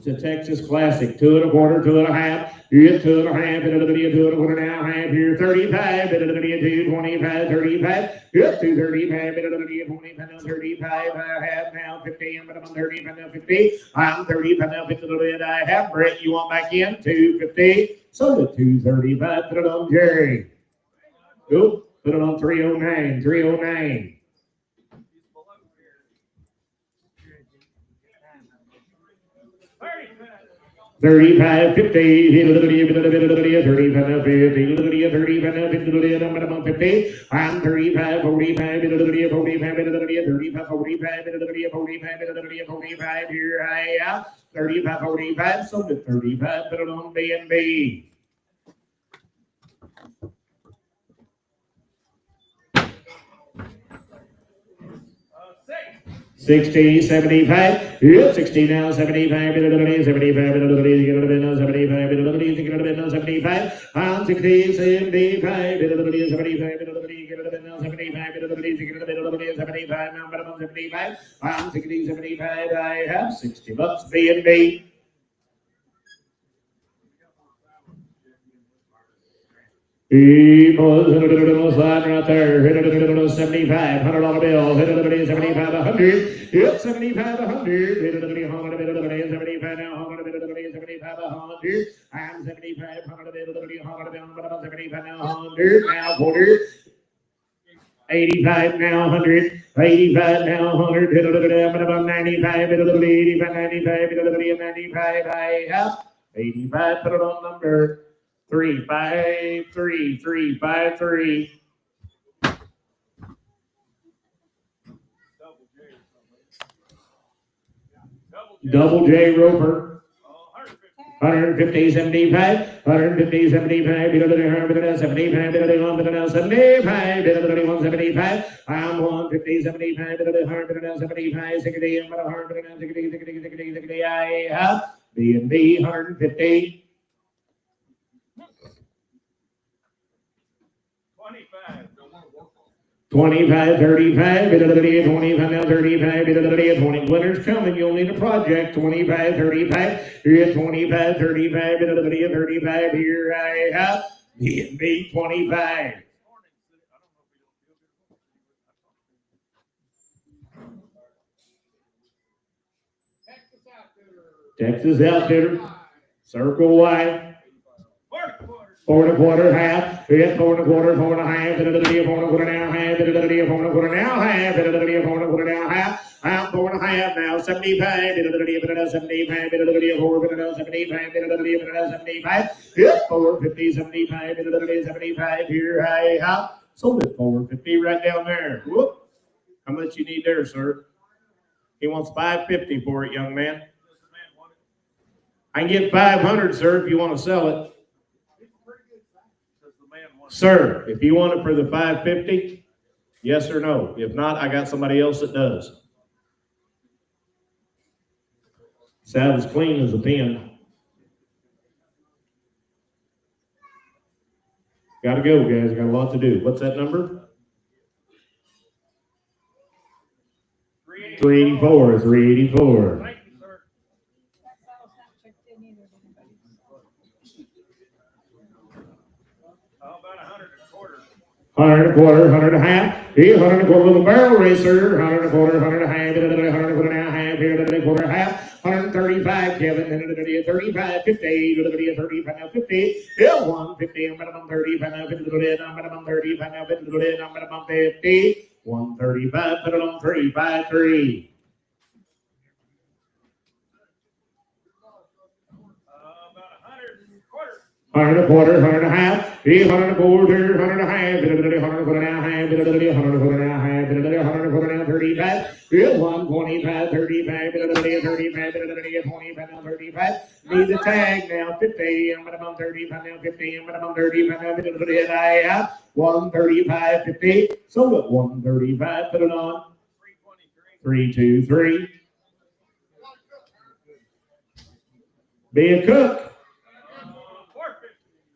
It's a Texas classic. 2 1/4, 2 1/2. Here's 2 1/2. 2 1/4 now. Half here. 35. 225. 35. Here's 235. 25. 35. Half now. 50. I'm 35 now. 50. I'm 35 now. 50. I have Brett. You want back in? 250. So the 235. Put it on Jerry. Go. Put it on 309. 309. 35, 50, 35, 50, 35, 50, I'm 35, 45, 45, 35, 45, here I am, 35, 45, so the 35, put it on B&B. 60, 75, yeah, 60 now, 75, 75, 75, 75, I'm 60, 75, 75, now, but I'm 75, I'm 60, 75, I have $60 B&B. He was sliding right there. Hit it 75, $100 bill. Hit it 75, 100. Yep, 75, 100. Hit it 100, 75 now, 100, 75, 100. I'm 75, 100, 100, 75 now, 100. Now, 100. 85 now, 100. 85 now, 100. Hit it 95, 85, 95, 95. I have 85. Put it on number 353, 353. Double J Roper. 150, 75, 150, 75, 75, 75, 75, I'm 150, 75, 175, 60, 60, I have B&B 150. 25, 35, 25 now, 35, 20 winners coming. You'll need a project. 25, 35, here 25, 35, 35, here I have B&B 25. Texas Outfitter, circle Y. 4 1/4, half, hit 4 1/4, 4 1/2, 4 1/4 now, half, 4 1/4 now, half, 4 1/4 now, half, I'm 4 1/2 now, 75, 75, 75, 75, hit 450, 75, 75, here I have, sold it 450 right down there. Whoop. How much you need there, sir? He wants 550 for it, young man. I can get 500, sir, if you want to sell it. Sir, if you want it for the 550, yes or no. If not, I got somebody else that does. Sounds clean as a pin. Got to go, guys. Got a lot to do. What's that number? 384. 384. 100 1/4, 100 1/2. 100 1/4 little barrel racer. 100 1/4, 100 1/2. 100 1/4 now, half. 100 1/4 135, Kevin. 35, 50. 35 now, 50. 150. I'm minimum 35 now. 50. I'm minimum 35 now. 50. I'm minimum 50. 135. Put it on 353. 100 1/4, 100 1/2. 100 1/4, 100 1/2. 100 now, half. 100 now, half. 100 now, 35. 125, 35, 35, 25 now, 35. Need the tag now, 50. I'm minimum 35 now, 50. I'm minimum 35 now, 50. I have 135, 50. So at 135, put it on 323. Be a cook.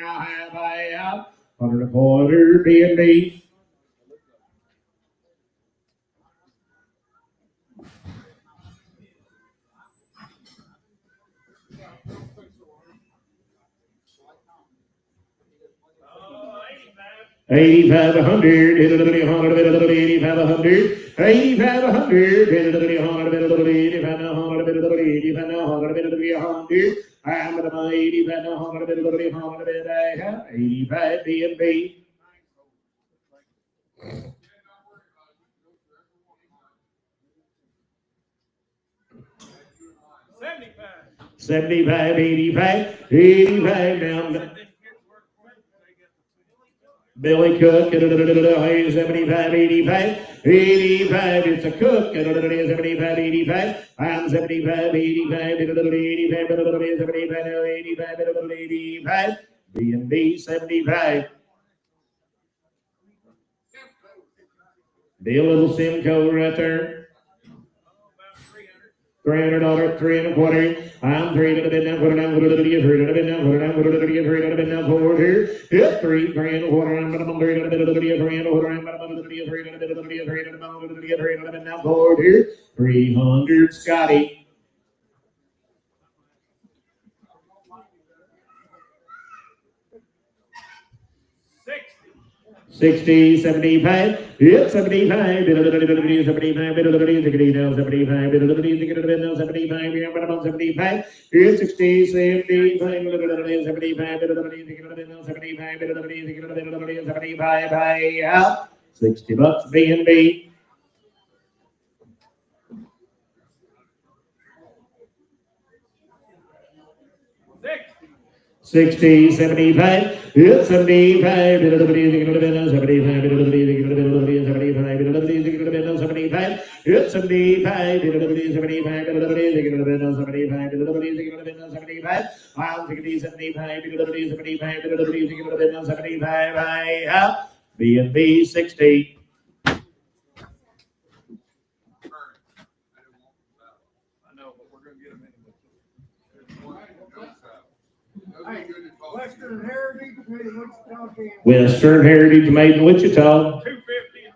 now, half out. 100 a quarter, B&B. Oh, 85. 85, 100, 100, 85, 100, 85, 100, 100, 85, 100, 85, 100, I'm at my 85, 100, 85, B&B. $75. 75, 85, 85 now. Billy Cook, 75, 85, 85, it's a Cook, 75, 85, I'm 75, 85, 85, 75, 85, B&B 75. Be a little Simcoe right there. $300, 3 and a quarter. I'm 3 to the bid now, put it down, put it to the 3 to the bid now, put it down, put it to the 3 to the bid now, forward here. Yep, 3 and a quarter. I'm going to 3 to the bid of the 3 and a quarter. I'm going to 3 to the 3 to the bid of the 3 to the 3 to the bid now, forward here. 300, Scotty. 60, 75, yep, 75, 75, 75, 75, 75, yep, 60, 75, 75, 60 bucks, B&B. 60, 75, yep, 75, 75, 75, 75, yep, 75, 75, I'm 60, 75, 75, B&B 60. Western Heritage made in Wichita, Kansas. Western Heritage made in Wichita. $250 a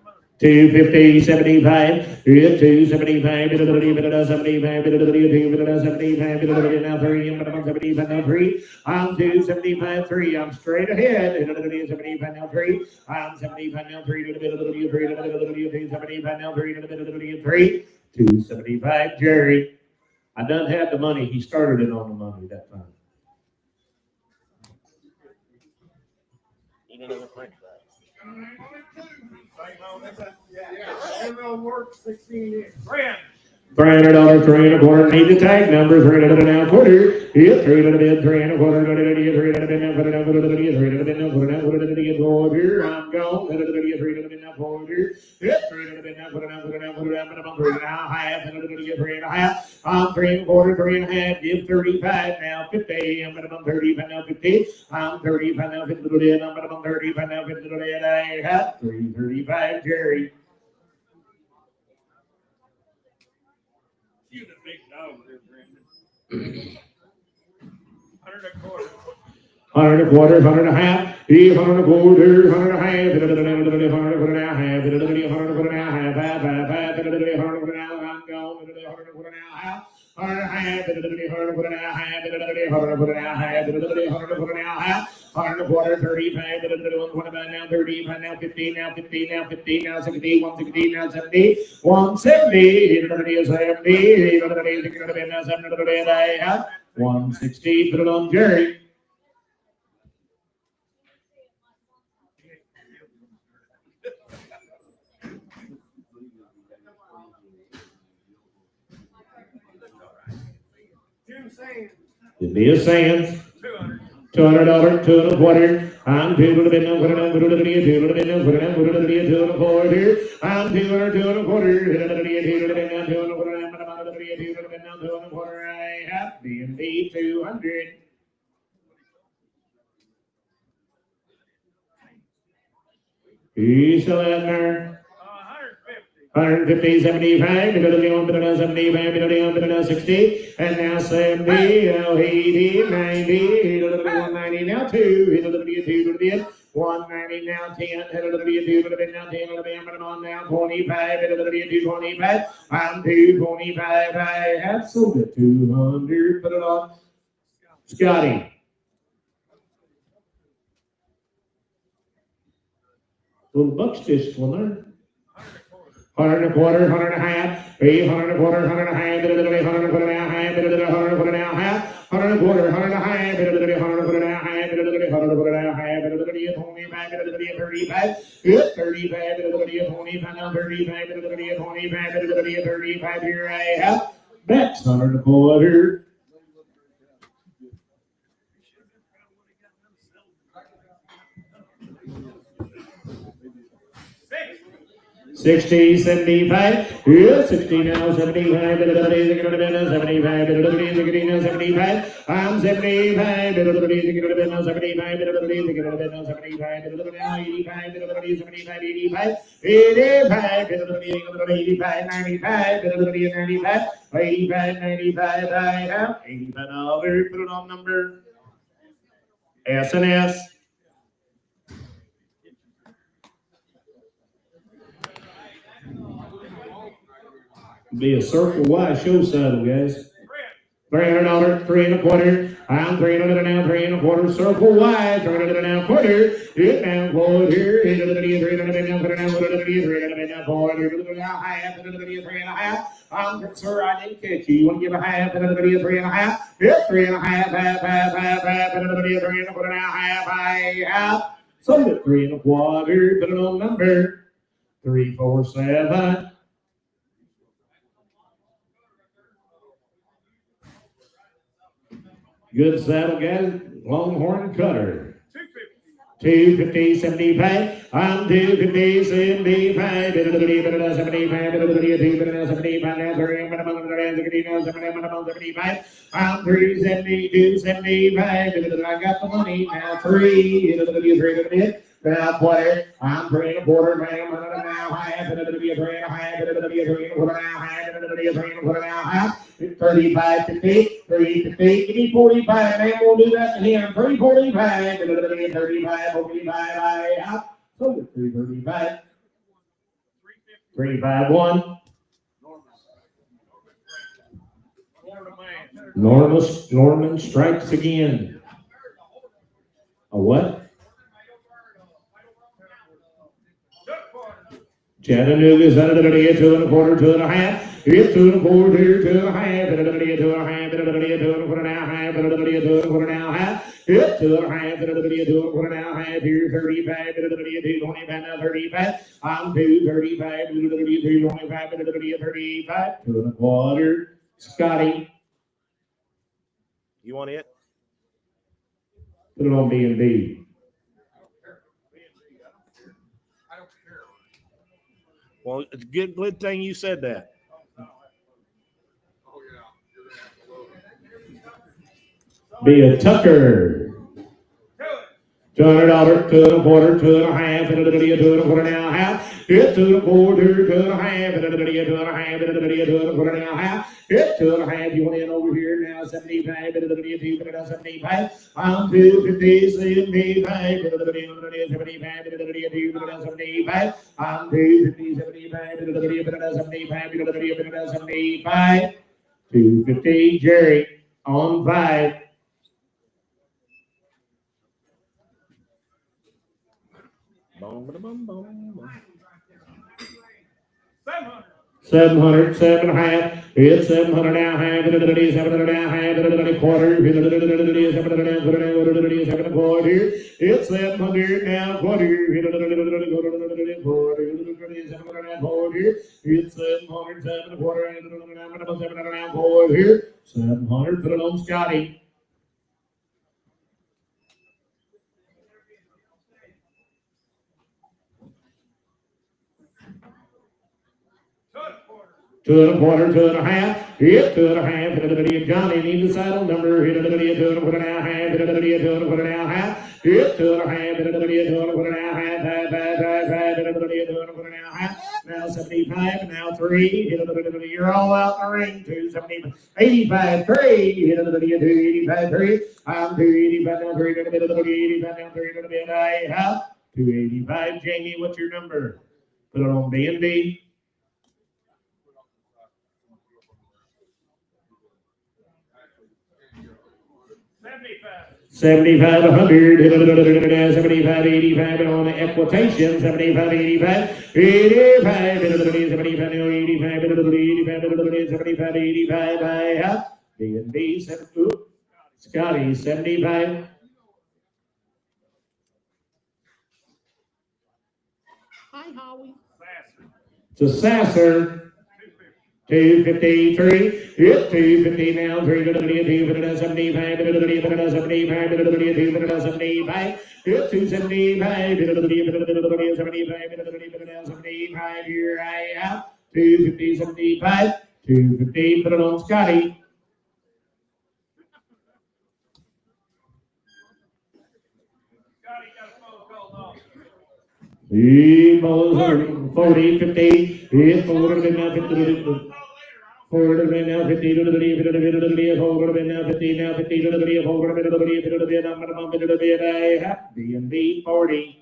month. 250, 75, 275, 75, 275, now 3, I'm 75, now 3, I'm 275, 3, I'm straight ahead, 75, now 3, I'm 75, now 3, 275, now 3, 3, 275, Jerry. I done had the money, he started it on the money that time. Eat another french fry. Yeah, work 16 inch. Brand. $300, 3 1/4. Need the tag number. 300 now, quarter. Yep, 300 bid, 3 1/4. 300 bid now, put it out, put it out, 300 bid now, put it out, put it out, quarter. I'm gone. 300 bid now, quarter. Yep, 300 bid now, put it out, put it out, put it out, put it out, 3 1/2. 3 1/2. I'm 3 1/4, 3 1/2. Give 35 now, 50. I'm at about 35 now, 50. I'm 35 now, 50. I'm at about 35 now, 50. I have 335, Jerry. You the big dog there, Brandon. 100 a quarter. 100 1/4, 100 1/2, 100 1/4, 100 1/2, 100 1/2, 100 1/2, 5, I'm gone, 100 1/2, 100 35, 25 now, 35 now, 15 now, 15 now, 15 now, 60, 160 now, 70, 170, 70, 160, put it on Jerry. It'd be a Sands. $200, 2 1/4. I'm 2 to the bid now, put it down, put it down, 2 to the bid now, put it down, put it down, 2 1/4. I'm 200, 2 1/4. 2 to the bid now, 2 1/4. I'm 2 to the bid now, 2 1/4. I have B&B 200. He's still in there. 150, 75, 75, 60, and now 70, 80, 90, 190, now 2, 190, now 10, 2, now 10, I'm now 25, 225, I'm 225, I have sold it 200, put it on Scotty. Little buckstish one there. 100 1/4, 100 1/2, 100 1/4, 100 1/2, 100 1/4 now, 100 1/4 now, 100 1/4, 100 1/2, 100 1/4 now, 100 now, 25, 35, 35, 25 now, 35, 25, 35, here I have. Next 100 1/4. 60, 75, 60 now, 75, 75, 75, I'm 75, 75, 75, 85, 85, 95, 95, I have $85, put it on number S&S. Be a circle Y show saddle, guys. $300, 3 1/4. I'm 300 now, 3 1/4. Circle Y, 300 now, quarter. Hit now, quarter. 300 now, put it down, 300 now, quarter. 1/2, 3 1/2. I'm sir, I didn't catch you. You want to give a half, 3 1/2. Yep, 3 1/2, half, 3 1/4 now, half, I have. Sold it 3 1/4. Put it on number 347. Good saddle, guys. Longhorn cutter. 250, 75. I'm 250, 75. 75, 75 now, 75. I'm 370, 275. I got the money now. 3. Now, player, I'm 3 1/4, man. Now, half, 3 1/2, 35, 50, 350, give me 45, man. We'll do that to him. 345, 35, 45, I have. So 335. 351. Florida man. Norman strikes again. A what? Chattanooga's under the 2 1/4, 2 1/2. It's 2 1/4, 2 1/2, 2 1/2, 2 1/2, 2 1/2, 2 1/2, 2 1/2. It's 2 1/2, 2 1/2. Here 35, 2 25, now 35. I'm 2 35, 2 25, 35, 2 1/4. Scotty, You want it? put it on B&B. Well, it's a good thing you said that. Be a Tucker. $200, 2 1/4, 2 1/2, 2 1/4 now half. It's 2 1/4, 2 1/2, 2 1/2, 2 1/4 now half. It's 2 1/2. You want in over here now? 75, 75. I'm 250, 75, 75, 75. I'm 250, 75, 75, 75. 250. Jerry on 5. Boom, boom, boom, boom. 700, 7 1/2. It's 700 now, half, 700 now, half, quarter, 700 quarter. It's 700 now, quarter, it's 700, 7 quarter, 700 now, quarter, 700, put it on Scotty. Two and a quarter, 2 1/2. Hit 2 1/2. Johnny needs a saddle number. Hit 2 1/4 now, half. Hit 2 1/4 now, half. Hit 2 1/2. Hit 2 1/4 now, half. Hit 2 1/4 now, half. Now 75. Now 3. Hit you're all out in the ring. 270. 85. 3. Hit 285. 3. I'm 285 now. 3. 85 now. 3. Half. 285. Jamie, what's your number? Put it on B&B. 75, 100, 75, 85, and on the equitation, 75, 85, 85, 75, 85, 75, 85, I have B&B, Scotty, 75. Hi, Howie. It's a Sasser. 253. It's 250 now. 375. 75. 75. It's 275. 75. Here I am. 250. 75. 250. Put it on Scotty. He blows 40, 50. It's 400 now. 50. 400 now, 50 to the 50, 400 now, 50 now, 50 to the 400 to the B&B 40.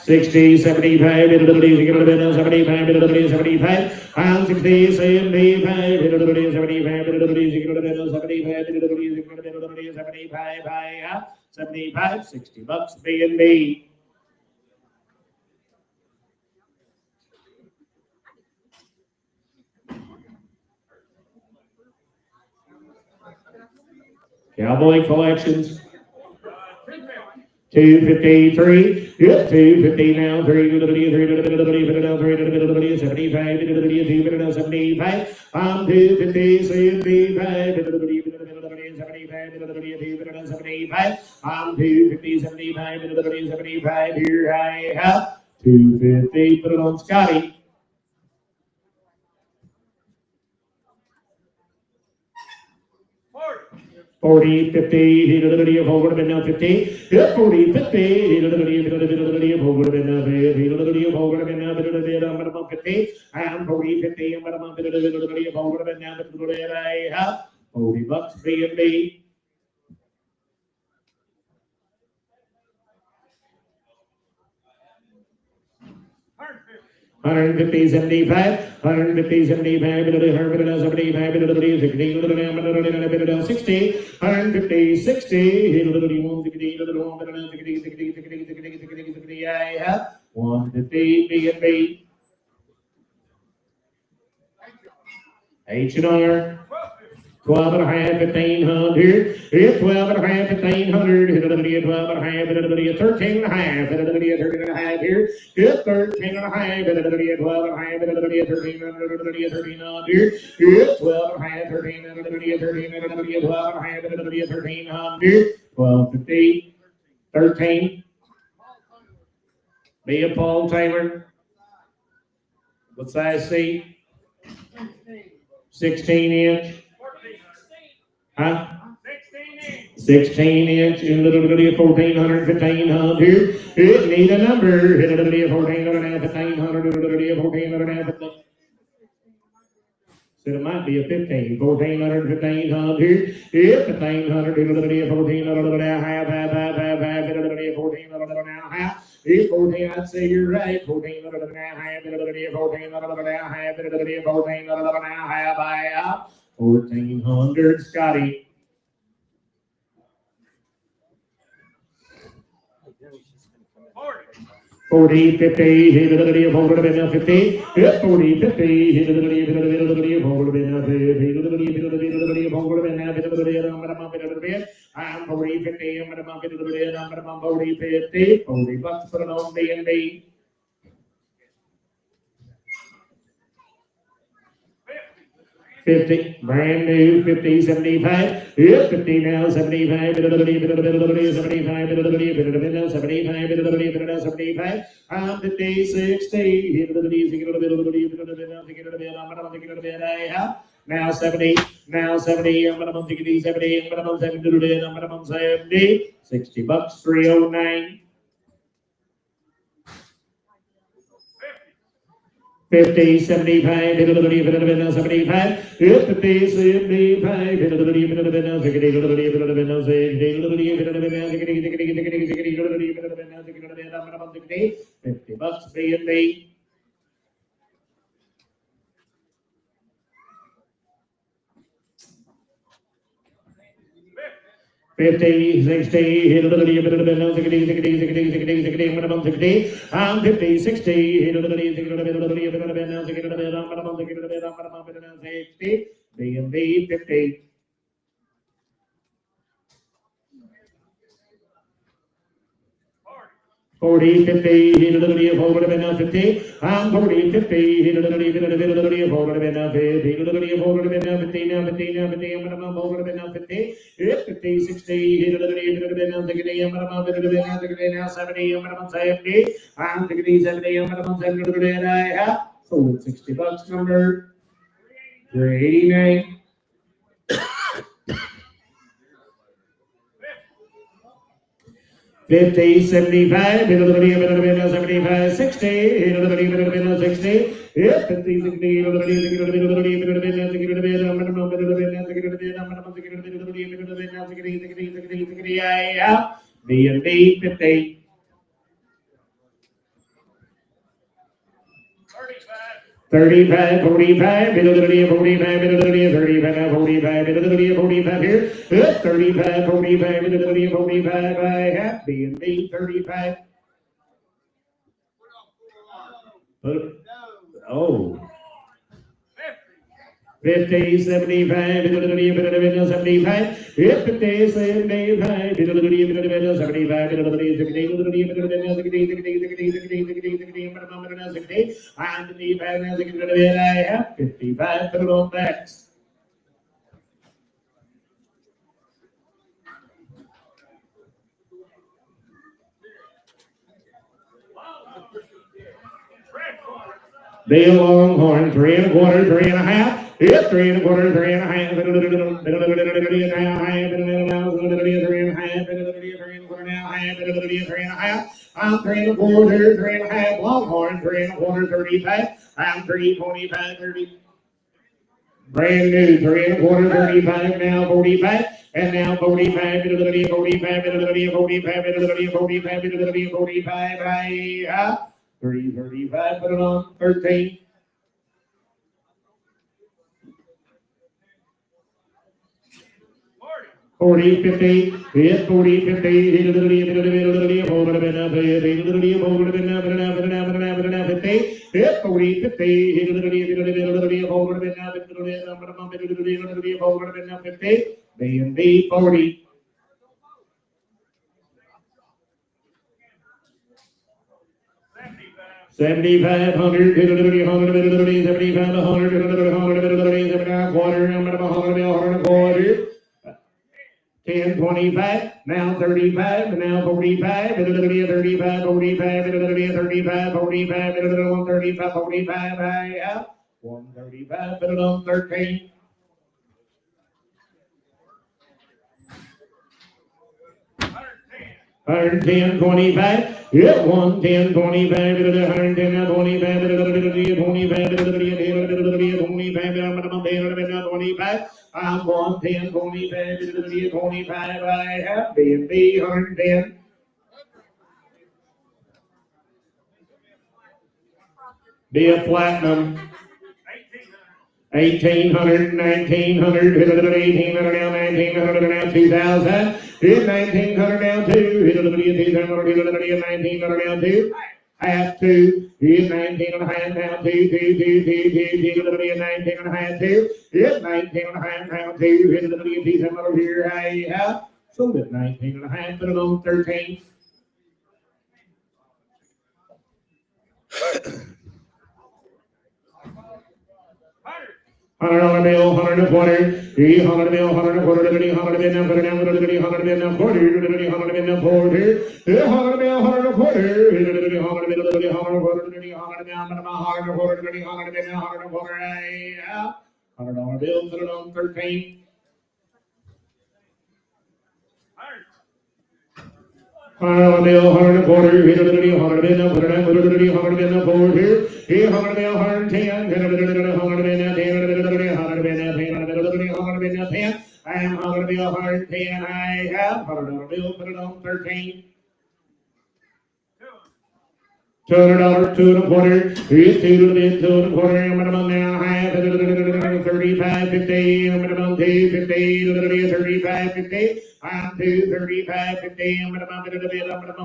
$60, 75, 75, 75, I'm 60, 75, 75, $60 B&B. Cowboy collections. 253. Yep, 250 now. 3 to the 75 to the 75. I'm 250, 75 to the 75 to the 75. I'm 250, 75 to the 75. Here I have 250. Put it on Scotty. 40, 50, he did a over the now 50, 40, 50, he did a over the now 50, he did a over the now 50, and 40, 50, and over the now I have $40 B&B. 150, 75, 150, 75, 75, 60, 150, 60, 150 B&B. H&R. 12 and a half, 1,500. Hit 12 and a half, 1,500. Hit 12 and a half, 13 and a half. 13 and a half here. Hit 13 and a half. 12 and a half, 13 1,300. Hit 12 and a half, 13 12 and a half, 1,300. 12.50, 13. Be a Paul Taylor. What size C? 16 inch. Huh? 16 inch, in little bit of 1,400, 1,500. It need a number. Hit a little bit of 1,400, 1,500, a little bit of 1,400. So it might be a 15, 1,400, 1,500. If 1,500, a little bit of 1,400, half, 1,400 half. If 14, I'd say you're right. 1,400 half, a little bit of 1,400 half, a little bit of 1,400 half. 1,400, Scotty. 40, 50, hit a little bit of 50, 40, 50, hit a little bit of 50, I'm 40, 50, I'm $40, 50, $40, put it on B&B. 50, brand new, 50, 75, 50 now, 75, 75, I'm 50, 60, now 70, I'm gonna 70, I'm gonna 70, $60, 309. 50, 75, 75, 50, 75, $50 B&B. 50, 60, hit a little bit of the 60, 60, 60, 60, 60, minimum 60. I'm 50, 60, hit a little bit of the 60, B&B 50. 40, 50, hit a little bit of over the 50. I'm 40, 50, hit a little bit of over the 50, a little bit of over the 50, now 50, I'm over the 50. 50, 60, hit a little bit of the 50, I'm now 70, I'm 70. I'm 60, 70, I'm 70, I have sold $60 number 389. 50, 75, 75, 60, 60, 50, 60, B&B 50. 35, 45, 45, 45, 35, 45 here. 35, 45, 45, I have B&B 35. Oh. 50, 75, 75, 50, 75, 75, I have 55, put it on backs. Bill Longhorn, 3 1/4, 3 1/2. Yep, 3 1/4, 3 1/2. 3 1/4, I'm 3 1/4, 3 1/2. Longhorn, 3 1/4, 35. I'm 3 25, 30. Brand new, 3 1/4, 35, now 45, and now 45, 45, 45, 45, 45, 45, 335, put it on, 13. 40, 50, hit 40, 50, hit a little, hold it up, hit a little, hold it up, 50, hit 40, 50, hit a little, hold it up, hold it up, 50, B&B 40. 75, 100, 75, 100, 75, quarter, 100, quarter. 10, 25, now 35, now 45, 35, 45, 35, 45, 135, 45, out. 135, put it on 13. 110, 25, yeah, 110, 25, 110, 25, 25, I'm 110, 25, 25, I have B&B 110. Be a platinum. 1,800, 1,900, 1,800 now, 1,900 now, 2,000. Hit 1,900 now, 2. Hit 1,900 now, 2. Half 2. Hit 19 and a half now, 2. Hit 19 and a half, 2. Hit 19 and a half now, 2. Hit 2,700 here, half. So hit 19 and a half, put it on 13. 100 bill, 120, 300 bill, 100 bill, 100 bill, now, put it down, 100 bill, 100 bill, now, 40, 100 bill, 100 bill, now, 40, 100 bill, 120, 100 bill, 100 bill, 100 bill, 100 bill, 100 down, 100 bill, 100 bill, 100 quarter, out, $100 bill, put it on 13. 100 bill, 100 quarter, 100 bill, 100 bill, now, put it down, 100 bill, 100 bill, now, 40, 100 bill, 110, 100 bill, 100 bill, now, 10, 10, I'm 100 bill, 110, I have $100 bill, put it on 13. $200, 2 1/4, here's 2 1/4, minimum now, half, 35, 50, minimum 2, 50, 35, 50, I'm 2, 35, 50, minimum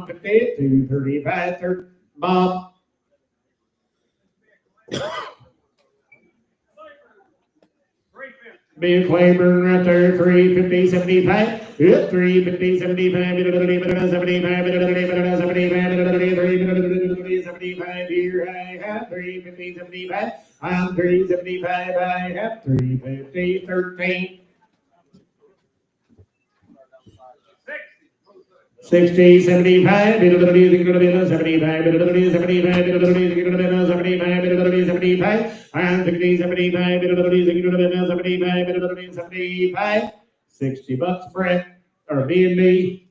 50, 2, 35, 30, Bob. Big Claiborne right there, 350, 75, hit 350, 75, 75, 75 here, I have 350, 75, I'm 375, I have 350, 13. 60, 75, 75, 75, 75, and 60, 75, 75, $60 Brett, or B&B.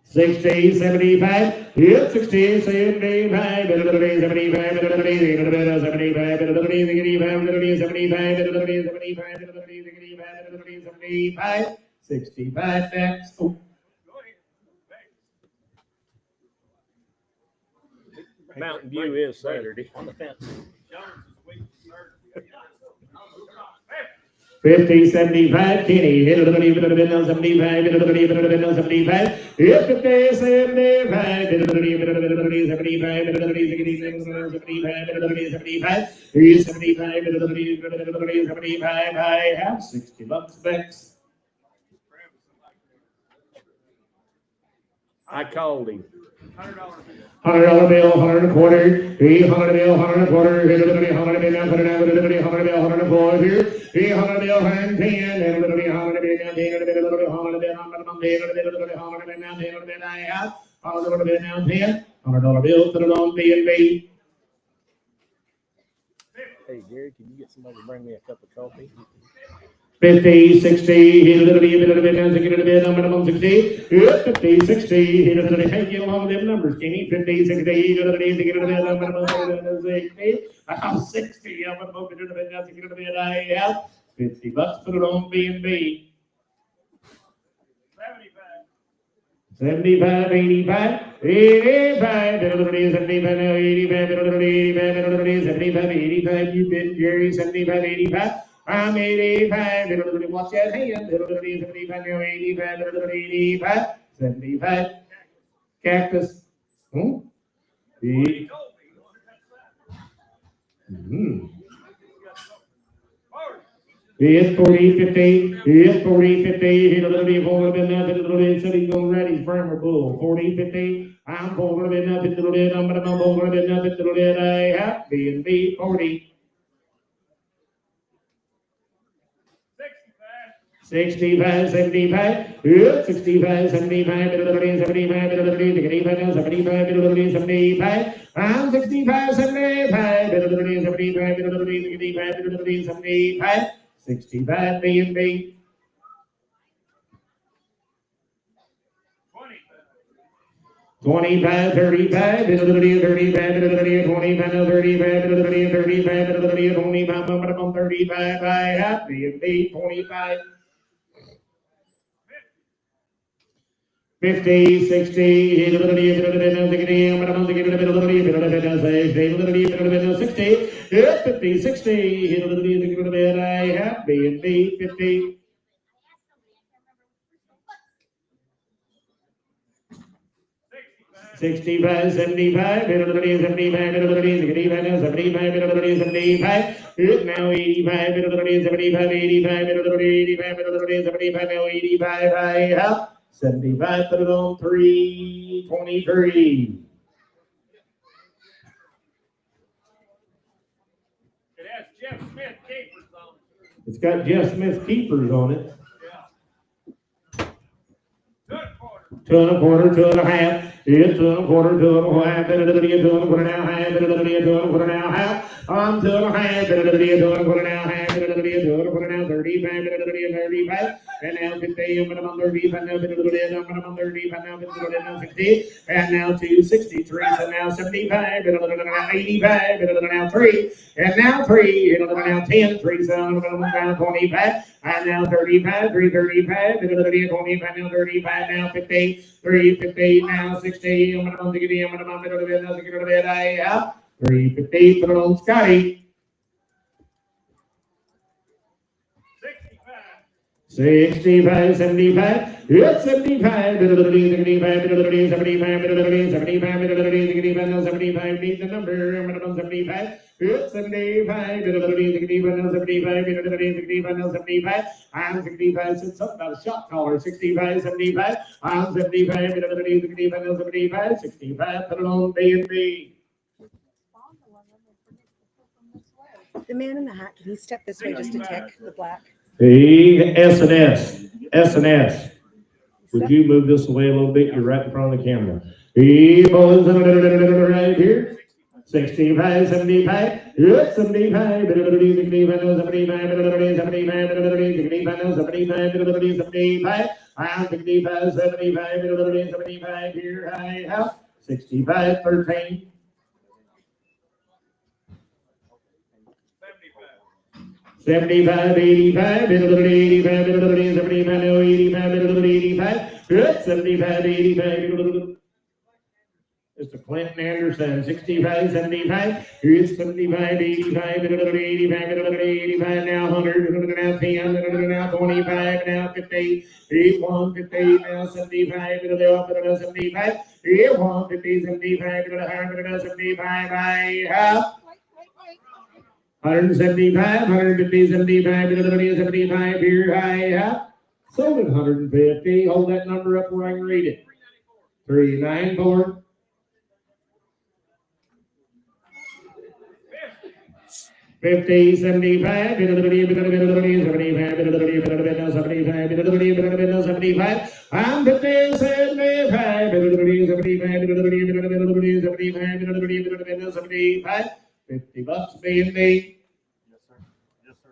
60, 75, yep, 60, 75, 75, 65 next. Oh. Mountain View is Saturday. On the fence. 50, 75, Kenny, hit a little bit of 75, hit a little bit of 75, hit 50, 75, hit a little bit of 75, hit a little bit of 75, hit a little bit of 75, here's 75, hit a little bit of 75, I have $60 Bex. I called him. $100 bill, 100 quarter, 100 bill, 100 quarter, hit a little bit, 100 bill, now put it down, 100 bill, 100 quarter, 100 bill, 110, and a little bit, 100 bill, now 10, a little bit, 100 bill, 100 bill, now 10, a little bit, I have, $100 bill, now 10, $100 bill, put it on B&B. Hey, Gary, can you get somebody to bring me a cup of coffee? 50, 60, hit a little bit, down, get a little bit, minimum 60, 50, 60, hit a little bit, get along with them numbers, Kenny, 50, 60, hit a little bit, get a little bit, minimum 60, I'm 60, I'm gonna move it a little bit, down, get a little bit, I have $50, put it on B&B. 75, 85, 85, 75, 85, 75, 85, you've been Jerry, 75, 85. I'm 85, watch that hand, 75, 85, 85, 75, cactus. It's 40, 50, it's 40, 50, hit a little bit, forward a bit, now, hit a little bit, said he's going ready, Bremer Bull, 40, 50, I'm forward a bit, now, hit a little bit, I'm gonna bump over a bit, now, hit a little bit, I have B&B, 40. 65, 75, 65, 75, 75, 75, 75, I'm 65, 75, 75, 65, B&B. 25, 35, 35, 35, 25, 35, 35, 25, 35, I have B&B, 25. 50, 60, 60, 50, 60, I have B&B, 50. 65, 75, 75, 75, 75, 75, now 85, 75, 85, 85, 75, now 85, I have 75, put it on 323. It has Jeff Smith capers on it. It's got Jeff Smith keepers on it. Yeah. 2 1/4, 2 1/2. It's 2 1/4, 2 1/2, 2 1/4 now, half, 2 1/4 now, half. I'm 2 1/2, 2 1/4 now, half, 2 1/4 now, 35, 35, and now 50, I'm on 30, and now 30, I'm on 30, and now 60, and now 263, and now 75, and now 85, and now 3, and now 3, and now 10, 3, so I'm now 25, and now 35, 335, and 25, now 35, now 50, 350, now 60, I'm going to get in, I'm going to get it, I have 350, put it on Scotty. 65, 75, it's 75, 75, 75, need the number, 75, it's 75, 75, I'm 65, said something about a shot caller, 65, 75, I'm 75, 75, 65, put it on B&B. The man in the hat, can you step this way just a tick, the black? Hey, S&S. Would you move this away a little bit? You're right in front of the camera. Hey, boys, right here. 65, 75, 75, 75, 75, I'm 65, 75, here I have 65, 13. 75, 85, 85, 75, 85, 75, 85, Mr. Clinton Anderson, 65, 75, here's 75, 85, 85, now 100, now 10, now 25, now 50, 81, 50, now 75, 75, 81, 50, 75, 175, I have 175, 150, 75, 75, here I have sold at 150. Hold that number up where I can read it. 394. 50, 75, 75, I'm 50, 75, $50 B&B. Yes, sir. Yes, sir.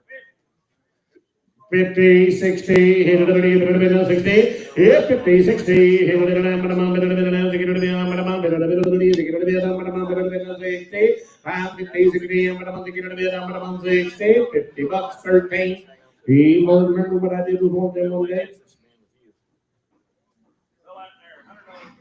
50, 60, hit it a little bit of 60, yeah, 50, 60, hit it a little bit of 60, 50, 60, 50 bucks, 13. He won't remember what I did before them old days.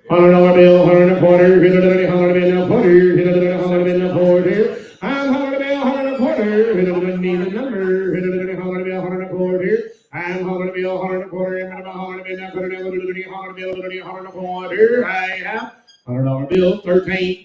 $100 bill, 100 and a quarter, hit it a little 100 and a quarter, hit it a little 100 and a quarter. I'm 100 bill, 100 and a quarter, hit it a little need a number, hit it a little 100 bill, 100 and a quarter. I'm 100 bill, 100 and a quarter, I'm 100 bill, 100 bill, 100 bill, 100 and a quarter. I have $100 bill, 13.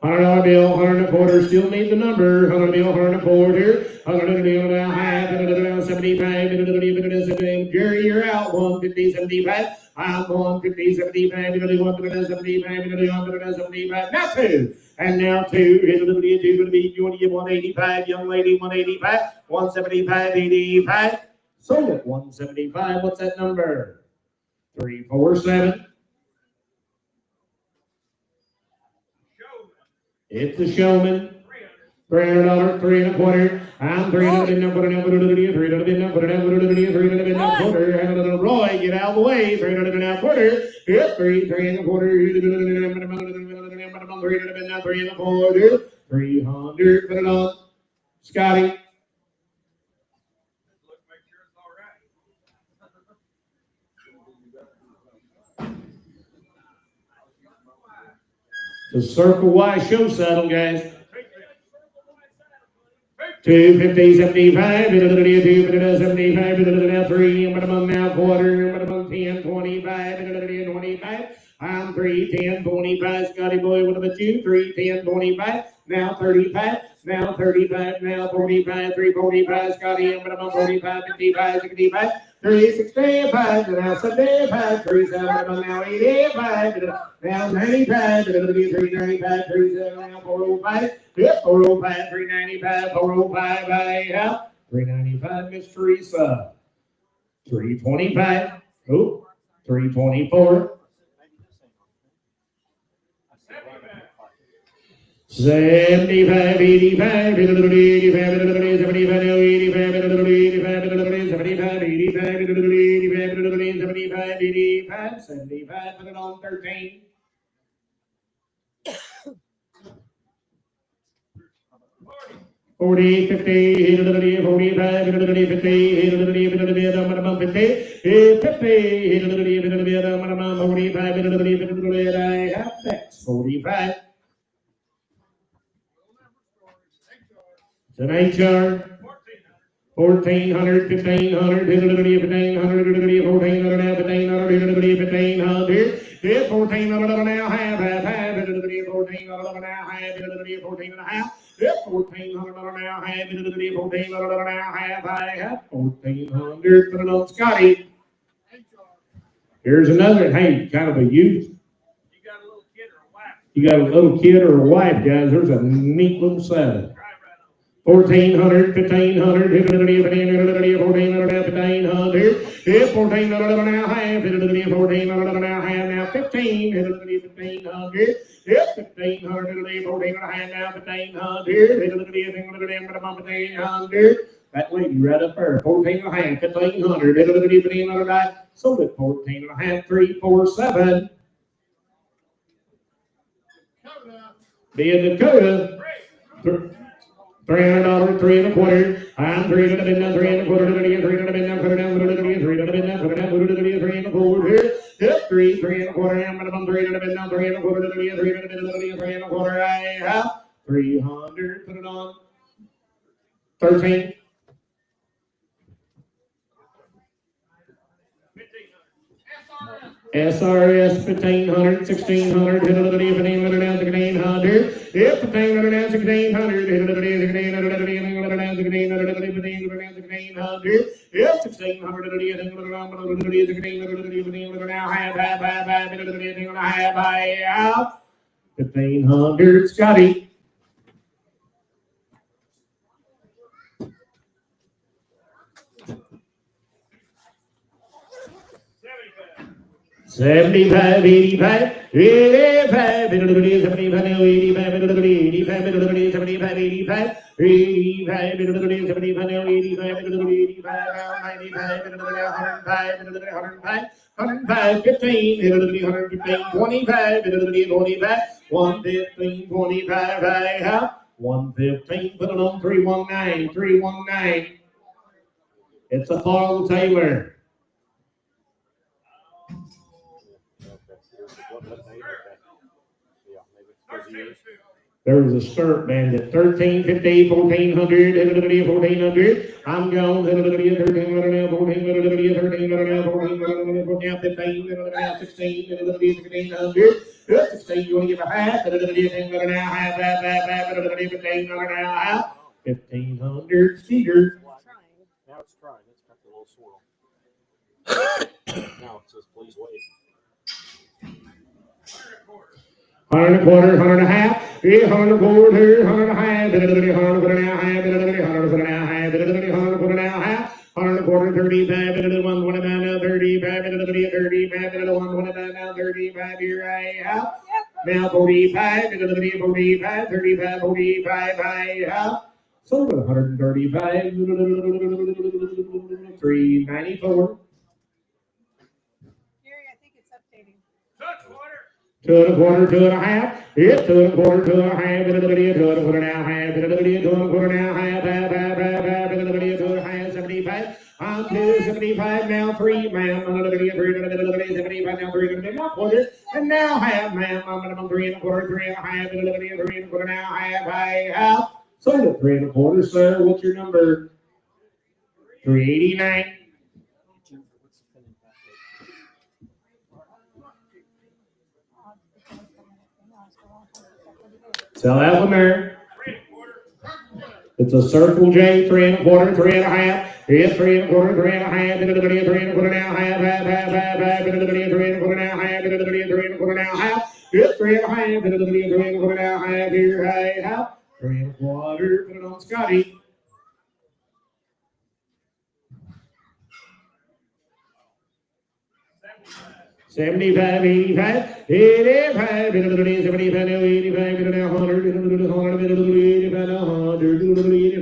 $100 bill, 100 and a quarter, still need the number. $100 bill, 100 and a quarter. $100 bill, now half, $75, $75, Jerry, you're out. 150, 75. I'm 150, 75, 175, 75. Now two. And now two. Hit a little bit, two, going to be 185. Young lady, 185. 175, 85. Sold it, 175. What's that number? 347. It's the showman. $300, 3 and a quarter. I'm 300 and a quarter. 300 and a quarter. 300 and a quarter. And a little Roy, get out of the way. 300 and a quarter. Yep, 3 and a quarter. 300 and a quarter. 300. Put it on. Scotty. The Circle Y show saddle, guys. 250, 75, 275, 3, now quarter, 10, 25, 25. I'm 3, 10, 25. Scotty boy, what about you? 3, 10, 25. Now 35, now 35, now 45, 345. Scotty, I'm 45, 55, 65. 365, now 75, 37, now 85, now 95, 395, 37, now 405, yep, 405, 395, 405, I have 395, Miss Teresa, 325, oh, 324, 75, 85, 85, 85, 75, 75, put it on 13. 40, 50, 45, 50, 50, I have next 45. It's an HR. 1,400, 1,500, 1,500, 1,400, yeah, 1,400 now, half, 1,400 now, half, 14 and a half, yep, 1,400 now, half, 1,400 now, half, I have 1,400, put it on Scotty. Here's another, hey, kind of a youth. You got a little kid or a wife, guys, there's a neat little saddle. 1,400, 1,500, 1,400, 1,500, yeah, 1,400 now, half, 1,400 now, half, now 15, 1,500, yep, 1,500, 14 and a half, now 1,500, 1,500, that lady right up there, 14 and a half, 1,500, 1,500, sold it, 14 and a half, 347. Be in Dakota. $300, 3 and a quarter. I'm 3 and a 3 and a quarter, 3 and a 3 and a quarter, 3 and a quarter. Yep, 3 and a quarter. I'm 3 and a 3 and a quarter, 3 and a quarter. I have 300. Put it on. 13. SRS 1,500, 1,600, 1,500, 1,600, yep, 1,500, 1,600, 1,600, yep, 1,600, now half, 1,500, Scotty. 75, 85, 85, 75, 85, 85, 75, 85, 85, 75, 85, 95, 105, 105, 15, 115, 25, 45, 115, 25, high, 115, put it on 319, 319. It's a Paul Taylor. There was a sturt band at 13, 15, 1400, 1400. I'm gone, 13, 14, 13, 14, 15, 16, 1600. 16, you want to give a half, 1500, Cedar. Now it's trying. It's got the little swirl. Now it says please wait. 100 and a quarter, 100 and a half, 100 and a quarter, 100 and a half, 100 and a quarter now, half, 100 and a quarter now, half, 100 and a quarter now, half, 100 and a quarter, 35, 125 now, 35, 35, 125 now, 35, here I have. Now 45, 45, 35, 45, I have. So 135, 394. Two and a quarter, two and a half. It's 2 and a quarter, 2 and a half. 2 and a quarter now, half. 2 and a quarter now, half. 2 and a half. 75. I'm 275 now, 3, ma'am. 75 now, 3 now, quarter. And now half, ma'am. I'm 3 and a quarter, 3 and a half. 3 and a quarter now, half. I have. Sold at 3 and a quarter, sir. What's your number? 389. Sell that one there. It's a Circle J, 3 and a quarter, 3 and a half. It's 3 and a quarter, 3 and a half. 3 and a quarter now, half. 3 and a quarter now, half. 3 and a quarter now, half. It's 3 and a half. 3 and a quarter now, half. Here, half. 3 and a quarter. Put it on Scotty. $75, $85, $85, $75, $85, $100,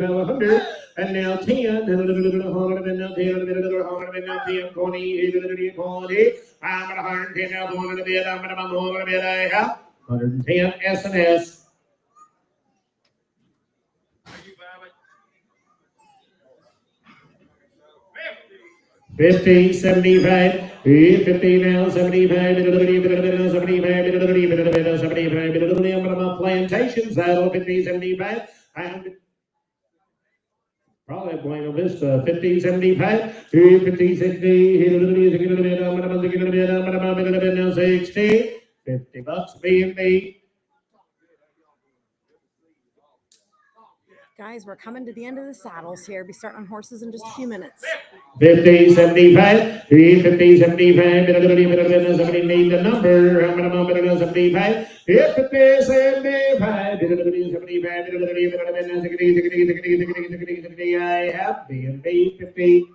$100, and now 10, $100, and now 10, $100, and now 10, 20, 20. I'm at 110 now, going to bid. I'm at 100 I have 110 S&S. 50, 75, 50 now, 75, 75, plantations, that'll 50, 75, probably Buena Vista, 50, 75, 50, 60, 50 bucks B&B. Guys, we're coming to the end of the saddles here. Be starting on horses in just a few minutes. 50, 75, 50, 75, 70, need the number. 75, 50, 75, 75, I have B&B 50.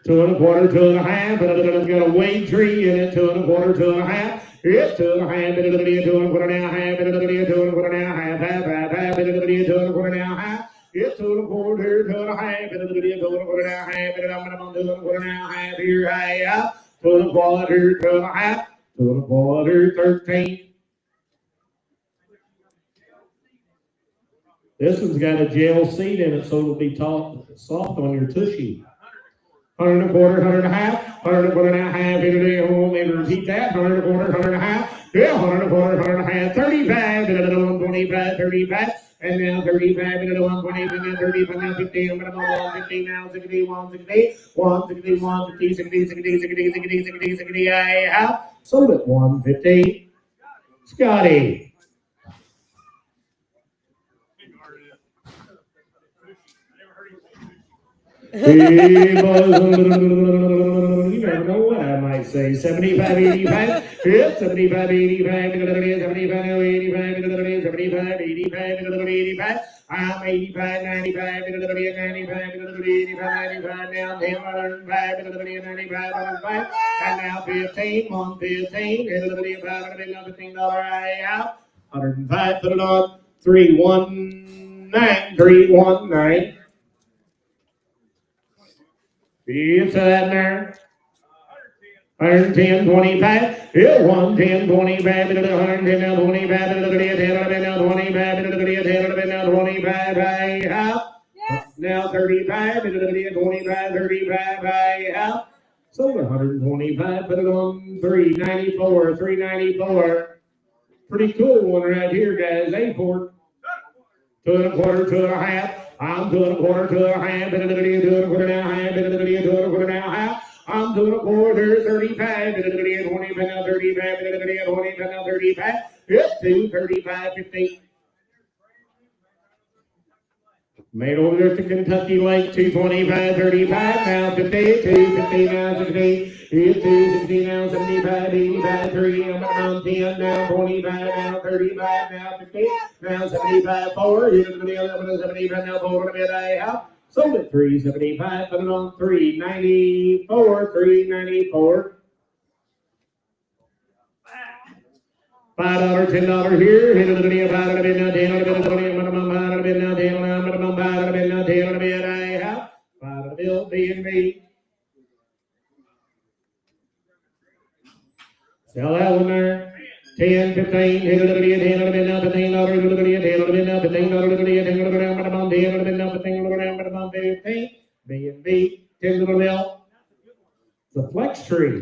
Two and a quarter, 2 and a half, but I've got a weight tree in it, 2 and a quarter, 2 and a half. It's 2 and a half, 2 and a quarter now, half, 2 and a quarter now, half, 2 and a quarter now, half. It's 2 and a quarter, 2 and a half, 2 and a quarter now, half, 2 and a quarter now, half, here I am. 2 and a quarter, 2 and a half, 2 and a quarter, 13. This one's got a gel seat in it, so it'll be soft on your tushy. 100 and a quarter, 100 and a half, 100 and a quarter and a half, maybe repeat that, 100 and a quarter, 100 and a half, yeah, 100 and a quarter, 100 and a half, 35, 125, 35, and now 35, 120, and then 35, now 50, I'm going to go 150 now, 60, 160, 160, 150, 60, 60, 60, 60, 60, 60, I have sold it 150. Scotty. Hey, boys, you never know what I might say. 75, 85, yeah, 75, 85, 75, 85, 75, 85, 85, I'm 85, 95, 95, 85, now 10, 105, 95, 105, and now 15, 115, $15 out, 105, put it on, 319, 319. It's that there. 110, 25, yeah, 110, 25, 110, now 25, 10, 25, 25, out. Now 35, 25, 35, out. So 125, put it on 394, 394. Pretty cool one right here, guys. 8-4. 2 1/4, 2 1/2. I'm 2 1/4, 2 1/2. 2 1/4 now, half. 2 1/4 now, half. I'm 2 1/4, 35. 20 now, 35. 20 now, 35. Yep, 2, 35, 50. Made over there to Kentucky Lake, 225, 35, now 50, 250 now, 60, 260 now, 75, 85, 3, I'm around 10 now, 25 now, 35 now, 50, now 75, 4, 75 now, 4, bit I have. Sold it 375, put it on 394, 394. $5, $10 here. Hit it a bit now, 10 now, 10 now, 10 now, 10 I have. $5 bill, B&B. Sell that one there. 10, 15, hit it a bit now, $15, $10 now, $15, $10 now, $10 now, $15, B&B, $10 bill. It's a flex tree.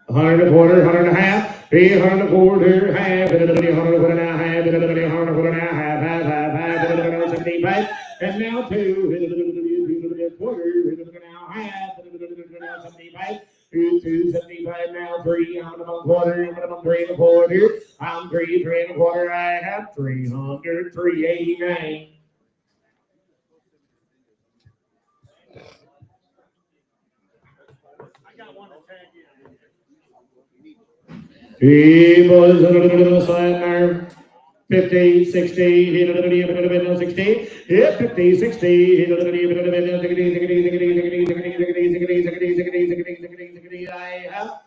100 1/4, 100 1/2, 100 1/4, half, 100 1/4 now, half, 100 1/4 now, half, 75, and now 2, 1/4, now half, 75, 275 now, 3, I'm 1/4, I'm 3 1/4, I'm 3, 3 1/4, I have 300, 389. He was a little side there. 50, 60, hit a little bit of 60, hit 50, 60, hit a little bit of 60, I have.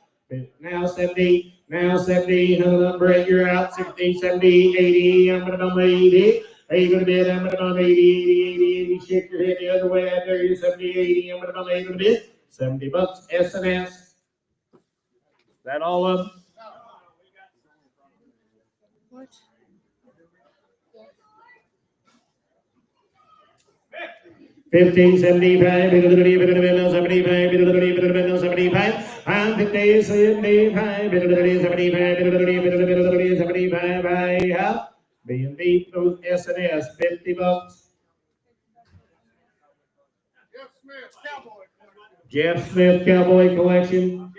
Now 70, now 70, number, you're out, 60, 70, 80, I'm going to number 80. 80 a bit, I'm going to number 80, 80, 80, shake your head the other way out there, you're 70, 80, I'm going to number 80 a bit, $70, S&S. Is that all of them? What? 15, 75, 75, 75, I'm 50, 75, 75, I have B&B, those S&S, $50. Jeff Smith Cowboy Collection.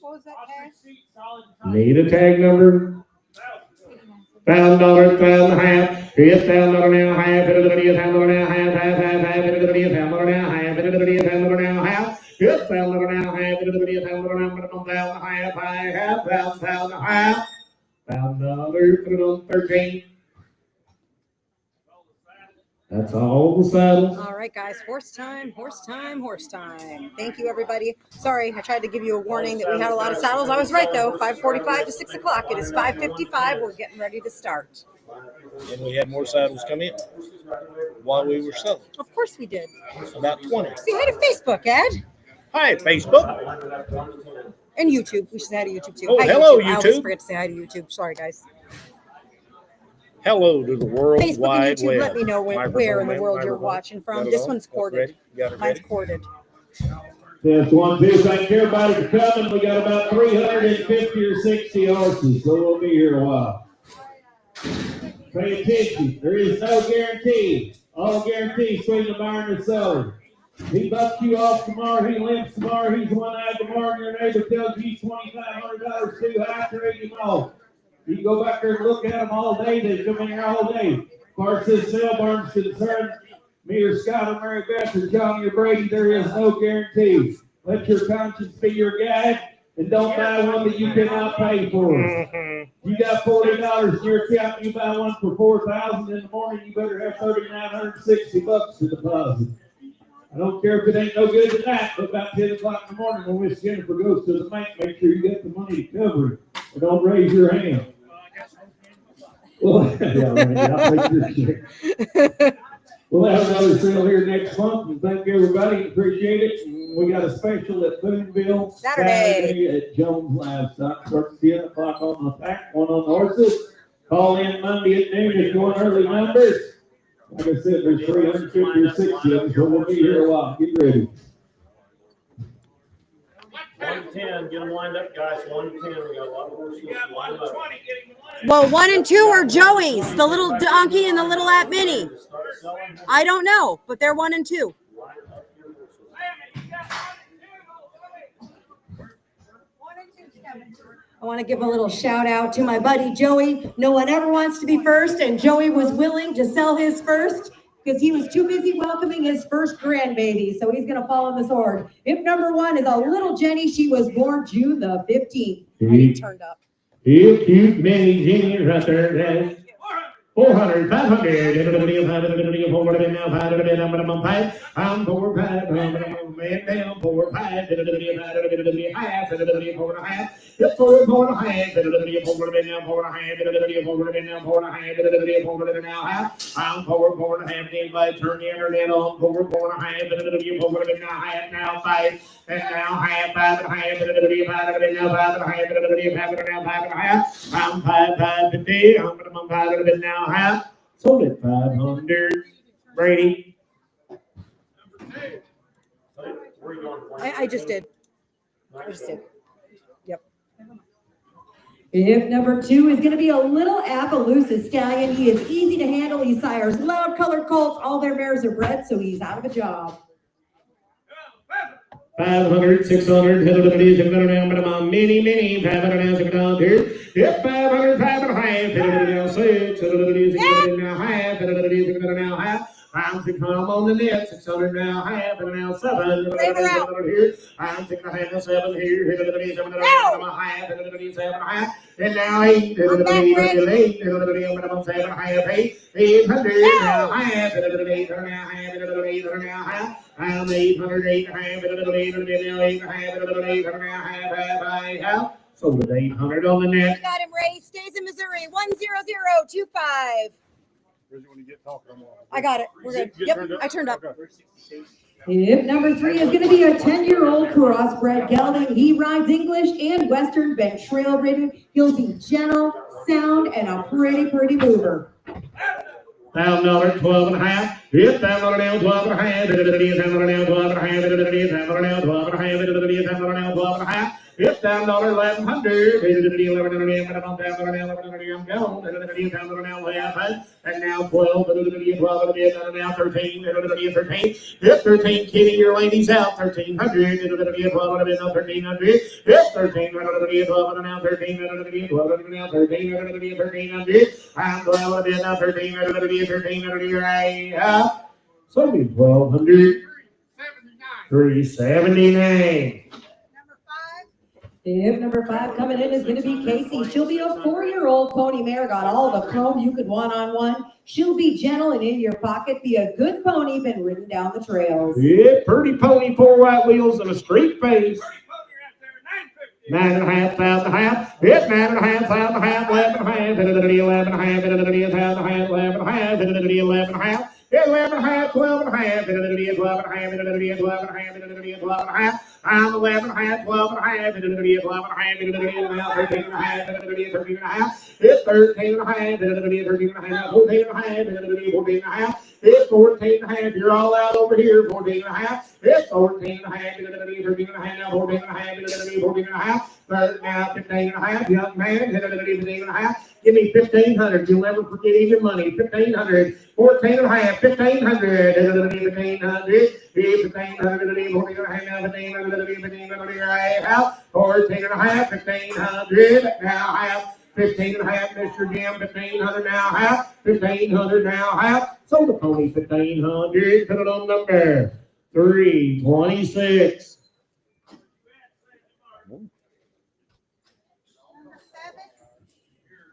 What was that tag? Need a tag number? $1,000, $1,500, $1,000 now, half, $1,000 now, half, $1,000 now, half, $1,000 now, half, $1,000 now, half, $1,000 half, I have $1,000 half, $1,000, put it on 13. That's all the saddles. All right, guys. Horse time, horse time, horse time. Thank you, everybody. Sorry, I tried to give you a warning that we had a lot of saddles. I was right, though. 5:45 to 6 o'clock. It is 5:55. We're getting ready to start. And we had more saddles come in while we were selling. Of course we did. About 20. Say hi to Facebook, Ed. Hi, Facebook. And YouTube. We should say hi to YouTube, too. Oh, hi, hello, I always YouTube. forget to say hi to YouTube. Sorry, guys. Hello to the world Facebook wide and YouTube, web. let me know where in the world you're watching from. This one's corded. Mine's corded. That's 1, 2. Thank everybody for coming. We got about 350 or 60 horses, so we'll be here a while. Pay attention. There is no guarantee. All guarantees between the buyer and the seller. He bucks you off tomorrow. He limps tomorrow. He's one-eyed tomorrow. And your neighbor tells you he's $2,500 too high. Trade him off. You can go back there and look at them all day. They come in here all day. As far as this sale barn's concerned, me or Scott or Mary Beth or Johnny or Brady, there is no guarantee. Let your conscience be your guide. and don't buy one that you cannot pay for. Mm-hmm. You got $40 in your account, you buy one for $4,000 in the morning, you better have $3,960 to deposit. I don't care if it ain't no good tonight, but about 10 o'clock in the morning when Miss Jennifer goes to the bank, make sure you get the money to cover it. And don't raise your hand. Well, yeah, Randy, I'll take your share. We'll have another sale here next month, and thank you, everybody. Appreciate it. We got a special at Boonville Saturday at Jones Livestock. Starts at 10 o'clock on the pack, one on the horses. Call in Monday at noon if you want early numbers. Like I said, there's 350 or 60 of them, so we'll be here a while. Get ready. 110, get them lined up, guys. 110. We got a lot of horses lined up. Well, 1 and 2 are Joey's, the little donkey and the little At Mini. I don't know, but they're 1 and 2. I want to give a little shout out to my buddy Joey. No one ever wants to be first, and Joey was willing to sell his first because he was too busy welcoming his first grandbaby, so he's going to follow the sword. If number 1 is a little Jenny, she was born June the 15th. And he turned up. Cute many Jenny right there. 400, 500, everybody 500, 400, now 500, I'm 5. I'm 4, 5, man down, 4, 5, everybody 5, everybody 4 and a half. It's 4, 4 and a half, everybody 400, now 4 and a half, everybody 400, now 4 and a half, everybody 400 now half. I'm 4, 4 and a half, anybody turn the internet on, 4, 4 and a half, everybody 400, now half, now 5, and now half, 5 and a half, everybody 5, now 5 and a half, everybody 5 now 5 and a half. I'm 5, 5, 50, I'm 5 now. Half, sold at 500. Brady. I just did. Yep. If number 2 is going to be a little Appaloosa stallion, he is easy to handle. He sires loud colored colts. All their mares are bred, so he's out of a job. 500, 600, 700, many, 500, 600, yep, 500, 500, 6, 700, now half, 700, now half. I'm 600, I'm on the net, 600 now half, and now 7, here. I'm 6 and a half, now 7 here, 7 and a half, 7 and a half, and now 8, 8, 7 and a half, 800 now half, 800 now half, 800 now half. I'm 800, 8 and a half, 800 now 8 and a half, 800 now half. Sold at 800 on the net. I got him, Ray. Stays in Missouri, 10025. I got it. We're good. Yep, I turned up. If number 3 is going to be a 10-year-old crossbred gelding, he rides English and Western, been trail ridden. He'll be gentle, sound, and a pretty mover. $1,000, 12 and a half. Yes, $1,000 now, 12 and a half. $1,000 now, 12 and a half. $1,000 now, 12 and a half. $1,000 now, 12 and a half. Yes, $1,100. $1,100 and now 12, now 13, 13. Yep, 13, kitty, your ladies out, 1,300, 1,300. Yep, 1,300, 12, now 13, 12, now 13, 1,300. I'm 12, now 13, 1,300, right. So be 1,200. 379. If number 5 coming in is going to be Casey. She'll be a 4-year-old pony mare, got all the chrome you could want on one. She'll be gentle and in your pocket, be a good pony, been ridden down the trails. Yeah, pretty pony, 4 white wheels and a straight face. 9.5 thousand half. Yep, 9.5 thousand half, 11.5, 11.5, 11.5, 11.5. 11.5, 12.5, 12.5. I'm 11.5, 12.5, 12.5, now 13.5, it's 13.5, 13.5, 14.5, 14.5. It's 14.5, you're all out over here, 14.5. It's 14.5, 13.5, now 14.5, 14.5. Third now 15.5, young man, 15.5. Give me 1,500. You'll never forget even money. 1,500, 14.5, 1,500, 1,500. 1,500, 1,500. Now half. 1,500, Mr. Jim, 1,500 now half, 1,500 now half. Sold the pony 1,500. Put it on number 326.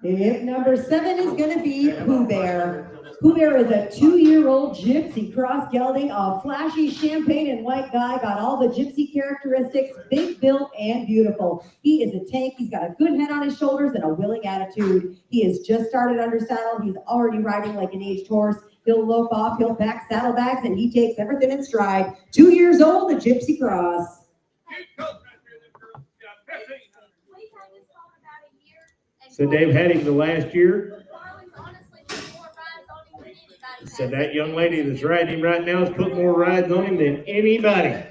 If number 7 is going to be Pooh Bear. Pooh Bear is a 2-year-old gypsy cross gelding, a flashy champagne and white guy, got all the gypsy characteristics, big built and beautiful. He is a tank. He's got a good head on his shoulders and a willing attitude. He has just started under saddle. He's already riding like an aged horse. He'll lope off, he'll pack saddlebags, and he takes everything in stride. 2 years old, a gypsy cross. So they've had him the last year. So that young lady that's riding him right now has put more rides on him than anybody.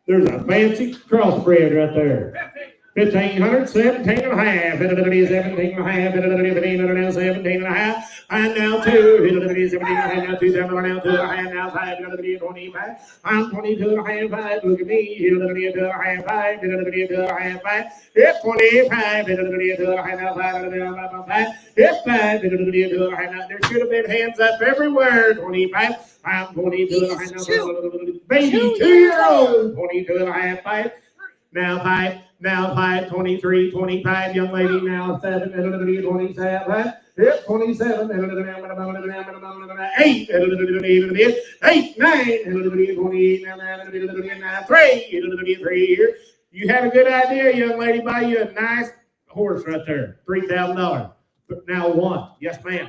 There's a fancy crossbred right there. 1,500, 17 and a half, 17 and a half, 17 and a half, and now 2, 17 and a half, now 2, 7, now 2 and a half, now 5, 25, I'm 22 and a half, 5, look at me, 2 and a half, 5, 2 and a half, 5, it's 25, 2 and a half, now 5, 5, it's 5, 2 and a half, now there should have been hands up everywhere, 25, I'm 22 and a half, now, baby, 2-year-old, 22 and a half, 5, now 5, now 5, 23, 25, young lady, now 7, 27, hip 27, 8, 8, 9, 28, now 3 here. You had a good idea, young lady, buy you a nice horse right there, $3,000. Now 1, yes ma'am.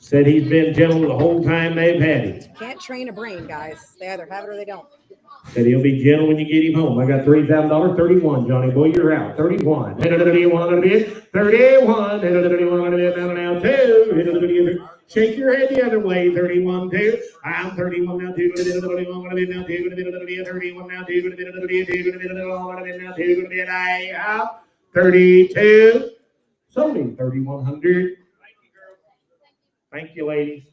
Said he's been gentle the whole time they've had him. Can't train a brain, guys. They either have it or they don't. Said he'll be gentle when you get him home. I got $3,000, 31, Johnny boy, you're out. 31, 31, 31, now 2. Shake your head the other way. 31, 2. I'm 31 now. 2, 31 now. 2, 31 now. 2, 2 now. 32. Sold him 3,100. Thank you, ladies.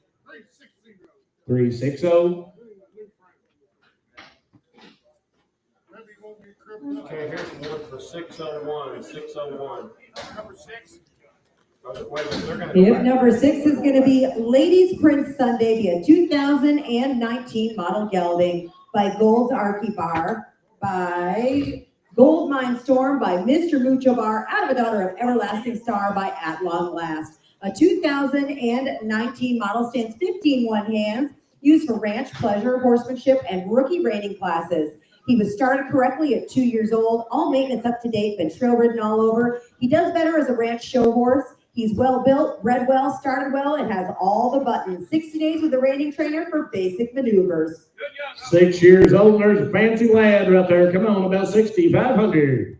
360. Okay, here's one for 601, 601. Number 6. Wait a minute, they're gonna If number 6 is going to be Ladies Prince Sunday, be a 2019 model gelding by Gold's Archie Bar, by Gold Mine Storm, by Mr. Mucho Bar, out of a daughter of Everlasting Star by At Long Last. A 2019 model, stands 15 one-hands, used for ranch, pleasure, horsemanship, and rookie reining classes. He was started correctly at 2 years old, all maintenance up to date, been trail ridden all over. He does better as a ranch show horse. He's well built, bred well, started well, and has all the buttons. 60 days with a reining trainer for basic maneuvers. 6 years old, there's a fancy lad right there. Come on, about 6,500.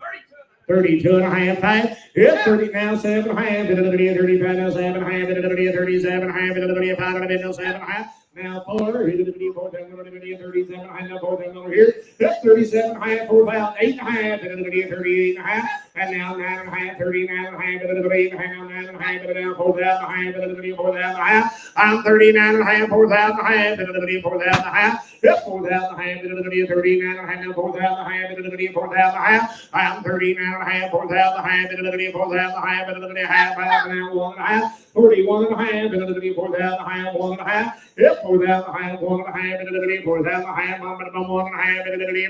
32 and a half, 5. Yep, 30 now, 7 and a half. 35 now, 7 and a half. 37 and a half. 35 now, 7 and a half. Now 4. 37 and a half. Now 4 over here. Yep, 37 and a half. 4,000. 8 and a half. 38 and a half. And now 9 and a half. 39 and a half. 8 and a half. 9 and a half. Now 4,000 and a half. 4,000 and a half. I'm 39 and a half. 4,000 and a half. 4,000 and a half. Yep, 4,000 and a half. 39 and a half. Now 4,000 and a half. 4,000 and a half. I'm 39 and a half. 4,000 and a half. 4,000 and a half. 4,000 and a half. Now 1 and a half. 41 and a half. 4,000 and a half. 1 and a half. Yep, 4,000 and a half. 1 and a half. 4,000 and a half. 1 and a half.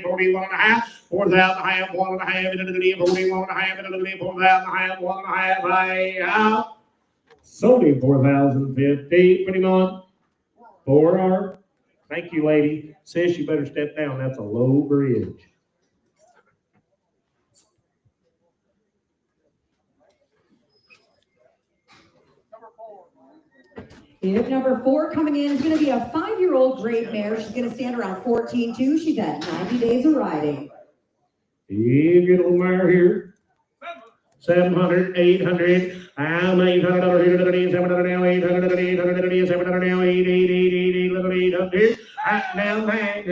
41 and a half. 4,000 and a half. 1 and a half. 41 and a half. 4,000 and a half. 1 and a half. I out. Sold him 4,050. Put him on. 4R. Thank you, lady. Sis, you better step down. That's a low bridge. If number 4 coming in is going to be a 5-year-old grade mare. She's going to stand around 14.2. She's at 90 days of riding. You get a little mare here. 700, 800. I'm 800 here. 700 now. 800, 800, 700 now. 800. Now 9.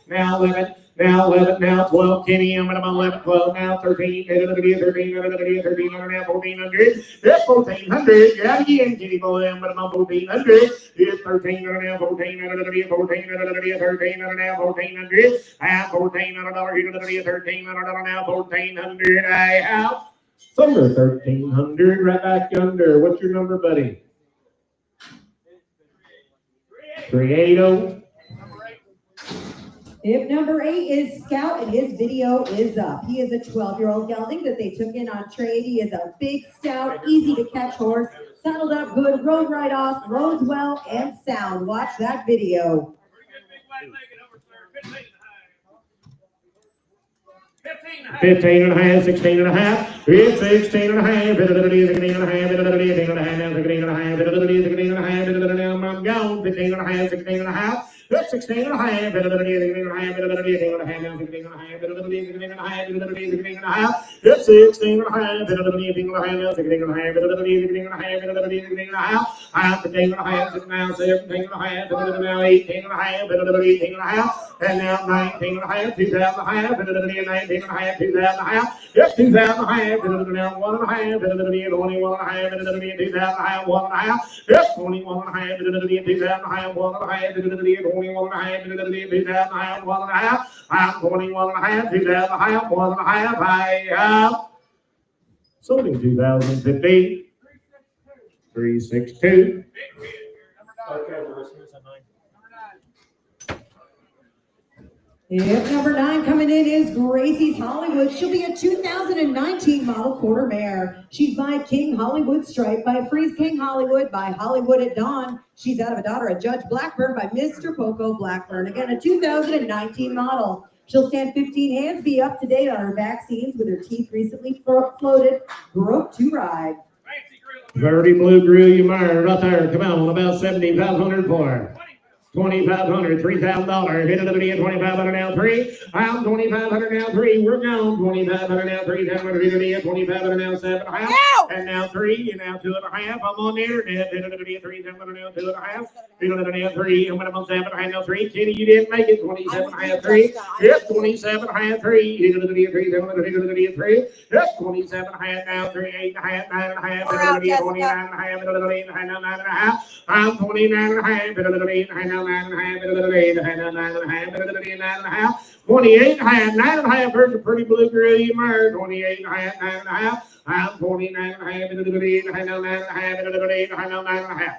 Now 11. Now 11, now 12, Kenny, I'm at 11, 12, now 13, 13, 13, now 1,400, yes, 1,400, yeah, again, Kenny boy, I'm at 1,400, yes, 13, now 14, 13, 13, now 1,400, I'm $1,400, $13, now 1,400, I out, Summer 1300, right back yonder. What's your number, buddy? 380. If number 8 is Scout, and his video is up. He is a 12-year-old gelding that they took in on trade. He is a big, stout, easy to catch horse. Saddled up good, rode right off, roads well and sound. Watch that video. 15 and a half, 16 and a half, it's 16 and a half, 16 and a half, 16 and a half, 16 and a half, 16 and a half, 16 and a half, I'm gone, 15 and a half, 16 and a half, 16 and a half, 16 and a half, 16 and a half, 16 and a half, 16 and a half, 16 and a half, 16 and a half, it's 16 and a half, 16 and a half, 16 and a half, 16 and a half, 16 and a half, I'm 15 and a half, now 17 and a half, now 18 and a half, 18 and a half, and now 19 and a half, 2000 and a half, 19 and a half, 2000 and a half, yep, 2000 and a half, 1 and a half, 21 and a half, 2000 and a half, 1 and a half, yep, 21 and a half, 2000 and a half, 1 and a half, 21 and a half, 2000 and a half, 1 and a half, I'm 21 and a half, 2000 and a half, 1 and a half, I have sold in 2015, 362. Okay, Lewis, here's a 9. If number 9 coming in is Gracie's Hollywood. She'll be a 2019 model quarter mare. She's by King Hollywood Stripe, by Freeze King Hollywood, by Hollywood at Dawn. She's out of a daughter of Judge Blackburn by Mr. Poco Blackburn. Again, a 2019 model. She'll stand 15 hands, be up to date on her vaccines with her teeth recently floated, broke to ride. 30 blue grill you mare right there. Come on, about 7,500 for 2,500, $3,000. Hit it at 2,500 now, 3. I'm 2,500 now, 3. We're gone. 2,500 now, 3,000. Hit it at 2,500 now, 7.5. And now 3. And now 2.5. I'm on the internet. Hit it at 3,000 now, 2.5. Hit it at 3. And when I'm on 7.5 now, 3. Kenny, you didn't make it. 27.5, 3. Yep, 27.5, 3. Hit it at 3,000. Hit it at 3. Yep, 27.5 now, 3. 8.5, 9.5. Hit it at 29.5. Hit it at 8.5, 9.5. I'm 29.5. Hit it at 8.5. 9.5, 28 and a half, 9.5. There's a pretty blue grill you mare. 28 and a half, 9.5. I'm 29 and a half, 9.5, 9.5.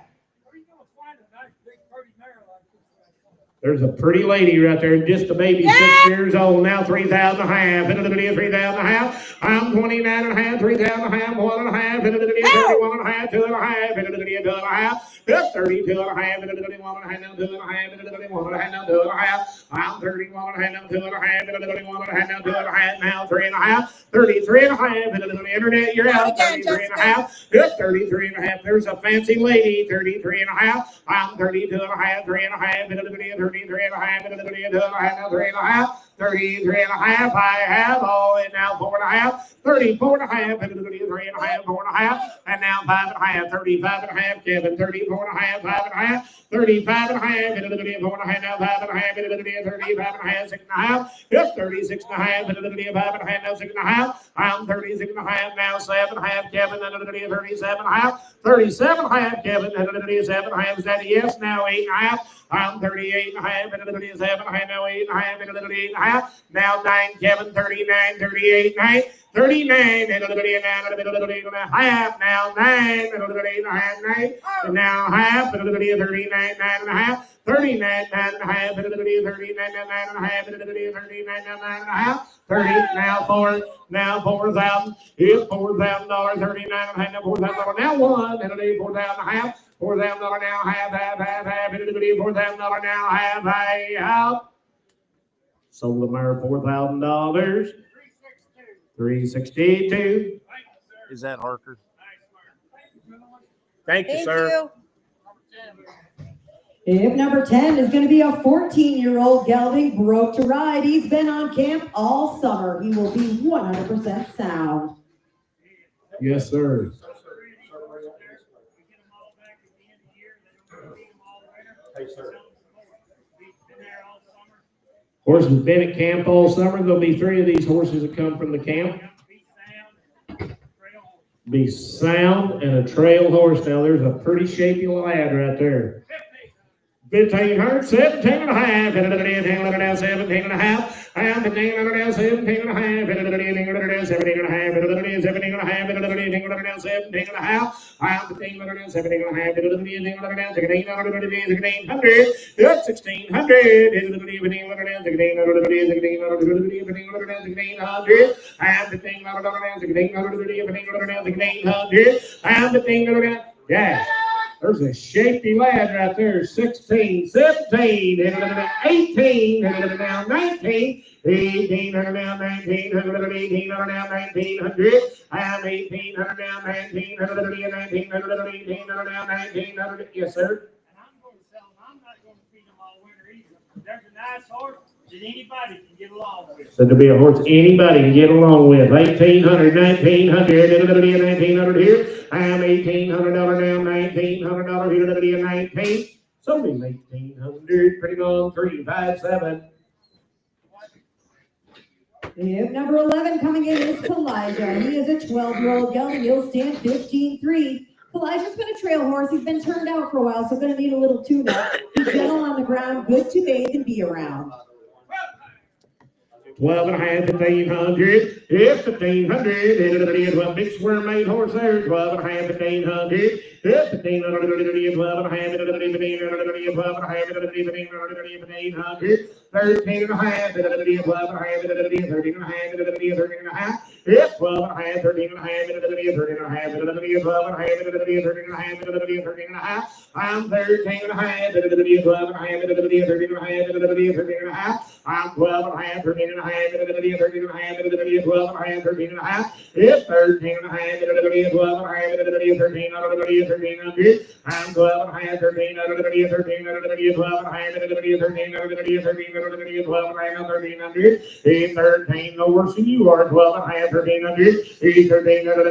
There's a pretty lady right there, just a baby, 6 years old now, 3,000 and a half, 3,000 and a half. I'm 29 and a half, 3,000 and a half, 1 and a half, 31 and a half, 2 and a half, 2 and a half. 32 and a half, 31 and a half, 2 and a half, 31 and a half, 2 and a half. I'm 31 and a half, 2 and a half, 31 and a half, 2 and a half, now 3 and a half, 33 and a half, the internet, you're out, 33 and a half, 33 and a half. There's a fancy lady, 33 and a half. I'm 32 and a half, 3 and a half, 33 and a half, 2 and a half, 3 and a half. 33 and a half, I have all in now 4 and a half, 34 and a half, 33 and a half, 4 and a half, and now 5 and a half, 35 and a half, Kevin, 34 and a half, 5 and a half, 35 and a half, 4 and a half, now 5 and a half, 35 and a half, 6 and a half, yep, 36 and a half, 5 and a half, now 6 and a half, I'm 36 and a half, now 7 and a half, Kevin, 37 and a half, 37 and a half, Kevin, 7 and a half, is that a yes, now 8 and a half, I'm 38 and a half, 37 and a half, now 8 and a half, 8 and a half, now 9, Kevin, 39, 38, 9, 39, and a half, now 9, and a half, 9, and now half, 39, 9 and a half, 39, 9 and a half, 39, 9 and a half, 39, 9 and a half, 30, now 4,000, it's $4,000, 39 and a half, now $4,000, now 1, and a 4,000 and a half, $4,000 now, half, $4,000 now, half. Sold the mare $4,000. 362. Is that Harker? Thank you, sir. If number 10 is going to be a 14-year-old gelding, broke to ride. He's been on camp all summer. He will be 100% sound. Yes, sir. Hey, sir. Horses have been at camp all summer. There'll be 3 of these horses that come from the camp. Be sound and a trail horse. Now there's a pretty shapy lad right there. 1500, 17 and a half, and another day, 17 and a half, and 15 and a half, 17 and a half, and another day, 17 and a half, and another day, 17 and a half, and another day, 17 and a half, and 15 and a half, and another day, 17 and a half, and another day, 17 and a half, 1600, that's 1600, and another day, 17 and a half, 1600, another day, 17 and a half, 1600, and the thing and the thing and the thing, yeah. There's a shapy lad right there, 16, 17, 18, now 19, 18, now 19, 18, now 1900, I'm 18, now 19, 19, now 1900, yes, sir. And I'm going to sell them. I'm not going to feed them all winter either. There's a nice horse that anybody can get along with. So to be a horse anybody can get along with. 1800, 1900, 1900 here. I'm $1,800 now, $1,900 here, that'll be a 19. So be 1,800, pretty long, 357. Yep, number 11 coming in is Elijah. He is a 12-year-old gelding. He'll stand 15-3. Elijah's been a trail horse. He's been turned out for a while, so going to need a little tune-up. He's gentle on the ground, good to bathe and be around. 12 and a half, 1,500. It's 1,500. It's a big square made horse there. 12 and a half, 1,500. It's 1,500. 12 and a half, 1,500. 12 and a half, 1,500. 13 and a half, 12 and a half, 13 and a half, 13 and a half. It's 12 and a half, 13 and a half, 13 and a half, 12 and a half, 13 and a half, 13 and a half. I'm 13 and a half, 12 and a half, 13 and a half, 13 and a half. I'm 12 and a half, 13 and a half, 13 and a half, 12 and a half, 13 and a half. It's 13 and a half, 12 and a half, 13 and a half, 1300. I'm 12 and a half, 13, 13, 13, 12 and a half, 13, 13, 12 and a half, 1300. He's 13, no worse than you are, 12 and a half, 1300. He's 13, 12 and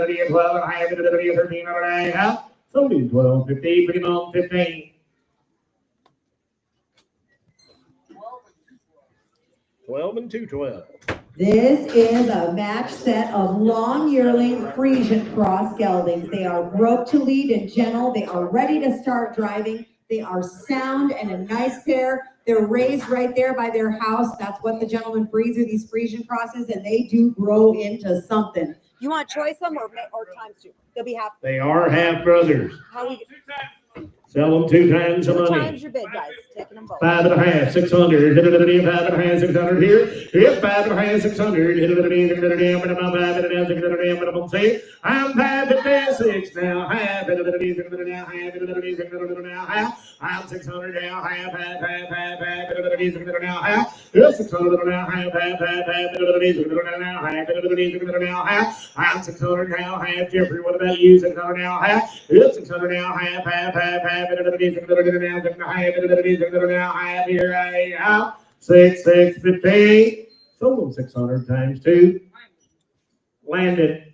a half, 13 and a half. So do 12, 15, pretty long, 15. 12 and 212. This is a match set of long yearling Frisian cross geldings. They are broke to lead and gentle. They are ready to start driving. They are sound and a nice pair. They're raised right there by their house. That's what the gentleman breeds are, these Frisian crosses, and they do grow into something. You want to choice them or times two? They'll be half. They are half brothers. How we Sell them 2 times the money. times your bid, guys. Taking them both. 5 and a half, 600. 5 and a half, 600 here. If 5 and a half, 600. I'm 556 now. Half. Now half. I'm 600 now. Half. Now half. 600 now. Half. Now half. I'm 600 now. Half. Jeffrey, what about you? 600 now. Half. 600 now. Half. Here I am. 6, 6, 15. Sold them 600 times 2. Landed.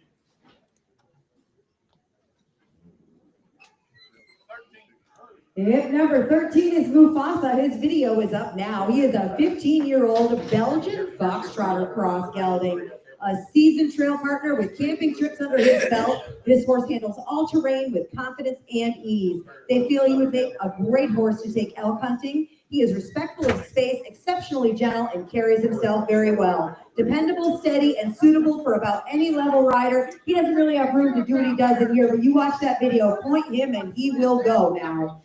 If number 13 is Mufasa, his video is up now. He is a 15-year-old Belgian Foxtrotter cross gelding. A seasoned trail partner with camping trips under his belt. This horse handles all terrain with confidence and ease. They feel he would make a great horse to take elk hunting. He is respectful of space, exceptionally gentle, and carries himself very well. Dependable, steady, and suitable for about any level rider. He doesn't really have room to do what he does in here, but you watch that video, point him, and he will go now.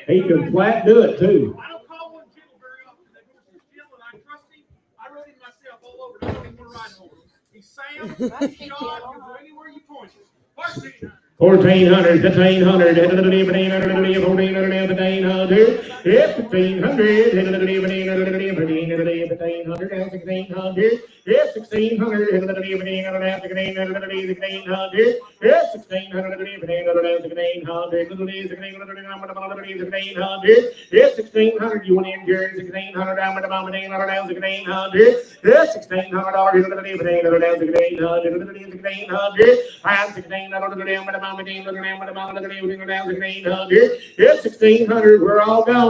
He can flat do it too. I don't call one Jill very often. They go to Jill and I trust him. I rode him myself all over. I don't even want to ride horse. He's sound, he's shod, can go anywhere you point him. 1,400, 1,500, 1,400, 1,500, 1,500, 1,600, it's 1,600, it's 1,600, you went in, Jerry, 1,600, I'm at 1,600, it's 1,600, I'm 1,600, we're all gone.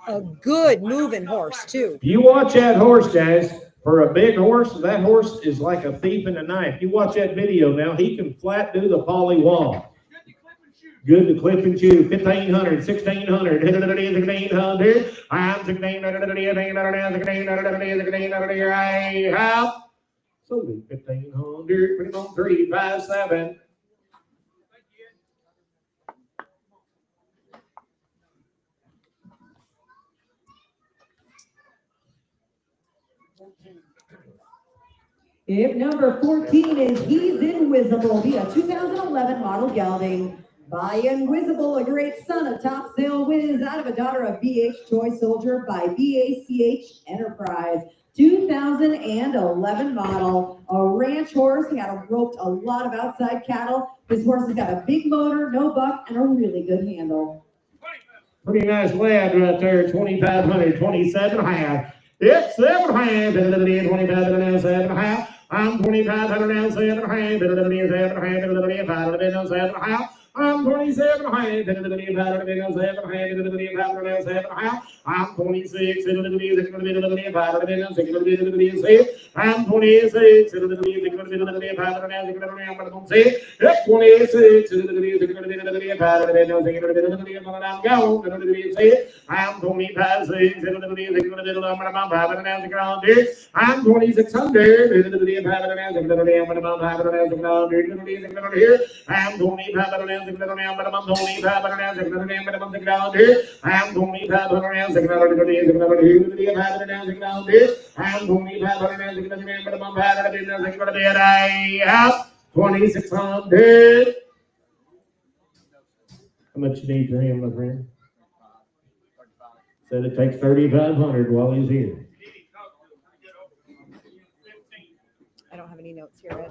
A good moving horse, too. You watch that horse, guys. For a big horse, that horse is like a thief in the night. You watch that video now, he can flat do the poly wall. Good to clip and chew. 1,500, 1,600, 1,500. I'm 1,600, I have. So 1,500, put him on 357. If number 14 is He's Invisible, be a 2011 model gelding by Invisible, a great son of Top Sale Wiz out of a daughter of BH Toy Soldier by BACH Enterprise. 2011 model, a ranch horse. He had roped a lot of outside cattle. This horse has got a big motor, no buck, and a really good handle. Pretty nice lad right there, 2,500, 27.5. It's 7.5, 25, 7.5. I'm 2,500 now, 7.5, 7.5. I'm 27.5, I'm 26, I'm 26, I'm 26, I'm 2,500 I'm 2,600. How much you need for him, my friend? Said it takes 3,500 while he's here. I don't have any notes here, Ed.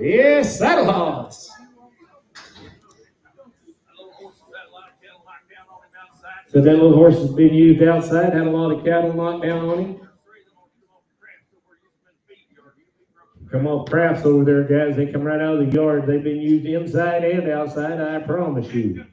Yes, saddle horse. So that little horse has been used outside, had a lot of cattle knocked down on him. Come on, crafts over there, guys. They come right out of the yard. They've been used inside and outside, I promise you.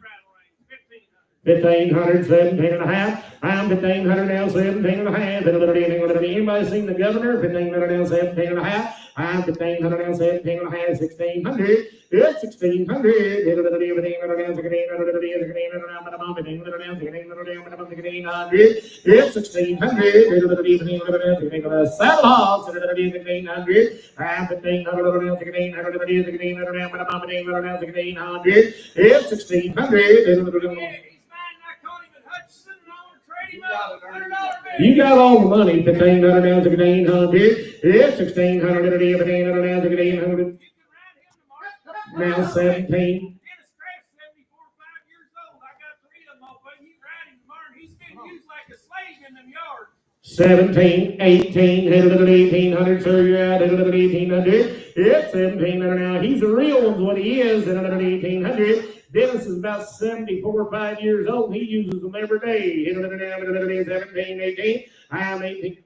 1,500, 17.5. I'm 1,500 now, 17.5. Anybody seen the governor? 1,500 now, 17.5. I'm 1,500 now, 17.5, 1,600. It's 1,600. It's 1,600. Saddle hogs. 1,500. I'm 1,500. It's 1,600. You got all the money, 1,500 down to 1,800. It's 1,600 to 1,500. Now 17. 17, 18, 1,800, sir, you're at 1,800. It's 1,700 now. He's a real one's what he is, 1,800. Dennis is about 74 or 5 years old. He uses them every day. 17, 18. I'm 18.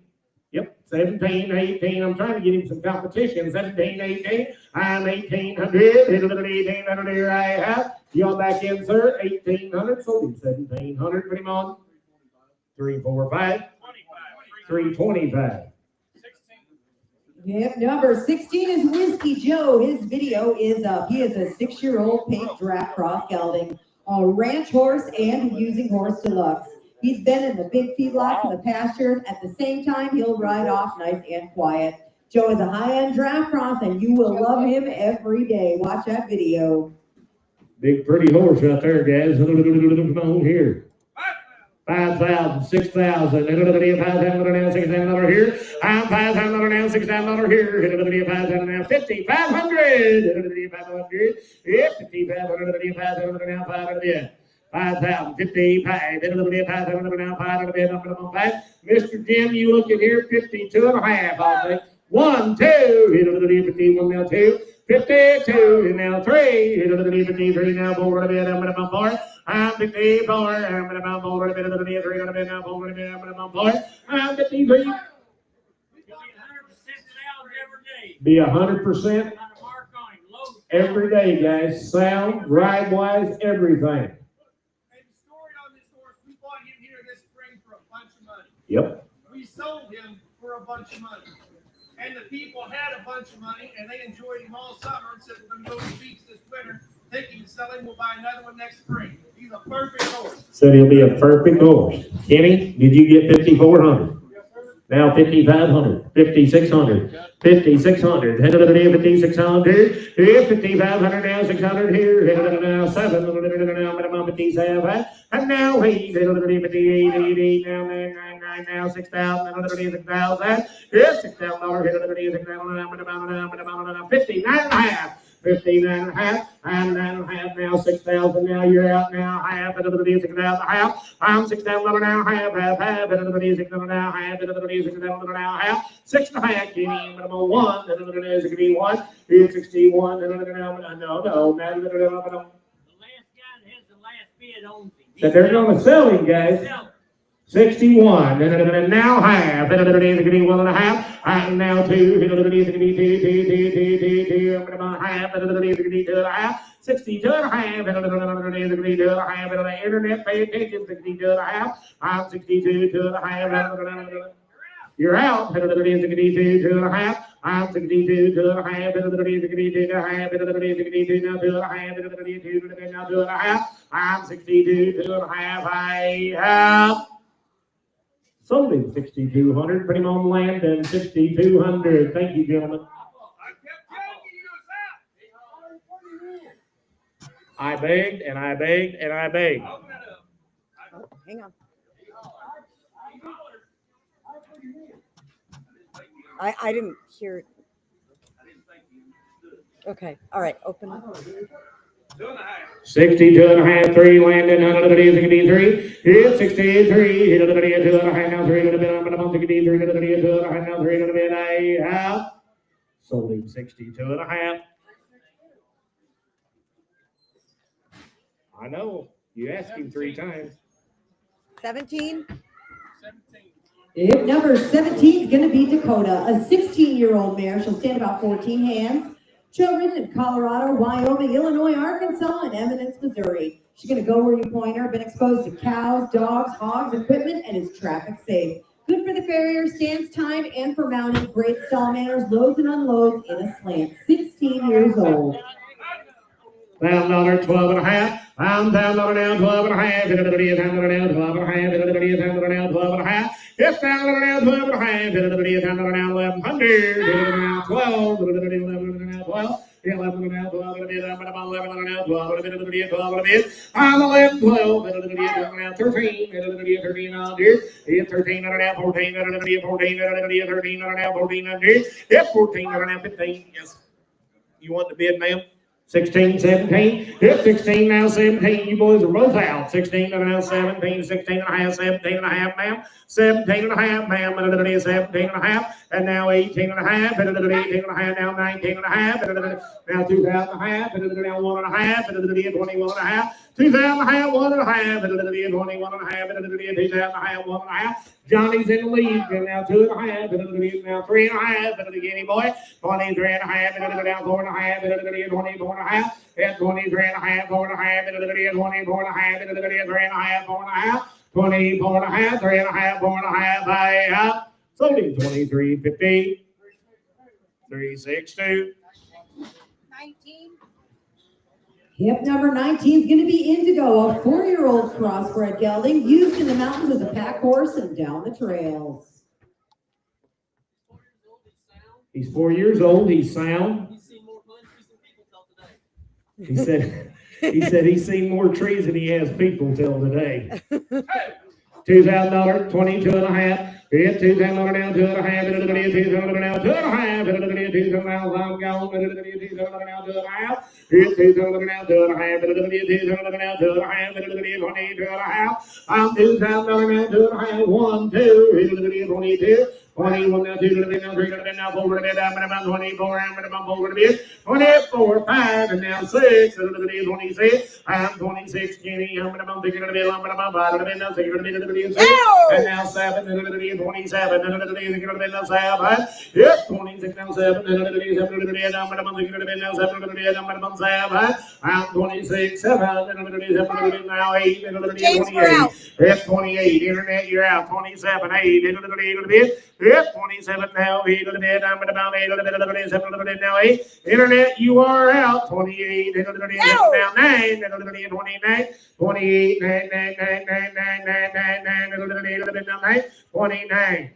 Yep, 17, 18. I'm trying to get him some competition. 17, 18. I'm 1,800. 1,800 here I have. Y'all back in, sir. 1,800. Sold him 1,700. Put him on. 3, 4, 5. 325. Yep, number 16 is Whiskey Joe. His video is up. He is a 6-year-old pink draft cross gelding, a ranch horse and a using horse deluxe. He's been in the big feedlots and the pastures. At the same time, he'll ride off nice and quiet. Joe is a high-end draft cross, and you will love him every day. Watch that video. Big pretty horse right there, guys. Come on here. 5,000, 6,000, 5,000 now, 6,000 here. I'm 5,000 now, 6,000 here. 5,000 now, 5,500. 5,500. Yep, 5,500 now, 5,000. 5,000, 55, 5,000 now, 5,000. Mr. Jim, you look at here, 52.5, I think. 1, 2, 51 now, 2. 52, now 3, 53 now, 4, I'm going to 4. I'm 54, I'm going to 4, 3, I'm going to 4, I'm 53. Be 100% every day, guys. Sound, ride-wise, everything. Story on this horse, we bought him here this spring for a bunch of money. Yep. We sold him for a bunch of money. And the people had a bunch of money, and they enjoyed him all summer and said, we're going to go to the beach this winter, thinking to sell him, we'll buy another one next spring. He's a perfect horse. So he'll be a perfect horse. Kenny, did you get 5,400? Now 5,500, 5,600, 5,600, 5,600, 5,500 now 600 here, now 700 now minimum 57, and now 8, 58, now 9, now 6,000, 6,000, yeah, $6,000, 59 and a half. 59 and a half, and 9 and a half now, 6,000 now, you're out now, half, another 6,000 half, I'm 6,000 now, half, another 6,000 now, half, another 6,000 now, half, 6 and a half, Kenny, number 1, another is going to be 1, 61, another now, no, The last guy that has the last bid owns him. so they're going to sell him, guys. Sell him. 61, and now half, and another is going to be 1 and a half, and now 2, another is going to be 2, half, and another is going to be 2 and a half, 62 and a half, and another is going to be 2 and a half, and the internet pay attention, 62 and a half, I'm 62, 2 and a half, and you're out, and another is going to be 2 and a half, I'm 62, 2 and a half, and another is going to be 2 and a half, and another is going to be 2, now 2 and a half, and another is 2, now 2 and a half, I'm 62, 2 and a half, I have sold him 6,200, put him on land and 6,200. Thank you, gentlemen. I kept telling you, it's out. I begged and I begged and I begged. Open it up. Hang on. I didn't hear it. Okay, all right, open it. 2 and a half. 62 and a half, 3 landing, another is going to be 3. Hit 63, hit another is 2 and a half, now 3 going to be on 63, another is 2 and a half, now 3 going to be a half. Sold him 62 and a half. I know, you asked him 3 times. 17. 17. If number 17 is going to be Dakota, a 16-year-old mare. She'll stand about 14 hands. Children in Colorado, Wyoming, Illinois, Arkansas, and Eminence, Missouri. She's going to go where you point her. Been exposed to cows, dogs, hogs, equipment, and is traffic safe. Good for the farrier, stands time, and for mounting. Great stall manners, loads and unloads in a slant. 16 years old. $1,000, 12 and a half. I'm $1,000 now, 12 and a half. Everybody is $1,000 now, 12 and a half. Everybody is $1,000 now, 12 and a half. It's $1,000 now, 12 and a half. Everybody is $1,000 now, 1,100. Everybody now, 12. Everybody is $1,000 now, 12. 11 now, 12. Everybody is 11 now, 12. Everybody is 12. I'm 11, 12. Everybody is now 13. Everybody is 13 now, dear. It's 13 now, 14. Everybody is 14. Everybody is 13 now, 14 now, dear. It's 14 now, 15. Yes. You want the bid, ma'am? 16, 17, hit 16 now, 17, you boys are both out. 16 and now 17, 16 and a half, 17 and a half, ma'am. 17 and a half, ma'am, 17 and a half, and now 18 and a half, and 18 and a half, now 19 and a half, and now 2,000 and a half, and now 1 and a half, and 21 and a half, 2,000 and a half, 1 and a half, and 21 and a half, and 2,000 and a half, 1 and a half. Johnny's in the lead, and now 2 and a half, and now 3 and a half, and again, boy, 23 and a half, and now 4 and a half, and 24 and a half, and 23 and a half, 4 and a half, and 24 and a half, and 3 and a half, 4 and a half, 24 and a half, 3 and a half, 4 and a half, I have sold him 23.50, 362. 19. Hip number 19 is going to be Indigo, a 4-year-old crossbred gelding used in the mountains as a pack horse and down the trails. He's 4 years old. He's sound. He's seen more countries than people till today. He said he's seen more trees than he has people till today. $2,000, 22 and a half. It's $2,000 now, 2 and a half. It's $2,000 now, 2 and a half. It's $2,000 now, I'm gone. It's $2,000 now, 2 and a half. It's $2,000 now, 2 and a half. It's $2,000 now, 2 and a half. It's $22 and a half. I'm $2,000 now, 2 and a half. 1, 2. It's 22. 21 now, 2 now, 3 now, 4 now, 24, I'm 24, 5, and now 6, 26, I'm 26, Kenny, I'm thinking of it, I'm 5, and now 6, and now 7, 27, and now 7, yes, 26, now 7, I'm 26, 7, now 8, and 28, yes, 28, internet, you're out, 27, 8, Yep, 27 now, 8 a little bit, I'm about 8 a little bit, 7 a little bit now, 8. Internet, you are out. 28, a little bit now, 9, a little bit 29, 28, 9, 9, 9, 9, 9, 9, 9, 9, a little bit now, 9, 29.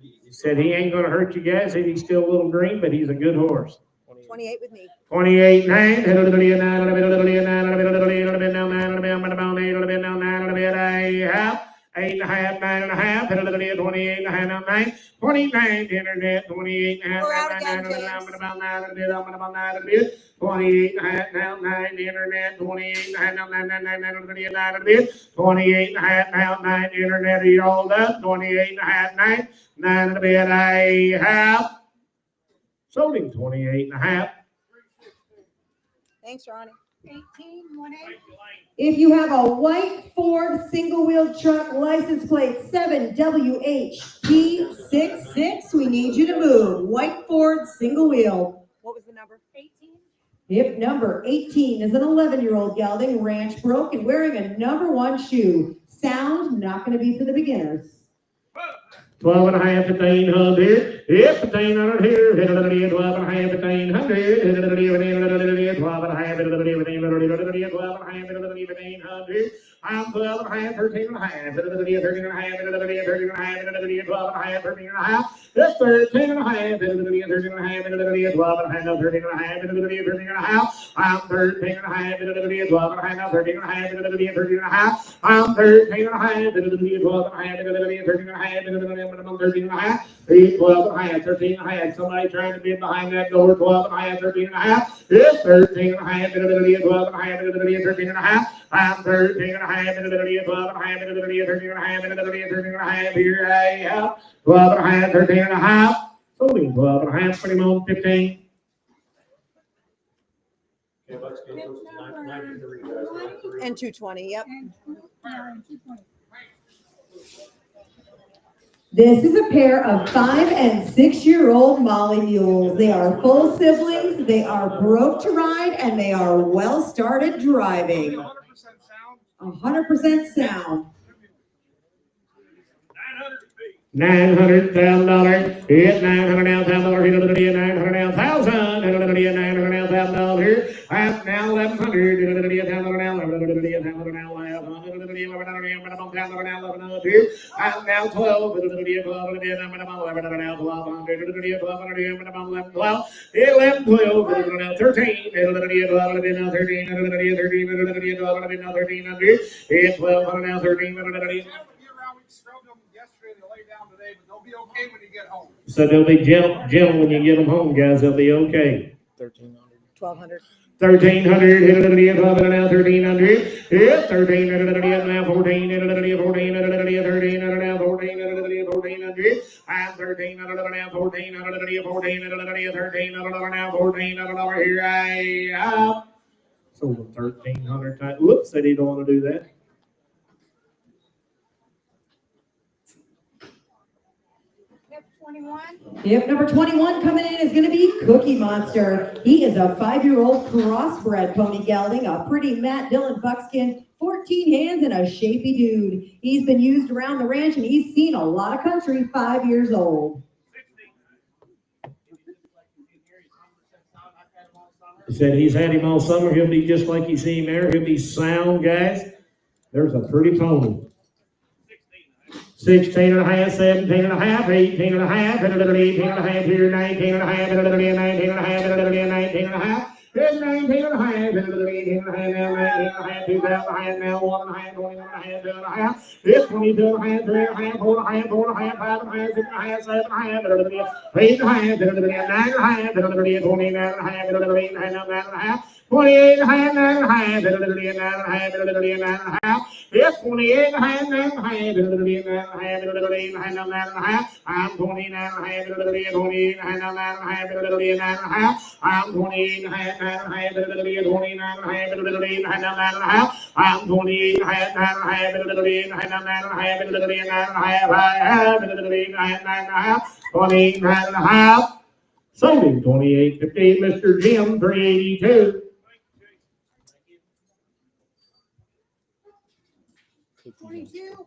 He said he ain't gonna hurt you guys, said he's still a little green, but he's a good horse. 28 with me. 28, 9, a little bit 9, a little bit 9, a little bit 9, a little bit now, 9, a little bit about 8, a little bit now, 9, a little bit 8.5, 9.5, a little bit 28, 9, 29, internet, 28, 9, We're out again, 9, James. about 9, a bit, 28, 9, 9, internet, 28, 9, 9, 9, 9, 9, a bit, 28, 9, internet, you all up, 28, 9, 9, a bit, I have. Sold him 28.5. Thanks, Ronnie. 18, 1-8. If you have a white Ford single-wheel truck license plate 7WHP66, we need you to move. White Ford single wheel. What was the number? 18. Hip number 18 is an 11-year-old gelding, ranch broke, and wearing a number 1 shoe. Sound not going to be for the beginners. 12.5, 1,500. Yep, 1,500 here. 12.5, 1,500. 12.5, I'm 12.5, 13.5. 13.5, 12.5, 13.5. 13.5, 13.5. I'm 13.5, 12.5, 13.5. I'm 13.5, 13.5. 12.5, 13.5. Somebody trying to be behind that door. 12.5, 13.5. Yes, 13.5, 12.5, 13.5. I'm 13.5, 12.5, 13.5. Here I am. 12.5, 13.5. Sold him 12.5, put him on 15. Okay, let's go to 93, guys. 93. And 220, yep. And 220. This is a pair of 5- and 6-year-old Molly mules. They are full siblings, they are broke to ride, and they are well started driving. 100% sound. 100% sound. $900,000. Hit $900,000. Hit $900,000. $900,000 here. I'm now 1,100. I'm now 12. I'm Yesterday, they lay down today, but they'll be okay when you get home. So they'll be gentle when you get them home, guys. They'll be okay. 1,200. 1,300, hit it again, 12 now, 1,300, hit 1,300 now, 14, 14, 14, now, 14, 1,400, I'm 1,300 now, 1,400, 14, 1,300 now, 1,400, here I am. Sold them 1,300 times. Whoops, said he don't want to do that. Yep, 21. Yep, number 21 coming in is going to be Cookie Monster. He is a 5-year-old crossbred pony gelding, a pretty Matt Dillon buckskin, 14 hands, and a shapy dude. He's been used around the ranch, and he's seen a lot of country, 5 years old. He said he's had him all summer. He'll be just like you see him there. He'll be sound, guys. There's a pretty pony. 16 and a half, 17 and a half, 18 and a half, 18 and a half, here, 19 and a half, 19 and a half, 19 and a half, 19 and a half, 18 and a half, 19 and a half, 2 and a half, now 1 and a half, 21 and a half, 2 and a half, 22 and a half, 3 and a half, 4 and a half, 4 and a half, 5 and a half, 6 and a half, 7 and a half, 8 and a half, 9 and a half, 29 and a half, 9 and a half, 28 and a half, 9 and a half, 9 and a half, yes, 28 and a half, 9 and a half, 9 and a half, I'm 29 and a half, 28 and a half, 9 and a half, I'm 28 and a half, 9 and a half, 29 and a half, 9 and a half, I'm 28 and a half, 9 and a half, 29 and a half, I have 9 and a half, 29 and a half, sold him 28.50, Mr. Jim, 382. 42.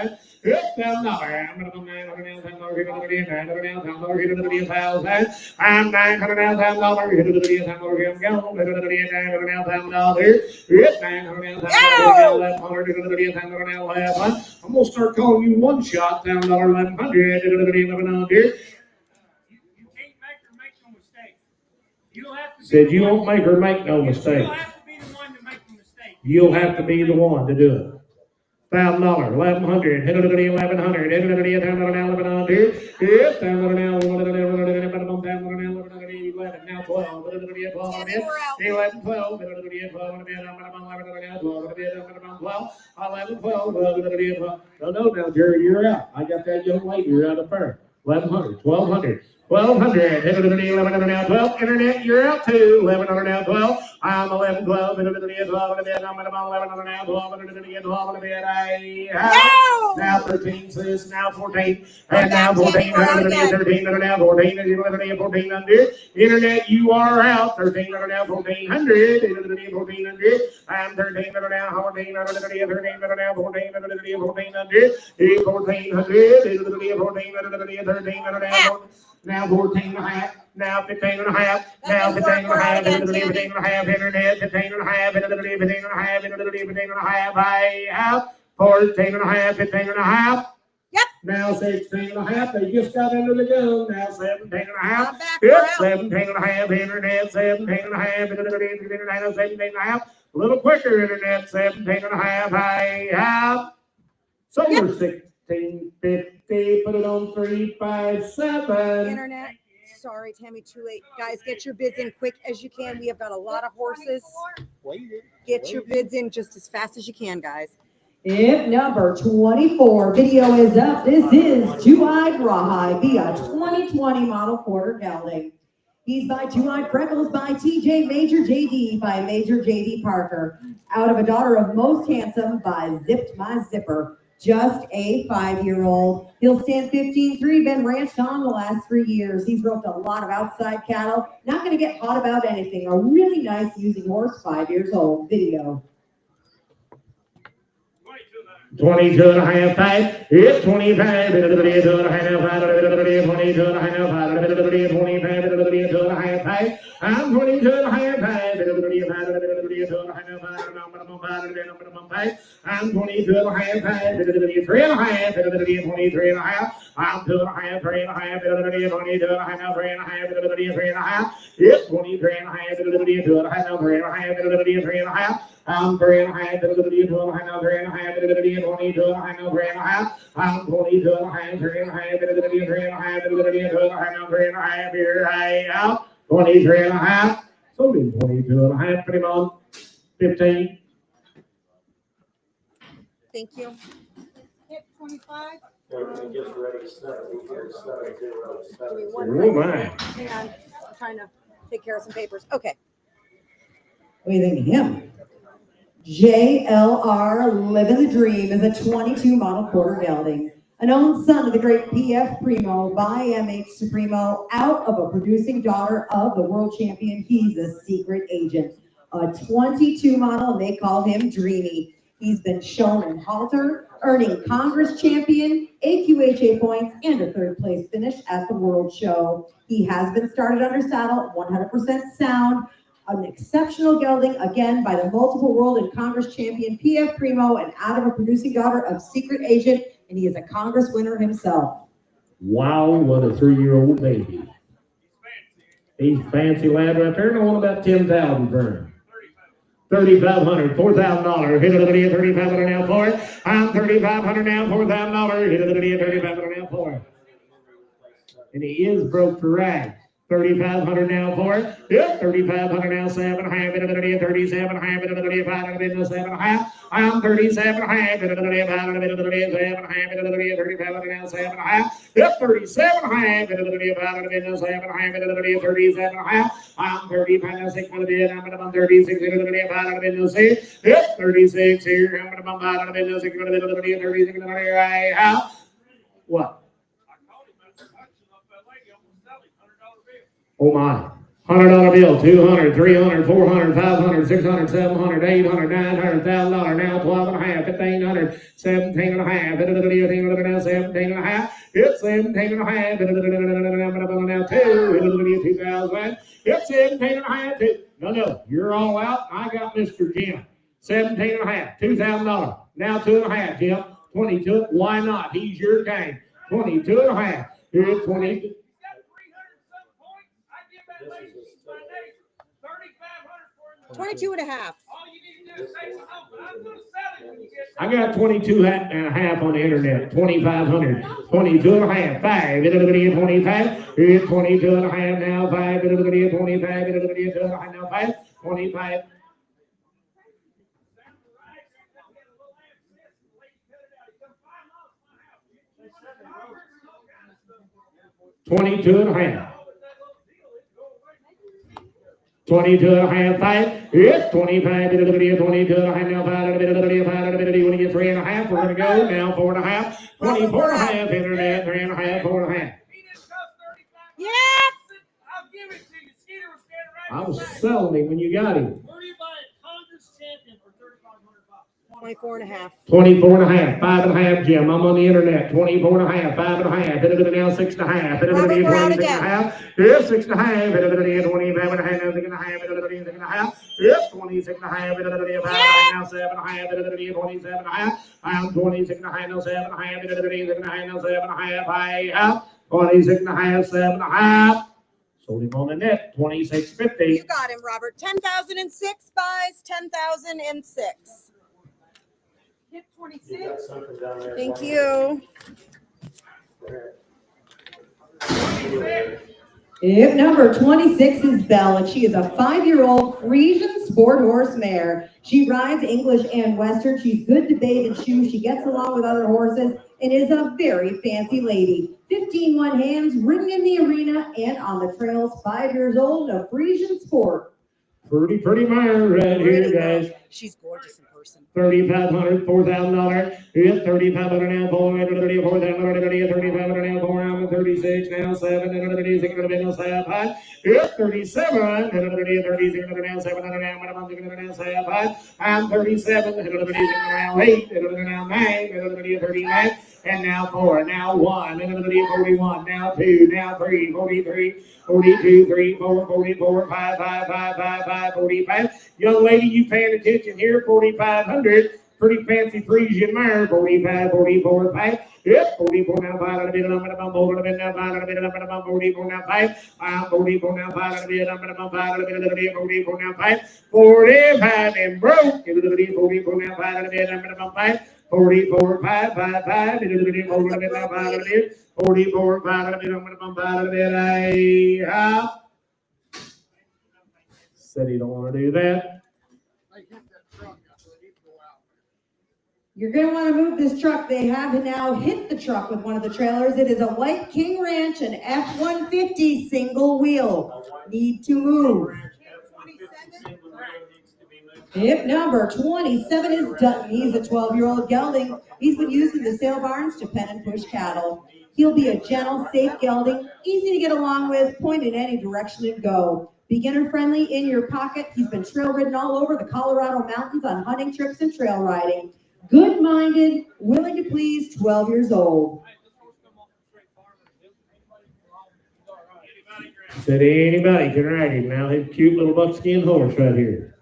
$1,000. I'm gonna start calling you one shot, $1,000, 1,100, 1,100. You can't make her make no mistake. You'll have to be Said the you one- won't make her make no mistakes. You'll have to be the one to make the mistake. You'll have to be the one to do it. $1,000, 1,100, 1,100, 1,100, yes, now 12, 11, 12, 12. No, now, Jerry, you're out. I got that young lady, you're out of fair. 1,100, 1,200. 1,200, 1,100 now, 12. Internet, you're out too. 1,100 now, 12. I'm 11, 12, 1,100 now, 11 now, 12, now 13, sis, now 14, and now 14, 13, now 14, 11, 14 under. Internet, you are out. 13, now 1,400, 1,400. I'm 13, now 14, 13, now 14, 14 under. 1,400, 13, now 14 and a half, now 15 and a half, now 15 and a half, 15 and a half, internet, 15 and a half, 15 and a half, 15 and a half, I have 14 and a half, 15 and a half. Yep. Now 16 and a half, they just got into the gun, now 17 and a half. I'm back, Yep, we're out. 17 and a half, internet, 17 and a half, 17 and a half, a little quicker, internet, 17 and a half, I have. Solar 1650, put it on 357. Internet. Sorry, Tammy, too late. Guys, get your bids in quick as you can. We have got a lot of horses. Get your bids in just as fast as you can, guys. If number 24 video is up, this is Two-Eyed Rawhide via 2020 model quarter gelding. He's by Two-Eyed Freckles by TJ Major JD by Major JD Parker. Out of a daughter of Most Handsome by Zipped My Zipper. Just a 5-year-old. He'll stand 15.3, been ranched on the last 3 years. He's roped a lot of outside cattle. Not going to get hot about anything. A really nice using horse, 5 years old. Video. 22 there. 22 and a half, 5. It's 25, 22 and a half, 5, 22 and a half, 5, 25, 22 and a half, 5. I'm 22 and a half, 5, 22 and a half, 5, I'm 22 and a half, 5, 23 and a half, 23 and a half. I'm 2 and a half, 3 and a half, 22 and a half, 3 and a half, 3 and a half. It's 23 and a half, 22 and a half, 3 and a half, 3 and a half. I'm 3 and a half, 22 and a half, 3 and a half, 22 and a half, 3 and a half. I'm 22 and a half, 3 and a half, 3 and a half, 3 and a half. Here I am, 23 and a half. So did 22 and a half, put him on 15. Thank you. Hip 25. Everything gets ready, seven, here, 7, 0, 7, One 0. Oh, my. Hang on, I'm trying to take care of some papers. Okay. What do you think of him? JLR Living the Dream is a 22 model quarter gelding, an own son of the great PF Primo by MH Supremo, out of a producing daughter of the world champion. He's a secret agent, a 22 model, and they call him Dreamy. He's been shown in halter, earning Congress champion, AQHA points, and a third place finish at the World Show. He has been started under saddle, 100% sound, an exceptional gelding, again, by the multiple world and Congress champion PF Primo, and out of a producing daughter of secret agent, and he is a Congress winner himself. Wow, what a 3-year-old baby. He's fancy lad right there, and I want about 10,000 for him. 3,500, $4,000. Hit it at 3,500 now for it. I'm 3,500 now, $4,000. Hit it at 3,500 now for it. And he is broke for rags. 3,500 now for it. Yep, 3,500 now, 7.5. Hit it at 37.5. Hit it at 7.5. I'm 37.5. Hit it at 7.5. Hit it at 3,500 now, 7.5. Yep, 37.5. Hit it at 7.5. Hit it at 37.5. I'm 35 now, 6 for the bid. I'm going to 36. Hit it at 5. Yep, 36 here. I'm going to bump out of the 6 for the bid. 36 right out. What? Oh my. $100 bill, 200, 300, 400, 500, 600, 700, 800, 900, $1,000, now 12.5, 1,500, 17.5, 17.5, it's 17.5, now 2,000, it's 17.5, no, you're all out, I got Mr. Jim, 17.5, $2,000, now 2.5, Jim, 22, why not, he's your king, 22.5, here's 22. 22 and a half. All you need to do is say, I'm gonna sell it when you get I got 22 and a half on the internet, 2,500, 22 and a half, 5, it'll be 25, here's 22 and a half now, 5, it'll be 25, it'll be 2 and a half now, 5, 25. 22 and a half. 22 and a half, 5. It's 25. 22 and a half now, 5. When you get 3 and a half, we're going to go now 4 and a half. 24 and a half, internet, 3 and a half, 4 and a half. Yeah. I'll give it to you. Skeeter was standing right I was beside selling him when you got him. Where do you buy a Congress champion for $3,500? 24 and a half. 24 and a half, 5 and a half, Jim. I'm on the internet. 24 and a half, 5 and a half. It'll now 6 and a half. It'll be 26 and a half. It's 6 and a half. It'll be 25 and a half. 6 and a half. It'll be 6 and a half. It's 26 and a half. It'll be 5 now 7 and a half. It'll be 27 and a half. I'm 26 and a half now 7 and a half. It'll be 6 and a half now 7 and a half. I have 26 and a half, 7 and a half. Sold him on the net, 26.50. You got him, Robert. 10,006 buys, 10,006. Hip 26. Thank you. Hip number 26 is Belle, and she is a 5-year-old Frisian sport horse mare. She rides English and Western. She's good to bathe and shoe. She gets along with other horses and is a very fancy lady. 15 one hands, ridden in the arena and on the trails. 5 years old, a Frisian sport. Pretty mare right here, guys. She's gorgeous in person. 3,500, $4,000. It's 3,500 now, 4,000, 3,500 now, 4,000, 36, now 7, and 36, and now 7, yep, 37, and 36, and now 7, and now 7, I'm 37, and now 8, and now 9, and 39, and now 4, now 1, and 41, now 2, now 3, 43, 42, 3, 4, 44, 5, 5, 5, 5, 5, 45. Young lady, you paying attention here? 4,500. Pretty fancy Frisian mare. 45, 44, 5. Yep, 44 now, 5 and a bit, I'm gonna hold a bit now, 5 and a bit, I'm gonna 44 now, 5. I'm 44 now, 5 and a bit, I'm gonna 5 and a bit, 44 now, 5. 45 and broke. 44 now, 5 and a bit, I'm gonna 5. 44, 5, 5, 5. 44 now, 5 and a bit. 44, 5 and a bit, I'm gonna 5 and a bit. Said he don't want to do that. You're gonna wanna move this truck. They have now hit the truck with one of the trailers. It is a White King Ranch, an F-150 single wheel. Need to move. Hip number 27 is Dutton. He's a 12-year-old gelding. He's been used in the sale barns to pen and push cattle. He'll be a gentle, safe gelding, easy to get along with, point in any direction and go. Beginner friendly, in your pocket. He's been trail ridden all over the Colorado mountains on hunting trips and trail riding. Good-minded, willing to please, 12 years old. Said anybody can ride him. Now his cute little buckskin horse right here.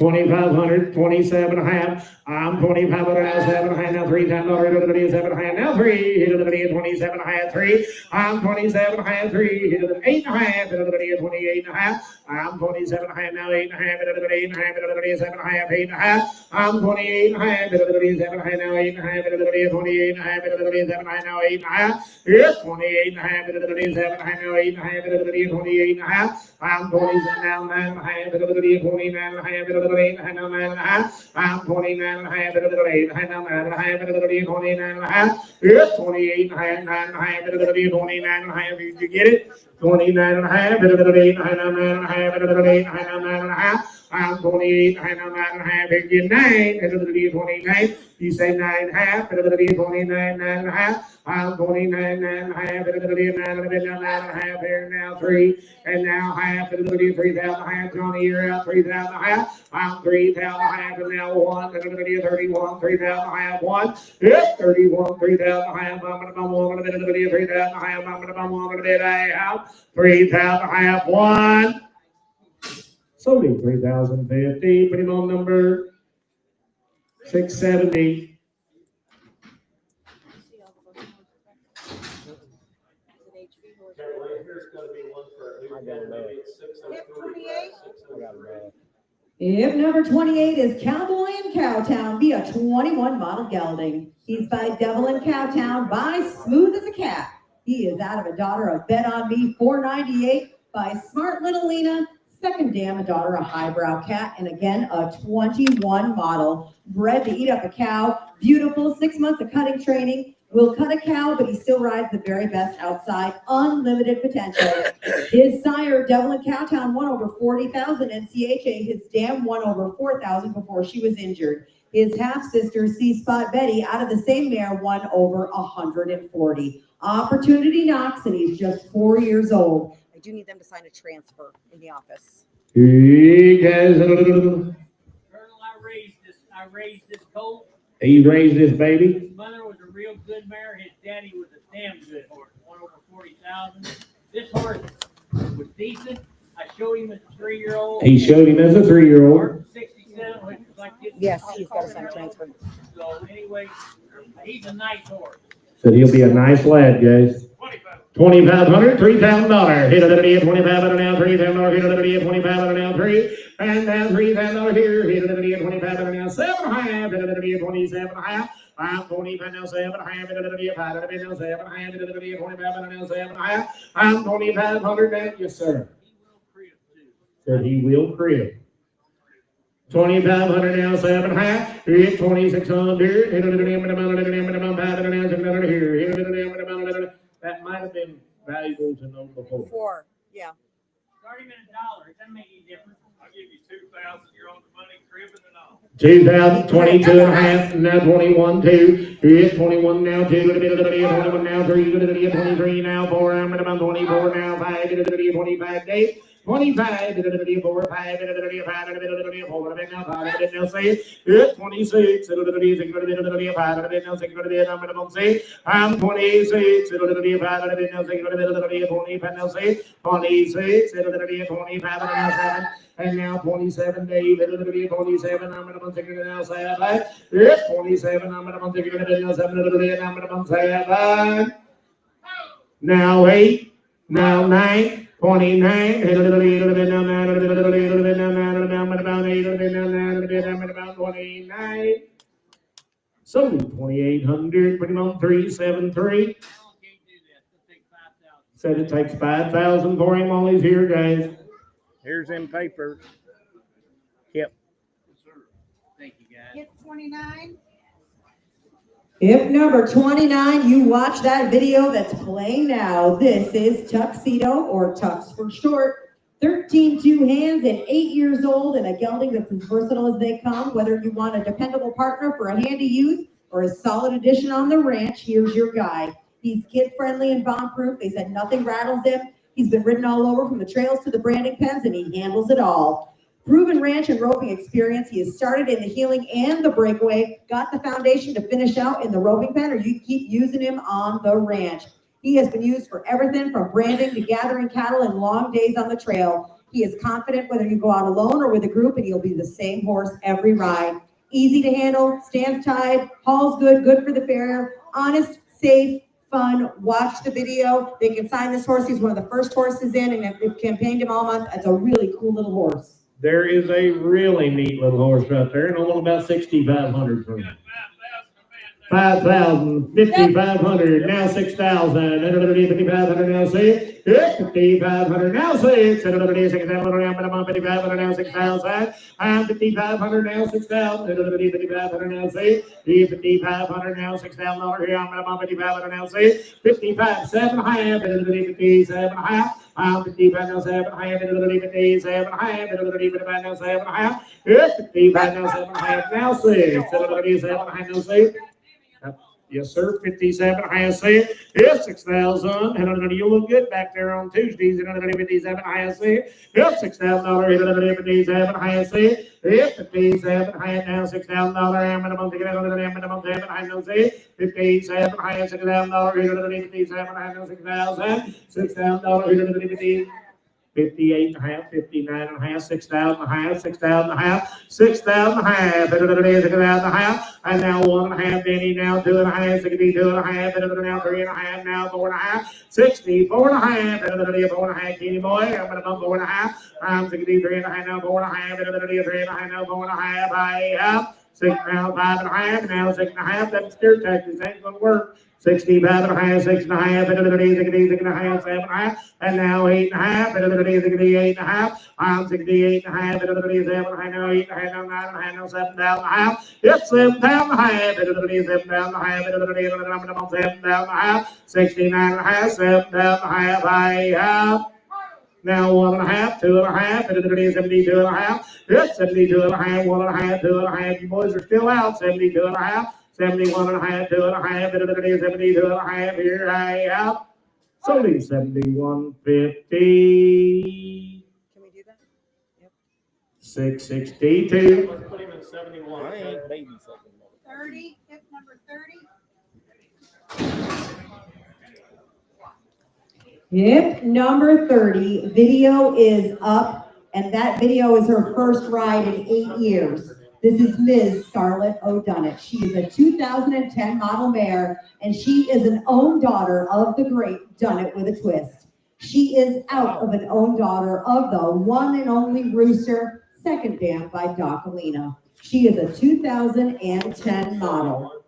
2,500, 27 and a half. I'm 2,500 now, 7 and a half, now 3 times over, 7 and a half, now 3, hit of the video, 27 and a half, 3. I'm 27 and a half, 3, hit of the 8 and a half, hit of the video, 28 and a half. I'm 27 and a half, now 8 and a half, hit of the 8 and a half, hit of the video, 7 and a half, 8 and a half. I'm 28 and a half, hit of the video, 7 and a half, now 8 and a half, hit of the video, 28 and a half, hit of the video, 7 and a half, now 8 and a half. Yep, 28 and a half, hit of the video, 7 and a half, now 8 and a half, hit of the video, 28 and a half. I'm 27 now, 9 and a half, hit of the video, 29 and a half, hit of the video, 8 and a half, now 9 and a half. I'm 29 and a half, hit of the video, 8 and a half, now 9 and a half, hit of the video, 29 and a half. Yep, 28 and a half, 9 and a half, hit of the video, 29 and a half. Did you get it? 29 and a half, hit of the video, 8 and a half, now 9 and a half, hit of the video, 8 and a half, now 9 and a half. I'm 28 and a half, now 9 and a half, hit you 9, hit of the video, 29. You say 9 and a half, hit of the video, 29, 9 and a half. I'm 29, 9 and a half, hit of the video, 9 and a bit, now 9 and a half, here, now 3, and now half, hit of the video, 3,000 and a half, Johnny, you're out, 3,000 and a half. I'm 3,000 and a half, and now 1, hit of the video, 31, 3,000 and a half, 1. Yep, 31, 3,000 and a half, I'm gonna bum 1 and a bit of the video, 3,000 and a half, I'm gonna bum 1 and a bit, I have 3,000 and a half, 1. So do 3,050, put him on number 670. Hip number 28 is Cowboy in Cowtown, be a 21 model gelding. He's by Devil in Cowtown, by Smooth as a Cat. He is out of a daughter of Bet on Me 498 by Smart Little Lena. Second dam, a daughter, a highbrow cat, and again, a 21 model. Bred to eat up a cow, beautiful, 6 months of cutting training. Will cut a cow, but he still rides the very best outside, unlimited potential. His sire, Devil in Cowtown, won over 40,000 NCHA. His dam won over 4,000 before she was injured. His half-sister, C-Spot Betty, out of the same mare, won over 140. Opportunity knocks, and he's just 4 years old. I do need them to sign a transfer in the office. Hey guys, Colonel, I raised this colt. you raised this baby? His mother was a real good mare. His daddy was a damn good horse. Won over 40,000. This horse was decent. I showed him as a 3-year-old. He showed him as a 3-year-old. 67, which was like this. Yes, he's got to sign a transfer. So anyway, he's a nice horse. Said he'll be a nice lad, guys. 2,500, $3,000. Hit of the video, 2,500 now, $3,000. Hit of the video, 2,500 now, 3, and now $3,000 here. Hit of the video, 2,500 now, 7 and a half. Hit of the video, 27 and a half. I'm 25 now, 7 and a half. Hit of the video, 5 and a bit now, 7 and a half. Hit of the video, 2,500 now, 7 and a half. I'm 2,500 now, yes sir. Said he will crib. 2,500 now, 7 and a half. Hit 2,600. Hit of the video, 5 and a half. Here. Hit of the video, that might have been valuable to know before. 4, yeah. Start him at $1. It doesn't make any difference. I'll give you 2,000. You're on the money, cribbing and all. 2000, 22 and a half, now 21, 2, here's 21 now, 2, 21 now, 3, 23 now, 4, I'm at about 24 now, 5, 25, 8, 25, 4, 5, 5, 4, now 5, now 6, 26, 5, now 6, I'm at about 6, I'm 26, 5, now 6, 25, now 6, 26, 25, now 7, and now 27, Dave, 27, I'm gonna take it now, 7, 27, I'm gonna take it now, 7, I'm gonna 7, now 8, now 9, 29, now 29, so 2,800, pretty much 373. Said it takes 5,000 for him while he's here, guys. Here's them papers. Yep. Thank you, guys. Hit 29. If number 29, you watch that video that's playing now. This is Tuxedo, or Tux for short. 13 two hands and 8 years old, and a gelding that's as versatile as they come. Whether you want a dependable partner for a handy youth or a solid addition on the ranch, here's your guy. He's kid-friendly and bomb-proof. They said nothing rattles him. He's been ridden all over from the trails to the branding pens, and he handles it all. Proven ranch and roping experience. He has started in the heeling and the breakaway, got the foundation to finish out in the roping pen, or you keep using him on the ranch. He has been used for everything from branding to gathering cattle and long days on the trail. He is confident whether you go out alone or with a group, and he'll be the same horse every ride. Easy to handle, stands tied, hauls good, good for the farrier, honest, safe, fun. Watch the video. They can sign this horse. He's one of the first horses in, and they've campaigned him all month. It's a really cool little horse. There is a really neat little horse right there, and only about 6,500 from him. 5,000, 5,500, now 6,000, 5,500, now 6, 5,500, now 6, 5,500, now 6,000, 5,500, now 6,000, 5,500, now 6, 5,500, now 6,000, here, I'm 5,500, now 6, 55, 7 half, 57 half, 55 now 7 half, 57 half, 55 now 7 half, 55 now 7 half, now 6, 7 half, now 6. Yes, sir. 57. Highest say yes, 6,000. And you look good back there on Tuesdays. And 57. Highest say yep, $6,000. 57. Highest say yep, 57. Highest now $6,000. Minimum ticket. Minimum 7. I know say 57. Highest $6,000. 57. I know 6,000. $6,000. 58 and a half, 59 and a half, 6,000 and a half, 6,000 and a half, 6,000 and a half, 6,000 and a half, and now 1 and a half, Denny, now 2 and a half, 62 and a half, now 3 and a half, now 4 and a half, 64 and a half, 4 and a half, Kenny boy, I'm gonna bump 4 and a half, I'm 63 and a half, now 4 and a half, 3 and a half, now 4 and a half, I have 6 now, 5 and a half, now 6 and a half, that's steer taxes, ain't gonna work. 65 and a half, 6 and a half, 6 and a half, 7 and a half, and now 8 and a half, 8 and a half, I'm 68 and a half, 7 and a half, now 8 and a half, now 9 and a half, now 7 down and a half, yep, 7 down and a half, 7 down and a half, 7 down and a half, 69 and a half, 7 down and a half, I have. Now 1 and a half, 2 and a half, 72 and a half, yep, 72 and a half, 1 and a half, 2 and a half, you boys are still out, 72 and a half. 71 and a half, 2 and a half, 72 and a half, here I am. So leave 71.50. Can we do that? Yep. 662. Let's put him in 71. I ain't babysitting. 30, hit number 30. Hip number 30, video is up, and that video is her first ride in 8 years. This is Ms. Scarlett O'Dunnett. She is a 2010 model mare, and she is an own daughter of the great Dunnett with a twist. She is out of an own daughter of the one and only rooster, second dam by Doc Alina. She is a 2010 model.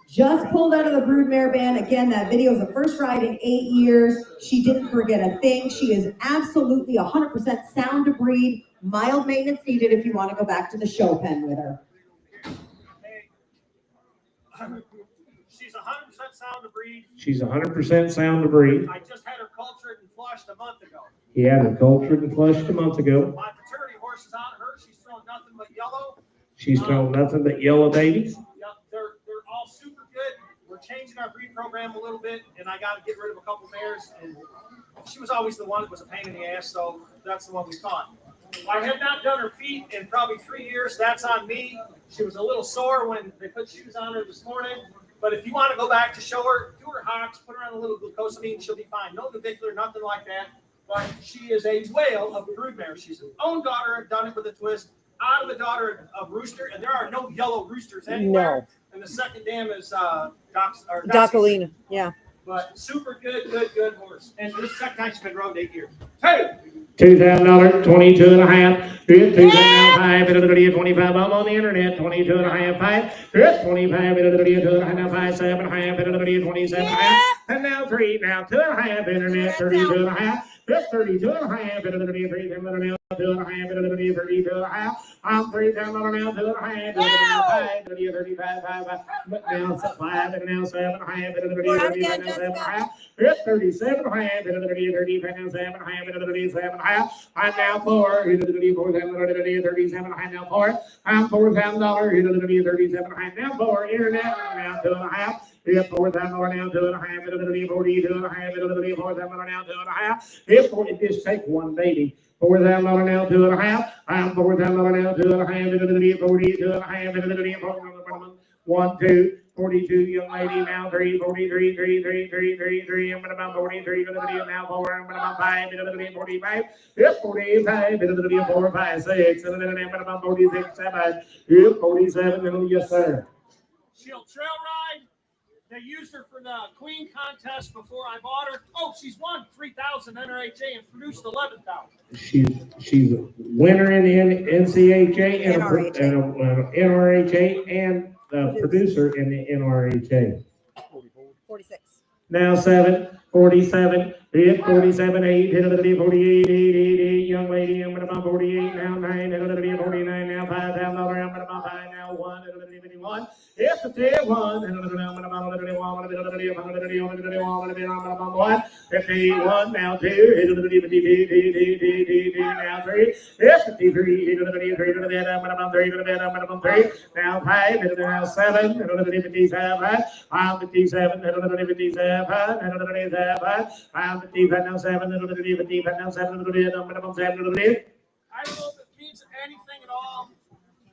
Just pulled out of the broodmare band. Again, that video is the first ride in 8 years. She didn't forget a thing. She is absolutely 100% sound to breed. Mild maintenance needed if you want to go back to the show pen with her. She's 100% sound to breed. She's 100% sound to breed. I just had her cultured and flushed a month ago. He had her cultured and flushed a month ago. My fraternity horse is on her. She's throwing nothing but yellow. She's thrown nothing but yellow babies. Yep, they're all super good. We're changing our breed program a little bit, and I got to get rid of a couple mares. And she was always the one that was a pain in the ass, so that's the one we caught. I have not done her feet in probably 3 years. That's on me. She was a little sore when they put shoes on her this morning. But if you want to go back to show her, do her hocks, put her on a little glucosamine, she'll be fine. No navicular, nothing like that. But she is a whale of a broodmare. She's her own daughter, done it with a twist, out of the daughter of rooster, and there are no yellow roosters anywhere. No. And the second dam is Docalina. Yeah. But super good horse. And this second time she's been rode 8 years. Hey! $2,000, 22 and a half. Good, 2,500, 25. I'm on the internet, 22 and a half, 5. Good, 25, 2 and a half, 5, 7 and a half, 27 and a half. And now 3, now 2 and a half, internet, 32 and a half. Good, 32 and a half, 3, 2 and a half, 32 and a half. I'm 3 down on now, 2 and a half, 5, 35, 5, but now 5, and now 7 and a half, 7 and a half. Good, 37 and a half, 35, now 7 and a half, 37 and a half. I'm now 4, 37 and a half, now 4. I'm $4,000, 37 and a half, now 4. Internet, now 2 and a half. If $4,000 now, 2 and a half, 42 and a half, $4,000 now, 2 and a half. If just take one baby. $4,000 now, 2 and a half. I'm $4,000 now, 2 and a half, 42 and a half, 1, 2, 42, young lady, now 3, 43, 3, I'm about 43, now 4, I'm about 5, 45, yep, 45, 4, 5, 6, and then I'm about 46, 7, yep, 47, yes, sir. She'll trail ride. They used her for the Queen contest before I bought her. Oh, she's won 3,000 NRHA and produced 11,000. She's a winner in the NCHA and NRHA and producer in the NRHA. 46. Now 7, 47, hit 47, 8, hit 48, 8, young lady, I'm about 48, now 9, hit 49, now $5,000, I'm about 5, now 1, 51, hit the 1, 51, now 2, hit now 3, hit 53, I'm about 3, now 5, now 7, 57, I'm 57, 57, I'm 57, now 7, now 7, I'm 7, I don't know if it means anything at all.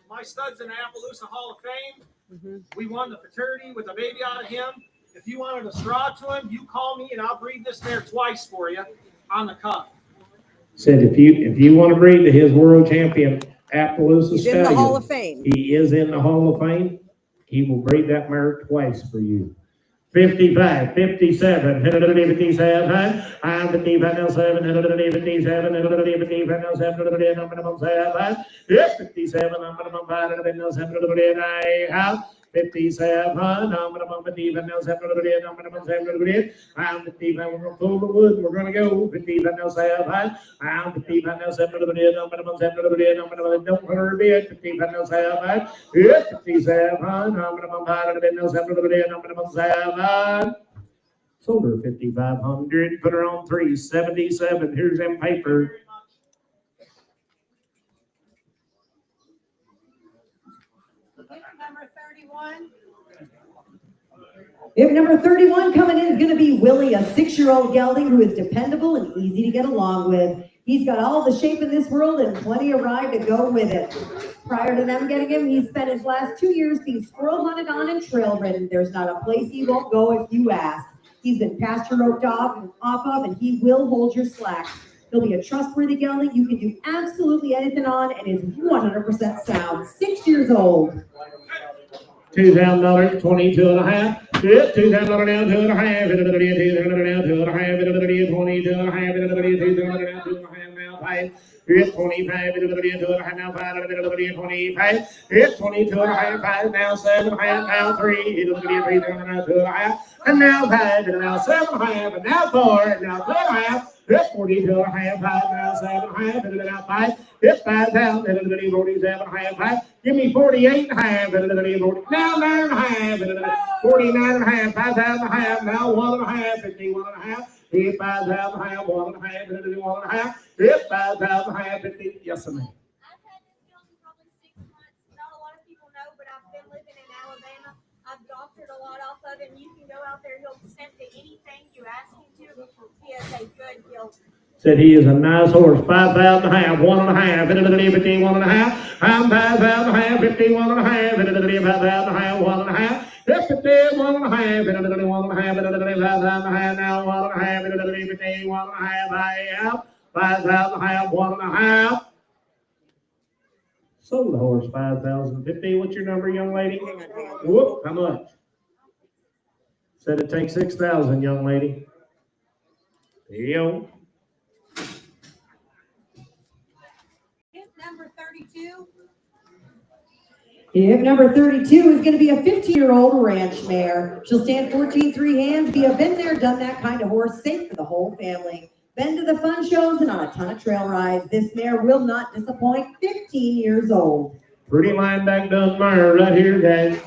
My stud's in the Appaloosa Hall of Fame. We won the fraternity with a baby out of him. If you wanted a straw to him, you call me and I'll breed this mare twice for you on the cuff. Said if you want to breed to his world champion Appaloosa He's in the Hall of Fame. He is in the Hall of Fame. He will breed that mare twice for you. 55, 57, 57, I'm 55, now 7, 57, 55, now 7, I'm 7, yes, 57, I'm 5, now 7, I have 57, I'm going to bump it even now 7, I'm going to 7, I'm 55, we're going to pull the wood, we're going to go 55, now 7, I'm 55, now 7, I'm going to 7, I'm going to don't put her a bit, 55, now 7, yes, 57, I'm going to bump out of it now 7, I'm going to 7. Sold her 5,500, put her on 377. Here's them paper. Number 31. If number 31 coming in is going to be Willie, a 6-year-old gelding who is dependable and easy to get along with. He's got all the shape in this world and plenty of ride to go with it. Prior to them getting him, he spent his last 2 years being squirrel hunted on and trail ridden. There's not a place he won't go if you ask. He's been pasture roped off of, and he will hold your slack. He'll be a trustworthy gelding you can do absolutely anything on and is 100% sound. 6 years old. $2,000, 22 and a half. $2,000 now, 2 and a half. $2,000 now, 2 and a half. $22 and a half. $2,000 now, 2 and a half. Now 5. Hit 25, 2 and a half, now 5, 25, hit 22 and a half, 5, now 7 and a half, now 3, hit 3, now 2 and a half, and now 5, and now 7 and a half, and now 4, and now 2 and a half, hit 42 and a half, 5, now 7 and a half, and now 5, hit 5,000, hit 47 and a half, 5, give me 48 and a half, now 9 and a half, 49 and a half, 5,000 and a half, now 1 and a half, 51 and a half, hit 5,000 and a half, 1 and a half, 1 and a half, hit 5,000 and a half, 50, yes, ma'am. I've had this gelding probably 6 months. Not a lot of and you can go out there. He'll step to anything you ask him to. He is a good gelding. Said he is a nice horse. 5,000 and a half, 1.5, 50, 1.5. I'm 5,000 and a half, 50, 1.5, 50, 5,000 and a half, 1.5. 50, 1.5, 50, 1.5, 50, 5,000 and a half, now 1.5, 50, 1.5, I have 5,000 and a half, 1.5. Sold the horse 5,050. What's your number, young lady? Hang on. Whoop, how much? Said it takes 6,000, young lady. There you go. Hip number 32. Hip number 32 is going to be a 15-year-old ranch mare. She'll stand 14-3 hands, be a been there, done that kind of horse, safe for the whole family. Been to the fun shows and on a ton of trail rides. This mare will not disappoint. 15 years old. Pretty line back done mare right here, guys.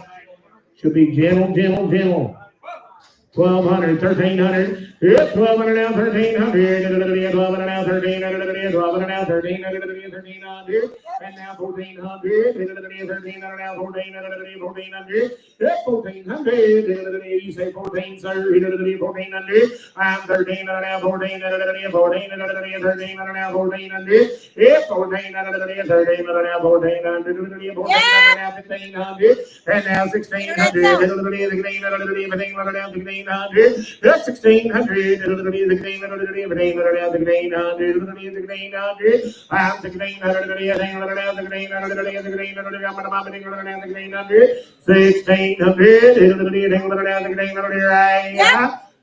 She'll be gentle, gentle, gentle. 1,200, 1,300. Yep, 1,200 now, 1,300. 1,200 now, 1,300. 1,200 now, 1,300. 1,300. And now 1,400. 1,300 now, 1,400. 1,400. Yep, 1,400. You say 14, sir. 1,400. I'm 1,300 now, 1,400. 1,400. 1,300 now, 1,400. Yep, 1,400. 1,300 now, 1,400. 1,400 now, 1,500. And now 1,600. 1,600 now, 1,600. That's 1,600. I'm 1,600.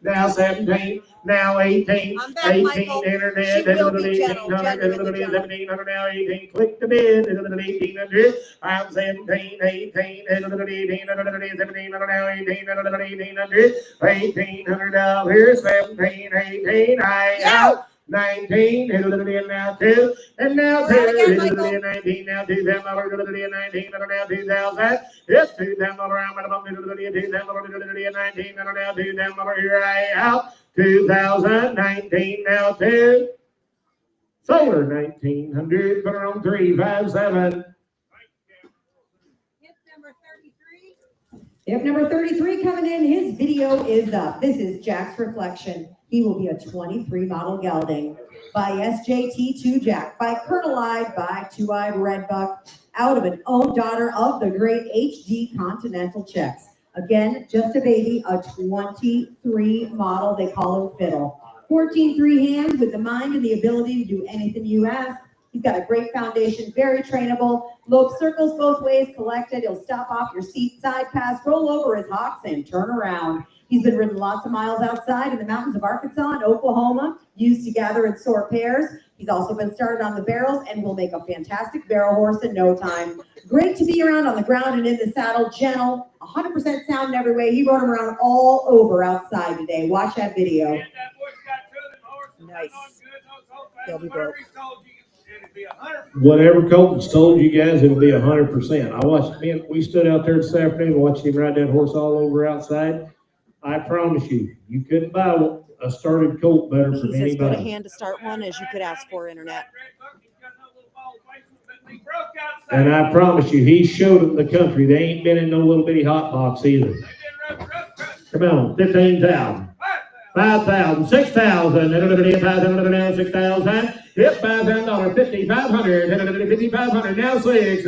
Now 17, now 18, I'm back, 18, Michael. internet, She will be gentle, 1700 now, 18, click the bid, 1800, I'm 17, 18, 1800, 1700 now, 1800, 1800 down here, 17, 18, I out. 19, now 2, and now 2, 19, now 2,000, $19, now 2,000, yes, $2,000, around, $2,000, now 2,000, here I out, 2,019, now 2, solar 1,900, put her on 357. Hip number 33. Hip number 33 coming in. His video is up. This is Jack's Reflection. He will be a 23 model gelding by SJT2 Jack, by Finalized, by Two-Eyed Redbuck, out of an own daughter of the great HD Continental Checks. Again, just a baby, a 23 model. They call him Fiddle. 14-3 hands with the mind and the ability to do anything you ask. He's got a great foundation, very trainable. Lope circles both ways, collected. He'll stop off your seat, side pass, roll over his hocks, and turn around. He's been ridden lots of miles outside in the mountains of Arkansas and Oklahoma, used to gather and sort pairs. He's also been started on the barrels and will make a fantastic barrel horse in no time. Great to be around on the ground and in the saddle, gentle, 100% sound in every way. He rode him around all over outside today. Watch that video. Nice. He'll be broke. Whatever Colton's told you guys, it'll be 100%. I watched him. We stood out there this afternoon, watched him ride that horse all over outside. I promise you, you couldn't buy a started colt better from He's as good a anybody. hand to start one as you could ask for, internet. And I promise you, he showed them the country. They ain't been in no little bitty hot box either. Come on, 15,000. 5,000, 6,000, 5,000, 6,000, yep, $5,000, 5,500, 5,500, now 6,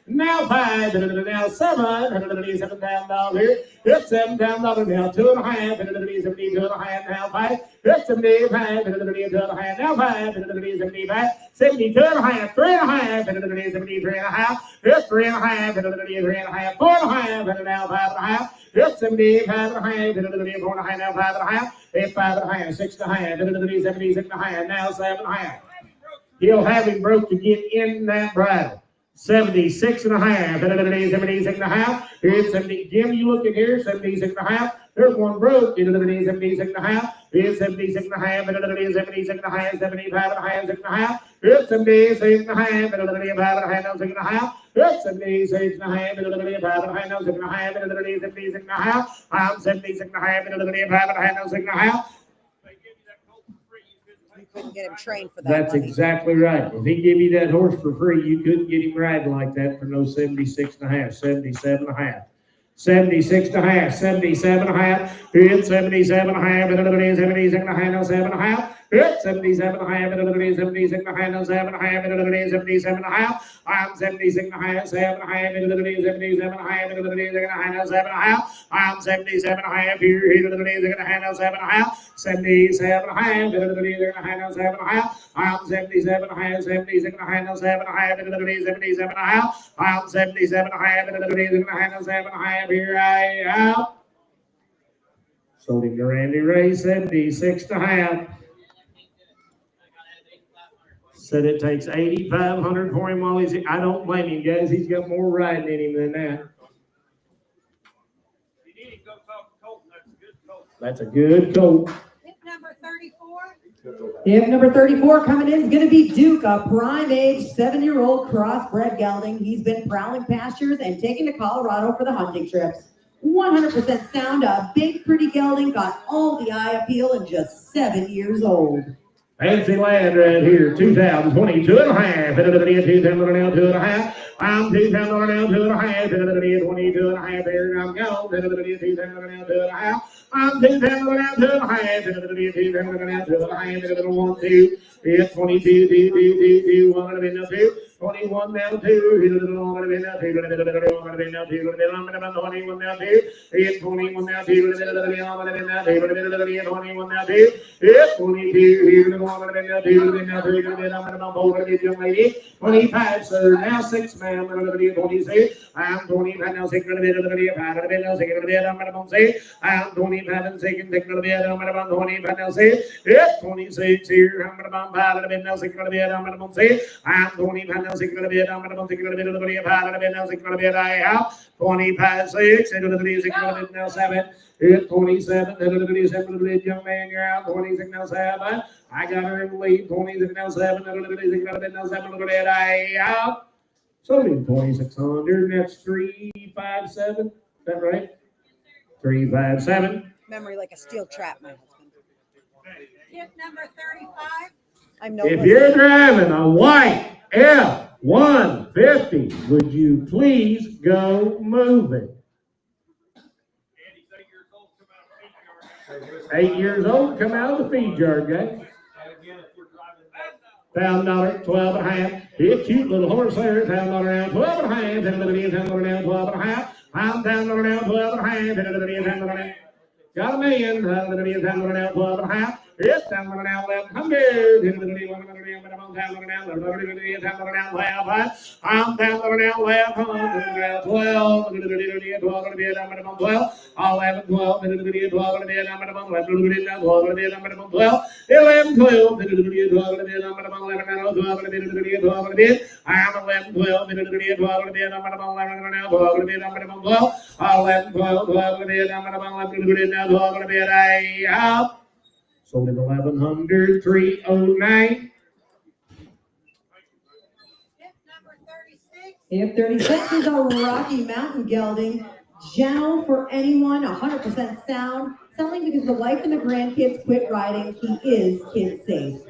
now 5, now 7, $7,000 here, yep, $7,000, now 2.5, 72.5, now 5, yep, 75, 2.5, now 5, 75, 72.5, 3.5, 73.5, yep, 3.5, 3.5, 4.5, now 5.5, yep, 75.5, 4.5, now 5.5, 5.5, 6.5, 76.5, now 7.5. He'll have him broke to get in that bridle. 76.5, 76.5. Here's 70. Jim, you look at here, 76.5. There's one broke. 76.5. Here's 76.5, 76.5, 75.5, 6.5. Here's 76.5, 75.5, 6.5. Here's 76.5, 75.5, 6.5. I'm 76.5, 6.5. You couldn't get him trained for that. That's buddy. exactly right. If he give you that horse for free, you couldn't get him riding like that for no 76.5, 77.5. 76 and a half, 77 and a half, hit 77 and a half, and another 76 and a half, now 7 and a half, hit 77 and a half, and another 76 and a half, now 7 and a half, and another 77 and a half, I'm 76 and a half, 7 and a half, and another 77 and a half, and another 76 and a half, now 7 and a half, I'm 77 and a half, here, hit another 76 and a half, now 7 and a half, 77 and a half, and another 76 and a half, now 7 and a half, I'm 77 and a half, 76 and a half, now 7 and a half, and another 77 and a half, I'm 77 and a half, and another 76 and a half, now 7 and a half, here I am. Sold him to Randy Ray, 76 and a half. Said it takes 8,500 for him while he's. I don't blame him, guys. He's got more riding in him than that. That's a good colt. Hip number 34. Hip number 34 coming in is going to be Duke, a prime age 7-year-old crossbred gelding. He's been prowling pastures and taken to Colorado for the hunting trips. 100% sound, a big pretty gelding, got all the eye appeal and just 7 years old. Fancy lad right here, 2022 and a half, and another 2 and a half. I'm 2 now, 2 and a half, and another 22 and a half, here I'm going, and another 2 and a half. I'm 2 now, 2 and a half, and another 2 and a half, and another 1, 2, it's 22, 2, 1, and then 2. 21 now, 2, hit a little longer than that, 2, and then 21 now, 2, and then 21 now, 2, hit 21 now, 2, and then 21 now, 2, and then 21 now, 2, hit 22, hit a little longer than that, 2, and then 2, and then I'm over this young lady, 25, sir, now 6, ma'am, and another 26, I'm 25 now, 6, and another 5, and then 6, and then I'm going to say, I'm 25 and 6, and 6, and then I'm going to 25 now, say, hit 26 here, I'm going to 5, and then 6, and then I'm going to say, I'm 25 now, 6, and then I'm going to 5, and then 6, and then I have 25, 6, and then 6, and then now 7, hit 27, and then 7, young man, you're out, 26 now 7, I got her in the lead, 26 now 7, and then 6, and then now 7, and then I have. So in 2,600, that's 357. Is that right? 357. Memory like a steel trap, my husband. Hip number 35. I'm no. If you're driving a white F-150, would you please go move it? 8 years old, come out of the feed yard, guys. $1,000, 12 and a half. He's a cute little horse there. $1,000 now, 12 and a half. And another $1,000 now, 12 and a half. I'm $1,000 now, 12 and a half. And another $1,000 now. Got a million. Another $1,000 now, 12 and a half. It's $1,000 now, 1,100. And another $1,000 now, 1,000 now, 12. I'm $1,000 now, 1,100. 12. 12. 11, 12, 11, 12, 11, 12, 12, sold at 1,100, 309. Hip 36 is a Rocky Mountain gelding. Gentle for anyone, 100% sound. Selling because the wife and the grandkids quit riding. He is kid safe.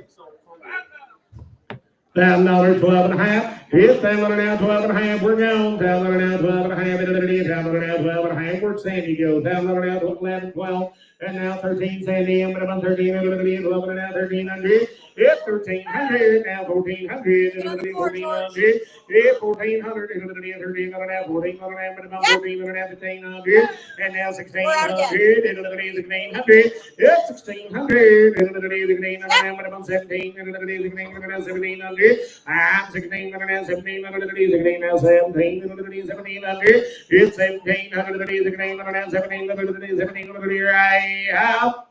$1,000, 12 and a half. It's $1,000 now, 12 and a half. We're gone. $1,000 now, 12 and a half. $1,000 now, 12 and a half. Where'd Sandy go? $1,000 now, 11, 12. And now 13, Sandy. I'm going to 13, 12 and now 1,300. It's 1,300 now, 1,400. 1,400. It's 1,400. 1,300 now, 1,400 now, 1,500. And now 1,600. And 1,600. It's 1,600. And 1,600 now, 17. And 1,700. I'm 1,600 now, 1,700. 1,600 now, 17. And 1,700. It's 1,700. 1,600 now, 1,700. 1,700. I have.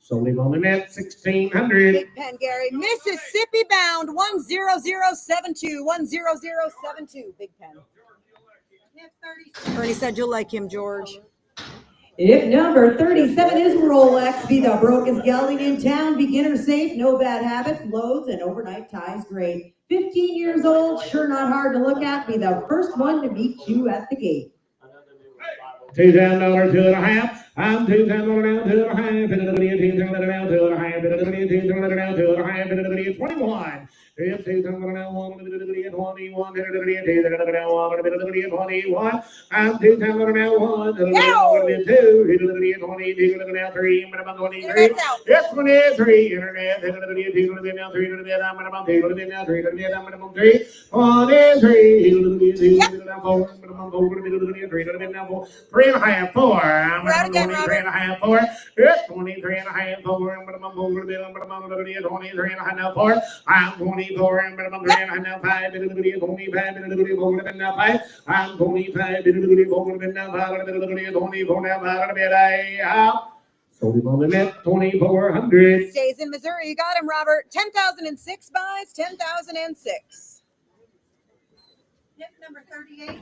Sold him on the net, 1,600. Big Pen, Gary. Mississippi bound, 10072. 10072. Big Pen. Bernie said you'll like him, George. Hip number 37 is Rolex. Be the brokest gelding in town. Beginner safe, no bad habits, loads, and overnight ties great. 15 years old, sure not hard to look at. Be the first one to meet you at the gate. $2,000, 2 and a half. I'm $2,000 now, 2 and a half. And another $2,000 now, 2 and a half. And another $2,000 now, 2 and a half. And another $21. It's 2, 21, 21, 21. I'm 2, 21, 2, 23, 23. Internet's out. Yes, 23, internet, now 3, I'm about 3, now 3, I'm about 3, 23, now 4, 3 and a half, 4, I'm We're out again, 23 and a half, 4, yes, 23 and a half, 4, I'm 23 and a half, now 4, I'm 24, I'm 3 and a half, now 5, 25, 5, now 5, I'm 25, now 5, 24, now 5, sold him on the net, 2,400. Stays in Missouri. You got him, Robert. 10,006 buys, 10,006. Tip number 38.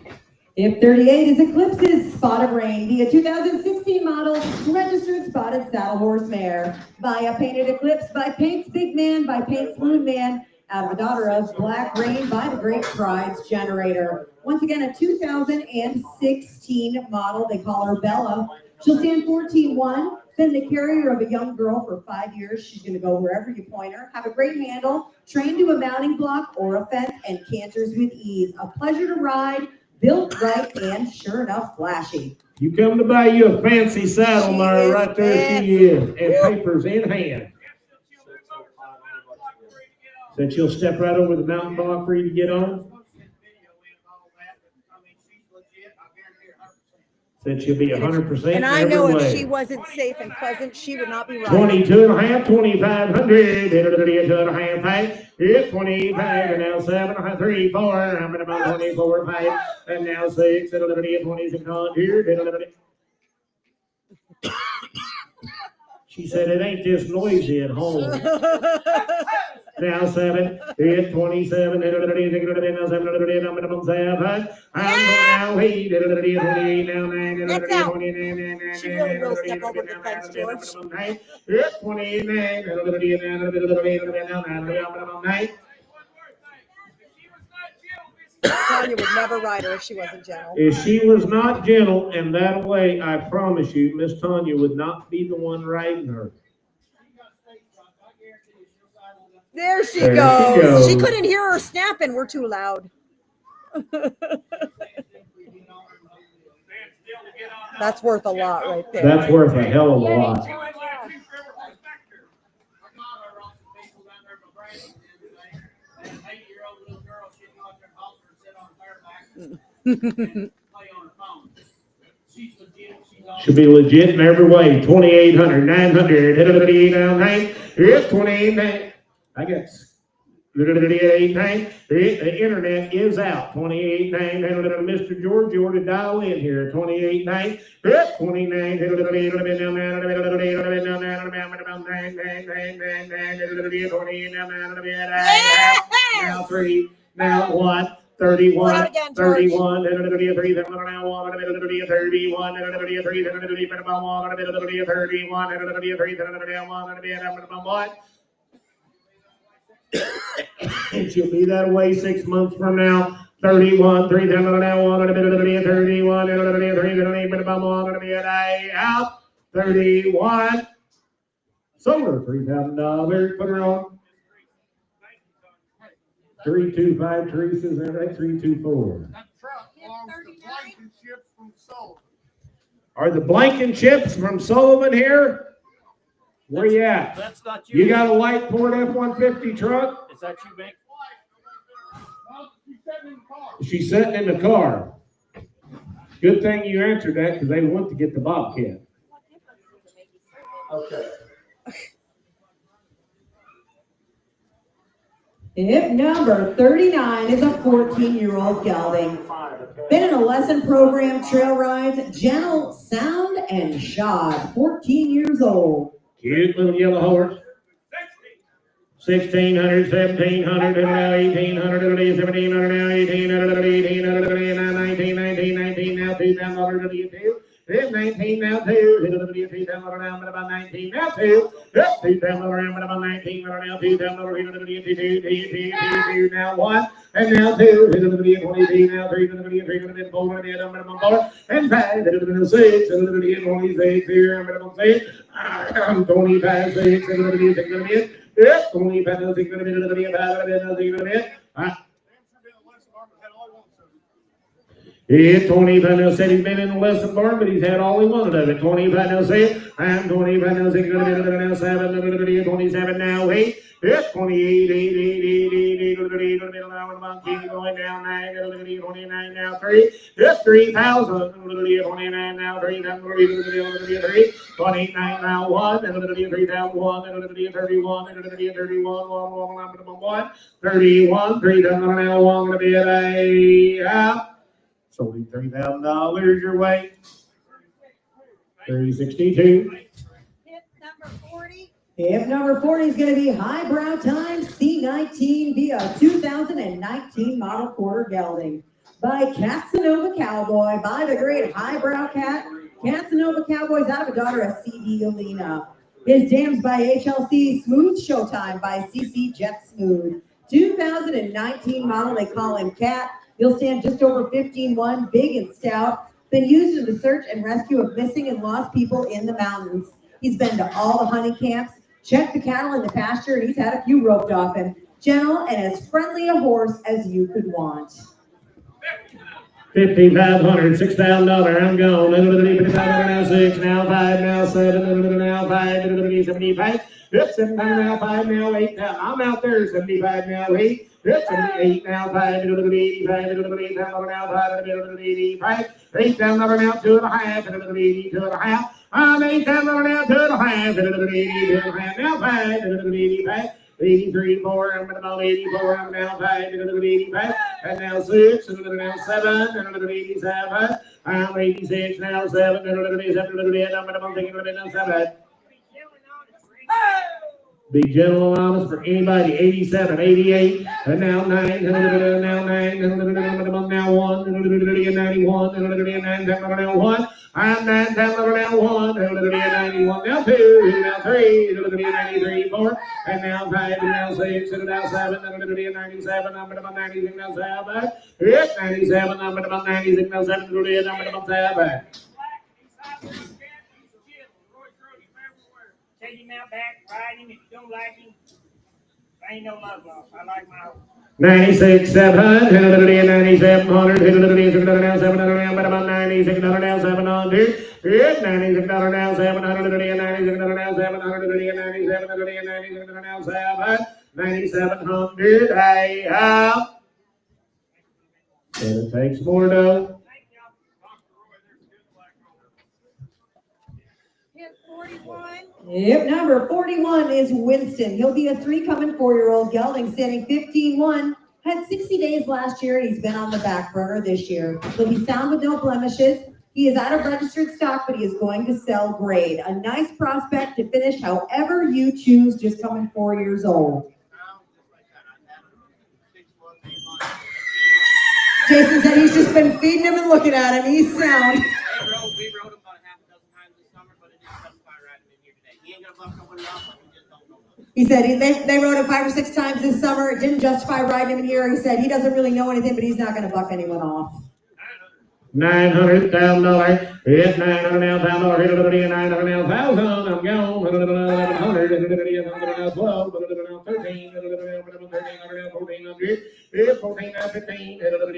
Tip 38 is Eclipse's Spotted Rain, the 2016 model registered spotted saddle horse mare. Buy a painted Eclipse by Paint's Big Man by Paint's Moon Man out of a daughter of Black Rain by the Great Prides Generator. Once again, a 2016 model. They call her Bella. She'll stand 14-1. Been the carrier of a young girl for 5 years. She's going to go wherever you point her. Have a great handle, trained to a mounting block or a fence, and canters with ease. A pleasure to ride, built right, and sure enough, flashy. You come to buy you a fancy saddle, Mara, right there she is, and papers in hand. That she'll step right over the mountain block for you to get on. Said she'll be 100%. And I know every if way. she wasn't safe and pleasant, she would not be riding. 22 and a half, 2,500. 2 and a half, 5. It's 25, and now 7, 3, 4. I'm at about 24, 5, and now 6. 2600. She said it ain't just noisy at home. Now 7, it's 27, now 7, I'm 7. I'm now 8, 28, now 9, That's out. 29, She really will step over the fence, George. it's 29, now 9. Tanya would never ride her if she wasn't gentle. If she was not gentle and that way, I promise you, Miss Tanya would not be the one riding her. There she There she goes. goes. She couldn't hear her snapping. We're too loud. That's worth a lot right there. That's worth a hell of a lot. She'll be legit in every way. 2,800, 900, 9. It's 28. I guess. 8, the internet is out. 28, 9. Mr. George, you ought to dial in here. 28, 9. 29. Now 3. Now 1. 31, 31, 33, 31, 31, and she'll be that way 6 months from now. 31, 3, 31, out. 31. Sold her $3,000. Put her on. 325 Teresa's there, right? 324. That truck belongs to Blankenship from Sullivan. Are the Blankenship from Sullivan here? Where you at? That's not you. You got a light Ford F-150 truck? Is that you, Bank? She's sitting in the car. She's sitting in the car. Good thing you answered that because they want to get the Bobcat. Okay. Tip number 39 is a 14-year-old gelding. Been in a lesson program, trail rides, gentle, sound, and shod. 14 years old. Cute little yellow horse. 1,600, 1,700, 1,800, 1,700, 1,800, 1,800, 19, 19, 19, now $2,000. 19 now 2, $2,000 about 19 now 2, $2,000 about 19 now $2,000 now 1, and now 2, $2,000 now 3, $3, 4, and 5, $6, $26 here, I'm 25, 6, $6, Yep, 20 pounds, 6 minutes, 5 minutes, 6 minutes. It's 20 pounds, said he's been in the lesson barn, but he's had all he wanted of it. 20 pounds, said, I'm 20 pounds, 6 minutes, 7, 27 now, 8. Yep, 28, 8, now, keep going down, 9, 29 now, 3. Yep, 3,000, 29 now, 3, 29 now, 1, 3,001, 31, 31, 3,000 now, 1, going to be at a, sold him $3,000 your way. 3062. Hit number 40. Hip number 40 is going to be Highbrow Time C19 via 2019 model quarter gelding by Casanova Cowboy, by the great Highbrow Cat. Casanova Cowboy's out of a daughter of C.D. Alina. His dams by HLC, Smooth Showtime by CC Jet Smooth. 2019 model, they call him Cat. He'll stand just over 15-1, big and stout. Been used in the search and rescue of missing and lost people in the mountains. He's been to all the hunting camps, checked the cattle in the pasture, and he's had a few roped off him. Gentle and as friendly a horse as you could want. $5,500, $6,000. I'm gone. Now 6, now 5, now 7, now 5, 75. Yep, 7 now 5, now 8. Now I'm out there. 75 now 8. Yep, 78 now 5, 85, now 5, 85. $8,000 now 2.5, 2.5. I'm $8,000 now 2.5, 2.5 now 5, 85. 83, 4, I'm about 84, I'm now 5, 85, and now 6, and now 7, and 87, I'm 86, now 7, and 87, I'm thinking 7. Be gentle and honest for anybody, 87, 88, and now 9, and now 9, and now 1, and 91, and now 1. I'm 9, now 1, and 91, now 2, now 3, 93, 4, and now 5, and now 6, and now 7, and 97, I'm about 96, now 7. Yes, 97, I'm about 96, now 7, I'm about 7. Take him out back, ride him. If you don't like him, ain't no love lost. I like my horse. 96, 700, 9700, 700, but about 96, 700, yes, 96, 700, 9700, I have. And it takes more dough. Hit 41. Yep, number 41 is Winston. He'll be a 3 coming 4-year-old gelding, standing 15-1. Had 60 days last year, and he's been on the back burner this year. He'll be sound with no blemishes. He is out of registered stock, but he is going to sell grade. A nice prospect to finish however you choose, just coming 4 years old. Jason said he's just been feeding him and looking at him. He's sound. We rode him about half a dozen times this summer, but it didn't justify riding him here today. He ain't gonna buck nobody off, but we just don't know. He said they rode him 5 or 6 times this summer. It didn't justify riding him in here. He said he doesn't really know anything, but he's not going to buck anyone off. $900,000. Yes, $900 now, $1,000. $900 now, $1,000. I'm gone. $100, $12, $13, $13, $1,400. Yes, $14 now, $15, $14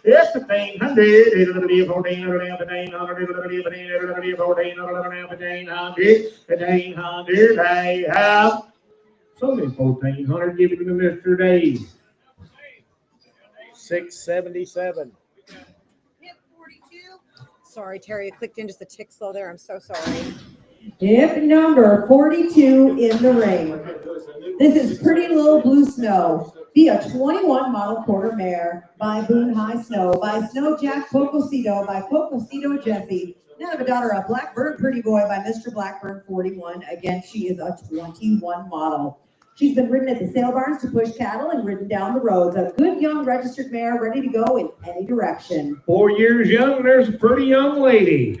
Yes, $1,500. I have. Sold him $1,400, give it to Mr. Dave. 677. Hit 42. Sorry, Terry, I clicked in just a tick slow there. I'm so sorry. Hip number 42 in the ring. This is Pretty Little Blue Snow, via 21 model quarter mare by Boone High Snow, by Snow Jack Pocosito, by Pocosito Jesse. Now of a daughter of Blackburn Pretty Boy by Mr. Blackburn 41. Again, she is a 21 model. She's been ridden at the sale barns to push cattle and ridden down the roads. A good young registered mare ready to go in any direction. 4 years young, there's a pretty young lady.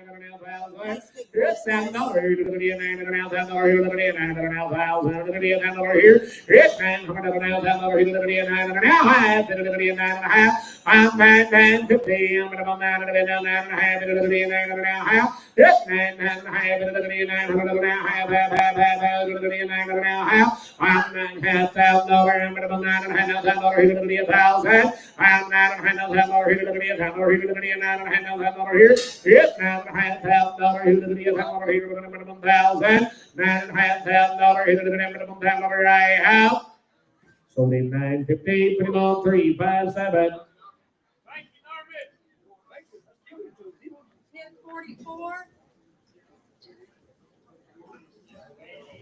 Nice big It's horse, $7. guys. Here's $9 here. It's $9.5. I'm 9.50. I'm gonna go 9.5. It'll be 9.5. It's 9.5. It'll be 9.5. It'll be 9.5. I'm $9,500. I'm gonna go 9.5. It'll be 1,000. I'm $9.5. It'll be 1,000. It'll be 9.5 here. It's $9.5. It'll be 1,000 here. We're gonna put 1,000. $9.5. It'll be 1,000 I have. So the 9.50. Put him on 357. Thank you, Norman. 1044.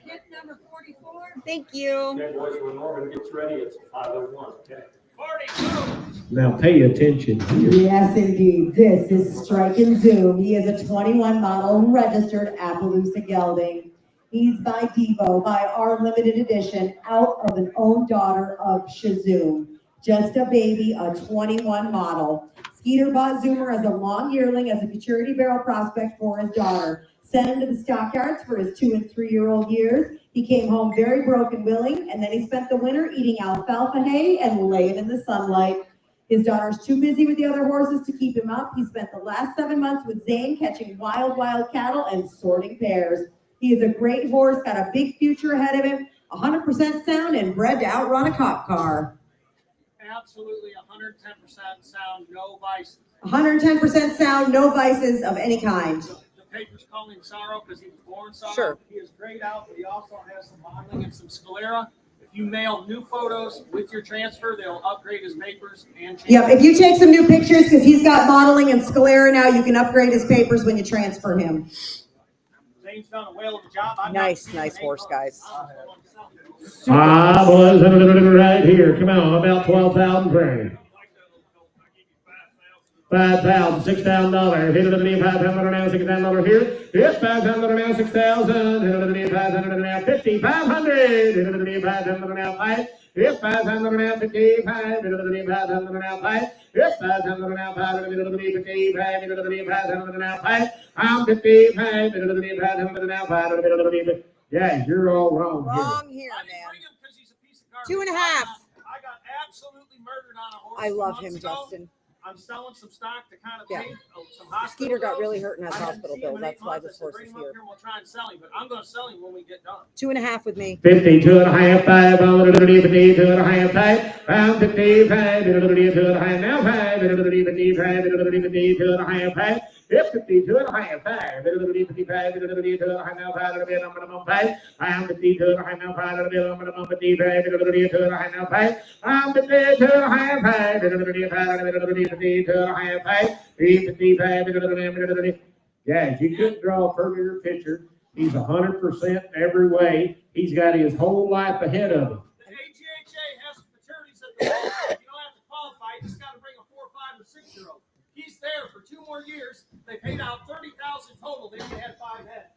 Hit number 44. Thank you. Okay, boys, when Norman gets ready, it's 5:01, okay? 42. Now pay attention here. Yes, indeed. This is Strike and Zoom. He is a 21 model registered Appaloosa gelding. He's by Devo, by our limited edition, out of an own daughter of Shazoom. Just a baby, a 21 model. Skeeter bought Zoomer as a long yearling as a futurity barrel prospect for his daughter. Sent him to the Stockyards for his 2 and 3-year-old years. He came home very broken willing, and then he spent the winter eating alfalfa hay and laying in the sunlight. His daughter's too busy with the other horses to keep him up. He spent the last 7 months with Zane catching wild cattle and sorting pears. He is a great horse, got a big future ahead of him, 100% sound and bred to outrun a cop car. Absolutely 110% sound, no vices. 110% sound, no vices of any kind. The papers call him Sorrow because he was born Sorrow. Sure. He is grayed out, but he also has some modeling and some sclera. If you mail new photos with your transfer, they'll upgrade his papers and change. Yep, if you take some new pictures, because he's got modeling and sclera now, you can upgrade his papers when you transfer him. Zane's done a whale of a job. I've Nice, not seen nice an horse, A-plus. guys. Boys, right here. Come on, about 12,000 frame. 5,000, $6,000. Hit it at the 500 now, $6,000 here. It's 500 now, 6,000. Hit it at the 500 now, 5,500. Hit it at the 500 now, 5. It's 500 now, 55. Hit it at the 500 now, 5. It's 500 now, 5. Hit it at the 55. Hit it at the 500 now, 5. I'm 55. Hit it at the 500 now, 5. Hit it at the Yeah, you're all wrong here. Wrong here, I didn't man. bring him because he's a piece of garbage. 2.5. I got absolutely murdered on a horse. I love months him, ago. Justin. I'm selling some stock to kind of Yeah. pay some hospital Skeeter got bills. really hurt and has I hadn't hospital seen him bills. in That's 8 why months. this I said, horse bring is him up here. here and we'll try and sell him, but I'm going to sell him when we get done. 2.5 with me. 52 and a half, 5, 52 and a half, 5, pound 55, 52 and a half, now 5, 55, 52 and a half, 5. Hip 52 and a half, 5, 55, 52 and a half, now 5 and a bit, I'm gonna 5. I'm 52 and a half, now 5 and a bit, I'm gonna 55, 52 and a half, now 5. I'm 52 and a half, 5, 55, 52 and a half, 5, 55, yeah, you couldn't draw a prettier picture. He's 100% every way. He's got his whole life ahead of him. The AGHA has fraternities at the moment. You don't have to qualify. You just got to bring a 4, 5, or 6-year-old. He's there for 2 more years. They paid out $30,000 total. They only had 5 head.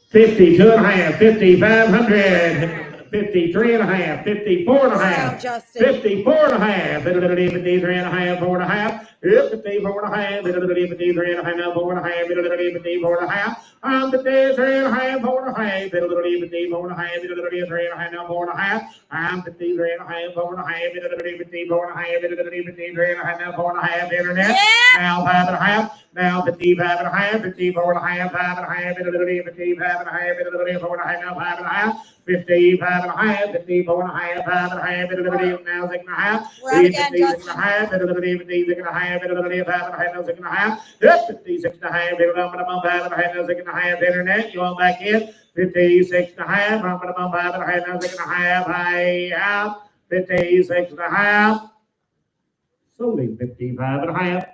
52 and a half, 5,500. 53 and a half, 54 and a half, 54 and a half, 53 and a half, 4 and a half, 54 and a half, 53 and a half, now 4 and a half, 54 and a half, I'm 53 and a half, 4 and a half, 54 and a half, 53 and a half, now 4 and a half, I'm 53 and a half, 4 and a half, 54 and a half, 53 and a half, now 4 and a half, internet, now 5 and a half, now 55 and a half, 54 and a half, 5 and a half, 55 and a half, 54 and a half, now 5 and a half, 55 and a half, 54 and a half, 5 and a half, now 6 and a half, 56 and a half, 56 and a half, 5 and a half, now 6 and a half, 56 and a half, 5 and a half, now 6 and a half, internet, you on back in, 56 and a half, 5 and a half, now 6 and a half, high out, 56 and a half, solely 55 and a half,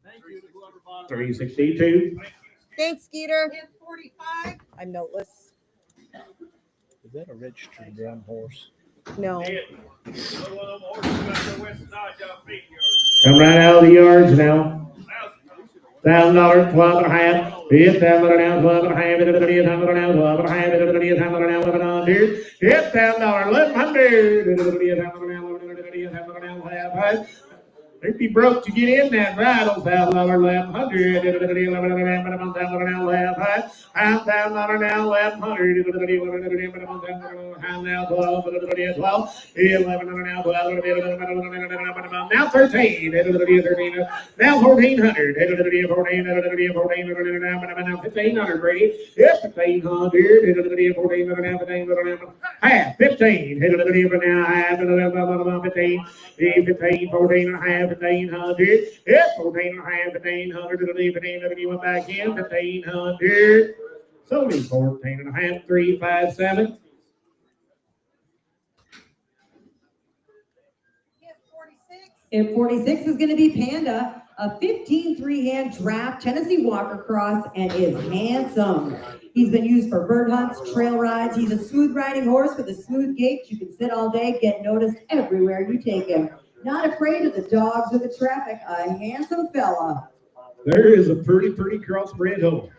Thank you to whoever bought it. 362. Thanks, Skeeter. 45. I'm noteless. Is that a registered brown horse? No. Come right out of the yards now. $1,000, 12 and a half. $1,000 now, 12 and a half. $1,000 now, 12 and a half. $1,000 now, 1100. $1,000, 1100. They'd be broke to get in that bridle. $1,000, 1100. $1,000 now, 1100. $1,000 now, 1100. Now 12, 12. 11 now, 12. Now 13. Now 1,400. 14. Now 1,500. Brady. Yes, 1,500. 14. Half. 15. Now half. 15. 15. 14 and a half. 1,500. Yes, 14 and a half. 1,500. 15. Went back in. 1,500. Solely 14 and a half. 357. And 46 is going to be Panda, a 15 3-hand draft Tennessee Walker Cross, and is handsome. He's been used for bird hunts, trail rides. He's a smooth riding horse with a smooth gait. You can sit all day, get noticed everywhere you take him. Not afraid of the dogs or the traffic, a handsome fella. There is a pretty crossbred horse.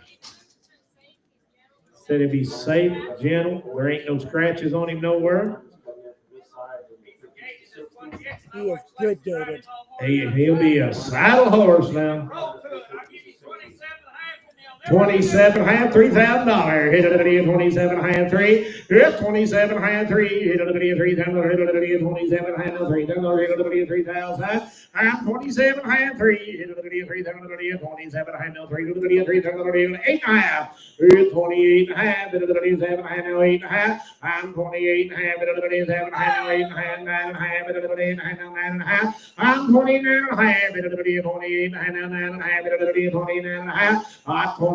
Said he'd be safe, gentle. There ain't no scratches on him nowhere. He is good gated. He'll be a saddle horse now. 27 half, $3,000. Hit it at 27 half, 3. Yep, 27 half, 3. Hit it at 3,000. Hit it at 27 half, 3. Hit it at 3,000. I'm 27 half, 3. Hit it at 3,000. 27 half, 3. Hit it at 3,000. 8 and a half. 28 and a half. Hit it at 7 half, now 8 and a half. I'm 28 and a half. Hit it at 7 half, now 8 and a half. 9 and a half. Hit it at 8 and a half, now 9 and a half. I'm 29 and a half. Hit it at 28 and a half, now 9 and a half. Hit it at 29 and a half.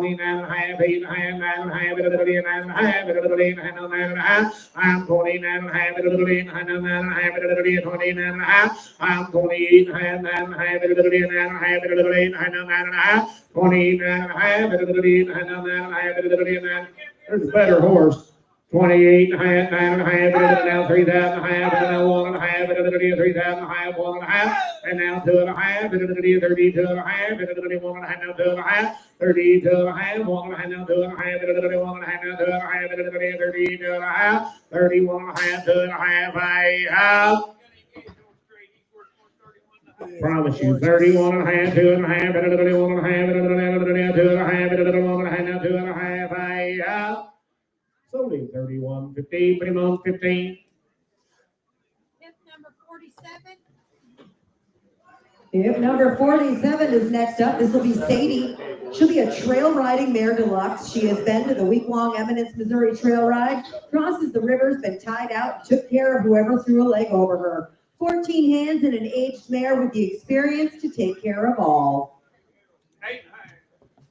29 and a half, 8 and a half, 9 and a half, 9 and a half, 9 and a half. I'm 29 and a half, 8 and a half, 9 and a half, 29 and a half. I'm 28 and a half, 9 and a half, 9 and a half, 9 and a half. 29 and a half, 9 and a half. There's a better horse. 28 and a half, 9 and a half, now 3,000 and a half, and now 1 and a half, 3,000 and a half, 1 and a half, and now 2 and a half, 32 and a half, 1 and a half, now 2 and a half, 32 and a half, 1 and a half, now 2 and a half, 1 and a half, now 2 and a half, 32 and a half, 31 and a half, 2 and a half, I have. Promise you, 31 and a half, 2 and a half, 1 and a half, 2 and a half, 1 and a half, now 2 and a half, I have. Solely 31, 15, 21, 15. Hip number 47. If number 47 is next up, this will be Sadie. She'll be a trail riding mare deluxe. She has been to the week-long Eminence, Missouri trail ride, crosses the rivers, been tied out, took care of whoever threw a leg over her. 14 hands and an aged mare with the experience to take care of all. 8 and a half.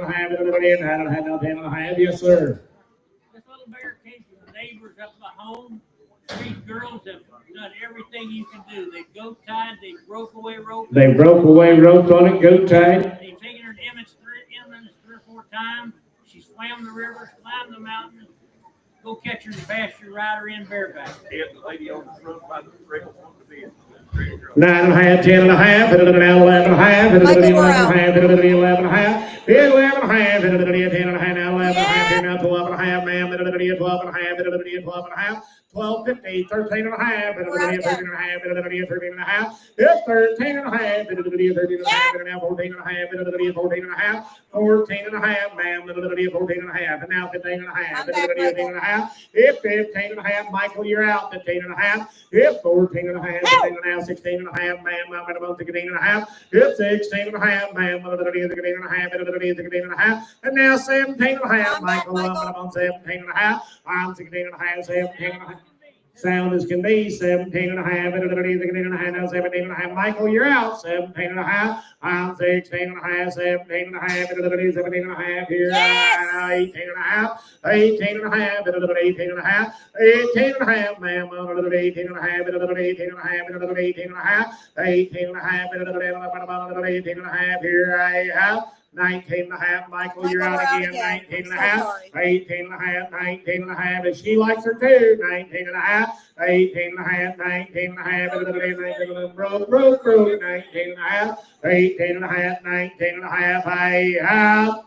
10.5, 9.5, 10.5. Yes, sir. This little bear came from the neighbors up the home. These girls have done everything you can do. They goat tied, they broke away rope. They broke away ropes on it, goat tied. They've taken her to Emmons 3 or 4 times. She swam the river, climbed the mountain. Go catch her in the pasture, ride her in bareback. He had the lady on the front by the rail on the bed. 9.5, 10.5, 11.5, 11.5, 11.5, 11.5, 10.5, now 11.5, now 12.5, ma'am, 12.5, 12.5, 12.50, 13.5, 13.5, 13.5, 13.5, 13.5, now 14.5, 14.5, 14.5, ma'am, 14.5, and now 15.5, 15.5, if 15.5, Michael, you're out, 15.5, if 14.5, 15.5, 16.5, ma'am, I'm about 16.5, if 16.5, ma'am, 16.5, and now 17.5, Michael, I'm about 17.5, I'm 16.5, 17.5. Sound as can be, 17.5, now 17.5, Michael, you're out, 17.5, I'm 16.5, 17.5, 17.5, here, 18.5, 18.5, 18.5, 18.5, ma'am, 18.5, 18.5, 18.5, here I have. 19.5, Michael, you're out again. 19.5, 18.5, 19.5, and she likes her too. 19.5, 18.5, 19.5, broke, 19.5, 18.5, 19.5, I have.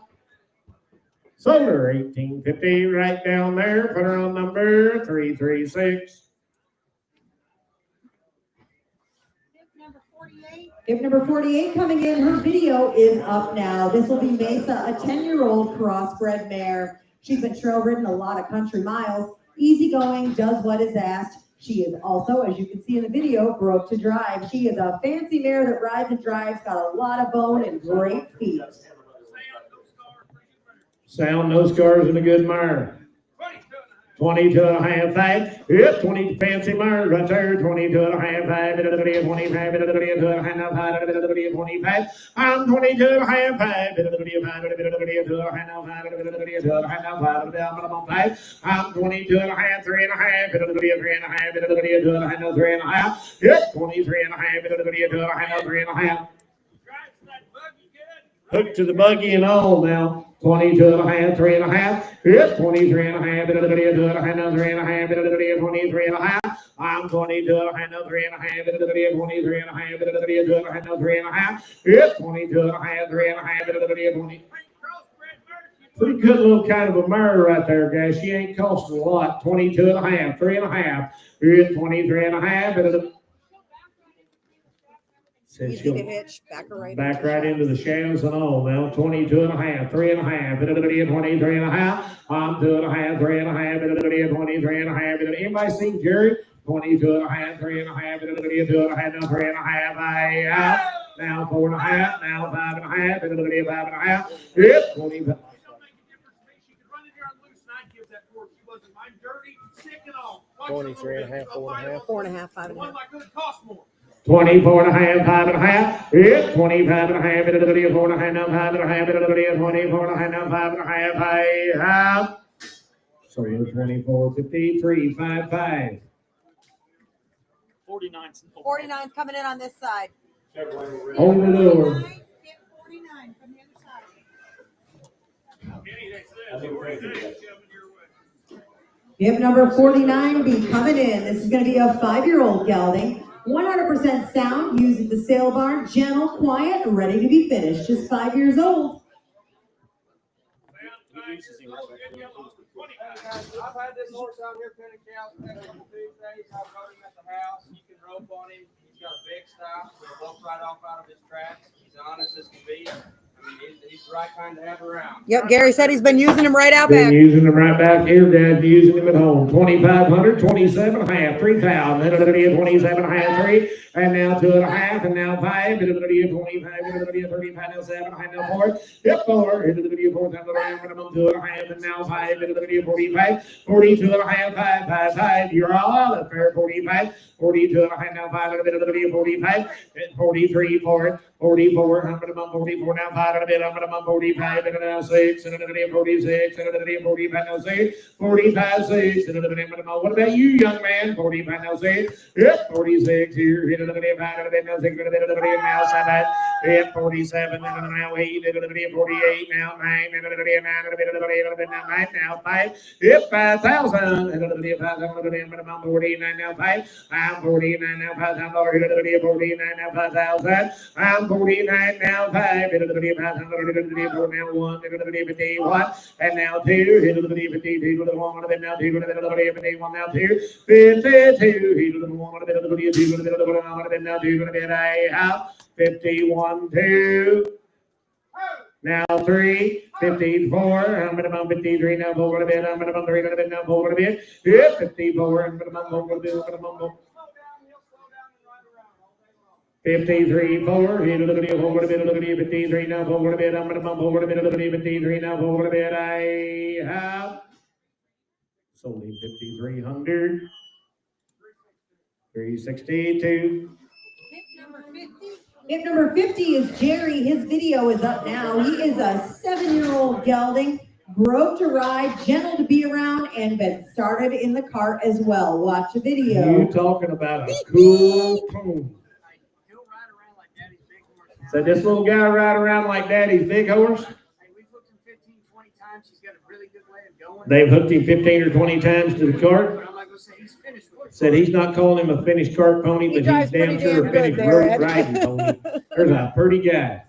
Sold her 1850 right down there. Put her on number 336. If number 48 coming in, her video is up now. This will be Mesa, a 10-year-old crossbred mare. She's been trail ridden a lot of country miles, easygoing, does what is asked. She is also, as you can see in the video, broke to drive. She is a fancy mare that rides and drives, got a lot of bone and great feet. Sound, no scars, and a good mare. 22.5, 5. Yep, 20 fancy mare right there. 22.5, 5. 25, 25, 25. I'm 22.5, 5. I'm 22.5, 3.5, 3.5. Yep, 23.5, 3.5. Hook to the buggy and all now. 22.5, 3.5. Yep, 23.5, 3.5, 23.5. I'm 22.5, 3.5, 23.5, Yep, 22.5, 3.5, 20. Pretty good little kind of a mare right there, guys. She ain't costing a lot. 22.5, 3.5. Yep, 23.5. Easy to hitch, back right into the shafts and all now. 22.5, 3.5, 23.5. I'm 2.5, 3.5, 23.5. Anybody seen Jerry? 22.5, 3.5, 2.5, now 3.5. I out. Now 4.5, now 5.5, 5.5. Yep, 25. 23.5, 4.5. 4.5, 5.5. 24.5, 5.5. Yep, 25.5, 4.5, now 5.5, 24.5, now 5.5. I have. Sorry, 24.53, 5.5. 49's coming in on this side. Hold the door. 49 from the other side. If number 49 be coming in, this is going to be a 5-year-old gelding. 100% sound, used at the sale barn, gentle, quiet, ready to be finished. Just 5 years old. I've had this horse out here penning cows for a couple Tuesdays. I've rode him at the house. You can rope on him. He's got a big stop. He'll walk right off out of his tracks. He's honest as can be. He's the right kind to have around. Yep, Gary said he's been using him right out Been back. using them right back here, Dad, using them at home. 2,500, 27 and a half, 3,000, then it'll be a 27 and a half, 3, and now 2 and a half, and now 5, it'll be a 25, it'll be a 35, now 7, and now 4, yep, 4, it'll be a 4, minimum 2 and a half, and now 5, it'll be a 45, 42 and a half, 5, 5, 5, you're all out of there, 45, 42 and a half, now 5, it'll be a 45, and 43, 4, 44, minimum 44, now 5, and a bit, minimum 45, and now 6, and it'll be a 46, and it'll be a 45, now 6, 45, 6, and it'll be a minimum. What about you, young man? 45, now 6, yep, 46 here, it'll be a 5, and a bit, now 6, and it'll be a now 7, yep, 47, and now 8, it'll be a 48, now 9, and it'll be a 9, and a bit, it'll be now 9, now 5, yep, 5,000, and it'll be a 5,000, it'll be a minimum 49, now 5, I'm 49, now $5,000, it'll be a 49, now 5,000, I'm 49, now 5, it'll be a 5,000, it'll be a 4, now 1, it'll be a 51, and now 2, it'll be a 52, it'll be 1, and now 2, it'll be a 51, now 2, 52, it'll be 1, it'll be a 2, it'll be 1, and now 2, it'll be a 51, 2. Now 3, 54, I'm minimum 53, now 4 a bit, I'm minimum 3 a bit, now 4 a bit, yeah, 54, I'm minimum 4 a bit, minimum 53, 4, it'll be a 4 a bit, it'll be a 53, now 4 a bit, I'm minimum 4 a bit, it'll be 53, now 4 a bit, I have sold him 5,300, 362. Hip number 50 is Jerry. His video is up now. He is a 7-year-old gelding, broke to ride, gentle to be around, and been started in the cart as well. Watch the video. You talking about a cool pony. So this little guy ride around like Daddy's big horse? Hey, we've hooked him 15, 20 times. He's got a really good way of going. They've hooked him 15 or 20 times to the cart. But I'm not gonna say he's finished. Said he's not calling him a finished cart pony, He but drives he's damn pretty sure damn a finished good there, road Ed. riding pony. There's a pretty guy.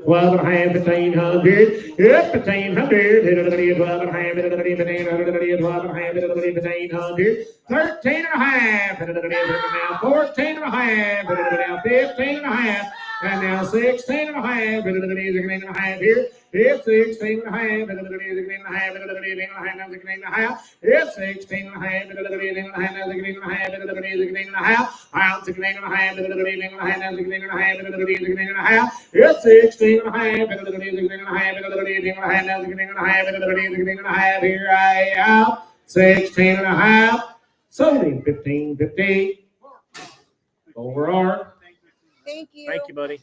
12 and a half, 1,500. Yep, 1,500. It'll be 12 and a half. It'll be 1,500. It'll be 12 and a half. It'll be 1,500. 13 and a half. It'll be now 14 and a half. It'll be now 15 and a half. And now 16 and a half. It'll be 16 and a half here. It's 16 and a half. It'll be 16 and a half. It'll be 16 and a half. Now 16 and a half. It's 16 and a half. It'll be 16 and a half. Now 16 and a half. It'll be 16 and a half. I'm 16 and a half. It'll be 16 and a half. Now 16 and a half. It'll be 16 and a half. It's 16 and a half. It'll be 16 and a half. It'll be 16 and a half. Now 16 and a half. It'll be 16 and a half. Here I am. 16 and a half. Sold him 15.50. Over our. Thank you. Thank you, buddy.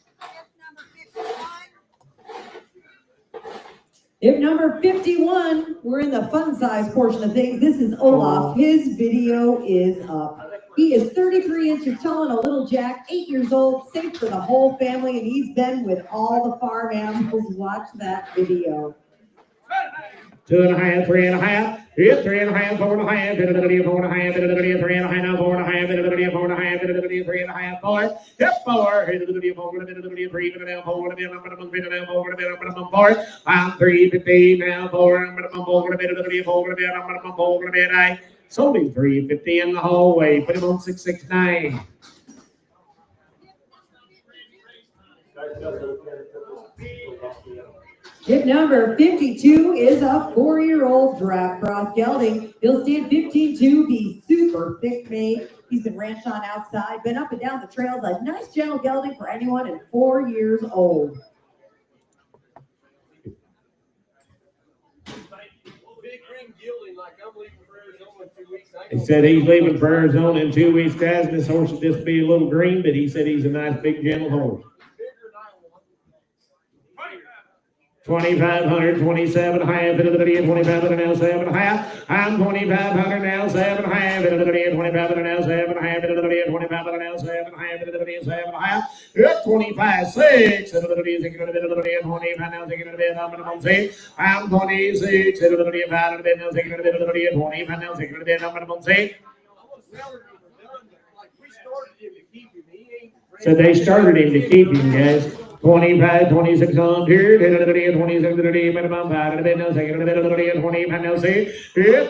Hip number 51, we're in the fun size portion of things. This is Olaf. His video is up. He is 33 inches tall and a little jack, 8 years old, safe for the whole family, and he's been with all the farm animals. Watch that video. 2 and a half, 3 and a half. It's 3 and a half, 4 and a half. It'll be 4 and a half. It'll be 3 and a half. Now 4 and a half. It'll be 4 and a half. It'll be 3 and a half. 4. Yep, 4. It'll be 4. It'll be 3. It'll be 4. It'll be 4. It'll be 4. I'm 350 now. 4. I'm gonna 4. It'll be 4. It'll be I'm gonna 4. It'll be I sold him 350 in the hallway. Put him on 669. Hip number 52 is a 4-year-old draft cross gelding. He'll stand 15'2", be super thick made. He's been ranched on outside, been up and down the trails. A nice gentle gelding for anyone at 4 years old. He said he's leaving for Arizona in 2 weeks, guys. And this horse will just be a little green, but he said he's a nice, big, gentle horse. 2,500, 27 and a half, it'll be 2,500 now, 7 and a half. I'm 2,500 now, 7 and a half, it'll be 2,500 now, 7 and a half, it'll be 2,500 now, 7 and a half, it'll be 7 and a half. It's 25, 6, it'll be 25 now, 6, I'm minimum 6. I'm 26, it'll be 5 now, 6, it'll be 25 now, 6, I'm minimum 6. So they started him to keep him, guys. 25, 2600, 2600, minimum 5 now, second 25 now, say,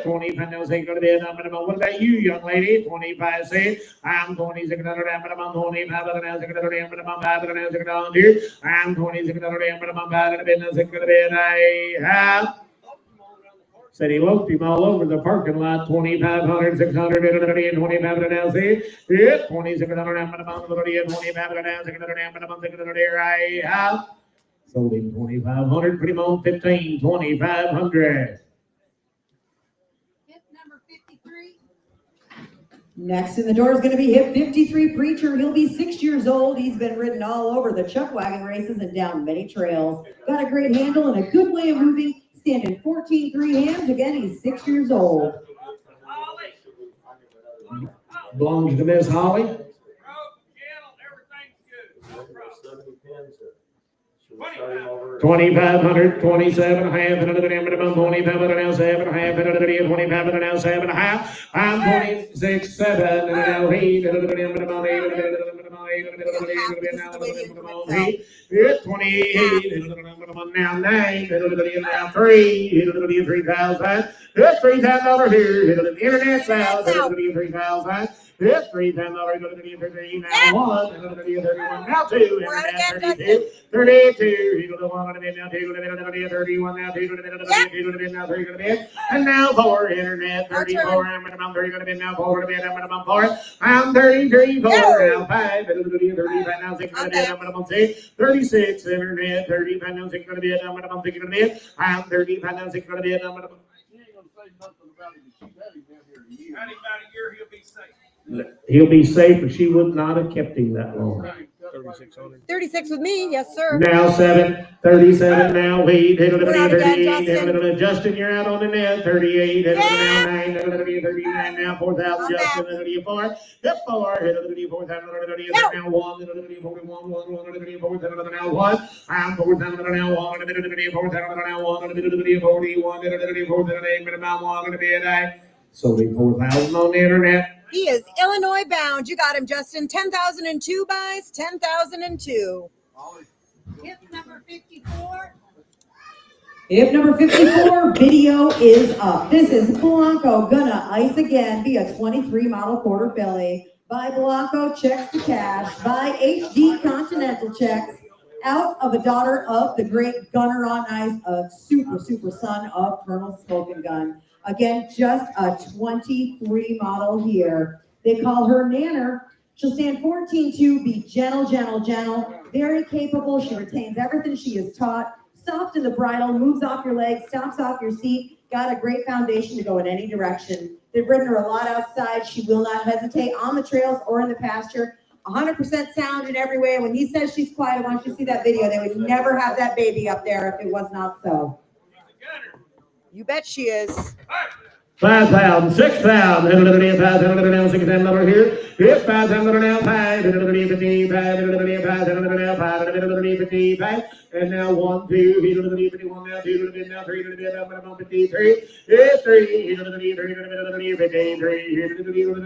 25 now, second minimum. What about you, young lady? 25 say, I'm 2600 minimum, 25 now, second minimum 5 now, second on here. I'm 2600 minimum 5 now, second I have. Said he loped him all over the parking lot. 2,500, 600, 25 now, see? Yeah, 2,600, I'm 25 now, 600, minimum, 600 here I have. Sold him 2,500, put him on 15, 2,500. Hip number 53. Next in the door is going to be hip 53 Preacher. He'll be 6 years old. He's been ridden all over the chuck wagon races and down many trails. Got a great handle and a good way of moving. Standing 14.3 hands. Again, he's 6 years old. Belongs to Miss Holly. 2,500, 27 half, and another minimum, 2,500 now, 7 half, and another 2,500 now, 7 half. I'm 26, 7, and now 8, and another minimum, 8, and another minimum, 8, and another minimum, 8. It's 28, and another minimum now 9, and another now 3, and another 3,000. It's $3,000 here, and the internet's out, and another 3,000. It's $3,000, now 1, and another 31, now 2, and 32. 32, now 31, now 2, now 3, and now 4, internet, 34, I'm minimum 3, now 4, I'm minimum 4, I'm 33, 4, now 5, 35, now 6, I'm minimum 6, 36, internet, 35, now 6, I'm minimum 6, I'm 35, now 6, I'm minimum. Had him about a year, he'll be safe. He'll be safe, but she would not have kept him that long. 36 with me, yes, sir. Now 7, 37, now 8, We're out again, 38, Justin, you're out on the net, 38, now 9, 39, now 4,000, Justin, 4, hip 4, 4,000, now 1, 41, 1, 4,000, now 1, I'm 4,000, now 1, 4,000, now 1, 41, 4,000, minimum 1, to be a day. So 4,000 on the internet. He is Illinois bound. You got him, Justin. 10,002 buys, 10,002. Hip number 54. Hip number 54, video is up. This is Blanco gonna ice again, be a 23 model quarter filly. By Blanco checks to cash, by HD Continental checks, out of a daughter of the great gunner on ice, a super son of Colonel Smoking Gun. Again, just a 23 model here. They call her Nanner. She'll stand 14.2, be gentle, very capable. She retains everything she is taught. Soft in the bridle, moves off your legs, stomps off your seat. Got a great foundation to go in any direction. They've ridden her a lot outside. She will not hesitate on the trails or in the pasture. 100% sound in every way. When he says she's quiet, I want you to see that video. They would never have that baby up there if it was not so. You bet she is. 5,000, 6,000, 5,000, 6,000 here. Hip 5,000 now 5, 55, and now 1, 2, 51 now 2, now 3, now 53. Hip 3, 53,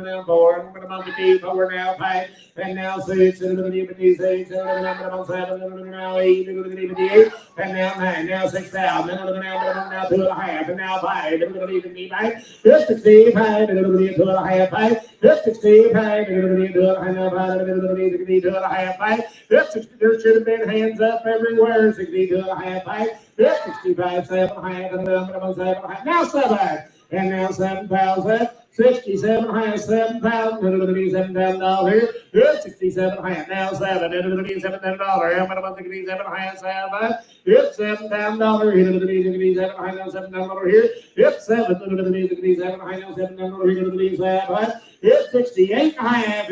now 4, now 54 now 5, and now 6, 56, now 7, now 8, and now 9, now 6,000, now 2.5, and now 5, 55. Hip 65, 2.5, hip 65, 2.5, hip 60, there should have been hands up everywhere, 62.5, hip 65, 7.5, now 7, and now 7,000, 67 high, 7,000, $7,000, hip 67 high, now 7, $7,000, I'm about 67 high, 7, hip $7,000, hip high, now $7,000 here, hip 7, high, now $7,000, hip 68 high,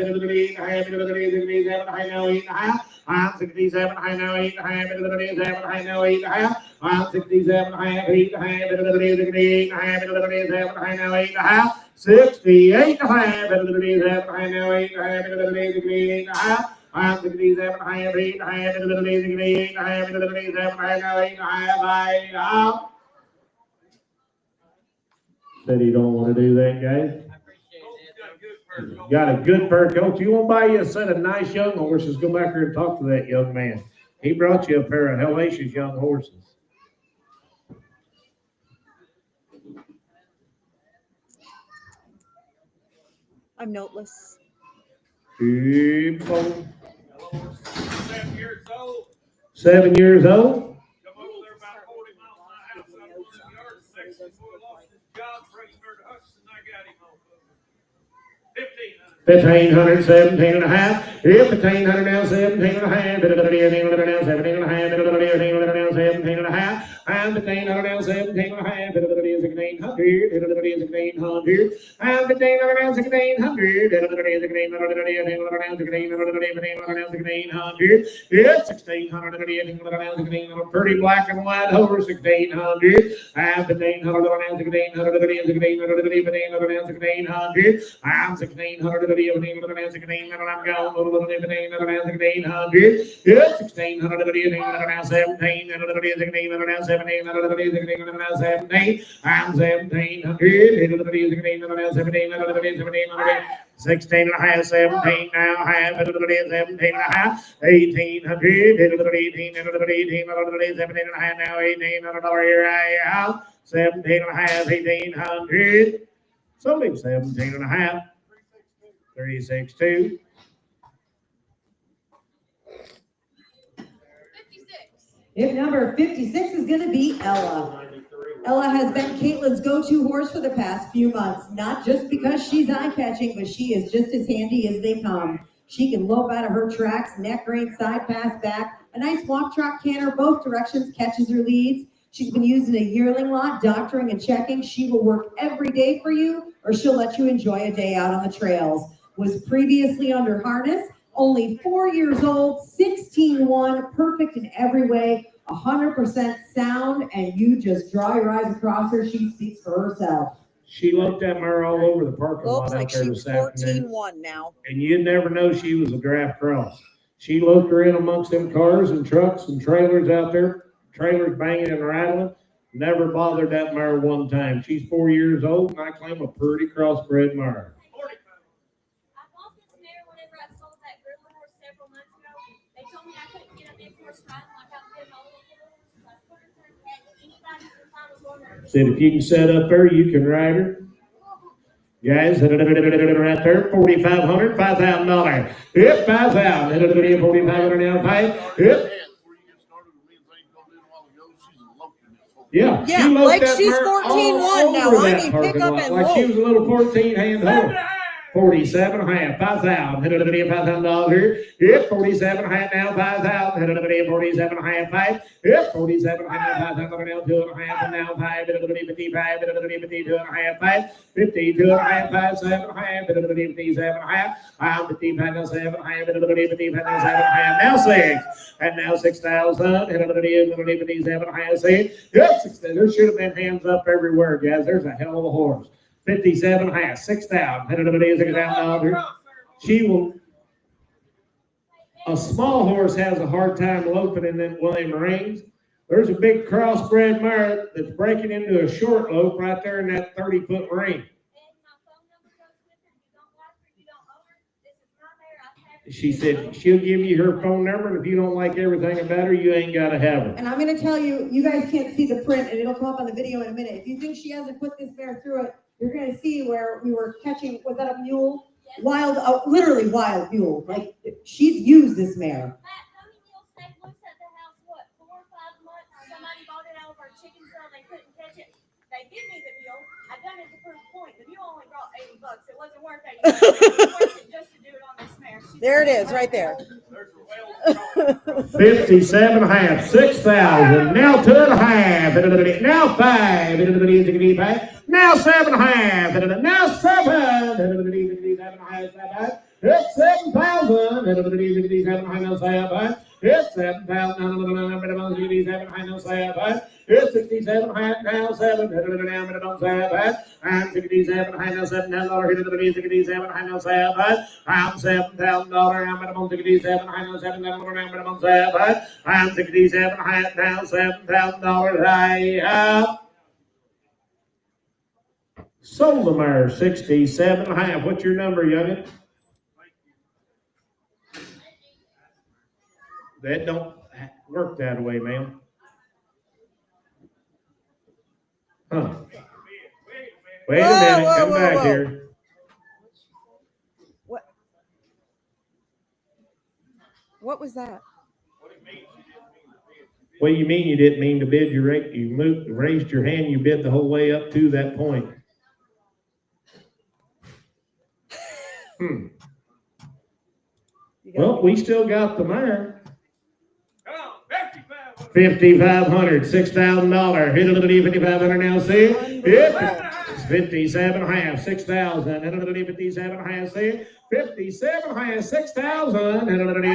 high, now 8.5. I'm 67 high now 8 high, 7 high now 8 high. I'm 67 high 8 high, 8 high, 7 high now 8 high. 68 high, 7 high now 8 high, 8 high. I'm 67 high 8 high, 8 high, 7 high now 8 high. Said he don't want to do that, guys. Got a good pair, coach. You want to buy you a set of nice young horses? Go back here and talk to that young man. He brought you a pair of hellacious young horses. I'm noteless. 7 7 years old. 7 years old. Come over there about 40 miles from my house. I was in the yard. Sexy boy lost his job. Bringing her to Hudson. I got him home. 1,500, 17 and a half. Yep, 1,500 now, 17 and a half. 17 and a half. 17 and a half. 17 and a half. I'm 1,500 now, 17 and a half. 1,600. 1,600. I'm 1,500 now, 1,600. 1,600. Yep, 1,600. Pretty black and white horse, 1,600. I'm 1,500 now, 1,600. 1,600. I'm 1,600. I'm going 1,600. Yeah, 1,600. 17. 17. I'm 1,700. 16 and a half, 17 now, half, 17 and a half, 1,800, 18, 17 and a half now, $1,800 here I am, 17 and a half, 1,800. Sold him 17 and a half. 362. If number 56 is going to be Ella. Ella has been Caitlin's go-to horse for the past few months, not just because she's eye-catching, but she is just as handy as they come. She can lope out of her tracks, neck rein, side pass back, a nice walk, trot, canter, both directions, catches her leads. She's been used in a yearling lot, doctoring and checking. She will work every day for you, or she'll let you enjoy a day out on the trails. Was previously under harness, only 4 years old, 16-1, perfect in every way, 100% sound, and you just draw your eyes across her. She speaks for herself. She looked at her all over the parking lot Looks out like there she's this afternoon. 14-1 now. And you'd never know she was a draft cross. She looked her in amongst them cars and trucks and trailers out there, trailers banging and rattling. Never bothered that mare one time. She's 4 years old, and I claim a pretty crossbred mare. I bought this mare whenever I sold that gorilla horse several months ago. They told me I couldn't get a big horse riding like I did all the horses. I put her through and anybody who thought was on her. Said if you can set up there, you can ride her. Guys, right there, $4,500, $5,000. Yep, $5,000. $4,500 now, $5,000. Yep. Yeah, Yeah, she like that she's mare 14-1 now. all over I that mean, parking pick up lot, and like she was a little 14-hand horse. 47 and a half, 5,000. $5,000 here. Yep, 47 and a half now, 5,000. 47 and a half, 5. Yep, 47 and a half, 5,000 now, 2 and a half, and now 5. 55, 52 and a half, 5. 52 and a half, 5, 7 and a half. 57 and a half. 55 now, 7 and a half. 55 now, 7 and a half. Now 6. And now 6,000. 57 and a half, 6. Yep, 6. There should have been hands up everywhere, guys. There's a hell of a horse. 57 and a half, 6,000. $6,000. She will. A small horse has a hard time loping in them one of them reins. There's a big crossbred mare that's breaking into a short lope right there in that 30-foot ring. She said she'll give you her phone number, and if you don't like everything about her, you ain't got to have her. And I'm going to tell you, you guys can't see the print, and it'll come up on the video in a minute. If you think she hasn't put this mare through it, you're going to see where we were catching, was that a mule? Yes. Wild, literally wild mule. Like, she's used this mare. That pony mule stayed loose at the house, what, 4 or 5 months? Somebody bought it out of our chicken cell, they couldn't catch it. They give me the mule. I done it to prove a point. The mule only brought $80. It wasn't worth $80. It was worth it just to do it on this mare. There it is, right there. 57 and a half, 6,000. Now 2 and a half. Now 5. Now 7 and a half. Now 7. 7 and a half. It's 7,000. It's 7,000. It's 67 and a half now, 7. I'm 67 and a half now, $7,000. 67 and a half now, 7. I'm $7,000. I'm at about 67 and a half now, $7,000. I'm 67 and a half now, $7,000. I have sold the mare 67 and a half. What's your number, youngin? That don't Work that way, ma'am. Huh. Wait a Whoa, minute, whoa, come whoa, back whoa. here. What was that? What do you mean you didn't mean to bid your rate? You moved, raised your hand, you bid the whole way up to that point. Well, we still got the mare. 5,500, $6,000. Hit a little D, 5,500 now, see it? It's 57 and a half, 6,000. Hit a little D, 57 and a half, see it? 57 and a half, 6,000. Hit a little D,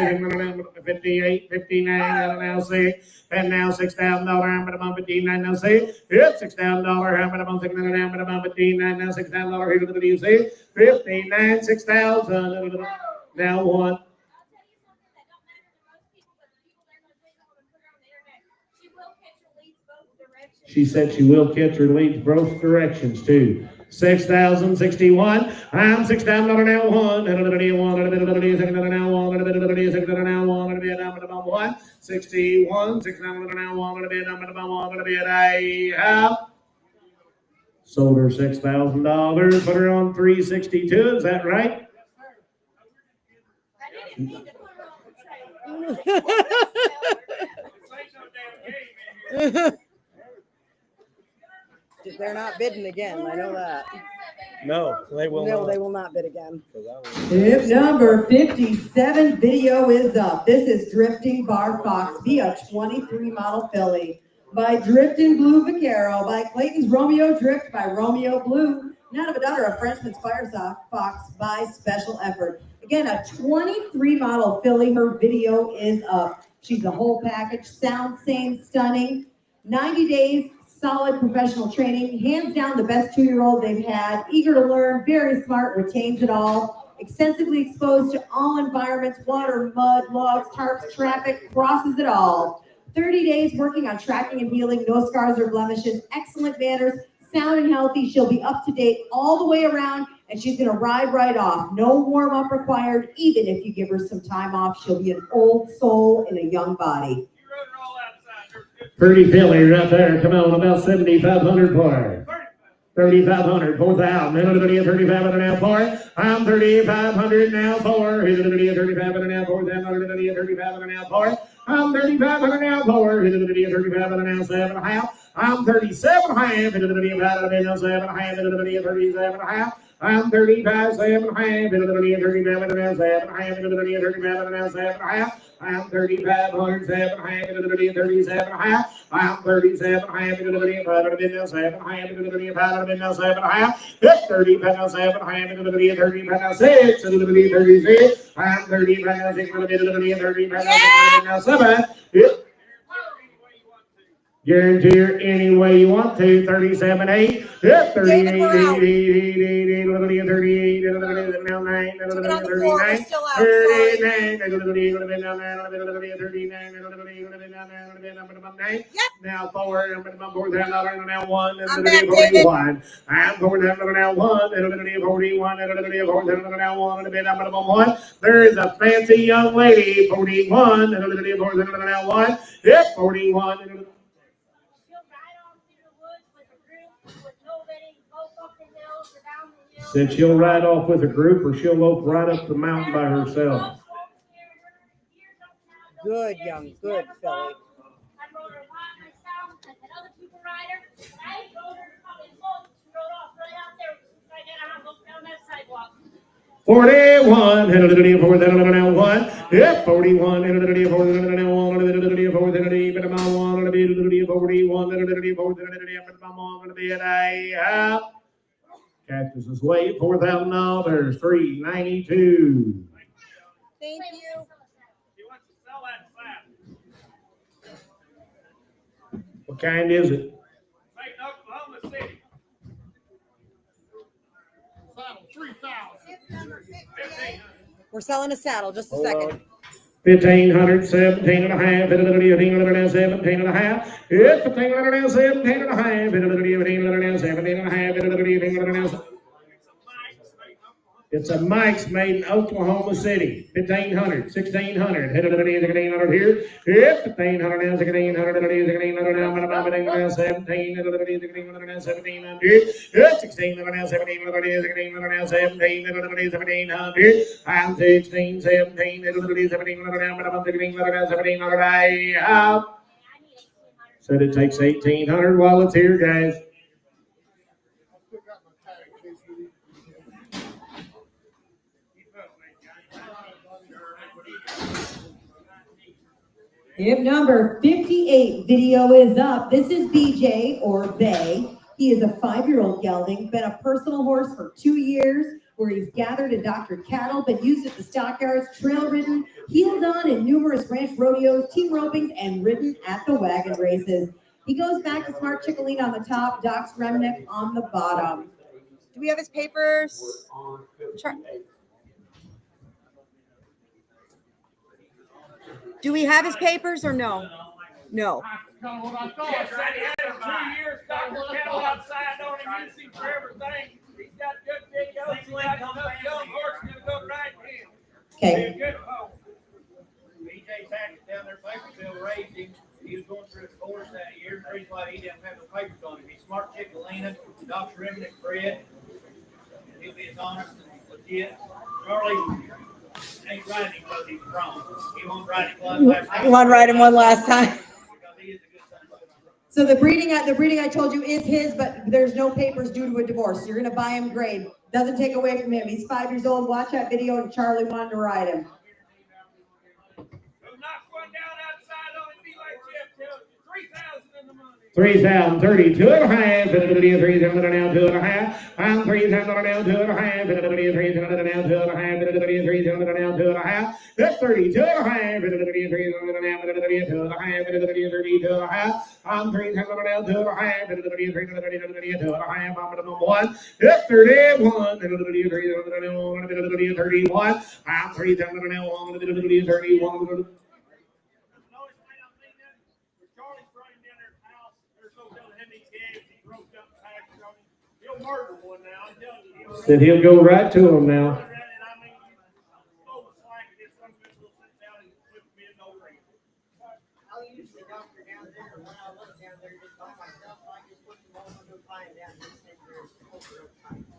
58, 59, and now see it? And now $6,000, I'm at about 59, now see it? Yep, $6,000, I'm at about 69, I'm at about 59, now $6,000. Hit a little D, see it? 59, 6,000. Now one. She said she will catch her leads both directions too. 6,061. I'm $6,000 now one. And a little bit one. And a little bit second now one. And a little bit second now one. And a bit about one. 61. $6,000 now one. And a bit about one. And a bit I have sold her $6,000. Put her on 362. Is that right? I didn't mean to put her on the trail. They're not bidding again. I know that. No, they will No, not. they will not bid again. Tip number 57 video is up. This is Drifting Bar Fox via 23 model filly by Drifting Blue Vaquero by Clayton's Romeo Drift by Romeo Blue. None of a daughter of Frenchman's Fire Fox by Special Effort. Again, a 23 model filly. Her video is up. She's a whole package. Sound sane, stunning. 90 days. Solid professional training, hands down the best 2-year-old they've had, eager to learn, very smart, retains it all, extensively exposed to all environments, water, mud, logs, tarps, traffic, crosses it all. 30 days working on tracking and healing, no scars or blemishes, excellent manners, sound and healthy. She'll be up to date all the way around, and she's gonna ride right off. No warm up required, even if you give her some time off. She'll be an old soul in a young body. Pretty filly right there. Come on, about 7,500 par. 3,500, 4,000. Everybody at 3,500 now par. I'm 3,500 now par. Everybody at 3,500 now par. Everybody at 3,500 now par. I'm 3,500 now par. Everybody at 3,500 now 7.5. I'm 37.5. Everybody at 7.5. Everybody at 37.5. I'm 35, 7.5. Everybody at 37 now 7.5. Everybody at 37 now 7.5. I'm 3,500, 7.5, everybody at 37.5. I'm 37.5, everybody at 7.5, everybody at 7.5. It's 35.7.5, everybody at 35.6, everybody at 36. I'm 35.6, everybody at 35.7. Yep. Guarantee her any way you want to. 37.8. Yep. 38. 38. 38. 39. 39. 39. Now forward. Now one. I'm back, David. 41. I'm forward. Now one. 41. Now one. There is a fancy young lady. 41. Now one. Yep. 41. Said she'll ride off with a group or she'll lope right up the mountain by herself. Good young, good filly. I rode her a lot myself. I had other people ride her. I rode her probably most. She rode off right out there. Right down that sidewalk. 41, hit a little D, 4, then now 1. Yep, 41, hit a little D, 4, then now 1, a little D, 4, then a D, but about 1, a little D, 41, a little D, 4, then a D, but about 1, a bit I Cactus is weight, $4,000, $392. Thank you. He wants to sell that flat. What kind is it? Made in Oklahoma City. Saddle, 3,000. 15. We're selling a saddle. Just a second. 1,500, 17 and a half, hit a little D, 17 and a half. Yep, 1,500, 17 and a half, hit a little D, 17 and a half, hit a little D, 17 and a half. It's a Mike's made in Oklahoma City. 1,500, 1,600. Hit it at 1,800 here. Yep, 1,500 now, 1,600, 1,800 now, 17, 1,700 now, 1,700. Yep, 1,600 now, 1,700, 1,600 now, 1,700. I'm 16, 17, 1,700 now, 1,600 now, 1,700. I have. Said it takes 1,800 while it's here, guys. Hip number 58 video is up. This is BJ or Bay. He is a 5-year-old gelding, been a personal horse for 2 years, where he's gathered and doctored cattle, been used at the Stockyards, trail ridden, heeled on in numerous ranch rodeos, team ropings, and ridden at the wagon races. He goes back to Smart Chickaline on the top, Doc's Remnick on the bottom. Do we have his papers? Do we have his papers or no? No. Kind of what I thought. Yes, he had him 2 years, doctor cattle outside on him, used him for everything. He's got good videos. He's got enough young horse to go right in. Okay. Good horse. BJ Packett down there, Bakersfield raised him. He was going through the course that year. The reason why he didn't have the papers on him. He's Smart Chickaline, Dr. Remnick bred. He'll be as honest and legit. Charlie ain't riding him because he's wrong. He won't ride him one last time. One ride and one last time. Because he is a good son. So the breeding I told you is his, but there's no papers due to a divorce. You're gonna buy him grade. Doesn't take away from him. He's 5 years old. Watch that video, and Charlie wanted to ride him. Knock one down outside on it, be like Jeff tells you. 3,000 in the money. 3,000, 32 and a half, 3,000 now, 2 and a half. I'm 3,000 now, 2 and a half, 3,000 now, 2 and a half, 3,000 now, 2 and a half. That's 32 and a half, 3,000 now, 2 and a half, 32 and a half. I'm 3,000 now, 2 and a half, 3,000 and a half. I'm number 1. That's 31, 31. I'm 3,000 now, 31. Murder one now. I'm telling you. Said he'll go right to him now. I'll use the doctor down there, when I look down there, just by myself, I just put them all on the fire down there.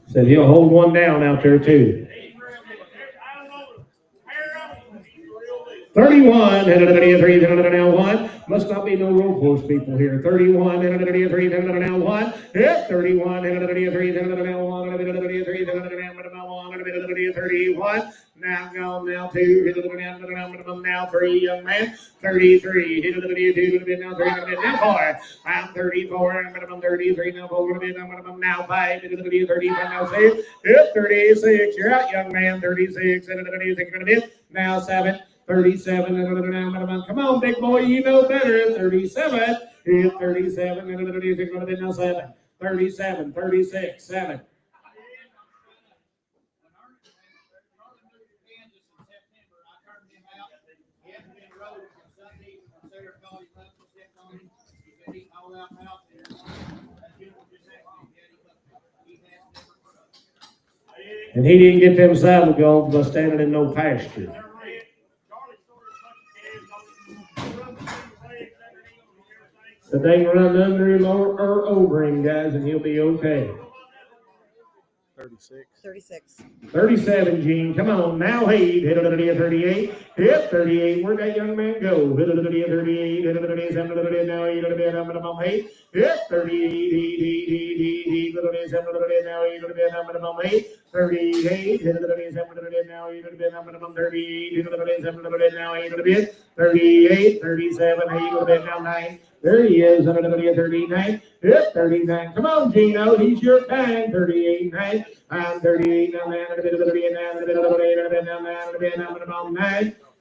Said he'll hold one down out there too. 31, 1. Must not be no road course people here. 31, 1. Yep, 31, 31. Now gone, now 2, now 3, young man. 33, now 3, now 4. I'm 34, I'm 33, now 4, now 5, 35, now 6. Yep, 36, you're out, young man. 36, now 7. 37, come on, big boy, you know better. 37, 37, now 7. 37, 36, 7. And he didn't get them saddle goals by standing in no pasture. So they can run under him or over him, guys, and he'll be okay. 36. 37, Gene. Come on. Now, hey, hit it at 38. Hit 38. Where'd that young man go? Hit it at 38. Hit it at 37. Now, he's going to be at 8. Hit 38. Now, he's going to be at 8. 38. Hit it at 37. Now, he's going to be at 38. Hit it at 37. Now, he's going to be at 38. 37. He's going to be at 9. There he is, 39. Hit 39. Come on, Gino. He's your time. 38. 9. I'm 38. Now, man. 39.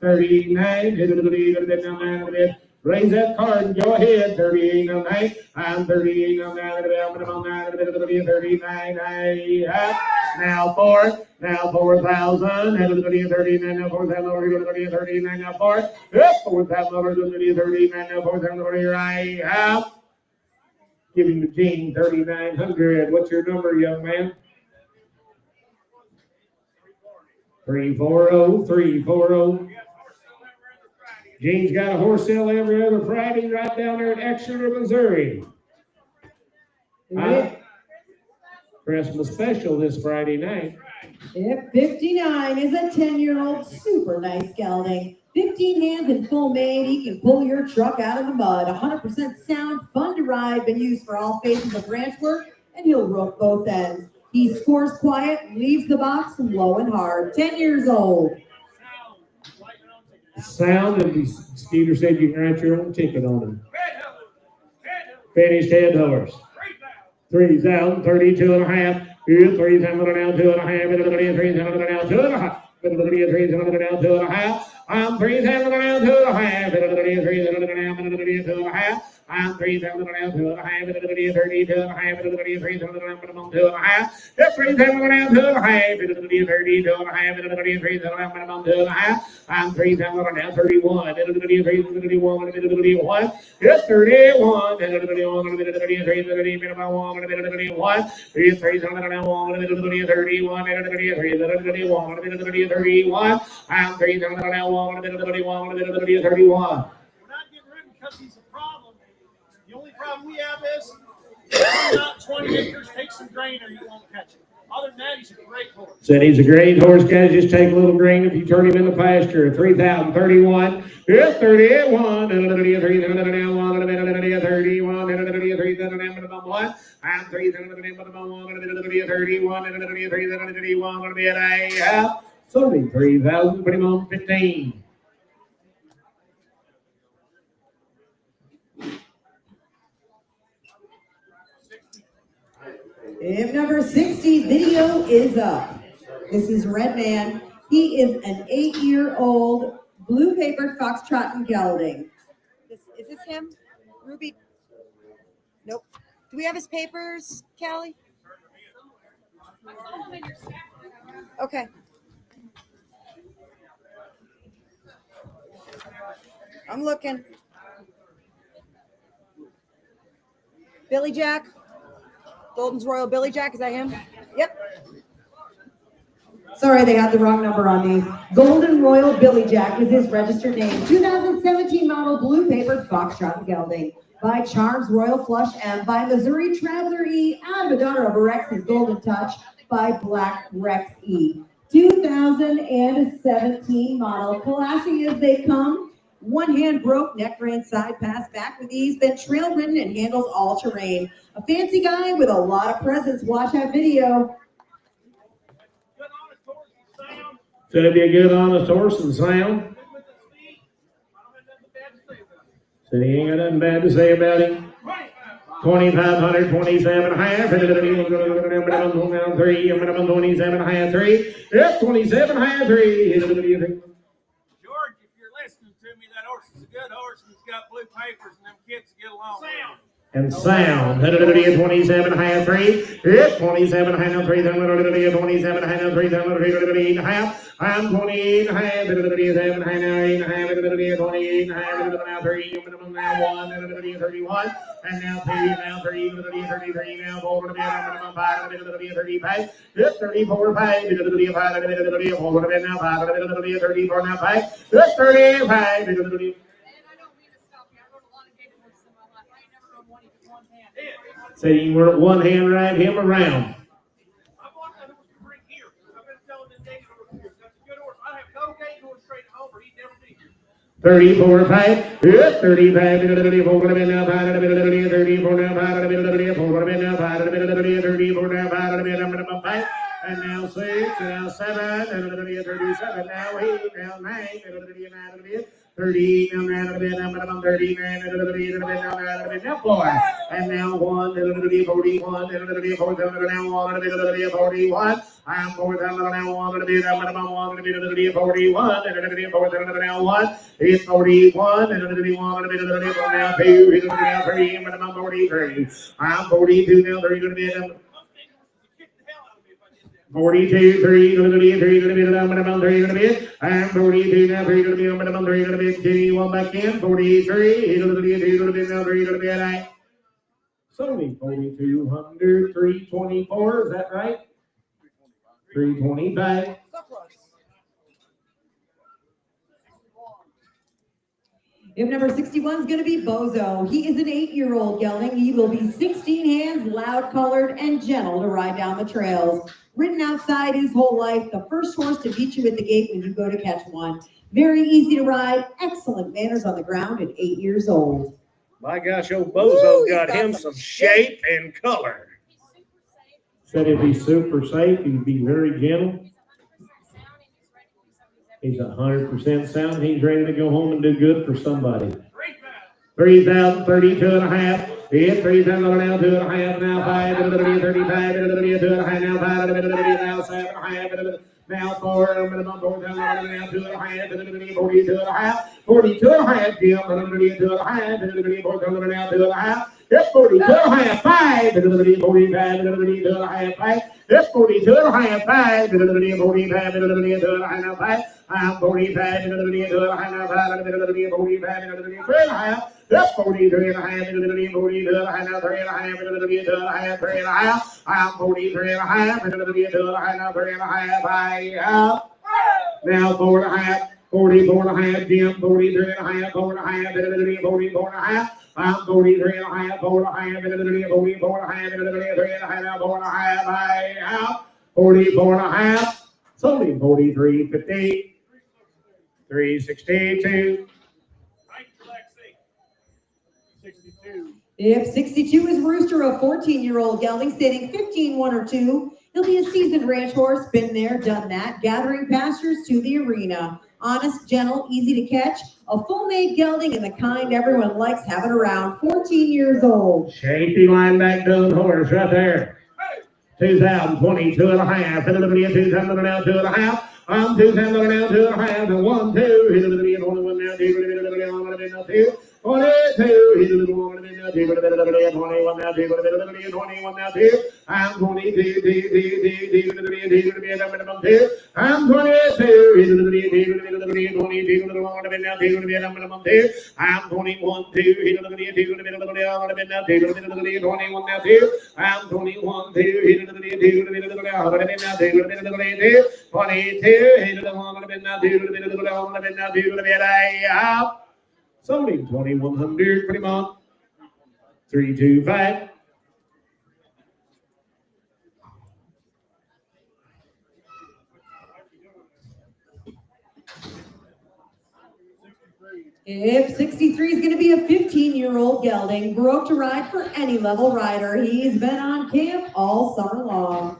39. Raise that card and go ahead. 38. Now, 9. I'm 38. Now, 39. Now 4. Now 4,000. 39. Now 4,000. 39. Now 4. 4,000. 39. Now 4,000. Right out. Give him the Gene. 3,900. What's your number, young man? 340, 340. Gene's got a horse sale every other Friday right down there in Exeter, Missouri. Christmas special this Friday night. Yep, 59 is a 10-year-old super nice gelding. 15 hands and full mane, he can pull your truck out of the mud. 100% sound, fun to ride, been used for all phases of ranch work, and he'll rope both ends. He scores quiet, leaves the box low and hard. 10 years old. Sound, and Skeeter said you can write your own ticket on him. Finished head horse. 3,000, 32 and a half. 3,000 now, 2 and a half. 3,000 now, 2 and a half. 3,000 now, 2 and a half. I'm 3,000 now, 2 and a half. 3,000 now, 2 and a half. I'm 3,000 now, 2 and a half. 32 and a half. 3,000 now, 2 and a half. 3,000 now, 2 and a half. 32 and a half. 3,000 now, 2 and a half. I'm 3,000 now, 31. 31. 31. Yes, 31. 31. 31. 3,000 now, 1. 31. 31. I'm 3,000 now, 1. 31. 31. We're not getting rid of him because he's a problem. The only problem we have is, about 20 acres, take some grain or you won't catch it. Other than that, he's a great horse. Said he's a great horse, guys. Just take a little grain if you turn him in the pasture. 3,000, 31. Yes, 31. 31. 31. I'm 3,000. So 3,000. Put him on 15. If number 60 video is up. This is Redman. He is an 8-year-old blue papered foxtrot and gelding. Is this him? Ruby? Nope. Do we have his papers, Callie? Okay. I'm looking. Billy Jack? Golden's Royal Billy Jack, is that him? Yep. Sorry, they had the wrong number on these. Golden Royal Billy Jack is his registered name. 2017 model blue papered foxtrot and gelding by Charms Royal Flush M, by Missouri Traveler E, and the daughter of Rex's Golden Touch by Black Rex E. 2017 model, classy as they come. One hand broke, neck ran side pass back with ease, been trail ridden and handles all terrain. A fancy guy with a lot of presence. Watch that video. Said it'd be a good, honest horse and sound. Said he ain't got nothing bad to say about him. 2,500, 27 and a half. 3, minimum 27 and a half, 3. Yep, 27 and a half, 3. George, if you're listening to me, that horse is a good horse and he's got blue papers and them kids get along. And sound. 27 and a half, 3. Yep, 27 and a half, 3. 27 and a half, 3. 8 and a half. I'm 28 and a half. 7 and a half, 8 and a half. 28 and a half. Now 3. Minimum now 1. 31. And now 3. Now 3. 33. Now 4. Minimum 5. 35. Yep, 34. 5. 5. Now 5. 34. Now 5. Yep, 35. So you were one hand right him around. I want that horse to bring here. I've been telling the David over here. That's a good horse. I have no game going straight over. He'd never be here. 34, 5. Yes, 35. 34 now 5. 34 now 5. 34 now 5. 34 now 5. And now 6. And now 7. And 37. Now 8. Now 9. 30, now 39, now 4, and now 1, 41, 41, now 1, 41. I'm 4,000 now 1, 41, now 1. It's 41, and now 2, now 3, minimum 43. I'm 42 now 3, 42, 3, minimum 3, I'm 42 now 3, minimum 3, one back in, 43, now 3, Sony 4,200, 324, is that right? 325. So close. If number 61 is going to be Bozo. He is an 8-year-old gelding. He will be 16 hands, loud colored, and gentle to ride down the trails. Ridden outside his whole life, the first horse to beat you at the gate when you go to catch one. Very easy to ride, excellent manners on the ground at 8 years old. My gosh, old Bozo Ooh, he's got got him some some shape and color. Said he'd be super safe. He'd be very gentle. He's 100% sound. He's ready to go home and do good for somebody. 3,032 and a half. It's 3,000 now, 2 and a half, now 5, 35, 2 and a half, now 5, now 7 and a half, now 4, minimum 4,000 now 2 and a half, 42 and a half, 42 and a half, Jim, 2 and a half, 4,000 now 2 and a half. It's 42 and a half, 5, 45, 2 and a half, 5. It's 42 and a half, 5, 45, 2 and a half, 5. I'm 45, 2 and a half, 5, 45, 3 and a half. That's 43 and a half, 42 and a half, 3 and a half, 2 and a half, 3 and a half. I'm 43 and a half, 2 and a half, 3 and a half, I up. Now 4 and a half, 44 and a half, Jim, 43 and a half, 4 and a half, 44 and a half. I'm 43 and a half, 4 and a half, 44 and a half, 3 and a half, 4 and a half, I up. 44 and a half, somebody 43, 50, 362. If 62 is Rooster, a 14-year-old gelding, standing 15, 1 or 2. He'll be a seasoned ranch horse, been there, done that, gathering pastures to the arena. Honest, gentle, easy to catch, a full-made gelding and the kind everyone likes having around. 14 years old. Shapey line back down horse right there. 2022 and a half. 2,000 now, 2 and a half. I'm 2,000 now, 2 and a half. And 1, 2. He's only one now, 2. 22, he's a little woman, 21 now, 21 now, 2. I'm 22, I'm 22, he's a little 22, little woman now, 2. I'm 21, 2, he's a little 2, now, 21 now, 2. I'm 21, 2, he's a little 2, now, 22, he's a little woman now, 2. Somebody 2,100 pretty much. 325. If 63 is going to be a 15-year-old gelding, broke to ride for any level rider. He's been on camp all summer long.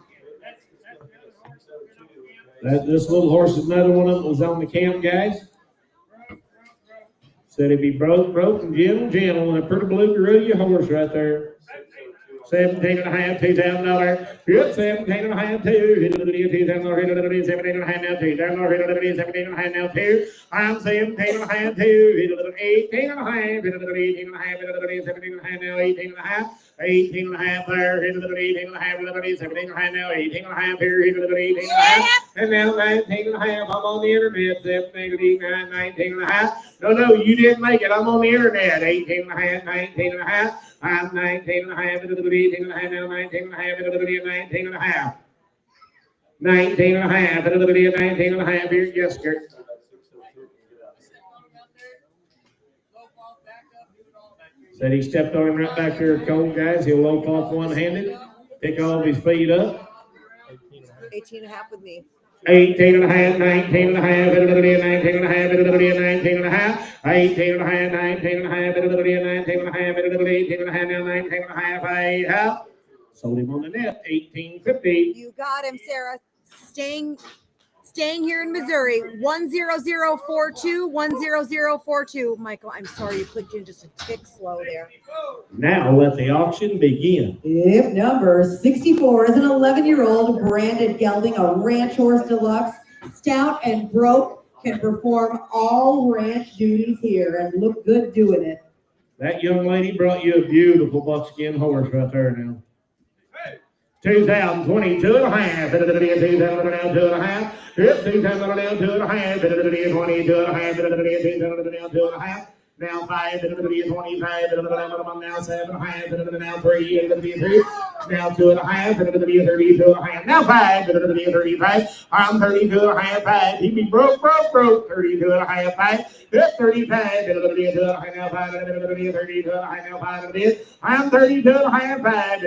This little horse is another one of them was on the camp, guys. Said he'd be broke, and gentle, and a pretty blue gorilla horse right there. 17 and a half, $2,000. Yep, 17 and a half, 2. $2,000, 17 and a half now, 2. $2,000, 17 and a half now, 2. I'm 17 and a half, 2. 18 and a half, 18 and a half, 17 and a half now, 18 and a half. 18 and a half there, 18 and a half, 17 and a half now, 18 and a half here, 18 and a half, and now 19 and a half. I'm on the internet, 17, 19 and a half. No, you didn't make it. I'm on the internet, 18 and a half, 19 and a half. I'm 19 and a half, 18 and a half now, 19 and a half, 19 and a half. 19 and a half, 19 and a half here, yes, sir. Said he stepped on him right back there, cold guys. He'll lope off one-handed, pick all of his feet up. 18 and a half with me. 18 and a half, 19 and a half, 19 and a half, 19 and a half, 18 and a half, 19 and a half, 19 and a half, 18 and a half, now 19 and a half, I have. Sold him on the net, 1850. You got him, Sarah. Staying here in Missouri, 10042, 10042. Michael, I'm sorry you clicked in just a tick slow there. Now let the auction begin. If number 64 is an 11-year-old branded gelding, a ranch horse deluxe, stout and broke, can perform all ranch duties here and look good doing it. That young lady brought you a beautiful buckskin horse right there now. 2022 and a half, 2000 now 2 and a half, 2000 now 2 and a half, 22 and a half, 2000 now 2 and a half, Now 5, 25, now 7, now 3, 2, now 2.5, 32.5, now 5, 35. I'm 32.5, 5. He be broke, 32.5, 5. 35, now 5, 32.5, now 5. I'm 32.5, 5. 35,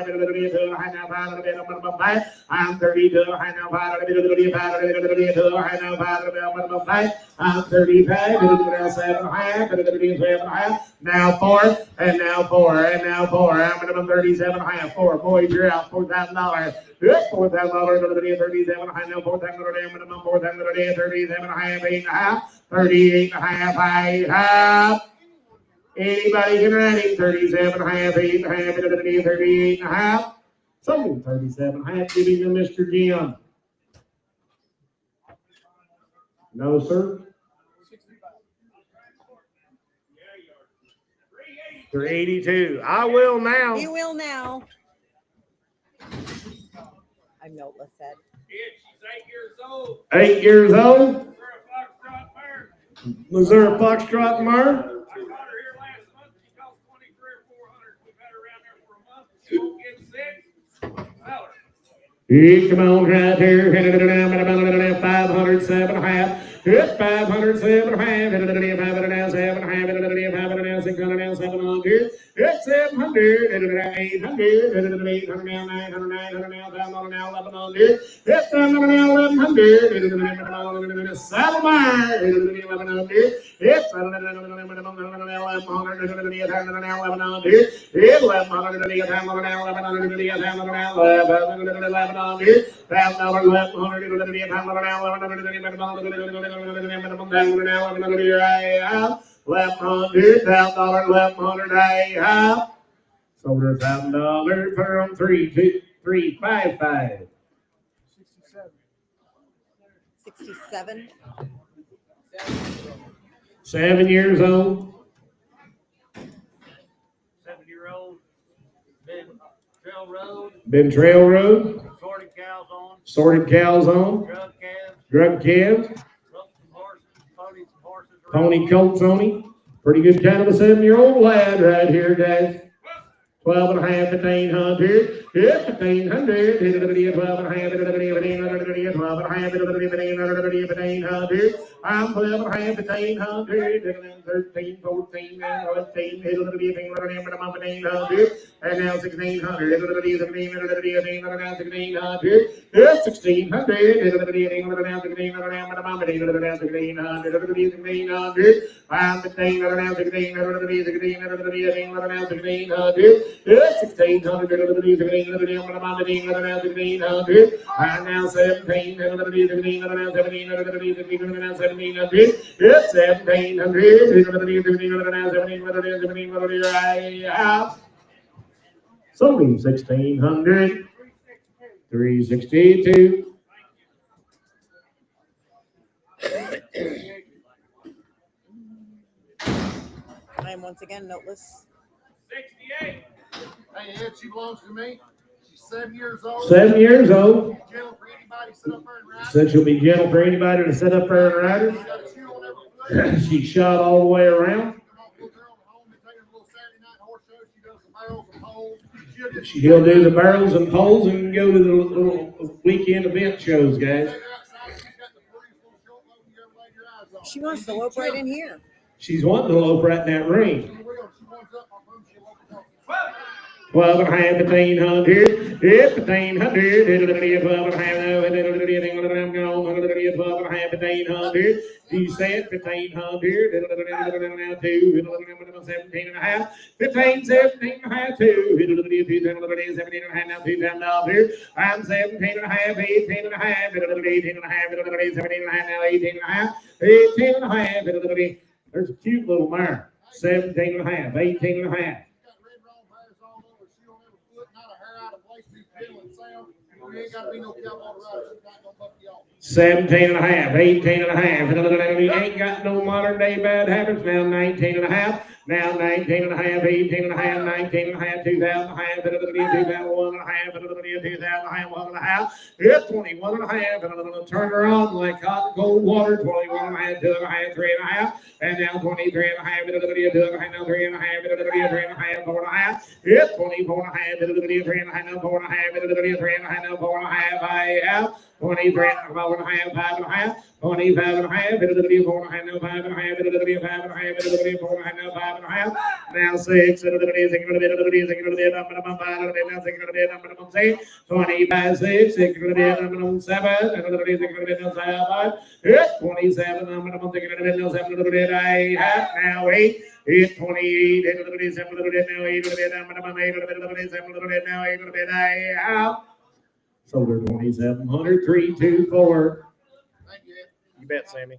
now 5, I'm 32.5, now 5, 5. I'm 35, now 7.5, now 4, and now 4, and now 4. I'm 37.5, 4. Boys, you're out, $4,000. $4,000, 37, I know 4,000, minimum 4,000, 37.5, 8.5, 38.5, 8.5. Anybody get ready? 37.5, 8.5, 38.5. So 37.5, giving to Mr. Jim. No, sir. 382. I will now. You will now. I know what said. She's 8 years old. 8 years old. Missouri Foxtrot mare. Missouri Foxtrot mare. I caught her here last month. She cost $2,300 or $400. We've had her around there for a month. She won't get sick. Sell her. Hey, come on, right here. 507.5. Hit 507.5. 507.5. 600, 700. Hit 700. 800. 800 now, 900, 900 now, 1,000 now, 1,100. Hit 1,000 now, 1,100. Saddlemeyer. 1,100. Hit 1,100 now, 1,100. Hit 1,100 now, 1,100. $1,000 left, $1,000 left, $100. Sold her $1,000 per on 3,2,3,5,5. 67. 7 years old. 7-year-old. Been trail road. Sorted cows on. Sorted cows on. Drug calves. Drug calves. Some horses. Ponies and horses. Pony colts on him. Pretty good kind of a 7-year-old lad right here, guys. 12.5, 1,500. 1,500. 12.5, I'm 12.5, 1,500. 13, 14, 15, 1,500. And now 1,600. 1,600. I'm 1,600. I'm now 17. 1,700. It's 1,700. So leave 1,600. 362. I am once again noteless. 68. Hey, Ed, she belongs to me. She's 7 years old. 7 years old. Gentle for anybody to sit up there and ride. Said she'll be gentle for anybody to sit up there and ride She's got a shoe on every foot. her. She's shot all the way around. She'll do the barrels and poles and go to the little weekend event shows, guys. She wants to lope right in here. She's wanting to lope right in that ring. 12.5, 1,500. 1,500. 12.5, 1,500. You said 1,500. 17.5. 15, 17.5. 2. 17.5 now, $2,000. I'm 17.5, 18.5. 18.5. 17.5 now, 18.5. 18.5. There's a cute little mare. 17.5, 18.5. 17.5, 18.5. He ain't got no modern day bad habits now. 19.5. Now 19 and a half, 18 and a half, 19 and a half, 2,000 and a half, 2,001 and a half, 2,000 and a half, 1 and a half, it's 21 and a half, and I'm going to turn her on like hot and cold water, 21 and a half, 2 and a half, 3 and a half, and now 23 and a half, 2 and a half, now 3 and a half, 3 and a half, 4 and a half, it's 24 and a half, 3 and a half, now 4 and a half, 3 and a half, now 4 and a half, I have 23 and a half, 5 and a half, 25 and a half, 4 and a half, now 5 and a half, 5 and a half, 4 and a half, now 5 and a half, now 6, 25, 6, 7, 27, now 8, it's 28, now 8, so they're 2,700, 3, 2, 4. Thank you. You bet, Sammy.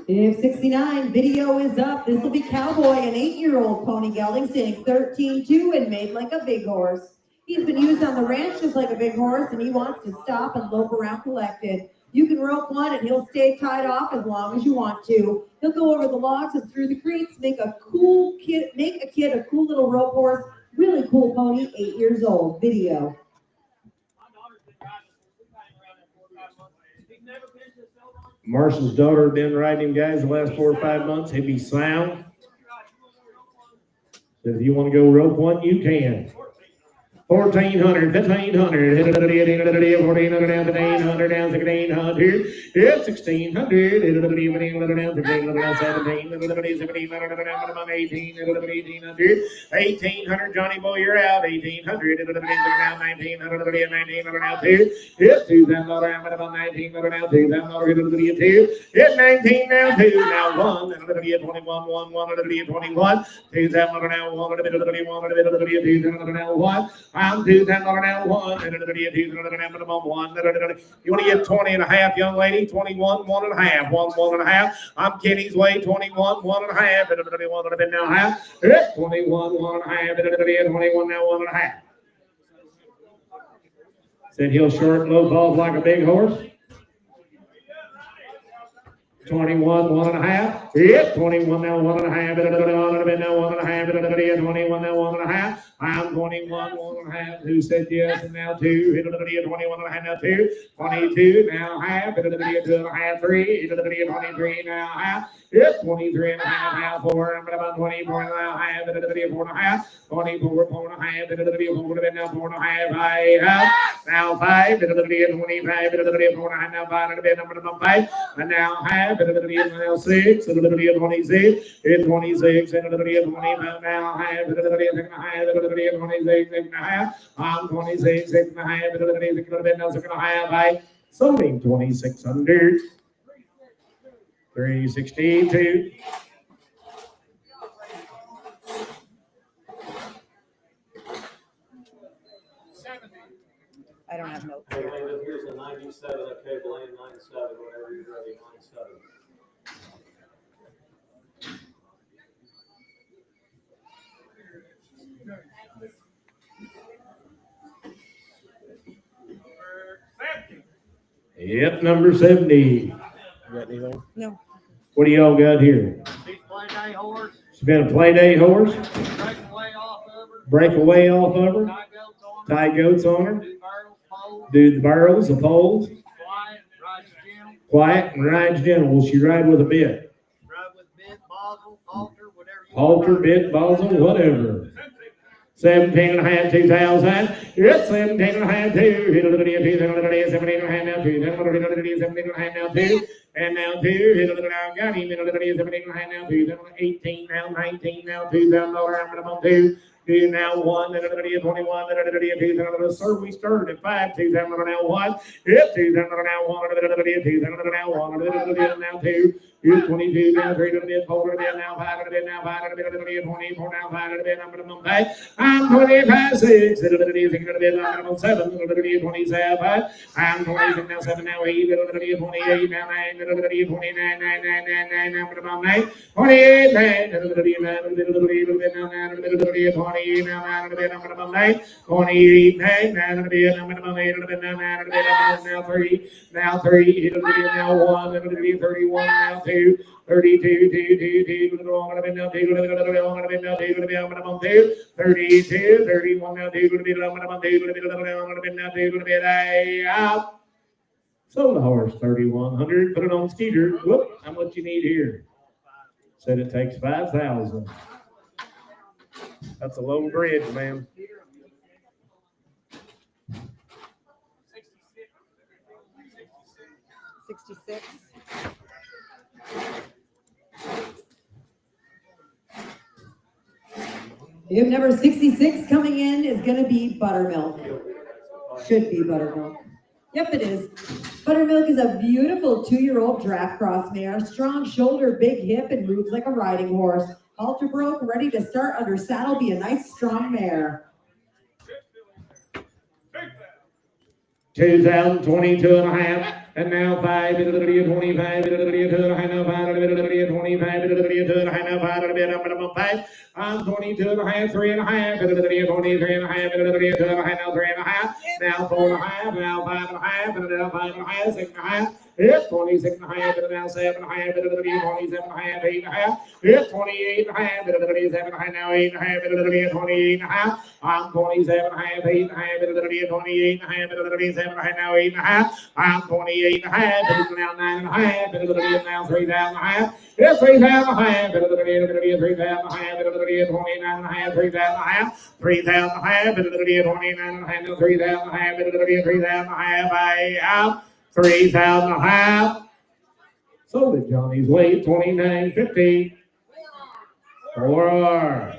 if 69 video is up, this will be Cowboy, an 8-year-old pony gelding, standing 13-2 and made like a big horse. He's been used on the ranch just like a big horse, and he wants to stop and lope around collected. You can rope one and he'll stay tied off as long as you want to. He'll go over the logs and through the creeks, make a kid a cool little rope horse. Really cool pony, 8 years old. Video. Marshall's daughter had been riding him, guys, the last 4 or 5 months. He'd be sound. So if you want to go rope one, you can. 1,400, 1,500, 1,400 down to 800, down to 1,800, it's 1,600, 1,800 down to 17, 1,700 down 18, 1,800, 1,800, Johnny Boy, you're out, 1,800, 1,900 down 1,900, 1,900 down 2, it's 2,000 down about 1,900 down 2,000 2, it's 19 now 2, now 1, 21, 1, 1, 21, 2,000 now 1, 2,000 now 1. I'm 2,000 now 1, and 1. You want to get 20 and a half, young lady? 21, 1 and a half, 1 and a half. I'm Kenny's way, 21, 1 and a half, and 21 now half. 21, 1 and a half, and 21 now 1 and a half. Said he'll short low balls like a big horse. 21, 1 and a half. Yep, 21 now 1 and a half. Now 1 and a half. 21 now 1 and a half. I'm 21, 1 and a half. Who said yes? And now 2. 21 and a half now 2. 22 now half. 2 and a half 3. 23 now half. Yep, 23 and a half now 4. I'm about 24 now half. 4 and a half. 24, 4 and a half. 4 now 4 and a half. I have now 5. 25. 4 and a half now 5. Number 5. And now half. Now 6. 26. 26. 25 now half. 26 and a half. I'm 26 and a half. 26 and a half. I sold him 2,600. 362. I don't have notes. Here's a 97, okay, Blaine, 97, whatever you're ready, 97. Yep, number 70. You got anything? No. What do y'all got here? He's play day horse, It's been a play day horse. break away off of her, Break away off of her. tie goats on her, Tie goats on her. do barrels, poles, Do the barrels, the poles. quiet, rides gentle, Quiet and rides gentle. Will she ride with a bit? ride with bit, bozzle, halter, whatever you Halter, want. bit, bozzle, whatever. 17 and a half, 2,000. It's 17 and a half, 2. 17 and a half now, 2. 17 and a half now, 2. And now 2. Now got him. 17 and a half now, 2. 18 now, 19 now, $2,000 2. 2 now 1. 21. Sir, we started at 5. 2,000 now 1. Yep, 2,000 now 1. 2,000 now 1. Now 2. 22 now 3 4 now 5 now 5 24 now 5 number 5. I'm 25 6 7 27. I'm 26 now 7 now 8 28 now 9 29 9 number 9 28 9 29 28 now, 9 and a bit, minimum 9, 28 9, 9 and a bit, minimum 8 and a bit, now 9 and a bit, now 30, now 30, it'll be now 1, it'll be 31, now 2, 32, 2, 2, 2, now 2, now 2, minimum 2, 32, 31, now 2, minimum 2, now 2, out. Sold the horse 3,100. Put it on Skeeter. Whoop! How much you need here? Said it takes 5,000. That's a low bridge, man. $66. Item number 66 coming in is going to be buttermilk. Should be buttermilk. Yep, it is. Buttermilk is a beautiful 2-year-old draft cross mare, strong shoulder, big hip, and moves like a riding horse. Halter broke, ready to start under saddle, be a nice strong mare. 2,022 and a half. And now 5, it'll be a 25, it'll be a 2 and a half, now 5, it'll be a 25, it'll be a 2 and a half, now 5, it'll be a minimum 5. I'm 22 and a half, 3 and a half, it'll be a 23 and a half, it'll be a 2 and a half, now 3 and a half, now 4 and a half, now 5 and a half, it'll be 5 and a half, 6 and a half. It's 26 and a half, it'll now 7 and a half, it'll be 27 and a half, 8 and a half. It's 28 and a half, it'll be 7 and a half, now 8 and a half, it'll be 28 and a half. I'm 27 and a half, 8 and a half, it'll be 28 and a half, it'll be 7 and a half, now 8 and a half. I'm 28 and a half, it'll now 9 and a half, it'll be now 3,000 and a half. It's 3,000 and a half, it'll be 3,000 and a half, it'll be 29 and a half, 3,000 and a half, 3,000 and a half, it'll be 29 and a half, 3,000 and a half, it'll be 3,000 and a half. I out 3,000 and a half. Sold it Johnny's weight, 29.50. 4.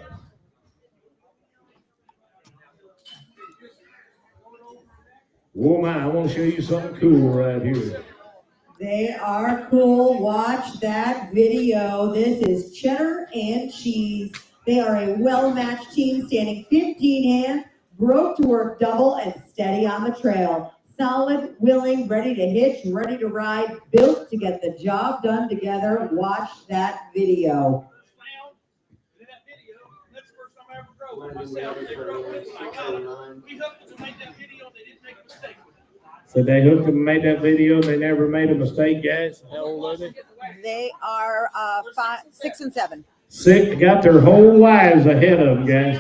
Oh my, I want to show you something cool right here. They are cool. Watch that video. This is cheddar and cheese. They are a well-matched team, standing 15 hands, broke to work double, and steady on the trail. Solid, willing, ready to hitch, ready to ride, built to get the job done together. Watch that video. That's the first time I ever drove myself. They drove with me. I got them. We hooked them to make that video. They didn't make a mistake with it. So they hooked them and made that video. They never made a mistake, guys. How old are they? They are 5, 6, and 7. 6, got their whole lives ahead of them, guys.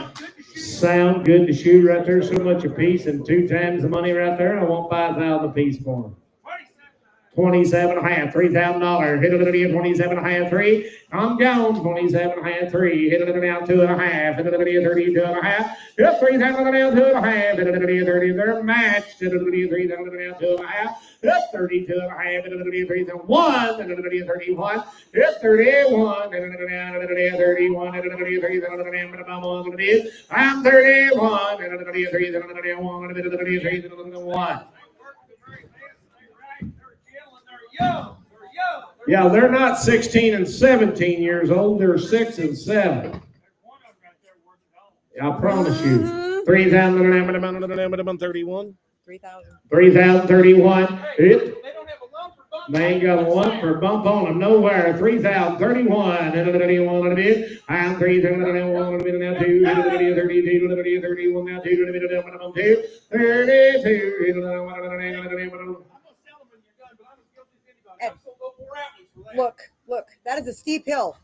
Sound good to shoot right there. So much a piece and 2 times the money right there. I want 5,000 a piece for them. 27 and a half, $3,000. Hit it at 27 and a half, 3. I'm gone. 27 and a half, 3. Hit it now 2 and a half. Hit it at 32 and a half. Hit 3,000 now 2 and a half. Hit it at 30. They're matched. Hit it at 3,000 now 2 and a half. Hit 32 and a half. Hit it at 3,001. Hit it at 31. Hit 31. Hit it at 31. Hit it at 3,001. I'm 31. Hit it at 3,001. Hit it at 3,001. Yeah, they're not 16 and 17 years old. They're 6 and 7. I promise you. 3,031. 3,000. 3,031. They ain't got a lump or bump on them nowhere. 3,031. I'm 3,031. Now 2. 32. 31. Now 2. 32. Look, that is a steep hill.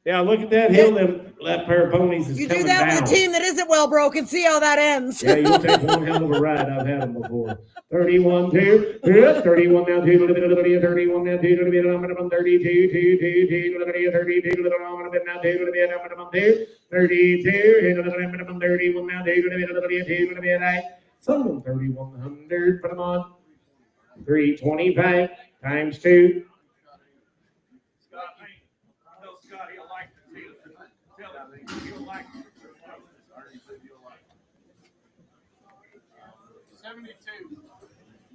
Yeah, look at that hill. That pair of ponies is You coming do that down. with a team that isn't well broken, see how that ends. Yeah, you'll take one hell of a ride. I've had them before. 31, 2. 31 now, 2. 31 now, 2. 32, 2, 2, 2. 32, now 2. 32, 31 now, 2. Some of them 3,100. Put them on. 325 times 2.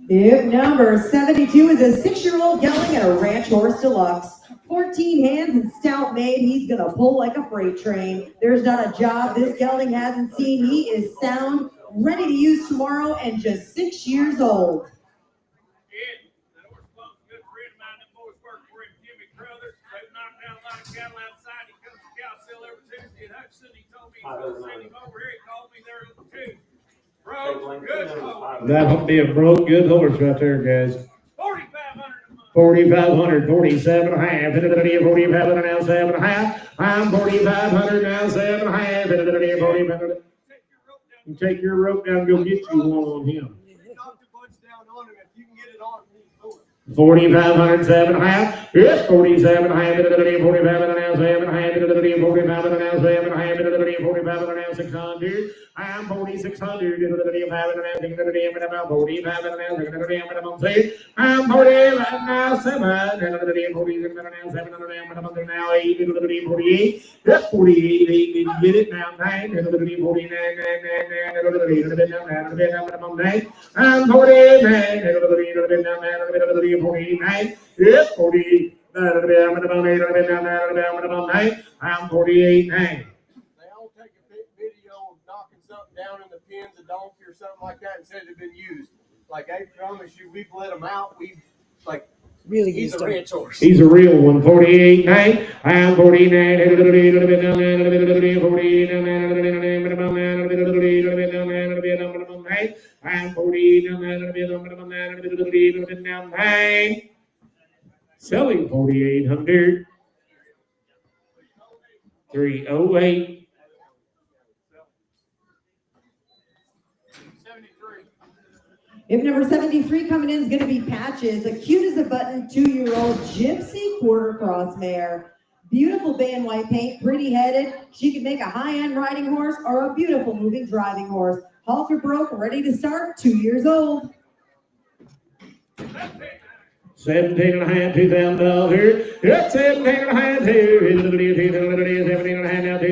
If number 72 is a 6-year-old gelding and a ranch horse deluxe. 14 hands and stout made. He's going to pull like a freight train. There's not a job this gelding hasn't seen. He is sound, ready to use tomorrow, and just 6 years old. Tuesday in Hudson. He told me I to don't know. send him over here. He called me there at 2. Bro, good horse. That'll be a broke good horse right there, guys. 4,500 a month. 4,500, 47 and a half. 45 now, 7 and a half. I'm 4,500 now, 7 and a half. 4,500. You take your rope down, go get you one on him. Knock the bunch down on him. If you can get it on, he's going. 4,500, 7 and a half. Yes, 47 and a half. 45 and now, 7 and a half. 45 and now, 7 and a half. 45 and now, 600. I'm 4,600. 45 and now, 45 and now, 600. I'm 45 now, 7. 47 and now, 7 and now, 8. 48. Yes, 48. 8. Did you get it now? 9. 49. 9. I'm 49. 49. Yes, 40. I'm 48. 9. They all take a video of knocking something down in the pins, a donkey or something like that, and said it had been used. Like, I promise you, we've let them out. Really He's used a them. ranch horse. He's a real one. 48. 9. I'm 49. I'm 49. Selling 4,800. 308. 73. If number 73 coming in is going to be Patches, a cute as a button 2-year-old gypsy quarter cross mare. Beautiful bay and white paint, pretty headed. She can make a high-end riding horse or a beautiful moving driving horse. Halter broke, ready to start, 2 years old. 17 and a half, $2,000. Yep, 17 and a half, 17 and a half now, 2.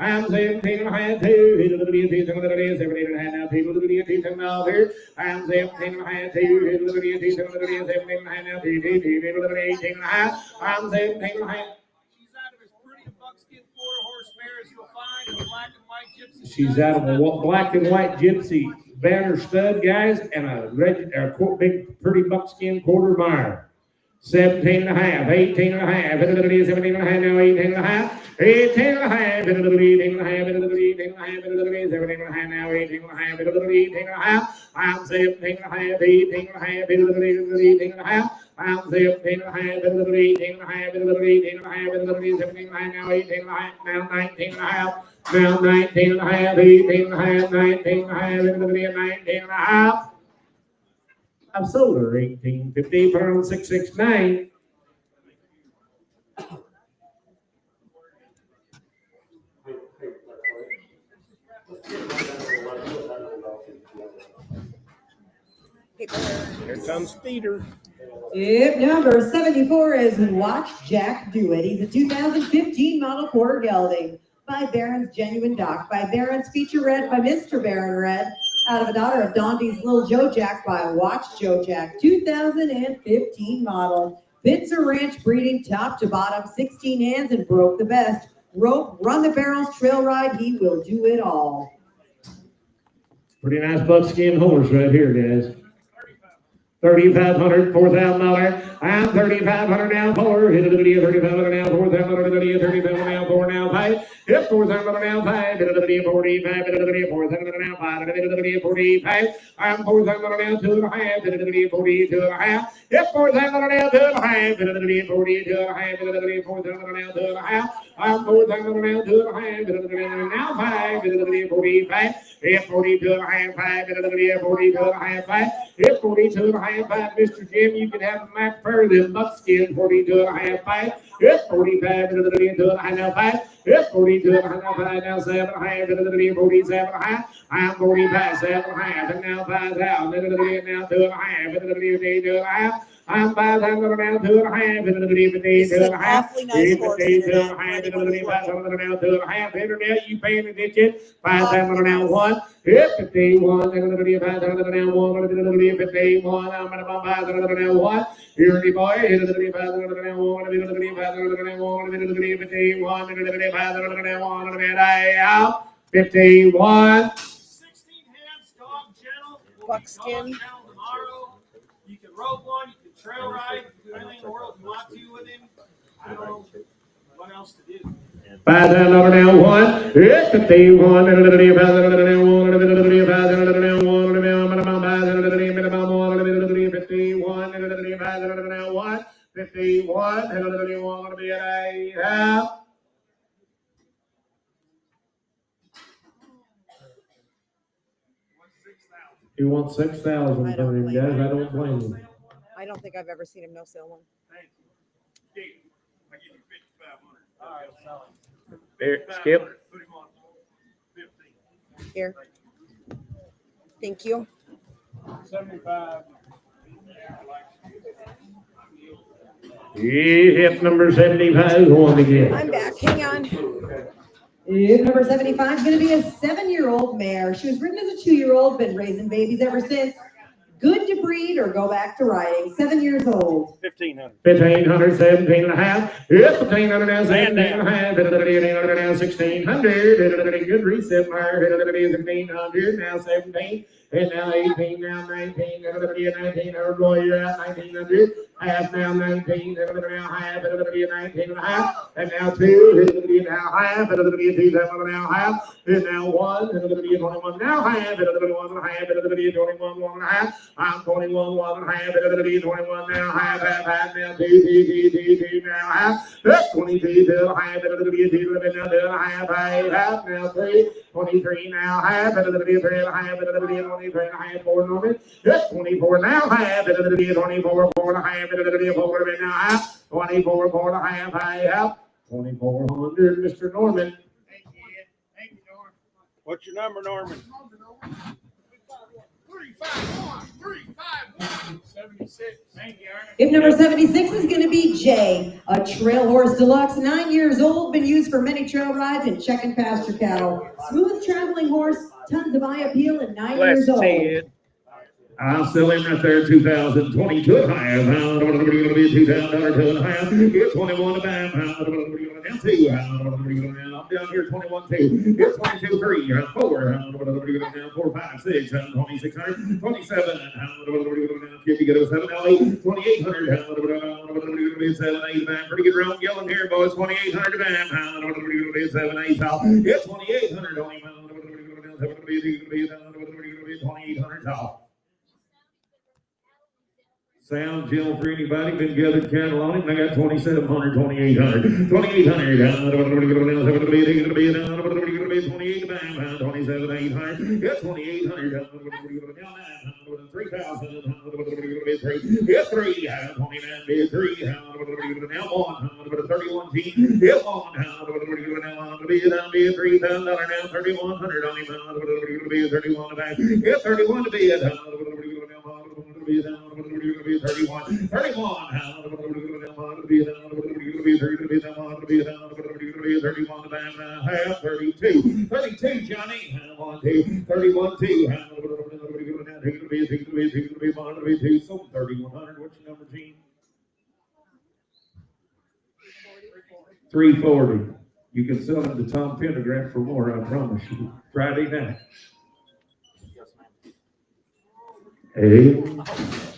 I'm 17 and a half, 2. 17 and a half now, $2,000. I'm 17 and a half, 2. 17 and a half now, 18 and a half. I'm 17 and a half. She's out of as pretty a buckskin quarter horse mare as you'll find in a black and white gypsy. She's out of a black and white gypsy banner stud, guys, and a big, pretty buckskin quarter mile. 17 and a half, 18 and a half, 17 and a half now, 18 and a half, 18 and a half, 18 and a half, 18 and a half, 17 and a half now, 18 and a half, 18 and a half. I'm 17 and a half, 18 and a half, 18 and a half. I'm 17 and a half, 18 and a half, 18 and a half, 17 and a half now, 18 and a half, now 19 and a half. Now 19 and a half, 18 and a half, 19 and a half, 19 and a half. I've sold her 1850 pound 669. Here comes Peter. If number 74 is Watch Jack Do It. He's a 2015 model quarter gelding by Barron's Genuine Doc, by Barron's Feature Red, by Mr. Barron Red, out of a daughter of Dondi's Little Joe Jack by Watch Joe Jack, 2015 model. Pitzer Ranch breeding top to bottom, 16 hands and broke the best. Rope, run the barrels, trail ride, he will do it all. Pretty nice buckskin horse right here, guys. 3,500, $4,000. I'm 3,500 now, 4. Hit it, 3,500 now, 4,000, 3,500 now, 4 now, 5. Yep, 4,000 now, 5. Hit it, 45, 4,000 now, 5. Hit it, 45. I'm 4,000 now, 2.5. Hit it, 42 and a half. Yep, 4,000 now, 2.5. Hit it, 42 and a half. Hit it, 4,000 now, 2.5. I'm 4,000 now, 2.5. Hit it, now 5. Hit it, 45. Hit 42 and a half, 5. Hit it, 42 and a half, 5. Hit 42 and a half. Mr. Jim, you can have a Mac fur than buckskin, 42 and a half, 5. Yes, 45, 42 and a half, now 5. Yes, 42 and a half, now 5, now 7 and a half, 47 and a half. I'm 45, 7 and a half, and now 5,000, now 2 and a half, 2 and a half. I'm 5,000 now, 2 and a half, 2 and a half. Awfully nice horse, Internet. 5,000 now, 2 and a half. Internet, you paying attention? 5,000 now, 1. Yep, 51, 5,000 now, 1, 51. I'm going to buy 5,000 now, 1. Here, the boy, 5,000 now, 1, 5,000 now, 1, 51, 5,000 now, 1, and I out. 51. 16 hands, dog gentle. Buckskin. Dog gentle tomorrow. You can rope one, you can trail ride, anything in the world you want to with him. I don't know what else to do. $5,000 now one. It's 51. He wants 6,000 I for don't him, blame guys. him. I don't blame him. I don't think I've ever seen him no sell one. Thank you. Dick, I give you 5,500. All right, selling. There, Skip. Put him on 15. Here. Thank you. 75. Hip number 75 going again. I'm back. Hang on. Hip number 75 is going to be a 7-year-old mare. She was ridden as a 2-year-old, been raising babies ever since. Good to breed or go back to riding. 7 years old. 1,500. 1,500, 17 and a half. Yep, 1,500 now, 17 and a half. 1,500 now, 1,600. Good reset, Meyer. 1,500 now, 17. And now 18, now 19. 1900, boy, you're out. 1,900. Half now, 19. Now half. 19 and a half. And now 2. Now half. 2 now half. And now 1. 21 now half. 1 and a half. 21 1 and a half. I'm 21 1 and a half. 21 now half. Half now 2 now half. 22 2 and a half. 2 now 2 and a half. Half now 3. 23 now half. 3 and a half. 23 and a half. 4 Norman. 24 now half. 24 4 and a half. 4 now half. 24 4 and a half. Half. 2,400, Mr. Norman. Thank you, Ed. Thank you, Norm. What's your number, Norman? 351, 76. Thank you, Ernest. Hip number 76 is going to be Jay, a trail horse deluxe, 9 years old, been used for many trail rides and check and pasture cattle. Smooth traveling horse, tons of eye appeal, and 9 years old. I'll sell him right there, 2,022 and a half. What are we going to be? $2,000, 2 and a half. It's 21 and a half. What are we going to do? 2. I'm down here, 21 2. It's 22 3. 4. What are we going to do? 4 5 6. 2,600. 27. What are we going to do? If you go to 7 now 8. 2,800. What are we going to do? 7 8 back. Pretty good round yelling here, boys. 2,800 back. What are we going to do? 7 8 tall. It's 2,800 only. What are we going to be? 2,800 tall. Sound Jill for anybody been gathered cattle on it. I got 2,700, 2,800, 2,800. What are we going to do? 28 27 800. Yeah, 2,800. What are we going to do? 3,000. What are we going to do? 3. Yeah, 3. 29 bid 3. What are we going to do now? 1. 31 G. Yeah, 1. What are we going to now? Bid $3,000 now. 3,100 on him. What are we going to be? 31 to back. Yeah, 31 to bid. What are we going to do now? 31. 31. What are we going to do? What are we going to be? 31 to back. Half. 32. 32, Johnny. 1 2. 31 2. What are we going to now? 2. So 3,100. What's your number, Gene? 340. You can sell them to Tom Pendergraft for more, I promise you. Friday night. Hey.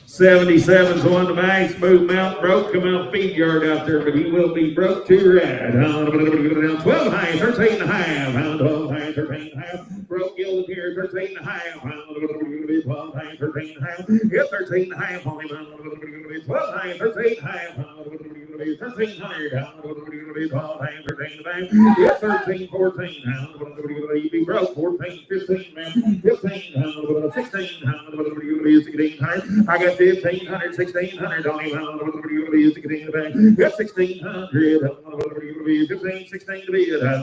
77's on the bank, smooth mount, broke, come out feed yard out there, but he will be broke to ride. 12 high, 13 and a half. 12 high, 13 and a half. Broke gilded here, 13 and a half. 12 high, 13 and a half. Yeah, 13 and a half on him. 12 high, 13 and a half. 1,300. 12 high, 13 and a half. Yeah, 13, 14. You be broke, 14, 15, man. 15, 16, 16 high. I got 1,500, 1,600 on him. What are you going to be? 16 in the back. Got 1,600. What are you going to be? 15, 16 to bid. What are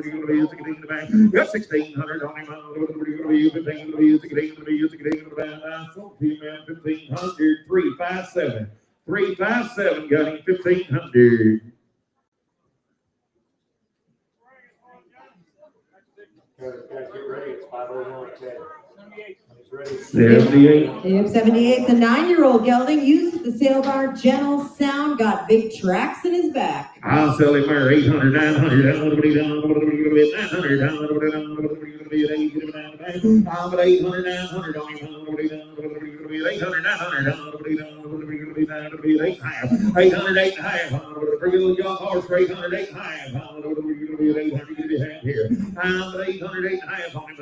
you going to be? 16 in the back. Got 1,600 on him. What are you going to be? 15 to be. 16 to be. 16 in the back. I sold to you, man. 1,500. 357. 357. Got him 1,500. Get ready. It's 5:01. 78. Hip 78 is a 9-year-old gelding used the sale bar, gentle sound, got big tracks in his back. I'll sell him for 800, 900. What are we going to be? 900. What are we going to be? 800, 900 on him. What are we going to be? 800, 900. What are we going to be? 800, 8 and a half. 800, 8 and a half. What are we going to be? Young horse for 800, 8 and a half. What are we going to 800, give me half here. 800, 8.5 on him.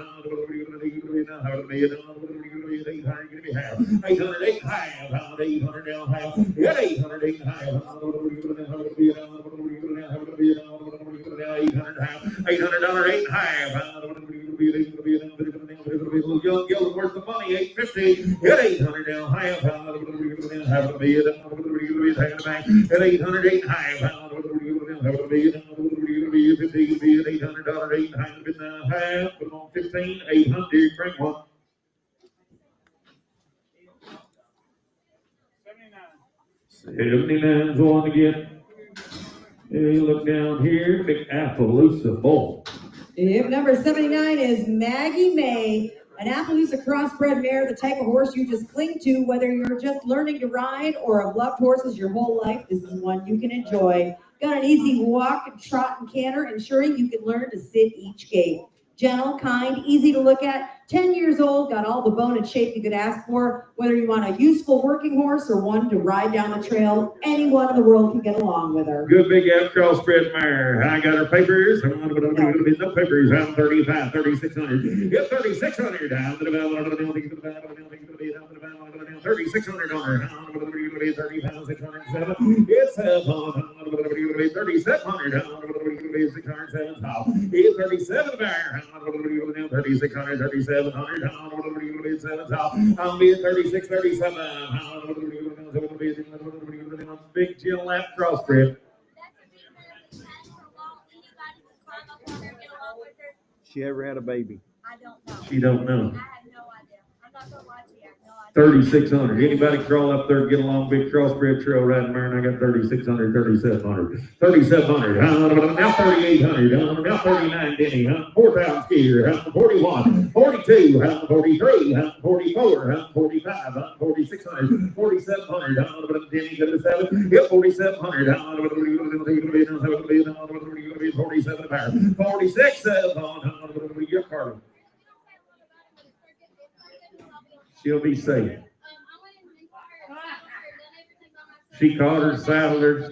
800, give me half. 800, 8.5. 800 down half. Get 800, 8.5. 800 half. $800, 8.5. Young worth the money. 850. Get 800 down half. Have a million. At 800, 8.5. $800, 8.5. Put on 15. 800. Bring one. 79's on again. Hey, look down here, big Appaloosa bull. Yep, number 79 is Maggie May, an Appaloosa crossbred mare, the type of horse you just cling to, whether you're just learning to ride or have loved horses your whole life. This is one you can enjoy. Got an easy walk and trot and canter, ensuring you can learn to sit each gait. Gentle, kind, easy to look at, 10 years old, got all the bone and shape you could ask for. Whether you want a useful working horse or one to ride down the trail, anyone in the world can get along with her. Good big crossbred mare. I got her papers. No papers. I'm 35, 3,600. Get 3,600 down to the 3,600 on her. 30,607. It's 3,700. 607 top. It's 37 there. 3,600, 3,700. 7 top. I'll be at 36, 37. Big Jill lap crossbred. She ever had a baby? I don't know. She don't know. I have no idea. I'm not gonna lie to you. I have no idea. 3,600. Anybody crawl up there and get along big crossbred trail riding mare, and I got 3,600, 3,700. 3,700. Now 3,800. Now 39, Denny. 4,000 skier. 41. 42. 43. 44. 45. 4,600. 4,700. Denny to the 7. Get 4,700. 47 power. 46. Your card. She'll be safe. She caught her, saddled her.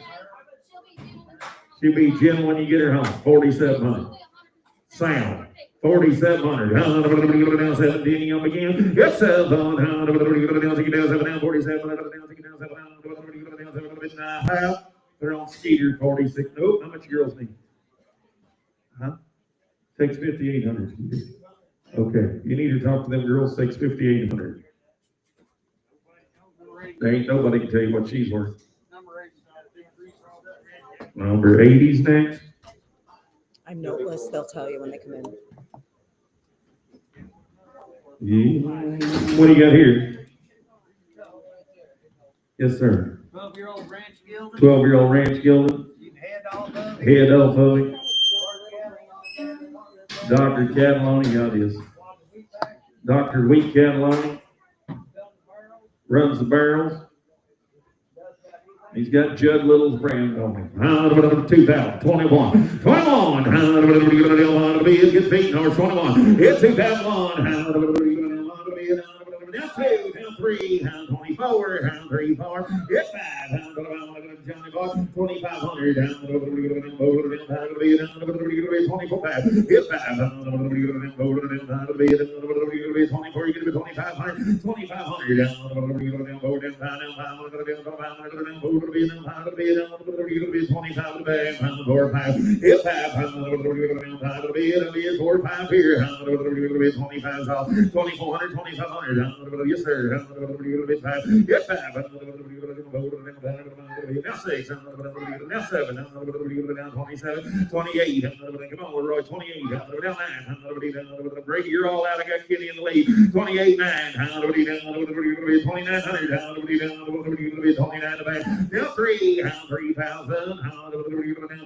She'll be gentle when you get her home. 4,700. Sound. 4,700. 17 up again. Yes, 700. 47. They're on Skeeter. 46. Nope. How much girls need? Huh? Takes 5,800. Okay, you need to talk to them girls. Takes 5,800. There ain't nobody can tell you what she's worth. Number 80's next. I'm noteless. They'll tell you when they come in. Yeah. What do you got here? Yes, sir. 12-year-old ranch gelding. 12-year-old ranch gelding. You can head off of it. Head off of it. Dr. Cataloni got his. Dr. Wheat Cataloni runs the barrels. He's got Judd Little's brand on him. 2021. 21. Good feet. Number 21. It's 2001. Now 2, now 3, 24, 3, 4, it's 5, Johnny Boy, 2,500, 24, 5, it's 5, 24, you get to 2,500, 2,500, 2,500, yes, sir. Yes, 5. Now 6. Now 7. Now 27. 28. Come on, Roy. 28. Now 9. Brady, you're all out. I got Kenny in the lead. 28, 9. 2,900. 29 to back. Now 3. 3,000.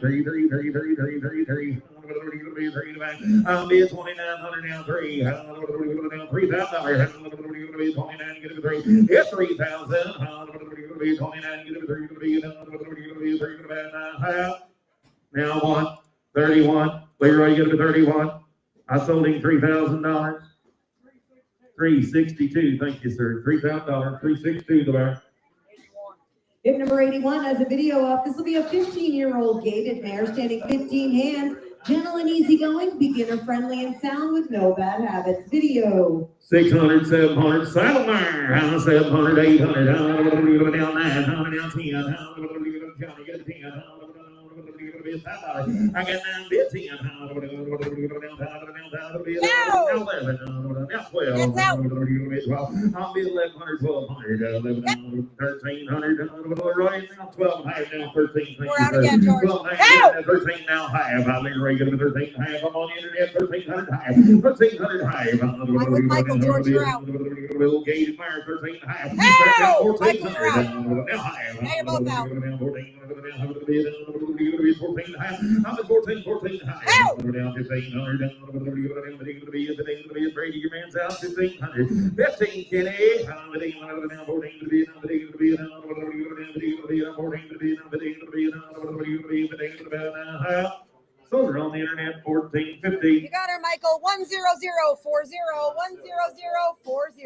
3. I'll be at 2,900 now. 3. $3,000. 29, get it to 3. It's 3,000. 29, get it to 3. Now 1. 31. Leroy, get it to 31. I sold him $3,000. 362. Thank you, sir. $3,000. 362 the bar. Bib number 81 has a video up. This will be a 15-year-old gaited mare standing 15 hands. Gentle and easygoing, beginner friendly and sound with no bad habits. Video. 600, 700, saddle mare, 700, 800, down 900, down 10, Johnny, get a 10, I got 9 bid 10, now 11, That's out. I'll be 1100, 1200, 1300, right now 12 half, now 13. We're out again, George. 12 half, 13 now half, I'll be regular 13 half, I'm on the internet, 1300 half, 1300 half. I'm with Michael, George, you're out. Little gated mare, 13 half. Ow! Michael, you're out. Now half. Now you're both out. 14 half. I'm at 14 half. Ow! Down 1500. Brady, your man's out. 1500. 15 Kenny. 14 Soldier on the internet, 1450. You got her, Michael. 10040. 10040.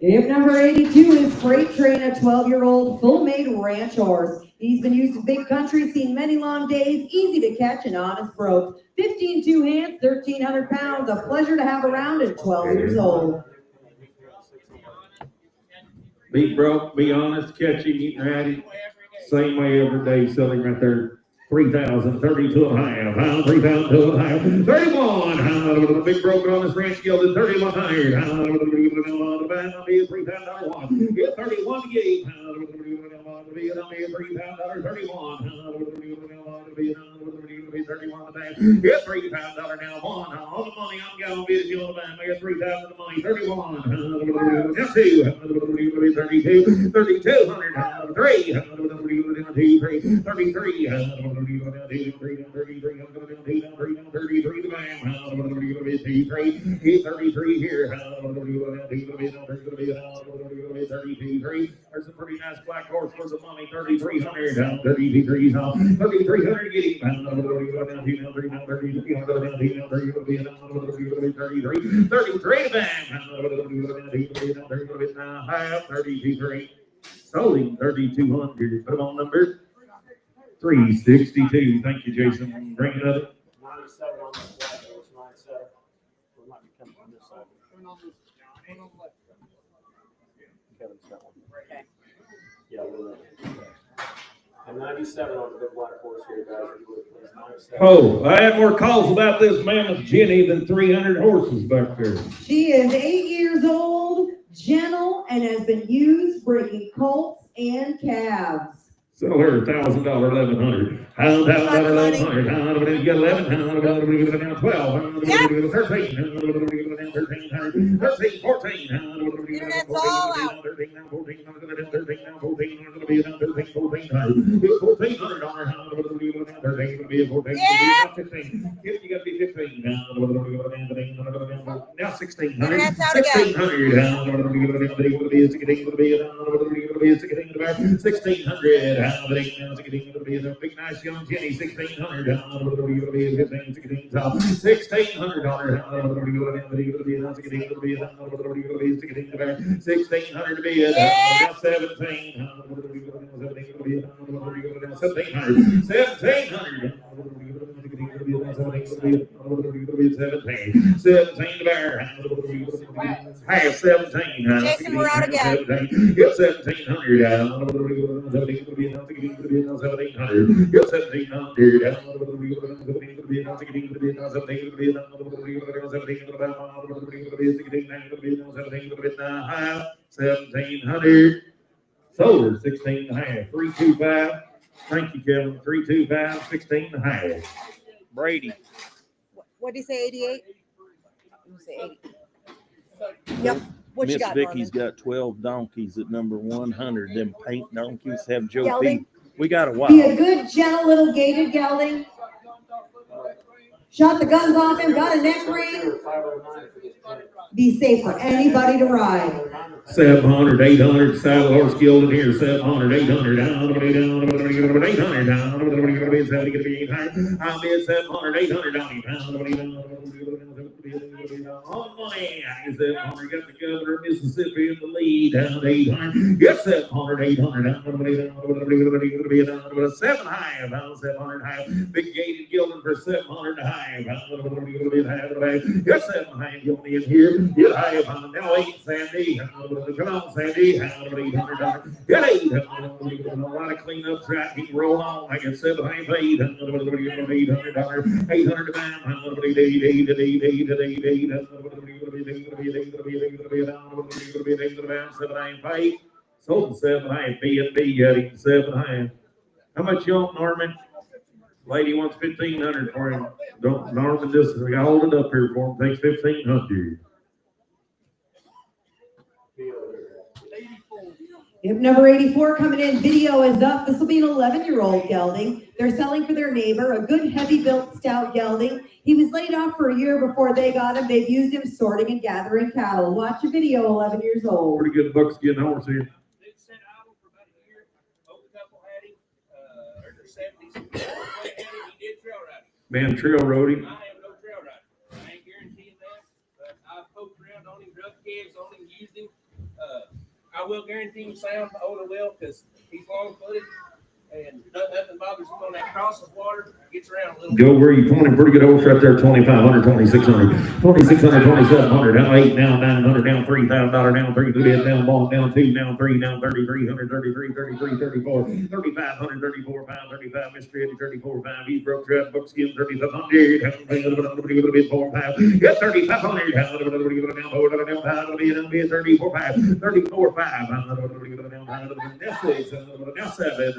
If number 82 is Freight Train, a 12-year-old full-made ranch horse. He's been used in big country, seen many long days, easy to catch and honest broke. 15 two hands, 1,300 pounds, a pleasure to have around at 12 years old. Be broke, be honest, catch him, eat ratty. Same way every day, selling right there. 3,000, 32 and a half, 3,002 and a half, 31, big broker on this ranch yielded 3,100, $3,000 get 31 to get, get $3,000 now, one, all the money I'm gonna bid you on the back, I got 3,000 of money, 31, now 2, 32, 3,200, 3, 33, 33 here. There's a pretty nice black horse for the money. 3,300. 3,300 on. 3,300 getting. 33 to bang. 33. Sold 3,200. Put them on number 362. Thank you, Jason. Bring it up. 97 on that black horse, 97. We might be coming from this side. Kevin's got one. Yeah, we'll and 97 on the big black horse here, guys. 97. Oh, I had more calls about this mammoth Jenny than 300 horses back there. She is 8 years old, gentle, and has been used breaking colts and calves. Sell her $1,000, 1,100. $1,100, 1,100. You got 11. 12. 13. 13, 14. Internet's all out. 13, 14. 1,400. Yeah. 15. You got to be 15. Now 1,600. Internet's out again. 1,600. Big nice young Jenny, 1,600. 1,600. $1,600. to be it. 17. 1,700. 17 to bear. Half 17. Jason, we're out again. Get 1,700. 1,700. Get 1,700. Sold her 16 and a half. 325. Thank you, Kevin. 325, 16 and a half. Brady. What did he say, 88? You say 80. Yep. What you Miss got, Vicky's Norman? got 12 donkeys at number 100. Them paint donkeys have Joe Gelding? P. We got a Be while. a good, gentle little gated gelding. Shot the guns off him, got a neck ring. Be safe for anybody to ride. 700, 800, saddle horse guild in here. 700, 800, down, 800, down. I'll be at 700, 800 down. On money, 700, got the governor of Mississippi in the lead, down 800, yes, 700, 800, down 7 high, down 700 high, big gated gelding for 700 high, yes, 7 high, Gildy in here, get high, now 8, Sandy, come on, Sandy, $800, get 8, a lot of cleanup, track, he can roll on, I get 7 high, $800, 800 to man, sold 7 high, B&B getting 7 high. How much you want, Norman? Lady wants 1,500 for him. Don't Norman just hold it up here for him. Takes 1,500. Yep, number 84 coming in. Video is up. This will be an 11-year-old gelding. They're selling for their neighbor, a good heavy-built stout gelding. He was laid off for a year before they got him. They've used him sorting and gathering cattle. Watch a video, 11 years old. Pretty good bucks getting horse here. Did set idle for about a year. Old couple had him, early 70s. He did trail riding. Man, trail rode him. I have no trail riding. I ain't guaranteeing that, but I've poked around on him, drug kegs on him, used him. I will guarantee him sound older will because he's long footed and nothing bothers him on that cross of water. Gets around a little. Go where you pointing, pretty good horse right there, 2,500, 2,600, 2,600, 2,700, now 8, now 900, down $3,000, down 3, down ball, down 2, down 3, down 3,300, 33, 33, 34, 3,500, 34, 5, 35, Mr. Eddie, 34, 5, he broke trap, buckskin, 3,500, yeah, 3,500, down 34, 5, 34, 5, now 7,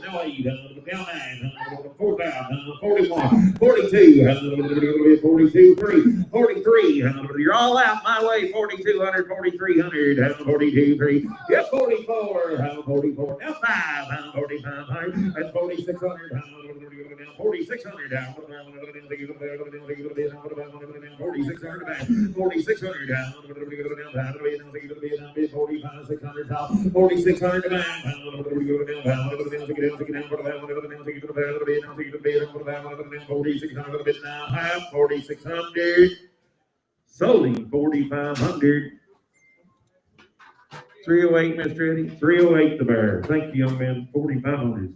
now 8, now 9, 4,000, 41, 42, 42, 3, 43. You're all out my way. 4,200, 4,300, 42, 3. Yes, 44, 44. Now 5, 4,500, and 4,600, 4,600 down. 4,600 back. 4,600 down. 4,600 down. 4,600 back. 4,600 now, half 4,600, sold him 4,500. 308, Mr. Eddie. 308 the bear. Thank you, young man. 4,500.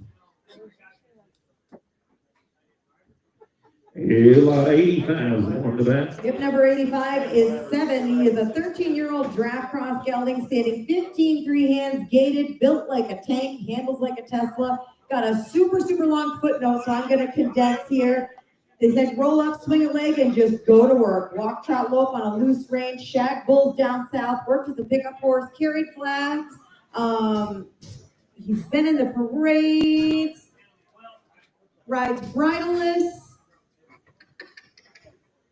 A lot of 80,000 on the back. Skip number 85 is 7. He is a 13-year-old draft cross gelding, standing 15 3 hands, gated, built like a tank, handles like a Tesla. Got a super long footnote, so I'm going to condense here. They said roll up, swing a leg, and just go to work. Walk, trot, lope on a loose range, shag bulls down south, worked as a pickup horse, carried flags. He's been in the parades, rides bridleless,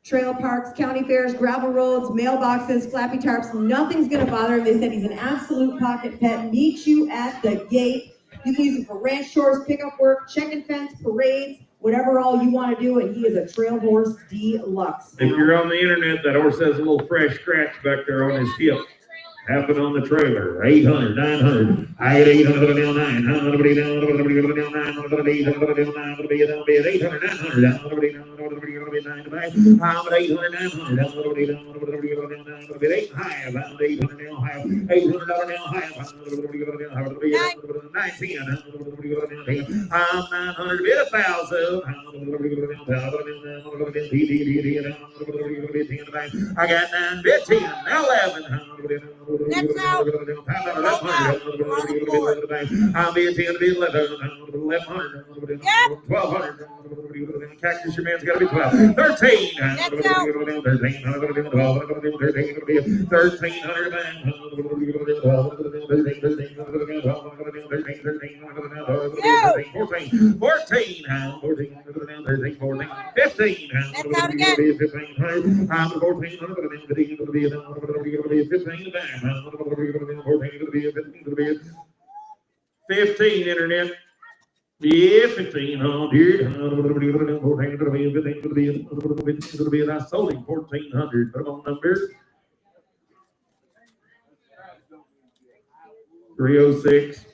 trail parks, county fairs, gravel roads, mailboxes, flappy tarps. Nothing's going to bother him. They said he's an absolute pocket pet. Meet you at the gate. You can use him for ranch chores, pickup work, check and fence, parades, whatever all you want to do, and he is a trail horse deluxe. If you're on the internet, that horse has a little fresh scratch back there on his hip. Happened on the trailer. 800, 900. I had 800 down 9. 900 down 9. 800 down 9. 800 I'm at 800 900. 8 high. About 800 down high. $800 down high. 19. I'm 900 bid 1,000. I got 9 bid 10. 11. Next out. I'll be a 10 to be 11. 1,100. Yep. 1,200. Cactus, your man's got to be 12. 13. Next out. 1,300. 14. 15. Next out again. 15. I'm 1,400. 15 back. 15 internet. Yeah, 1,500. I sold him 1,400. Put him on number 306.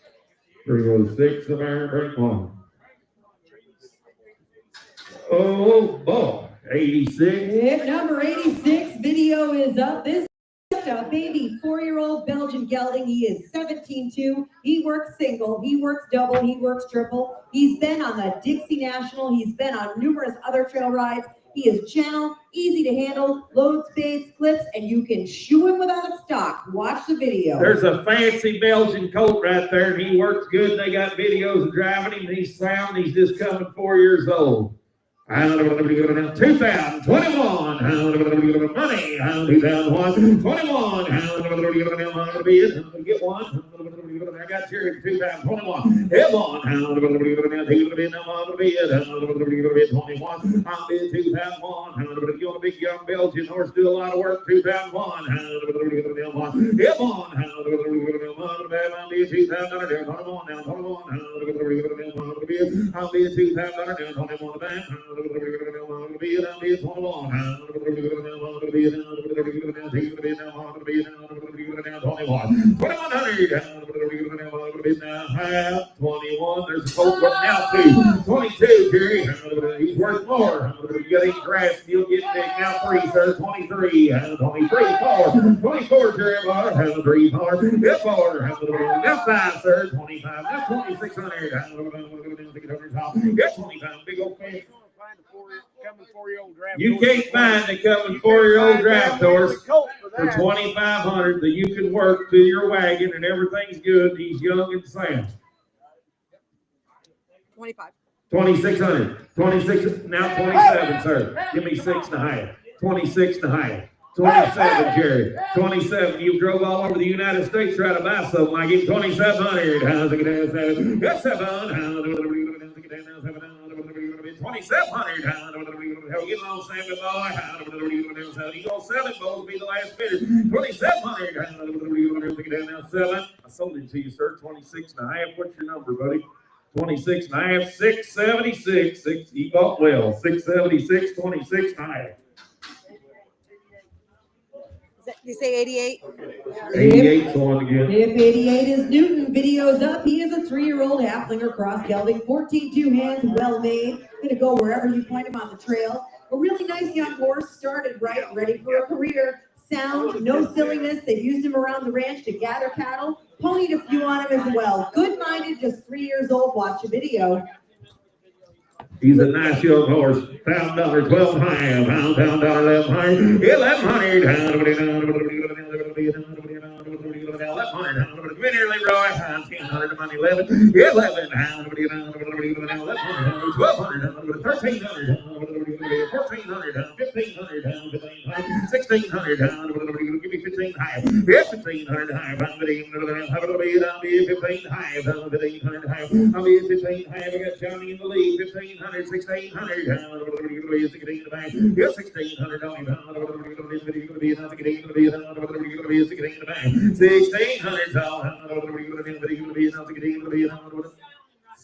306 of our break one. Oh boy. 86. If number 86 video is up, this is a baby 4-year-old Belgian gelding. He is 17-2. He works single, he works double, he works triple. He's been on the Dixie National. He's been on numerous other trail rides. He is gentle, easy to handle, loads, baits, clips, and you can shoe him without a stock. Watch the video. There's a fancy Belgian colt right there, and he works good. They got videos of driving him. He's sound. He's just coming 4 years old. 2021, money, 2021, get one. I got here in 2021. Hit one, 21. I'll be 2001. You're a big young Belgian horse, do a lot of work. 2001. Hit one, I'll be 2021. I'll be 2021. There's a colt now too. 22, Jerry. He's worth more. You got any grass, you'll get big. Now 3, sir. 23, 23, 4, Jerry. 3, 4, 4. Now 5, sir. 25. Now 2600. Get 25. Big old fan. You can't find a coming 4-year-old draft horse for 2,500 that you can work to your wagon and everything's good. He's young and sound. 25. 2,600. 26. Now 27, sir. Give me 6 and a half. 26 and a half. 27, Jerry. 27. You drove all over the United States trying to buy something like it. 2,700. How's it get 7? Get 7. 2,700. Hell, get on, Sammy boy. You go 7 boys be the last bidder. 2,700. 7. I sold it to you, sir. 26 and a half. What's your number, buddy? 26 and a half. 676. 6. He bought well. 676. 26 and a half. You say 88? 88 on again. If 88 is Newton, video's up. He is a 3-year-old halflinger cross gelding, 14-2 hands, well made. Gonna go wherever you point him on the trail. A really nice young horse, started right, ready for a career. Sound, no silliness. They used him around the ranch to gather cattle. Ponied a few on him as well. Good-minded, just 3 years old. Watch the video. He's a nice young horse. $1,000, 12 high, $1,000, 11 high, 1,100. 1100. Winner Leroy, 1,000 money, 11, 11. 1,200, 1,300, 1,400, 1,500, 1,600. Give me 15 high. 1,500 high. 1,500 high. 1,500 high. I'll be 15 high. We got Johnny in the lead. 1,500. 1,600, 1,600, 1,600, 1,600,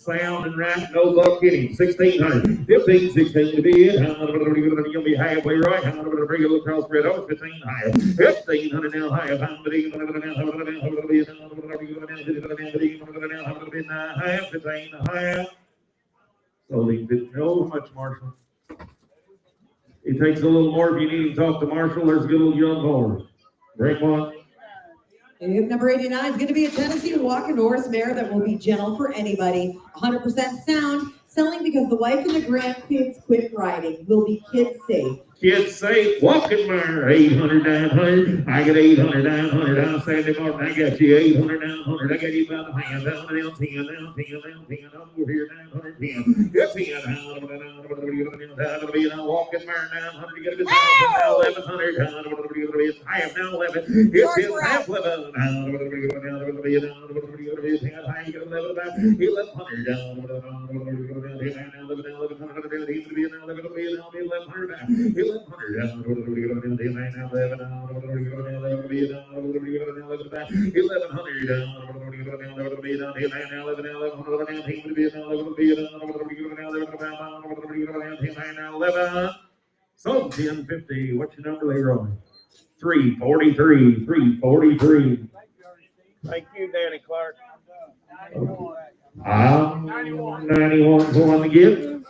sound and right, no luck hitting. 1,600, 15, 16 to be it. You'll be halfway right. I'm going to bring a little crossbred over 15 higher. 1,500 now higher. 15 higher. Slowly, oh, how much, Marshall? It takes a little more if you need to talk to Marshall. There's a good little young horse. Break one. And number 89 is going to be a Tennessee walking horse mare that will be gentle for anybody. 100% sound, selling because the wife and the grandkids quit riding. Will be kid safe. Kids safe, walking mare, 800, 900. I got 800, 900. I'm Sandy Martin. I got you 800, 900. I got you about a hand down, 10, down, 10. I'm over here, 910. Get 10, down, walking mare, 900. Get it, 1,100. I have now 11. It's 10, half 11. 11. So 1050. What's your number, Leroy? 343. 343. Thank you, Danny Clark. 91 going to give.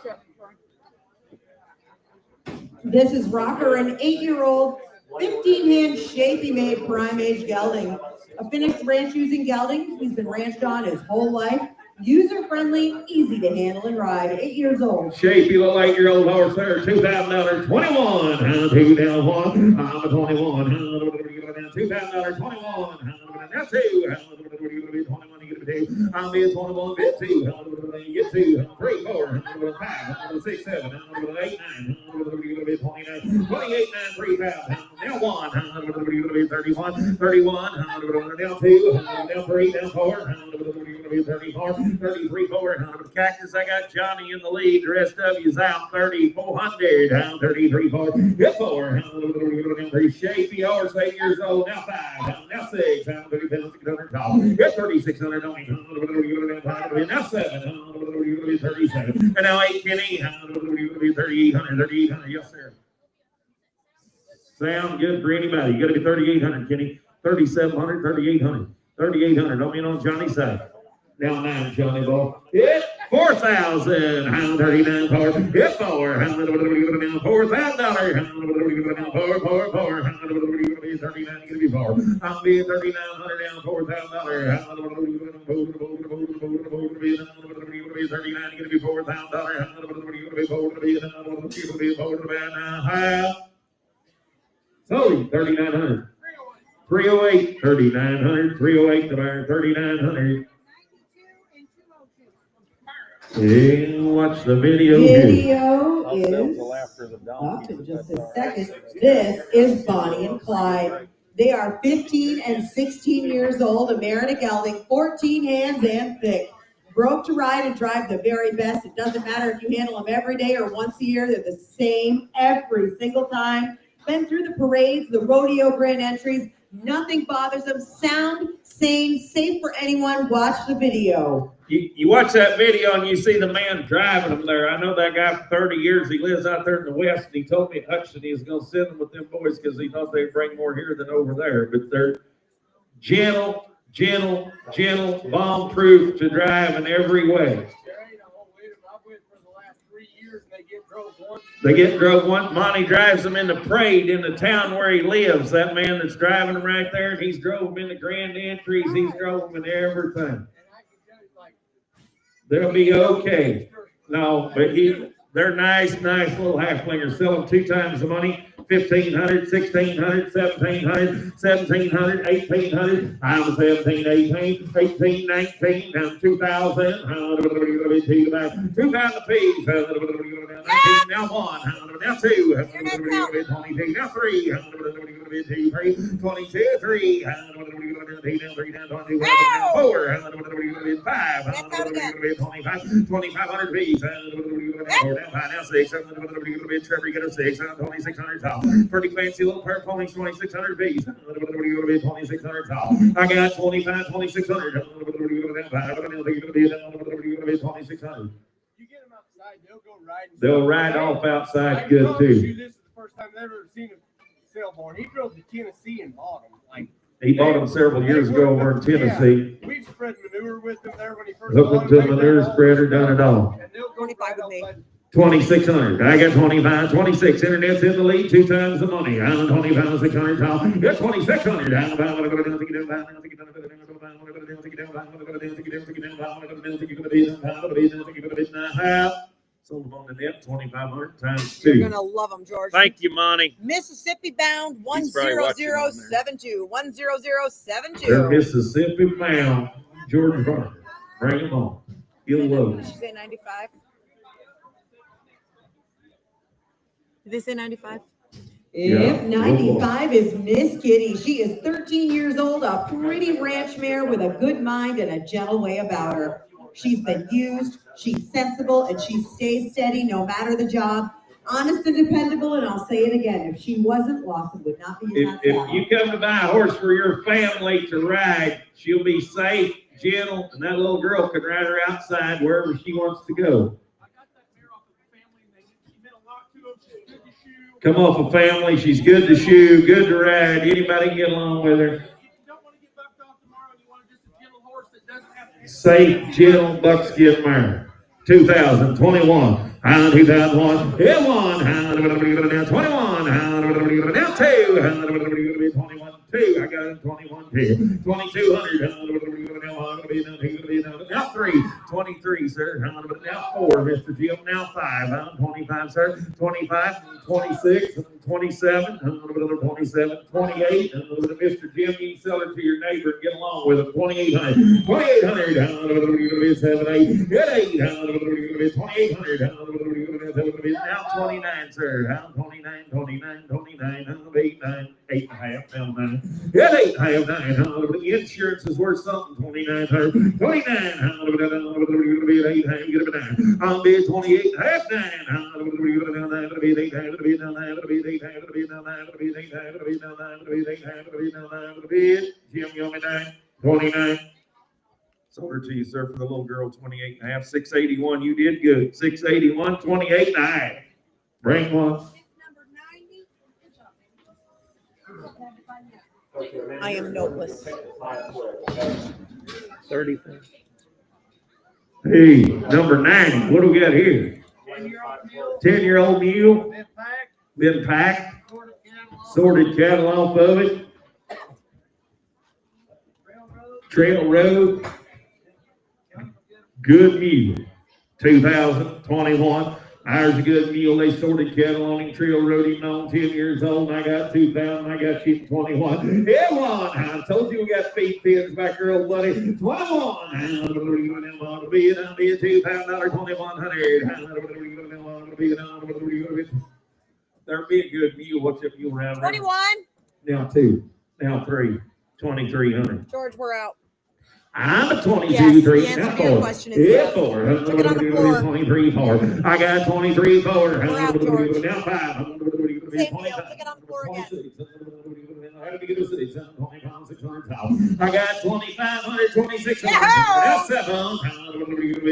This is Rocker, an 8-year-old, 15-hand shapy-made prime-age gelding. A finished ranch-using gelding. He's been ranched on his whole life. User-friendly, easy to handle and ride. 8 years old. Shapey little 8-year-old horse there, $2,000, 21. Two down one. I'm a 21. $2,000, 21. That's 2. 21. I'll be a 21, bit 2. Get 2, 3, 4, 5, 6, 7, 8, 9, 29, 28, 9, 3, 5. Now 1, 31, 31, down 2, down 3, down 4, 34, 33, 4. Cactus, I got Johnny in the lead. The rest of you's out. 3,400. 33, 4. Hit 4. 3. Shapey horse, 8 years old. Now 5. Now 6. 3,600 tall. Hit 3,600. Now 7. 37. And now 8, Kenny. 3,800. 3,800. Yes, sir. Sound good for anybody. You got to be 3,800, Kenny. 3,700. 3,800. 3,800. Don't mean on Johnny's side. Now 9, Johnny Ball. Hit 4,000. 39 4. Hit 4. $4,000. 4. 39. Gonna be 4. I'll be 3,900 down. $4,000. 39. Gonna be $4,000. So 3,900. 308. 3,900. 308 to buy 3,900. Hey, watch the video. Video I'll is go after the up donkey. in just a second. This is Bonnie and Clyde. They are 15 and 16 years old, a mare and a gelding, 14 hands and thick. Broke to ride and drive the very best. It doesn't matter if you handle them every day or once a year. They're the same every single time. Been through the parades, the rodeo grand entries. Nothing bothers them. Sound, sane, safe for anyone. Watch the video. You watch that video and you see the man driving them there. I know that guy for 30 years. He lives out there in the West, and he told me at Hutchinson he was going to send them with them boys because he thought they'd bring more here than over there. But they're gentle, bomb-proof to drive in every way. They get drove once. Monty drives them in the parade in the town where he lives. That man that's driving them right there, and he's drove them in the grand entries. He's drove them in everything. They'll be okay. No, but they're nice little half-flingers. Sell them 2 times the money. 1,500, 1,600, 1,700, 1,700, 1,800. I'm 17, 18, 18, 19, down 2,000. 2,000 apiece. Now 1, now 2, 22, now 3, 22, 3, 4, 5, 2,500 feet. Now 6, Trevor, get her 6, 2,600 tall. Pretty fancy little pair of ponies, 2,600 feet. 2,600 tall. I got 25, 2,600. 2,600. They'll ride off outside good too. This is the first time I've ever seen a sailborn. He drove to Tennessee and bought them. He bought them several years ago over in Tennessee. Yeah, we've spread manure with them there when he first Hooked them to the manure spreader, done it all. And they'll go 25 with me. 2,600. I got 25, 26. Internet's in the lead, 2 times the money. I'm 25, 600 tall. Get 2,600. Sold them on the net, 2,500 times 2. You're gonna love them, George. Thank you, Monty. Mississippi bound He's probably watching on 10072. 10072. They're Mississippi bound. Jordan Parker. Bring them on. You'll love Did it. she say 95? Did they say 95? Yep, Yeah, 95 is Miss Kitty. She is 13 years old, a pretty ranch mare with a good mind and a gentle way about her. She's been used, she's sensible, and she stays steady no matter the job. Honest and dependable, and I'll say it again, if she wasn't, Lawson would not be in that If saddle. you come to buy a horse for your family to ride, she'll be safe, gentle, and that little girl can ride her outside wherever she wants to go. I got that mare off of the family, and she meant a lot to them. She's good to shoe. Come off a family, she's good to shoe, good to ride, anybody can get along with her. If you don't want to get bucked off tomorrow, and you want just a gentle horse that doesn't have to. Safe, gentle, buckskin mare. 2021. Hound 2001, hit one, hound, now 21, hound, now 2, hound, 21, 2, I got him 21, 2, 2200, now 3, 23, sir, hound, now 4, Mr. Jim, now 5, hound, 25, sir, 25, 26, 27, 27, 28, Mr. Jim, you can sell it to your neighbor and get along with him, 2800, 2800, 7, 8, get 8, 2800, now 29, sir, hound, 29, 29, 29, 8, 9, 8.5, now 9, get 8.5, 9, the insurance is worth something, 2900, 29, 8, get it 9, I'll be 28, half 9, Jim, you owe me 9, 29. Sold her to you, sir, for the little girl, 28 and a half, 681. You did good. 681, 28 and a half. Bring one. I am noteless. 30. Hey, number 90. What do we got here? 10-year-old mule. Been packed. Sorted cattle off of it. Trail Road. Good mule. 2021. Ours a good mule. They sorted cattle on him. Trail Road him on 10 years old. And I got 2,000. I got you 21. Yeah, one. I told you we got feed pins back there, old buddy. 21. I'll be a $2,000, 2,100. There'll be a good mule. What's your mule around? 21. Now 2. Now 3. 2,300. George, we're out. I'm a 22, Yes, 3, the answer now to your 4. question is Yeah, yes. 4. Took it on the floor. 23, 4. I got 23, 4. We're out, George. Now 5. Same deal. Took it on the floor again. I got 2,500, 2,600. Yahoo! Now 7.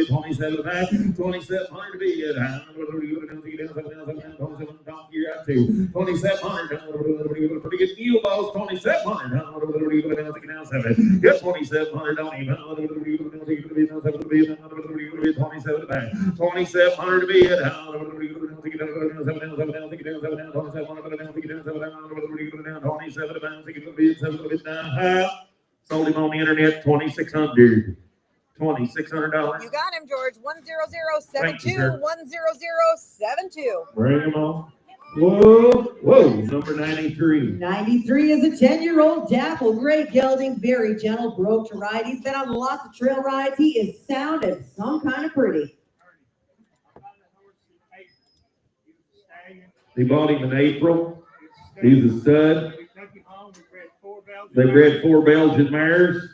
27, 2700 to be it. 2700. Pretty good deal, boss. 2700. Get 2700 on him. 27 back. 2700 to be it. 27 sold him on the internet, $2,600. $2,600. You got him, George. 10072. sir. 10072. Bring him on. Whoa, number 93. 93 is a 10-year-old dapple gray gelding, very gentle, broke to ride. He's been on lots of trail rides. He is sound and some kind of pretty. They bought him in April. He's a stud. They bred 4 Belgian mares.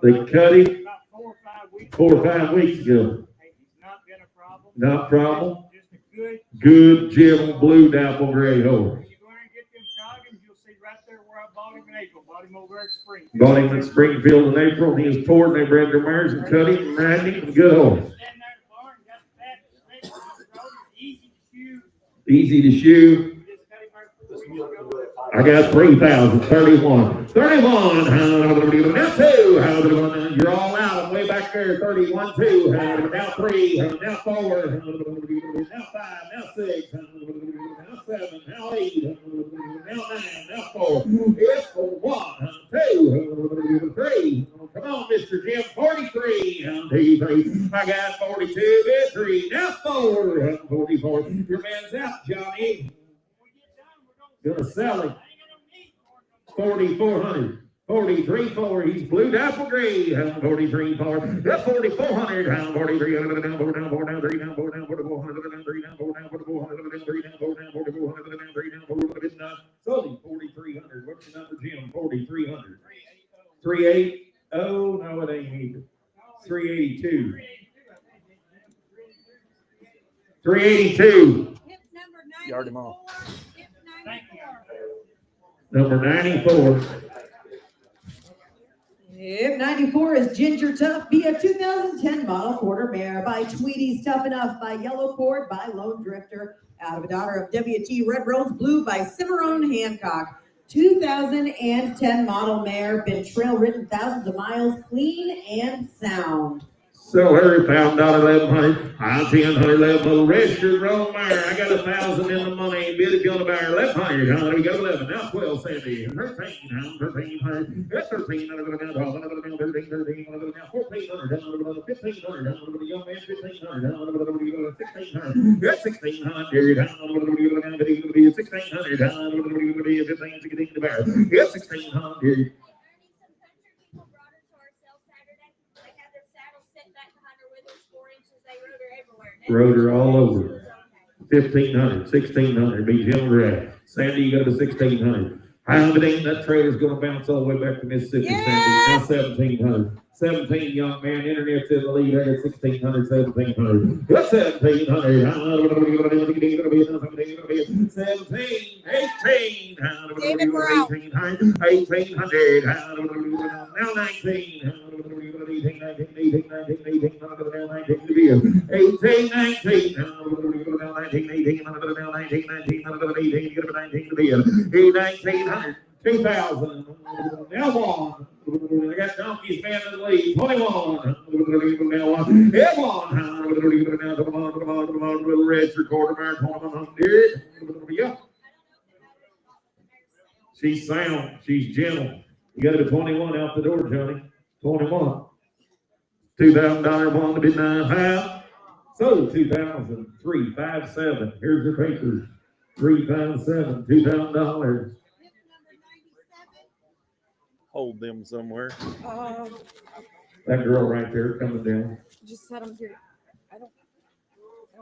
They cut him 4 or 5 weeks ago. Not a problem. Good, gentle, blue dapple gray horse. Bought him in Springfield in April. He was poured. They bred their mares and cut him and ran him. Good horse. Easy to shoe. I got 3,000, 31. 31. Now 2. You're all out. I'm way back there. 31, 2. Now 3. Now 4. Now 5. Now 6. Now 7. Now 8. Now 9. Now 4. It's 1, 2, 3. Come on, Mr. Jim. 43. 2, 3. I got 42. 3. Now 4. 44. Your man's out, Johnny. Gonna sell him. 4,400. 43, 4. He's blue dapple gray. 43, 4. That's 4,400. 43. Down, 4 down, 3 down, 4 down, 4,400. Down, 3 down, 4 down, 4,400. Down, 3 down, 4 down, 4,400. Down, 3 down, 4,400. Sold him 4,300. What's the number, Jim? 4,300. 380. Oh no, it ain't either. 382. 382. Yard him off. Number 94. Yep, 94 is Ginger Tough, be a 2010 model quarter mare by Tweety's Tough Enough, by Yellow Cord, by Lone Drifter, out of a daughter of WT Red Rose Blue by Cimarron Hancock. 2010 model mare, been trail ridden thousands of miles, clean and sound. Sell her $1,000, 1,100. I 1,000, 11. Registered roll mare. I got 1,000 in the money. Bid it gonna buy 1,100. We got 11. Now 12, Sandy. 13, 1,300. That's 13. 13, 13. Now 1,400. 1,500. Young man, 1,500. 1,600. That's 1,600. 1,600. 1,500. Yes, 1,600. Rode her all over. 1,500, 1,600, be gentle rat. Sandy, you go to 1,600. Hound ain't that trailer's gonna bounce all the way back to Mississippi, Sandy. Now 1,700. 17, young man, internet's in the lead. I got 1,600, 1,700. That's 1,700. 17, 18. David, we're out. 1,800. Now 19. 18, 19. 18, 1900. 2,000. Now on. I got donkeys man in the lead. 21. Now on. Now come on. Little red recorder mare. 2100. Yeah. She's sound. She's gentle. You got a 21 out the door, Johnny. 21. $2,000 one to be 9.5. So 2,003, 5.7. Here's your papers. 3.57, $2,000. Hold them somewhere. That girl right there coming down. Just set them here. I don't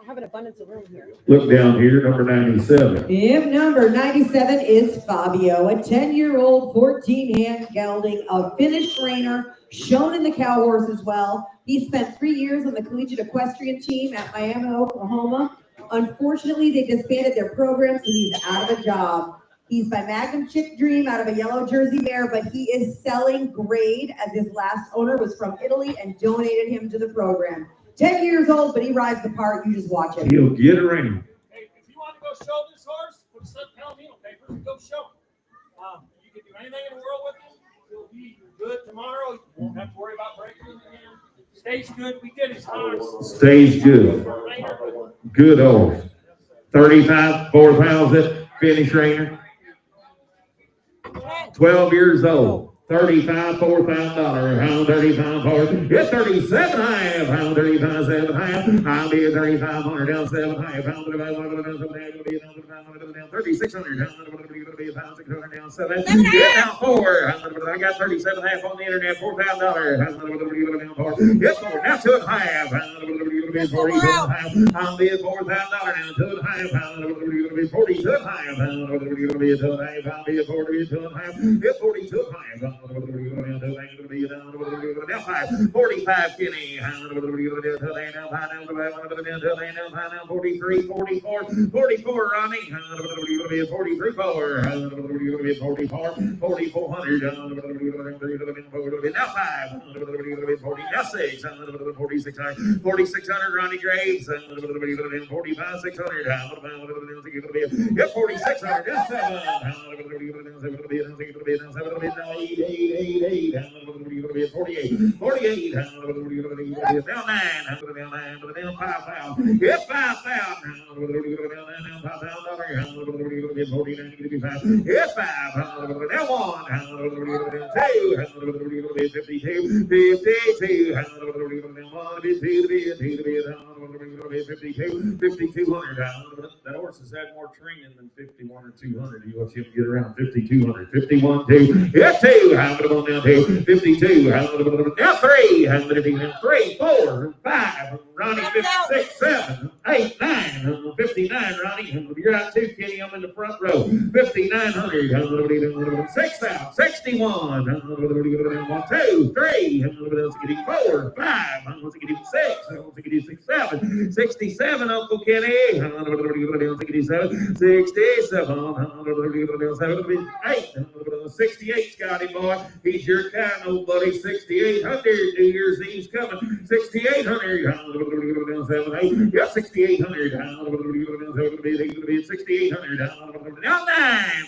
have an abundance of room here. Look down here, number 97. Yep, number 97 is Fabio, a 10-year-old 14-hand gelding, a finished trainer, shown in the cow horse as well. He spent 3 years on the collegiate equestrian team at Miami, Oklahoma. Unfortunately, they disbanded their program, so he's out of a job. He's by Magnum Chick Dream out of a yellow Jersey mare, but he is selling grade as his last owner was from Italy and donated him to the program. 10 years old, but he rides the part. You just watch it. He'll get around. Hey, if you want to go show this horse, put some Palomino papers and go show him. You can do anything in the world with him. He'll be good tomorrow. You won't have to worry about breaking him again. Stays good. We did his horse. Stays good. Good horse. 35, 4,000, finish trainer. 12 years old. 35, $4,000. Hound 35, 4. It's 37 half. Hound 35, 7 half. I'll be at 3,500 down 7 half. Hound 35, down 3,600. Hound 600 down 7. Get down 4. I got 37 half on the internet. $4,000. Down 4. It's 4. Now 2 half. Hound 42 half. I'll be at $4,000 down 2 half. Hound 42 half. Hound 2 half. I'll be at 42 half. It's 42 half. Now 5, 45 Kenny. Now 43, 44, 44 Ronnie. 43, 4. 44, 4,400. Now 5, 40, now 6, 4,600. 4,600 Ronnie Graves. 45, 600. Yeah, 4,600. Now 7. 8, 48, 48, now 9, now 5,000, yes, 5,000, now 5,000, 49, yes, 5, now 1, 2, 52, 52, 5,200. That horse has had more training than 51 or 200. You watch him get around 5,200, 51, 2, yes, 2, now 2, 52, now 3, 4, 5, Ronnie, 56, 7, 8, 9, 59, Ronnie, you're out 2, Kenny, I'm in the front row, 5,900, 6,000, 61, 1, 2, 3, 4, 5, 6, 7, 67, Uncle Kenny, 67, 8, 68, Scotty boy, he's your kind, old buddy, 6,800, New Year's Eve's coming, 6,800, Yeah, 6,800. He's going to be at 6,800. Down 9.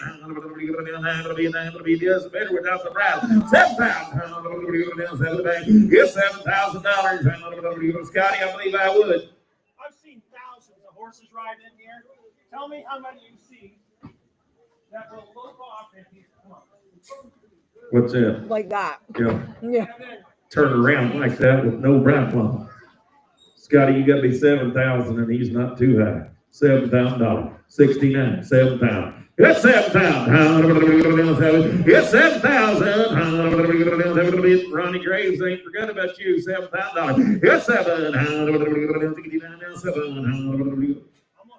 He does better without the brattle. 7,000. Yes, $7,000. Scotty, I believe I would. I've seen thousands of horses ride in here. Tell me how many you see that will look off in here. Come on. What's that? Like that. Yeah. Yeah. Turn around like that with no brown plum. Scotty, you gotta be 7,000 and he's not too high. $7,000. 69. 7,000. It's 7,000. It's 7,000. Ronnie Graves ain't forgot about you. $7,000. It's 7,000. I'm gonna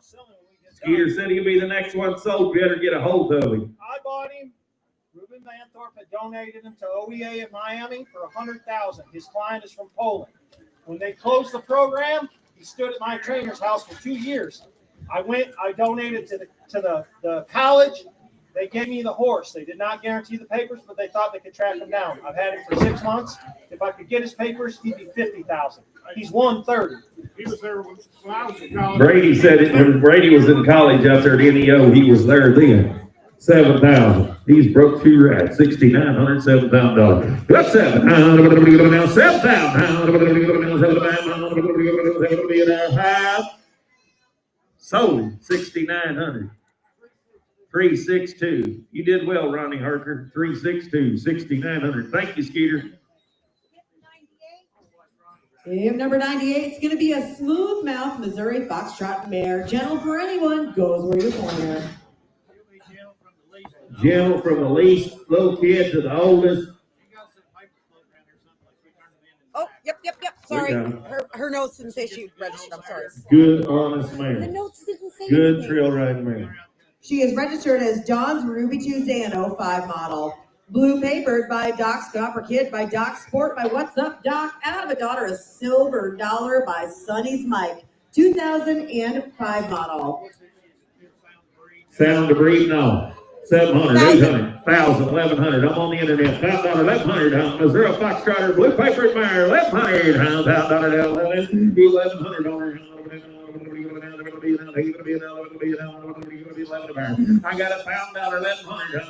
sell him when we get Skeeter done. said he'll be the next one sold. You better get a hold of him. I bought him. Ruben Manthorpe had donated him to OEA in Miami for $100,000. His client is from Poland. When they closed the program, he stood at my trainer's house for 2 years. I donated to the college. They gave me the horse. They did not guarantee the papers, but they thought they could track him down. I've had him for 6 months. If I could get his papers, he'd be $50,000. He's 130. He was there when I was in college. Brady said it when Brady was in college out there at NEO, he was there then. 7,000. He's broke 2 rats. $6,900, $7,000. That's 7,000. 7,000. Sold 6,900. 362. You did well, Ronnie Harker. 362, 6,900. Thank you, Skeeter. If number 98 is going to be a smooth mouth Missouri Foxtrot mare. Gentle for anyone, goes where you're born. Jill from the least little kid to the oldest. Oh, yep. Sorry. Okay. Her notes didn't say she registered. I'm sorry. Good, honest The mare. notes didn't say Good anything. trail riding mare. She is registered as Dawn's Ruby Tuesday and 05 model. Blue papered by Doc's Copper Kid, by Doc Sport, by What's Up Doc, out of a daughter, a silver dollar by Sonny's Mike. 2005 model. Sound to breed, no. 700, 800, 1,000, 1,100. I'm on the internet. $1,000, 1,100. Missouri Foxtrotter, blue paper mare, 1,100. $1,000, 1,100. I got $1,000, 1,100.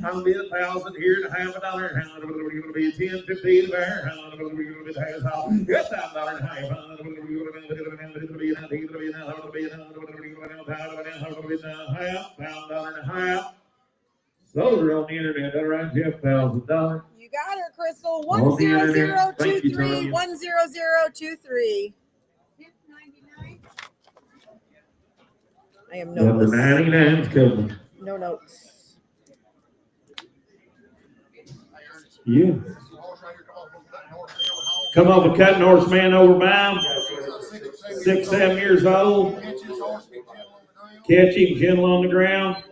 I'll be 1,000 here to have $1. It'll be 10, 15 there. Yes, $1,000 high. Those are on the internet. All right, Jeff, $1,000. You got her, Crystal. On the internet. Thank you, 10023 Tanya. 10023. I am Number notes. 99's coming. No notes. Yeah. Come off a cutting horse man over by him. 6, 7 years old. Catch him gentle on the ground.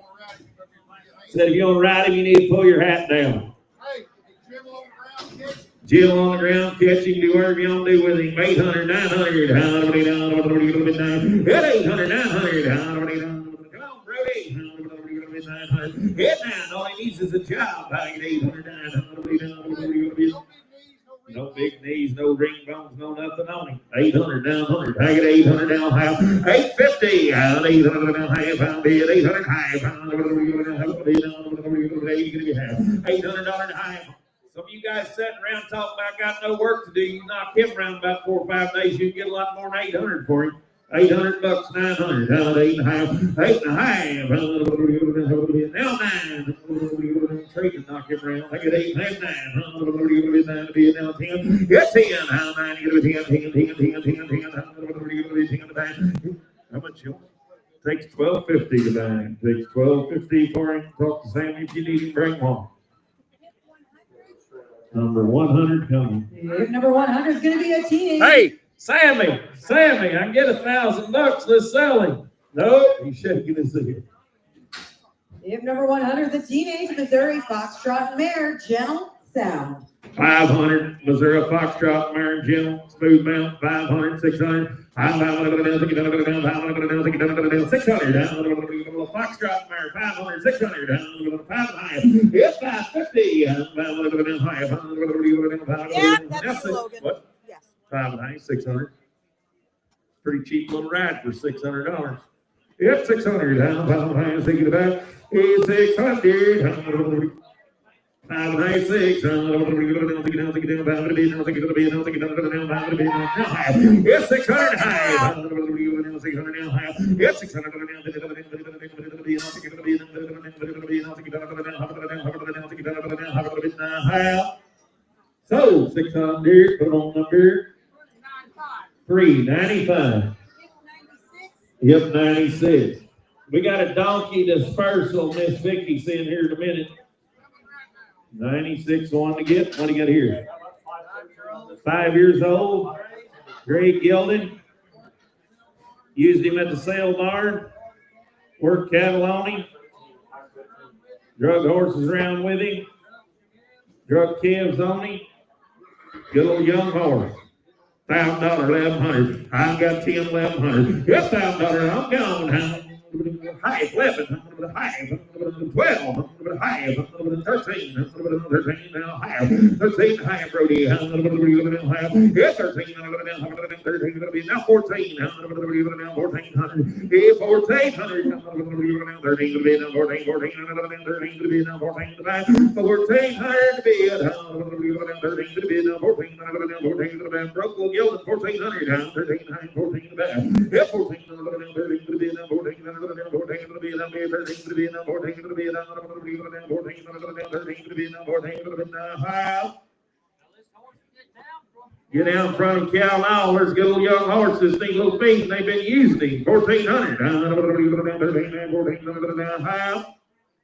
Said if you want to ride him, you need to pull your hat down. Jill on the ground, catch him, do whatever you want to do with him. 800, 900. 800, 900. Come on, Brody. Head down. All he needs is a job. I get 800, 900. No big knees, no ring bones, no nothing on him. 800, 900. I get 800 down half. 850. 800 down half. I'll be at 800 half. 800 half. Some of you guys sitting around talking about got no work to do. You knock him around about 4 or 5 days, you can get a lot more than 800 for him. $800, 900, down 8.5, 8.5. Now 9. Trade to knock him around. I get 8.5, 9. Be now 10. Get 10. How 9? You get 10, 10. How much you? Takes $12.50 to buy him. Takes $12.50 for him. Talk to Sammy if you need him. Bring one. Number 100 coming. If number 100 is going to be a teenage. Hey, Sammy, I can get $1,000. Let's sell him. No, he's shaking his head. If number 100 is a teenage Missouri Foxtrot mare, gentle sound. 500, Missouri Foxtrot mare, gentle, smooth mount. 500, 600. 600. foxtrot mare, 500, 600, 500, it's 550, Yeah, that's the Logan. What? Yes. 500, 600. Pretty cheap little ride for $600. Yep, 600, 500, thinking about 600, 500, 600, it's 600 high. It's 600. So 600, put on number 395. Yep, 96. We got a donkey dispersal. Miss Vicky's in here in a minute. 96 one to get. What do you got here? 5 years old. Great gelding. Used him at the sale barn. Worked cattle on him. Drug horses around with him. Drug calves on him. Good little young horse. $1,000, 1,100. I've got 10, 1,100. Yes, $1,000. I'm gone. High, 11, high, 12, high, 13, 13 now high, 13 high, Brody, yes, 13, 13, now 14, now 1,400, 1,400, now 13 to be now 14, 14, 13 to be now 14 to buy, 1,400 to be at 13 to be now 14, 14 to buy, broke will yield at 1,400, 13, 14 to buy, yes, 14, 13 to be now 14, 14 to be now 13 to be now 14 to be now 14 to be now 14 to be now. Get out in front of Cal now. There's good little young horses, these little feet, and they've been using him. 1,400. 14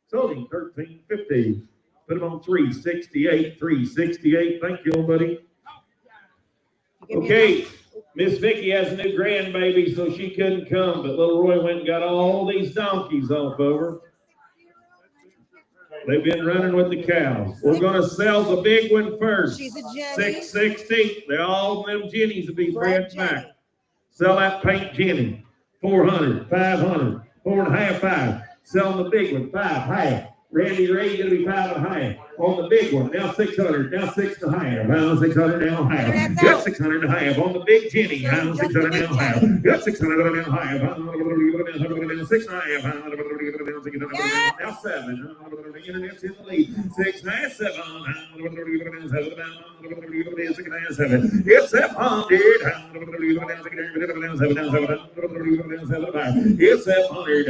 sold him 1,350. Put him on 368. 368. Thank you, buddy. Okay. Miss Vicky has a new grandbaby, so she couldn't come, but little Roy went and got all these donkeys off of her. They've been running with the cows. We're going to sell the big one first. She's a Jenny. 660. They all them Jennies will be bred back. Sell that pink Jenny. 400, 500, 4.5, 5. Selling the big one, 5, half. Randy Ray, gonna be 5.5 on the big one. Now 600, now 6.5. Now 600, now half. Yep, 600 and a half on the big Jenny. Now 600 now half. Yep, 600 now half. Now 6.5. Now 7. Internet's in the lead. 6.5, 7. 7. Yep, 700. It's 700.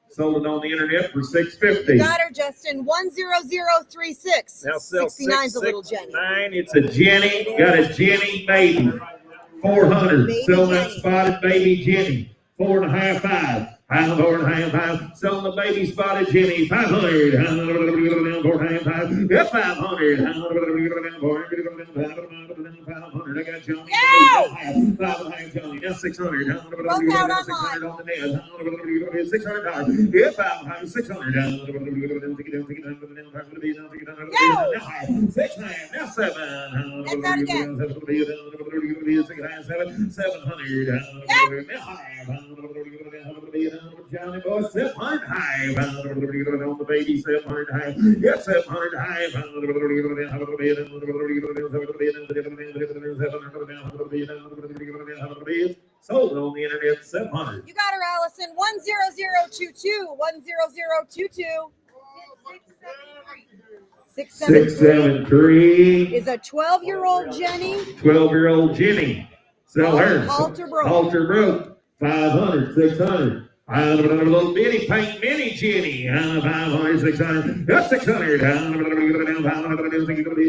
Sold it on the internet for $650. Got her, Justin. 10036. Now sell 69's a little Jenny. 669. It's a Jenny. Got a Jenny baby. 400. Sell that spotted baby Jenny. 4.5, 5. 4.5. Selling the baby spotted Jenny. 500. 4.5. Yes, 500. 500. I got Johnny. 5.5 Johnny. Now 600. Both out on mine. On the net. $600. Yeah, 500. 600. 6.5. Now 7. That's out again. 700. Johnny boy, 700 high. On the baby, 700 high. Yes, 700 high. Sold on the internet, 700. You got her, Allison. 10022. 10022. 673 is a 12-year-old Jenny. 12-year-old Jenny. Sell her. Halter broke. Halter broke. 500, 600. A little bitty pink mini Jenny. 500, 600. That's 600.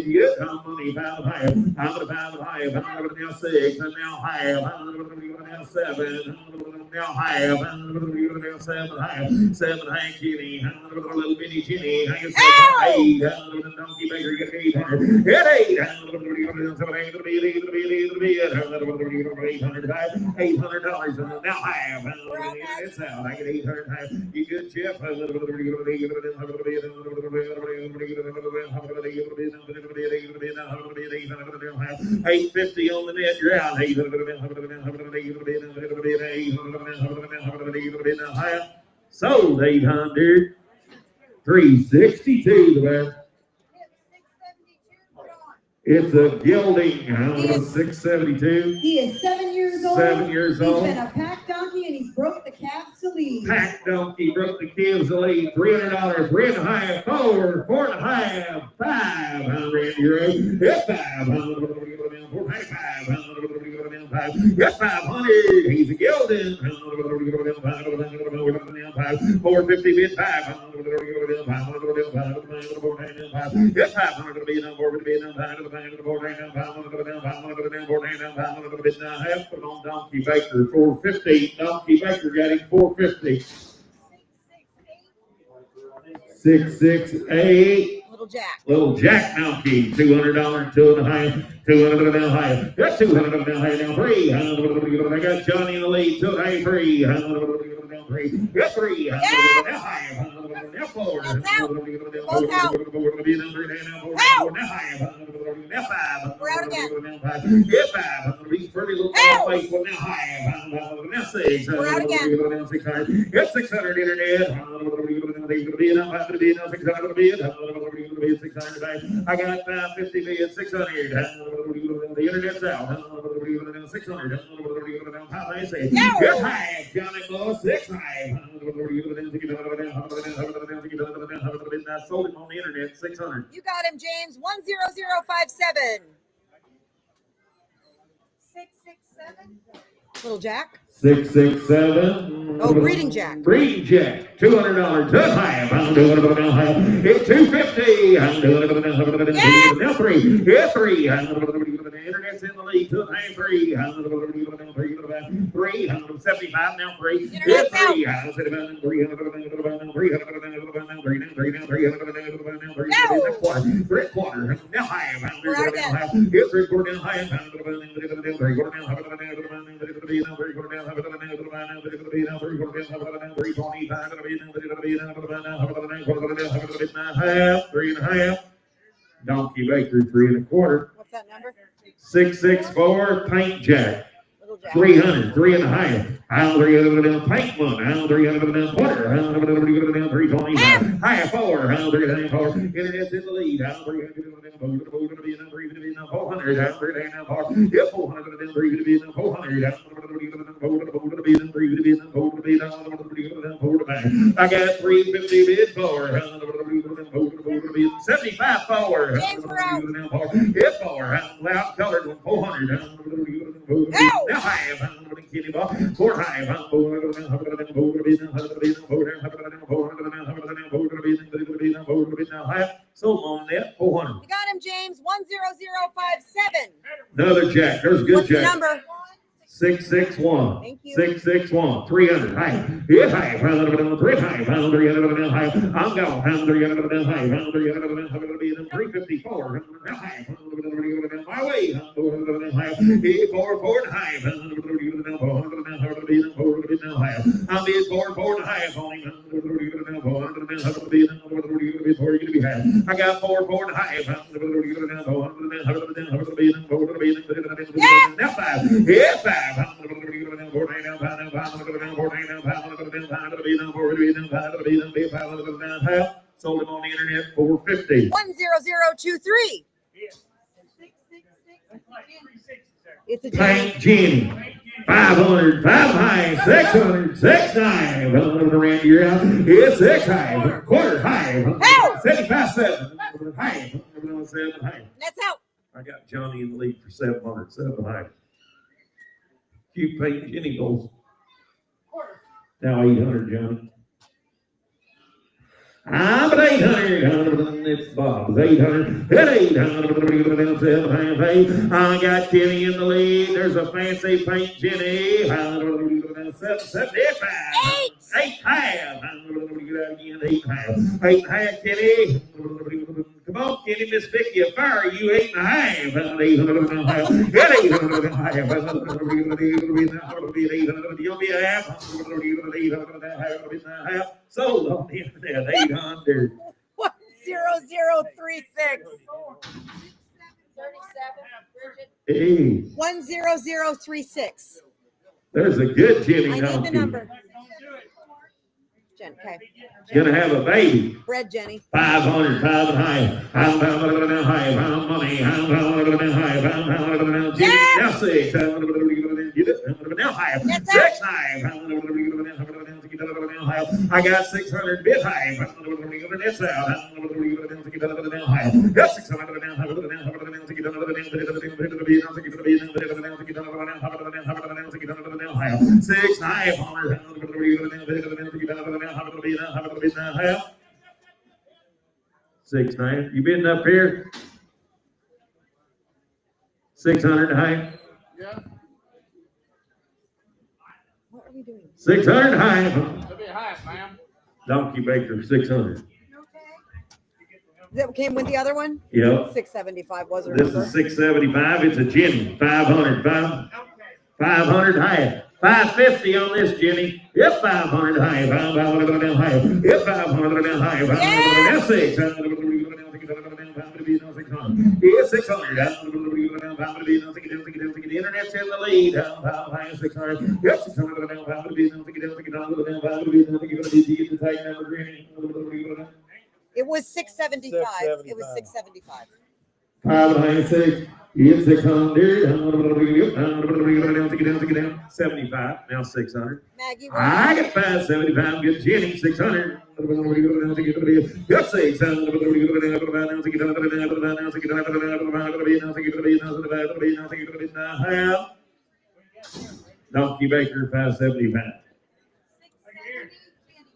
Yes, money. 5 higher. 5 higher. 5 now 6. And now higher. Now 7. Now higher. 7 high, 7 high kitty, little bitty Jenny, high 7 8, donkey baker, get 800, get 8, 800 $800, now high, it's out, I get 800 high, you good, Jeff? 850 on the net, you're out. 800. Sold 800. 362 the best. It's a gelding, 672. He is 7 years old. 7 years old. He's been a pack donkey and he's broke the calves to lead. Pack donkey broke the calves to lead. $300, 3.5, 4, 4.5, 500 euros. It's 500. 500. Yes, 500. He's a gelding. 450 bid 500. Yes, 500 to be number 4 to be number 500. Put on Donkey Baker 450. Donkey Baker got him 450. 668. Little Jack donkey, $200, 2.5, 200 higher. That's 200 higher now. 300. I got Johnny in the lead. 2 300. 3. That's 300. Now higher. Now 4. Both out. Now 5. We're out again. Get 500. He's pretty little face. Now higher. Now 6. We're out again. 600. Get 600 internet. 600. I got 550 million, 600. The internet's out. 600. How they say? Get high, Johnny Boy, 6 high. I sold him on the internet, 600. You got him, James. 10057. 667. Little Jack. 667. Oh, breeding Jack. Breeding Jack. $200. Just high. I'm doing it now. High. It's 250. I'm doing it now. 3. Yeah, 3. The internet's in the lead. 2 high 3. 375 now. 3. Yeah, 3. I said about 300. 3/4. Now high. It's 3/4 down high. 3.5. Donkey Baker 3.25. What's that number? 664 Paint Jack. Little Jack. 300, 3.5. I'll 300 paint one. I'll 300 quarter. I'll 325. High 4. I'll 304. Internet's in the lead. I'll 300 400. I'll 304. Yeah, 400 and 300 400. I got 350 bid for 75 4. James, we're out. Yeah, 4. Loud colored one 400. Now high. Kitty ball. 4 high. 400. So on that 400. You got him, James. 10057. Another Jack. There's a good What's the Jack. number? 661. Thank you. 661. 300. High. Yeah, high. 3 high. 300 high. I'm gone. 300 high. 354. High. My way. 4 high. 4 high. I'm being 4 high. I got 4 high. Now 5. Yeah, 5. Sold him on the internet 450. 10023. It's a Paint Jenny. 500, 5 high, 600, 6 high. Around your house. It's 6 high, quarter high. 75 7 high. 7 high. That's out. I got Johnny in the lead for 700, 7 high. Few Paint Jenny goals. Now 800, Johnny. I'm at 800. It's Bob's 800. At 800. 7 high. I got Kenny in the lead. There's a fancy Paint Jenny. 775. 8. 8.5. Again, 8.5. 8.5, Kenny. Come on, Kenny, Miss Vicky, a fire you 8.5. You'll be a half. Sold on the internet, 800. 10036. Hey, 10036. there's a good Jenny I need the donkey. number. Jen, okay. Gonna have a baby. Bread, Jenny. 500, 5 and high. I'm high. I'm money. I'm high. Now 6. Now high. 6 high. I got 600 bit high. That's out. That's 600 down. Six high. 6.9. You been up here? 600 high. Yeah. What are we doing? 600 high. That'll be a half, ma'am. Donkey Baker 600. That came with the other one? Yep. 675 was her This number. is 675. It's a Jenny. 500. 500 high. 550 on this, Jenny. Yep, 500 high. 500 high. Yep, 500 high. 500 6. Yeah, 600. The internet's in the lead. 600. Yep, 600. It was 675. It was 675. 596. It's 600. 75. Now 600. Maggie, I got 575. Good Jenny. 600. Got 600. Donkey Baker 575.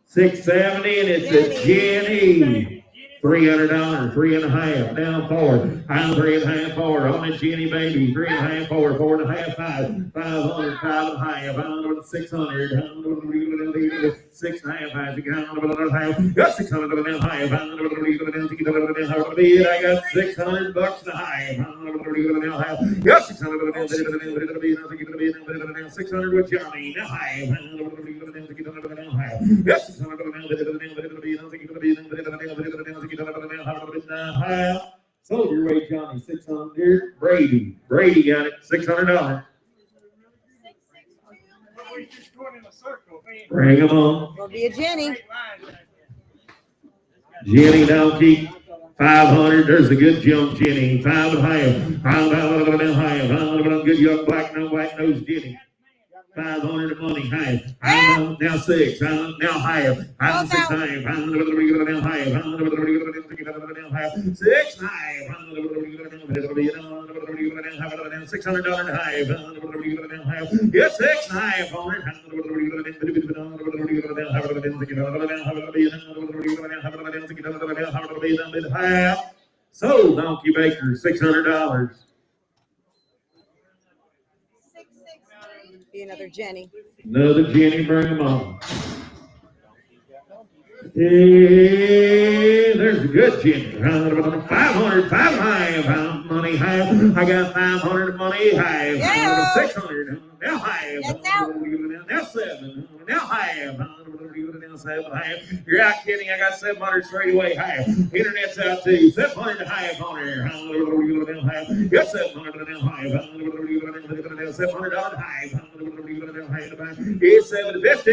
670, and it's a Jenny. $300, 3.5, down 4. I'm 3.5, 4 on the Jenny baby. 3.5, 4, 4.5, 5. 500, 5.5, 500, 600. 6.5, 5. Got 600 down high. I got $600 to high. Got 600 down 600 with Johnny. Now high. Got 600 sold your way, Johnny. 600. Brady got it. $600. Bring them on. Will be a Jenny. Jenny donkey. 500. There's a good jump, Jenny. 5 and high. 5 good young black nose Jenny. 500 money high. Now 6. Now higher. I'm 6 high. Now high. 6 high. $600 high. Yes, 6 high. So Donkey Baker, $600. Be another Jenny. Another Jenny, bring them on. Hey, there's a good Jenny. 500, 5 high, money high. I got 500 money high. 600, now high. Now 7, now high. Now 7 high. You're out kidding. I got 700 straight away high. Internet's out too. 700 high on there. Yep, 700 now high. $700 high. It's 750.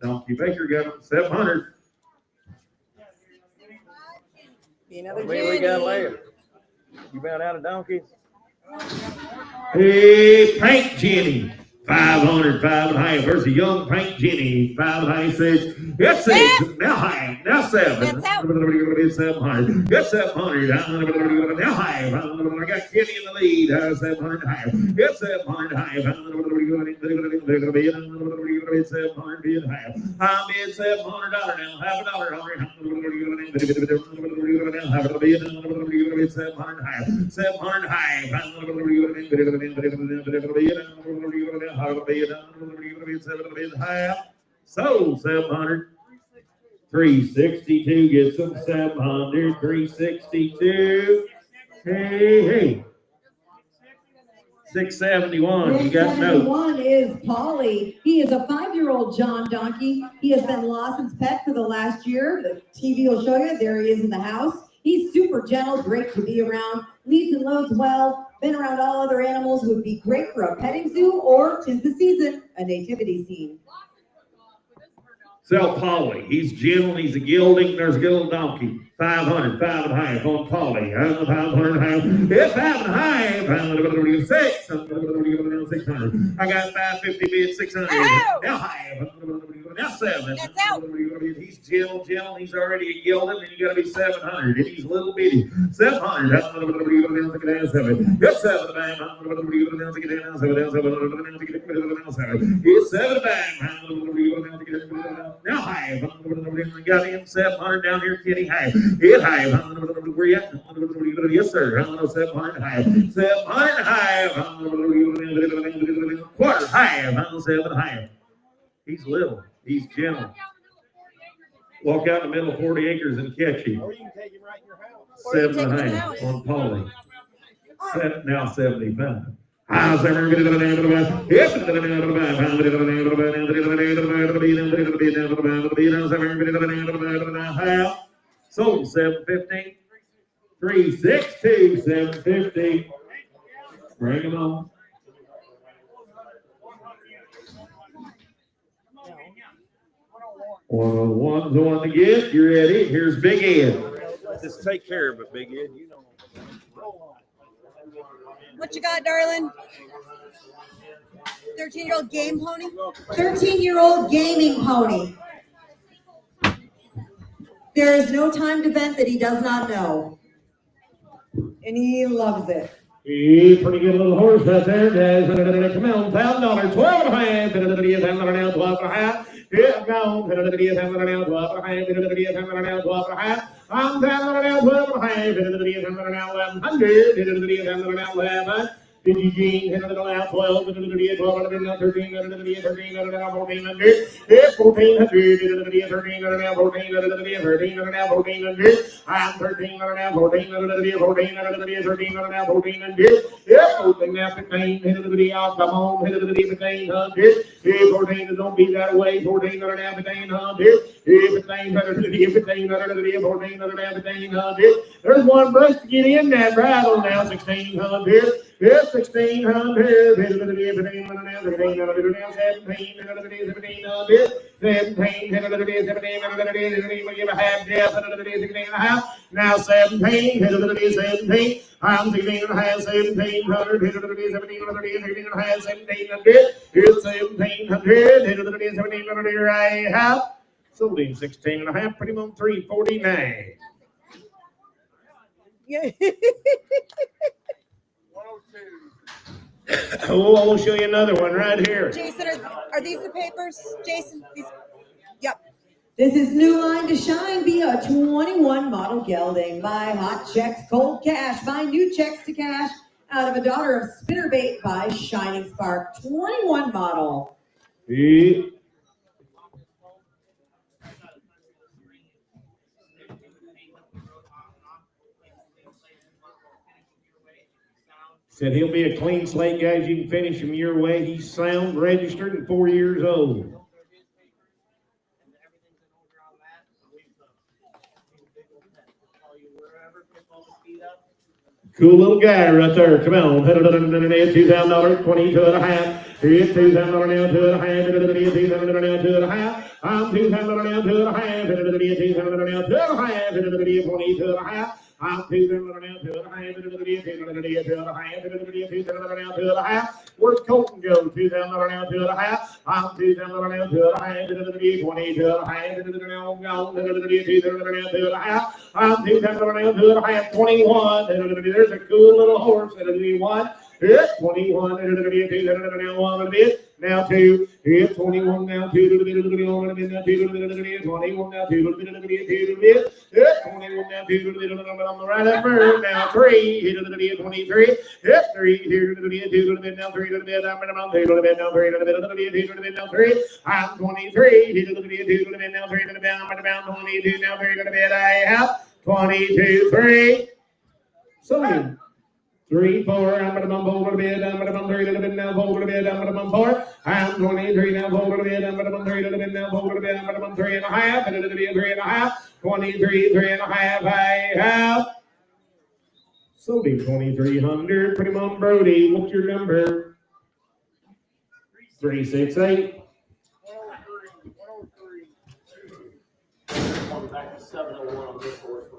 Donkey Baker got him 700. Be another What Jenny. we got later? You been out of donkeys? Hey, Paint Jenny. 500, 5.5. There's a young pink Jenny, 5.5, 6. It's 6. Now high. Now 7. That's out. It's 700. It's 700. Now high. I got Kitty in the lead. 700 high. It's 700 high. It's 700 bid high. I'm bid $700 now. Half a dollar. Have a bid. It's 700 high. 700 high. So 700, 362 gets them 700, 362. Hey, 671. You got notes. 671 is Polly. He is a 5-year-old John donkey. He has been Lawson's pet for the last year. The TV will show you. There he is in the house. He's super gentle, great to be around, leads and loads well, been around all other animals, would be great for a petting zoo or, 'tis the season, a nativity scene. Sell Polly. He's gentle, he's a gelding, there's a good little donkey. 500, 5.5 on Polly. 500. It's 5.5. 600. I got 550 bid, 600. Ow! Now high. Now 7. That's out. He's gentle, he's already a gelding, and you gotta be 700. And he's little bitty. 700. It's 7. It's 7 bang. It's 7 bang. Now high. Got him 700 down here, Kitty. High. Hit high. Where you at? Yes, sir. 700 high. 700 high. Quarter high. 7 high. He's little. He's gentle. Walk out in the middle of 40 acres and catch him. Or you can take him right in your house. 7.5 on Polly. Now 75. Sold 750. 362, 750. Bring them on. One's the one to get. You ready? Here's Big Ed. Just take care of it, Big Ed. You know. What you got, darling? 13-year-old game pony? 13-year-old gaming pony. There is no time to vent that he does not know. And he loves it. He's pretty good little horse right there. Come on, $1,000, 12.5. $12.5. 12.5. Yeah, go. $12.5. I'm $12.5. Did you Gene, hit it out 12, 12, 13, 13, 1400, 13, I'm 13, 1400, yeah, 14 now 15, hit it the out, come on, hit it the 1500, 14 don't be that way, 1400 now 1500, 1500, there's one brush to get in that bridle now, 1600. Yes, 1600. 17. We give a half death. Now 17. I'm 16.5. 1700. 17.5. 1700. Here's 1700. 1700 right out. Sold him 16.5. Put him on 349. Yeah. Oh, I'll show you another one right here. Jason, are these the papers? Jason, these? Yep. This is New Line to Shine via 21 model gelding. Buy hot checks, cold cash. Buy new checks to cash out of a daughter of spinnerbait by Shining Spark. 21 model. He said he'll be a clean slate, guys. You can finish him your way. He's sound, registered, and 4 years old. Cool little guy right there. Come on. $2,000, 22.5. Here's $2,000 now, 2.5. $2,000 now, 2.5. I'm $2,000 now, 2.5. $2,000 now, 2.5. $22.5. I'm 2 down, 2.5, 2 2.5, 2.5. Where's Colton go? 2 down, 2.5. I'm 2 down, 2.5, 20, 2.5, 2.5. I'm 2 down, 2.5, 21. There's a cool little horse. It'll be 1. 21. Now 2. 21 now 2. 21 now 2. 21 now 2. 21 now 2. On the right up first. Now 3. 23. 3. 2. Now 3 to the bed. I'm now 3 to the bed. Now 3 to the bed. 2 to the bed. Now 3. I'm 23. 2 to the bed. 2 to the bed. Now 3 to the bed. I'm about 22. Now 3 to the bed. I have 22. 3. So 3, 4, I'm gonna bump over the bed, I'm gonna bump 3 to the bed, now over the bed, I'm gonna bump 4. I'm 23, now over the bed, I'm gonna bump 3 to the bed, now over the bed, I'm gonna bump 3.5, and it'll be 3.5, 23, 3.5, I have. So be 2,300, pretty mom Brody, what's your number? 368. 103. Coming back to 701 on this horse.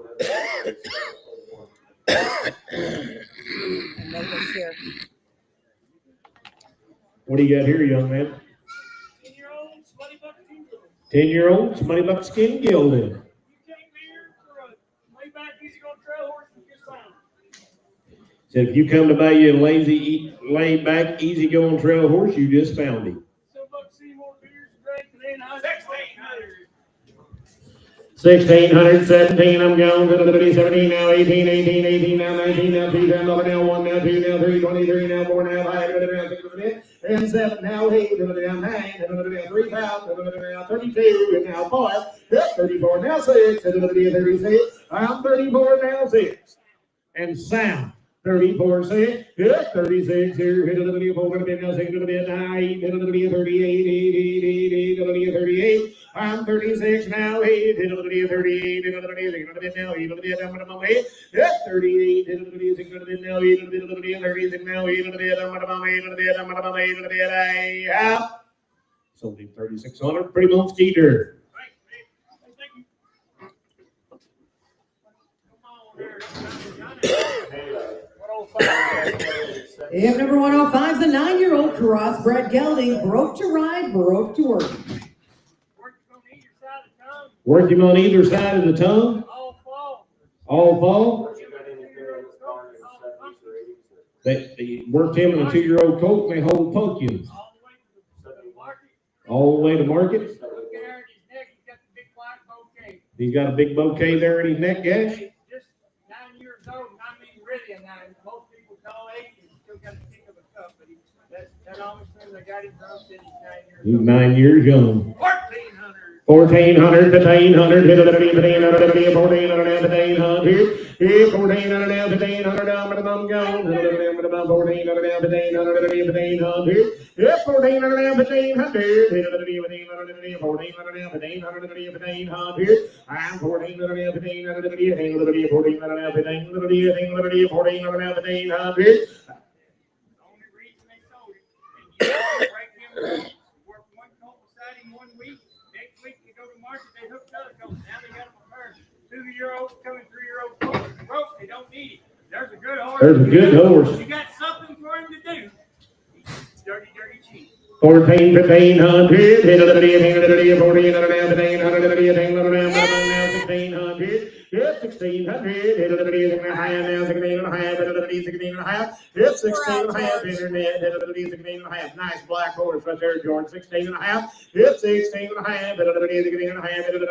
And then this here. What do you got here, young man? 10-year-old Smutty Buck Skin Gilded. 10-year-old Smutty Buck Skin Gilded. You came here for a way back easy going trail horse, you just found him. Said if you come to buy you a laid back, easy going trail horse, you just found him. So Buck Seymour beers, great, and then 1,600. 1,600, 17, I'm going to the 17, now 18, 18, 18, now 19, now 2, now 1, now 2, now 3, 23, now 4, now 5, now 6, and 7, now 8, now 9, now 3, now 32, and now 5, 34, now 6, 36, I'm 34, now 6, and sound. 34, 6, 36, here, hit the video, over the bed, now 6 to the bed, 9, hit the video, 38, 38, I'm 36 now, 8, hit the video, 38, hit the video, 6 to the bed now, 8 to the bed, I'm gonna 8, 38, hit the video, 6 to the bed now, 8 to the video, 36 now, 8 to the bed, I'm gonna 8 to the bed, I'm gonna 8 to the bed, I have. Sold him 3,600, pretty much Skeeter. If number 105 is a 9-year-old crossbred gelding, broke to ride, broke to work. Work him on either side of the tongue. All fall. All fall. They worked him in a 2-year-old colt and they hold pumpkins. All the way to the market. All the way to market. Look there in his neck, he's got the big black bouquet. He's got a big bouquet there in his neck gash. He's just 9 years old, I mean really a 9. Most people call 8, he's still got a kick of a cup, but that almost means I got him drunk, said he's 9 years old. He's 9 years young. 1,400. 1,400, 1,500, hit it, 1,400, 1,400, 1,500, 1,400, 1,500, I'm gonna bum go, 1,400, 1,500, 1,500, 1,400, 1,500, hit it, 1,400, 1,500, 1,500, I'm 1,400, 1,500, 1,400, 1,500, 1,400. Only reason they sold it, and you break him, work one colt beside him 1 week, next week they go to market, they hook another colt, now they got them a pair, 2-year-old, coming 3-year-old colt, rope, they don't need it. There's a good horse. There's a good horse. You got something for him to do. He's dirty, dirty cheap. 14, 1,500, hit it, 1,400, 1,500, 1,600, Hit 1,600, hit it, 16.5, now 16.5, 16.5, hit 16.5, internet, hit it, 16.5, nice black horse right there, George, 16.5, hit 16.5, hit it, 16.5, hit it,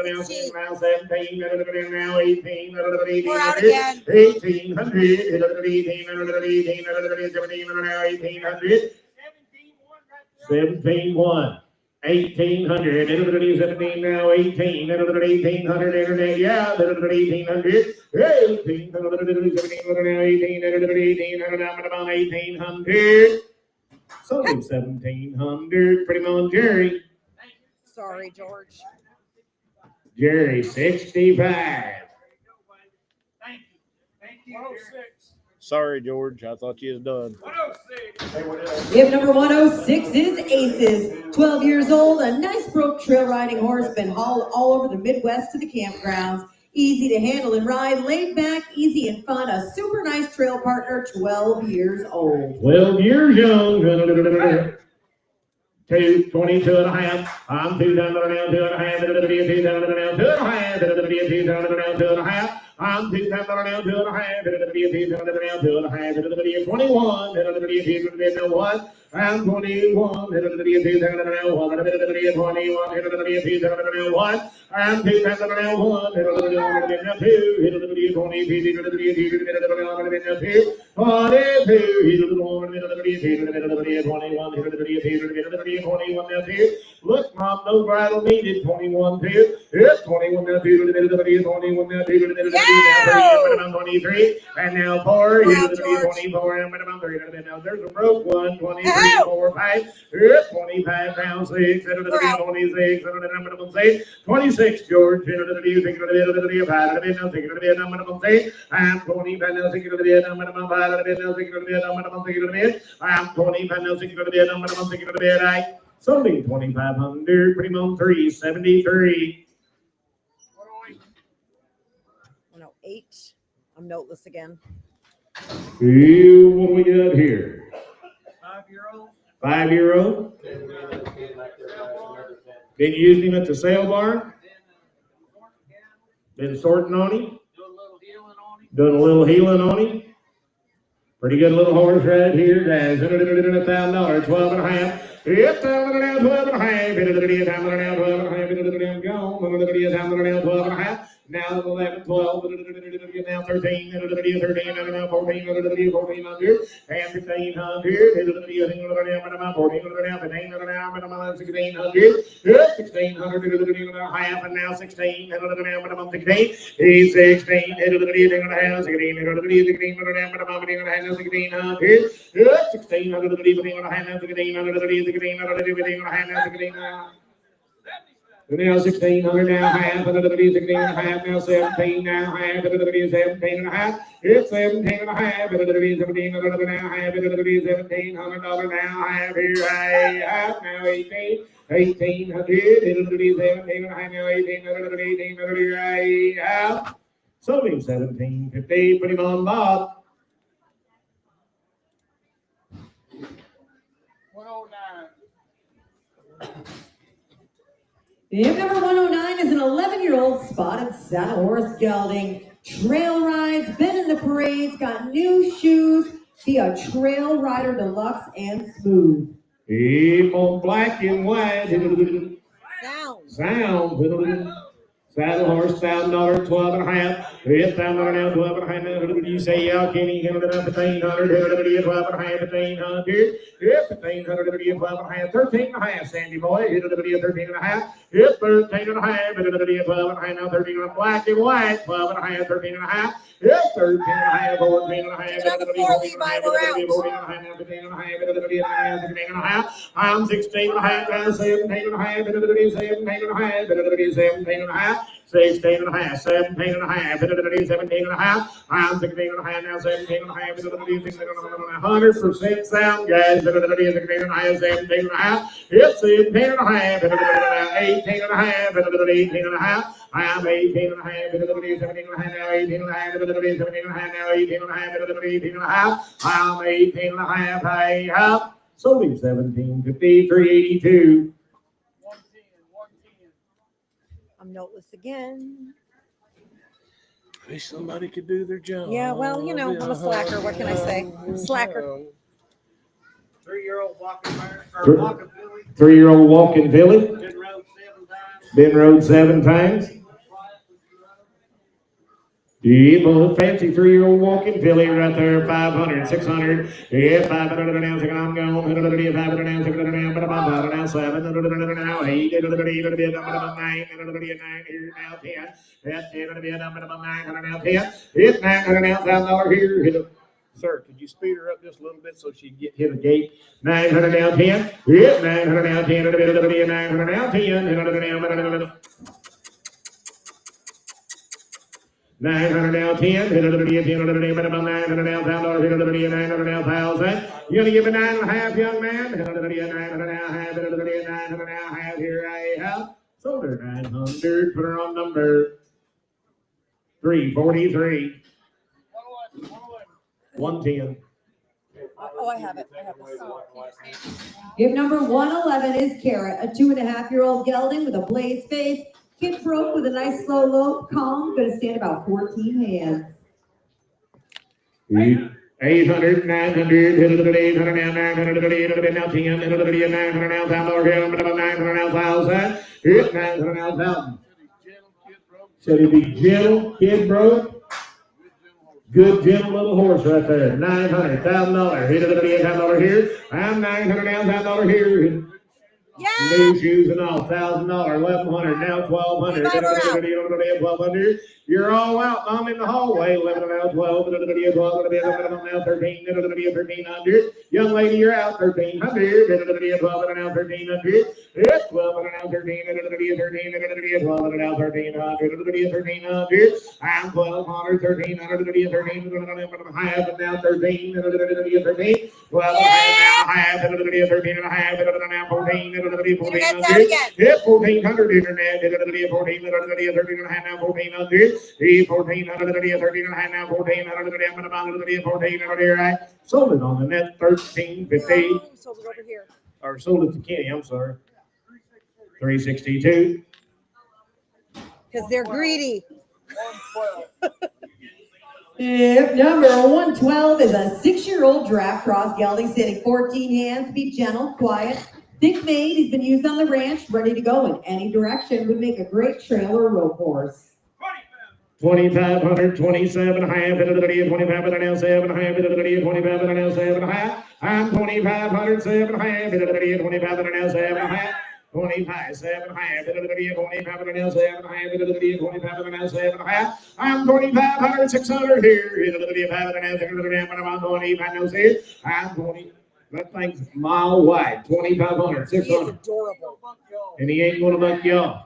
now 17, hit it, now 18, hit it, 1,800, 1,800, hit it, 18, hit it, 17, now 1,800, 17.1. 1,800, 17 now, 18, 1,800, internet, yeah, 1,800, 18, 17 now, 18, 1,800, I'm about 1,800, so 1,700, pretty much Jerry. Sorry, George. Jerry, 65. Thank you. 106. Sorry, George. I thought you was done. 106. If number 106 is Aces, 12 years old, a nice broke trail riding horse, been hauled all over the Midwest to the campgrounds. Easy to handle and ride, laid back, easy and fun, a super nice trail partner, 12 years old. 12 years young. 22 and a half. I'm 2 down, 2 and a half. 2 down, 2 and a half. 2 and a half. 2 and a half. I'm 2 down, 2 and a half. 2 and a half. 2 and a half. 21. 1. I'm 21. 21. 1. I'm 2 down, 1. 21 now, two. Look, Mom, no bridle needed. 21 2. Yes, 21 now, 2. 21 now, 2. 23. And now 4. 24. And now there's a broke one. 23, 4, 5. Yes, 25 now, 6. 26. 26, George. 5. I'm 25 now, 6. I'm 25 now, 6. Something 2,500, pretty much 373. 108. I'm noteless again. What do we got here? 5-year-old. 5-year-old. Been using him at the sale barn. Been sorting on him. Doing a little healing on him. Pretty good little horse right here, guys. $1,000, 12 and a half. Yep, 12 and a half. 12 and a half. 12 and a half. Now 11, 12, now 13, 13, now 14, 1400, and 1500, 1600, half, and now 16, 16, he's 16, 1600, now 1600, now half, and 16 and a half, now 17, now half, and 17 and a half. It's 17 and a half, and 17, now half, and $1,700 now half here, half, now 18, 1800, it'll be 17 and a half, now 1800, 1800, half. So it's 1750, put him on Bob. 109. If number 109 is an 11-year-old spotted saddle horse gelding. Trail rides, been in the parades, got new shoes, be a trail rider deluxe and smooth. Keep on black and white. Sound. Saddle horse, $1,000, 12 and a half. $1,000 now, 12 and a half. You say, yeah, Kenny, $1,500, 12 and a half, 1,500. Yep, 1,500, 12 and a half, 13 and a half, Sandy boy. 13 and a half. Yep, 13 and a half, 12 and a half, now 13 and a half, black and white, 12 and a half, 13 and a half. Yep, 13 and a half, 14 and a half, 14 and a half. I'm 16 and a half, now 17 and a half, 17 and a half, 17 and a half. 16 and a half, 17 and a half, 17 and a half. I'm 16 and a half, now 17 and a half, 100% sound, guys. 16 and a half, 17 and a half. It's 17 and a half, 18 and a half, 18 and a half. I'm 18 and a half, 17 and a half, now 18 and a half, 17 and a half, now 18 and a half, 18 and a half. I'm 18 and a half, I have. So leave 1750, 382. I'm noteless again. Wish somebody could do their job. Yeah, well, you know, I'm a slacker. What can I say? Slacker. 3-year-old walking mare, or walking filly. 3-year-old walking filly. Been rode 7 times. Been rode 7 times. Yeah, well, fancy 3-year-old walking filly right there, 500, 600. Yeah, 500 an ounce, I'm going. 500 an ounce, 500 an ounce, 7, now 8, 9, 9, here now 10. That's 10, 9, now 10. It's $900 now, $1,000 here. Hit it. Sir, could you speed her up just a little bit so she can hit a gate? 900 now 10. Yeah, 900 now 10. 900 now 10. 900 now 10, 900 now $1,000, 900 now 1,000. You gonna give me 9.5, young man? 900 now half, 900 now half. Here I have. Sold her 900. Put her on number 343. 110. Oh, I have it. I have this. Gift number 111 is Carrot, a 2.5-year-old gelding with a blaze face. Kid broke with a nice slow lope, calm, gonna stand about 14 hands. 800, 900, 800 now, 900 now, 10, 900 now, $1,000 here, 900 now, 1,000. Hit 900 now, 1,000. Said he'd be gentle, kid broke. Good, gentle little horse right there. 900, $1,000. Hit $1,000 here. I'm 900 now, $1,000 here. Yeah. New shoes and all, $1,000, 1,100, now 1,200. 1,200. You're all out. I'm in the hallway. 11 now, 12, 12, now 13, 1,300. Young lady, you're out. 1,300. 12 now 1,300. 12 now 13, 13, 12 now 1,300. 1,300. I'm 1,200, 1,300, half, and now 13, 13. 12 now half, 13 and a half, now 14. 1,400. Hit 1,400 internet. 14, 13 and a half, now 1,400. 1,400, 13 and a half, now 1,400. 1,400 right. Sold it on the net, 1,350. Sold it over here. Or sold it to Kenny. I'm sorry. 362. Because they're greedy. Gift number 112 is a 6-year-old draft cross gelding standing 14 hands. Be gentle, quiet, thick made. He's been used on the ranch, ready to go in any direction. Would make a great trail or rope horse. 2,500, 27 and a half, 25 and a half, 7 and a half, 25 and a half, 7 and a half. I'm 2,500, 7 and a half, 25 and a half, 7 and a half. 25, 7 and a half, 25 and a half, 7 and a half, 25 and a half, 7 and a half. I'm 2,500, 600 here, 25 and a half, 600, 25 here. I'm 20. That thing's a mile wide, 2,500, 600. Adorable. And he ain't gonna buck y'all.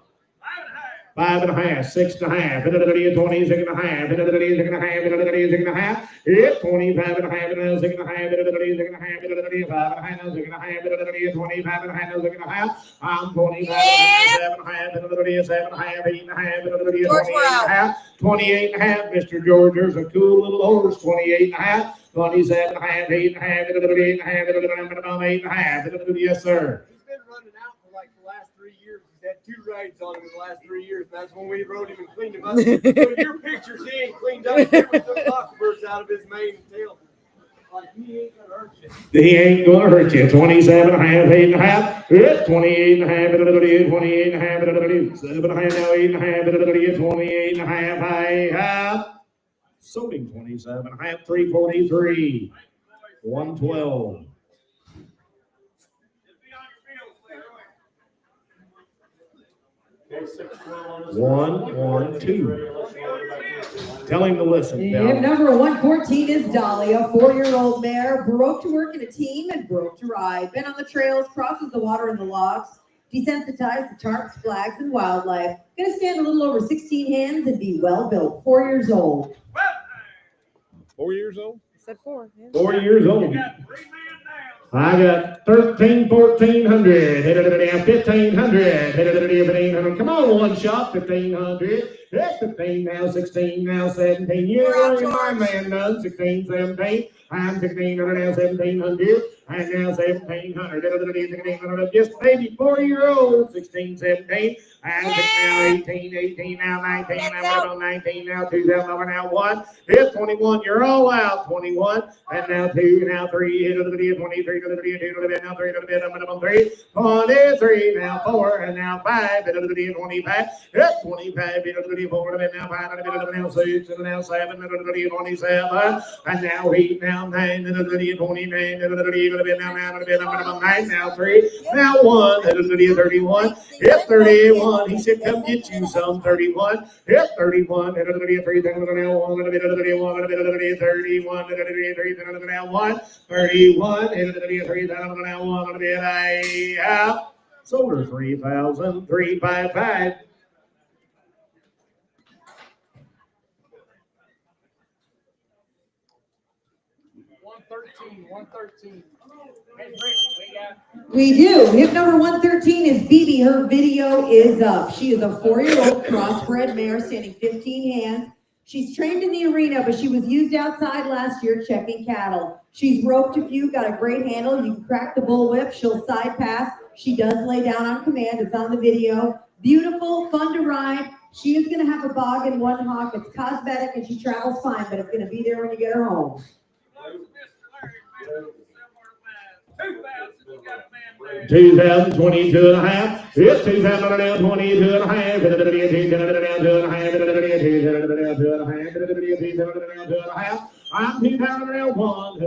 5 and a half, 6 and a half, 26 and a half, 26 and a half, 26 and a half, 25 and a half, 6 and a half, 26 and a half, 5 and a half, 6 and a half, 25 and a half, 6 and a half. I'm 25 and a half, 7 and a half, 8 and a half, 28 and a half, 28 and a half. Mr. George, there's a cool little horse, 28 and a half, 27 and a half, 8 and a half, 8 and a half, 8 and a half. Yes, sir. He's been running out for like the last 3 years. He's had 2 rides on him in the last 3 years. That's when we rode him and cleaned him up. So your pictures, he ain't cleaned up. We took cockburrs out of his mane and tail. Like, he ain't gonna hurt you. He ain't gonna hurt you. 27 and a half, 8 and a half, 28 and a half, 28 and a half, 7 and a half, now 8 and a half, 28 and a half, I have. Sold him 27 and a half, 343, 112. One, two. Tell him to listen. Gift number 114 is Dolly, a 4-year-old mare, broke to work in a team and broke to ride. Been on the trails, crosses the water in the logs, desensitized to tarps, flags, and wildlife. Gonna stand a little over 16 hands and be well built. 4 years old. 4 years old? I said 4. Yeah. 4 years old. I got 13, 1,400, 1,500, 1,500. Come on, one shot, 1,500. That's 15 now, 16 now, 17. You're my man done, 16, 17. I'm 1,600 now, 1,700. And now 1,700. Just maybe 4-year-old, 16, 17. And now 18, 18 now, 19. I'm 19 now, 2, now 1. It's 21. You're all out, 21. And now 2, now 3, 23, 22, now 3, I'm 3. 23, now 4, and now 5, 25. It's 25, 4, now 5, now 6, and now 7, 27. And now 8, now 9, 29, now 9, now 3, now 1, 31. It's 31. He said, come get you some. 31. It's 31. 33, now 1, 31, 31, 33, now 1, 31, 33, now 1, I have sold her 3,000, 355. We do. Gift number 113 is BB. Her video is up. She is a 4-year-old crossbred mare standing 15 hands. She's trained in the arena, but she was used outside last year checking cattle. She's roped a few, got a great handle. You can crack the bull whip. She'll side pass. She does lay down on command. It's on the video. Beautiful, fun to ride. She is going to have a bog and one hock. It's cosmetic and she travels fine, but it's going to be there when you get her home. 2022 and a half. It's 2022 and a half. 2,500. I'm 2001.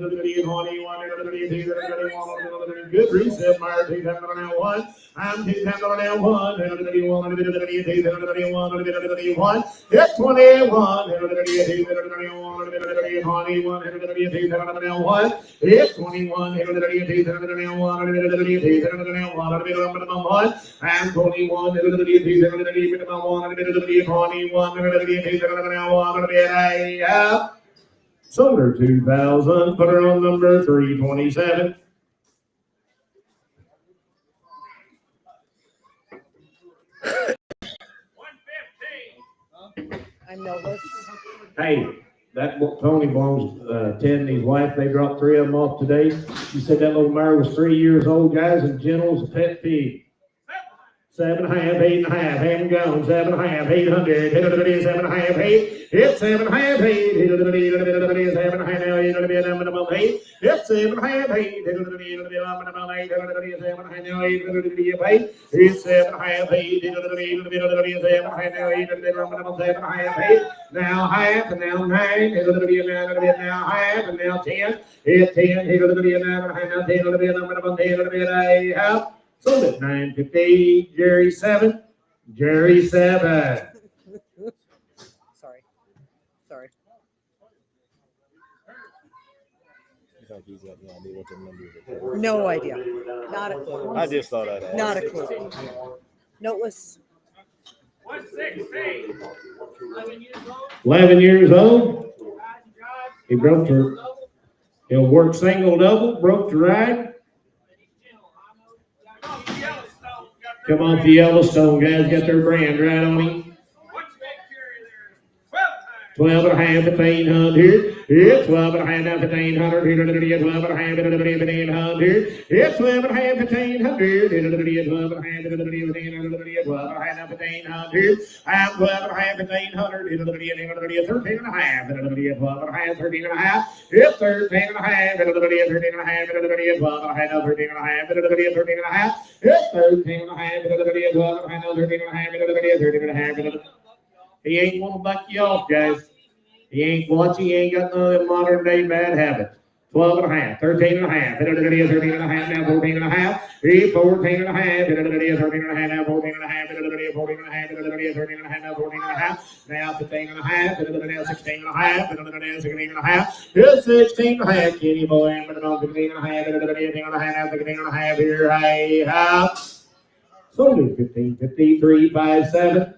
Good reset, Mark. 2001. I'm 2001. It's 21. It's 21. I'm 21. Solar 2000, put her on number 327. I'm noteless. Hey, that Tony belongs Ted and his wife. They dropped 3 of them off today. She said that little mare was 3 years old, guys, and gentle as a pet pig. 7.5, 8.5, haven't gone. 7.5, 800. 7.5, 8. It's 7.5, 8. 7.5 now. 8. It's 7.5, 8. 7.5 now. 8. It's 7.5, 8. 7.5 now. 8. 7.5 8. Now half and now 9. Now half and now 10. It's 10. Now 10. So at 9:50, Jerry 7. Jerry 7. Sorry. He's got no idea what the numbers are. No idea. Not a clue. I just thought I'd ask. Not a clue. Noteless. 116. 11 years old. 11 years old. He broke her. He'll work single, double, broke the ride. Come off the Yellowstone, guys. Got their brand right on him. 12 and a half, 1,500. It's 12 and a half, now 1,500. 12 and a half, 1,500. It's 12 and a half, 1,500. 12 and a half, 1,500. 12 and a half, 1,500. I'm 12 and a half, 1,500. 13 and a half. 12 and a half, 13 and a half. It's 13 and a half. 13 and a half. 12 and a half, 13 and a half. 13 and a half. 13 and a half. It's 13 and a half. 12 and a half, 13 and a half. 13 and a half. He ain't gonna buck you off, guys. He ain't watching. He ain't got none of them modern day bad habits. 12 and a half, 13 and a half. 13 and a half now, 14 and a half. 14 and a half. 13 and a half now, 14 and a half. 14 and a half. 13 and a half now, 14 and a half. Now 15 and a half. 16 and a half. 16 and a half. It's 16 and a half. Kitty boy, I'm going to 15 and a half. 15 and a half. 16 and a half. Here I have. So 15, 53, 5, 7.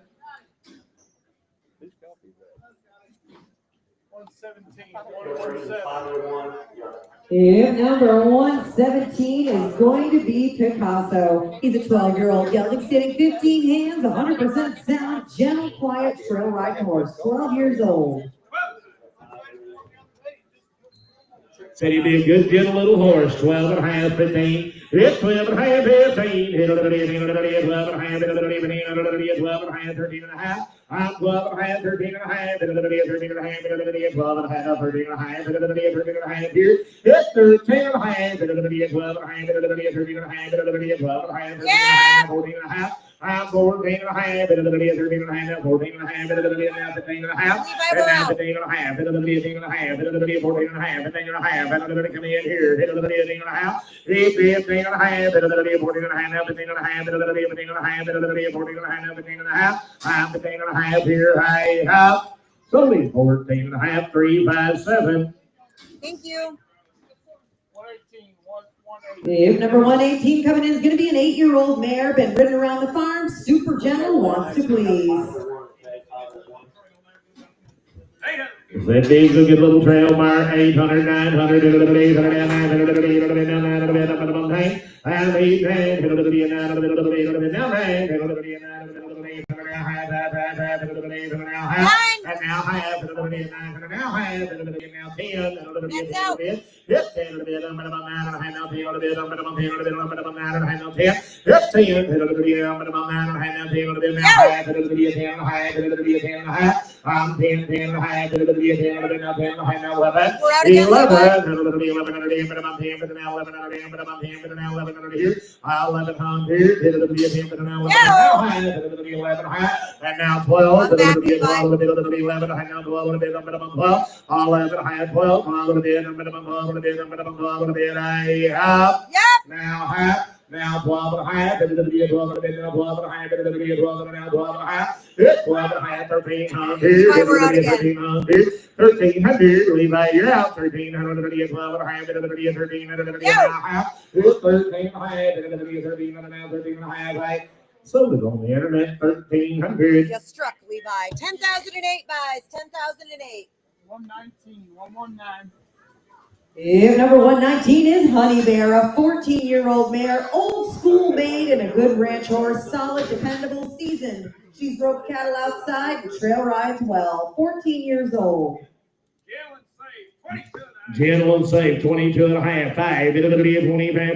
Yeah, number 117 is going to be Picasso. He's a 12-year-old gelding, sitting 15 hands, 100% sound, gentle, quiet, trail ride horse, 12 years old. Said he'd be a good, gentle little horse. 12 and a half, 15. It's 12 and a half, 15. 12 and a half, 12 and a half, 13 and a half. I'm 12 and a half, 13 and a half. 13 and a half, 12 and a half, 13 and a half. 13 and a half here. It's 13 and a half. 12 and a half, 13 and a half. 13 and a half, 14 and a half. I'm 14 and a half, 13 and a half, 14 and a half, 15 and a half, and now 15 and a half, 15 and a half, 14 and a half, 15 and a half, and come in here, 15 and a half, 15 and a half, 14 and a half, now 15 and a half, 15 and a half, 14 and a half, now 15 and a half, I'm 15 and a half here, I have, so 14 and a half, 3, 5, 7. Thank you. If number 118 coming in is going to be an 8-year-old mare, been ridden around the farm, super gentle, wants to please. That big good little trail mare, 800, 900, 800, 900, 800, and 800, and now half, 10. That's out. Hip 10 to the bit, I'm about 9 and a half now, 10 to the bit, I'm about 10 to the bit, I'm about 9 and a half now, 10. Hip 10 to the bit, I'm about 9 and a half now, 10 to the bit, now 5 to the bit, 10 and a half, to the bit, 10 and a half. I'm 10, 10 and a half, to the bit, 10 to the bit, now 10 and a half now, 11. We're out again, 11 to the bit, 11 to the bit, but I'm 10 to the now, 11 to the bit, but I'm 10 to the now, 11 to the here. 1100 to the bit, 10 to the now, 11 to the bit, 11 high, and now 12 to the bit, 12 to the bit, 11 high, now 12 to the bit, minimum 12, 11 high, 12, 12 to the bit, minimum 12 to the bit, minimum 12 to the bit, half. Now half. Now 12 and a half, to the bit, 12 and a bit, now 12 and a half, to the bit, 12 and a half, 12 and a half, 12 and a half, 1300, 1300, 1300, Levi, you're out, 1300, to the bit, 12 and a half, to the bit, 1300, to the bit, half, 13 and a half, to the bit, 13 and a half, 13 and a half, right? Sold it on the internet, 1300. Just struck Levi. 10,008 buys. 10,008. 119, 119. If number 119 is Honey Bear, a 14-year-old mare, old school made and a good ranch horse, solid, dependable, seasoned. She's roped cattle outside and trail rides well. 14 years old. Gentle and safe, 22 and a half, 5, 25, 25,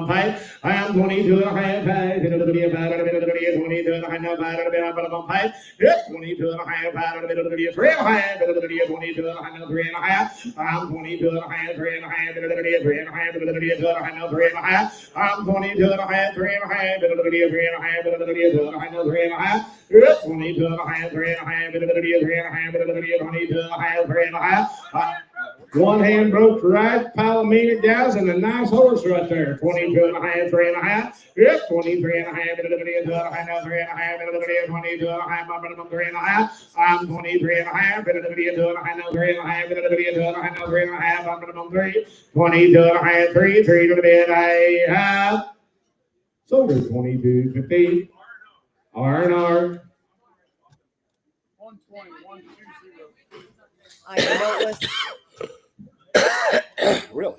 5, I'm 22 and a half, 5, 22 and a half, 5, 22 and a half, 5, 22 and a half, 5, 3 and a half, 22 and a half, 3 and a half, I'm 22 and a half, 3 and a half, 3 and a half, 3 and a half, 3 and a half, I'm 22 and a half, 3 and a half, 3 and a half, 3 and a half, 3 and a half, 22 and a half, 3 and a half, 3 and a half, 22 and a half, 3 and a half. One hand broke right, Palomino guys, and a nice horse right there. 22 and a half, 3 and a half. Yep, 23 and a half, 3 and a half, 22 and a half, minimum 3 and a half. I'm 23 and a half, 3 and a half, 3 and a half, 3 and a half, minimum 3. 22 and a half, 3 to the bit, I have. Sold her 22.50. R&R. 120, 120. I am noteless. Really?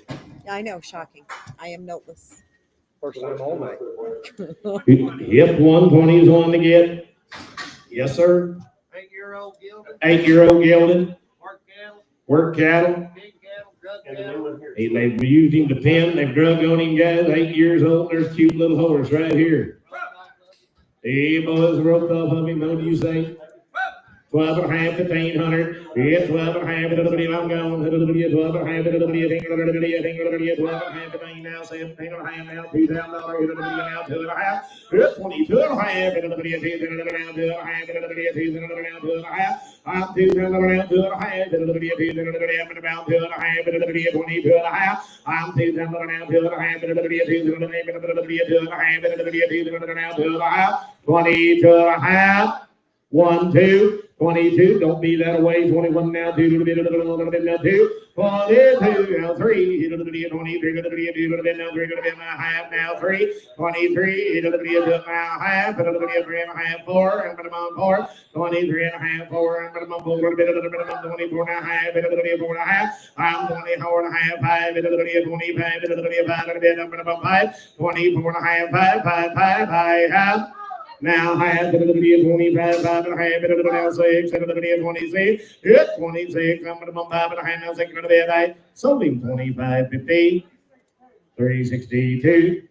I know, shocking. I am noteless. First time all night. Yep, 120 is one to get. Yes, sir. 8-year-old gelding, 8-year-old gelding. work cattle, Work cattle. big cattle, drug cattle. Hey, they've used him to pen. They've drug on him, guys. 8 years old. There's a cute little horse right here. Hey, boys, roped off of him. What do you say? 12 and a half, 1,500. Yeah, 12 and a half, I'm gone. 12 and a half, 12 and a half, 15 now, 17 and a half now, $2,000, now 2 and a half. 22 and a half, 2 and a half, 2 and a half, 2 and a half. I'm 2 and a half, 2 and a half, 2 and a half, about 2 and a half, 22 and a half. I'm 2 and a half, 2 and a half, 2 and a half, 2 and a half, 22 and a half. 1, 2, 22. Don't be that away. 21 now. 2 to the bit of the now. 2. 22 now. 3 to the bit. 23 to the bit. 2 to the bit now. 3 to the bit now. Half now. 3. 23 to the bit now. Half. To the bit 3 and a half. 4 and minimum 4. 23 and a half. 4 and minimum 4. To the bit of the minimum 24 now. Half. To the bit 4 and a half. I'm 24 and a half. 5 to the bit 25. To the bit 5 to the bit minimum 5. 24 and a half. 5 half. Now half to the bit 25, 5 and a half, to the bit 6, to the bit 26, 26, I'm gonna 5 and a half, now 6 to the bit 8, sold him 25.50, 362.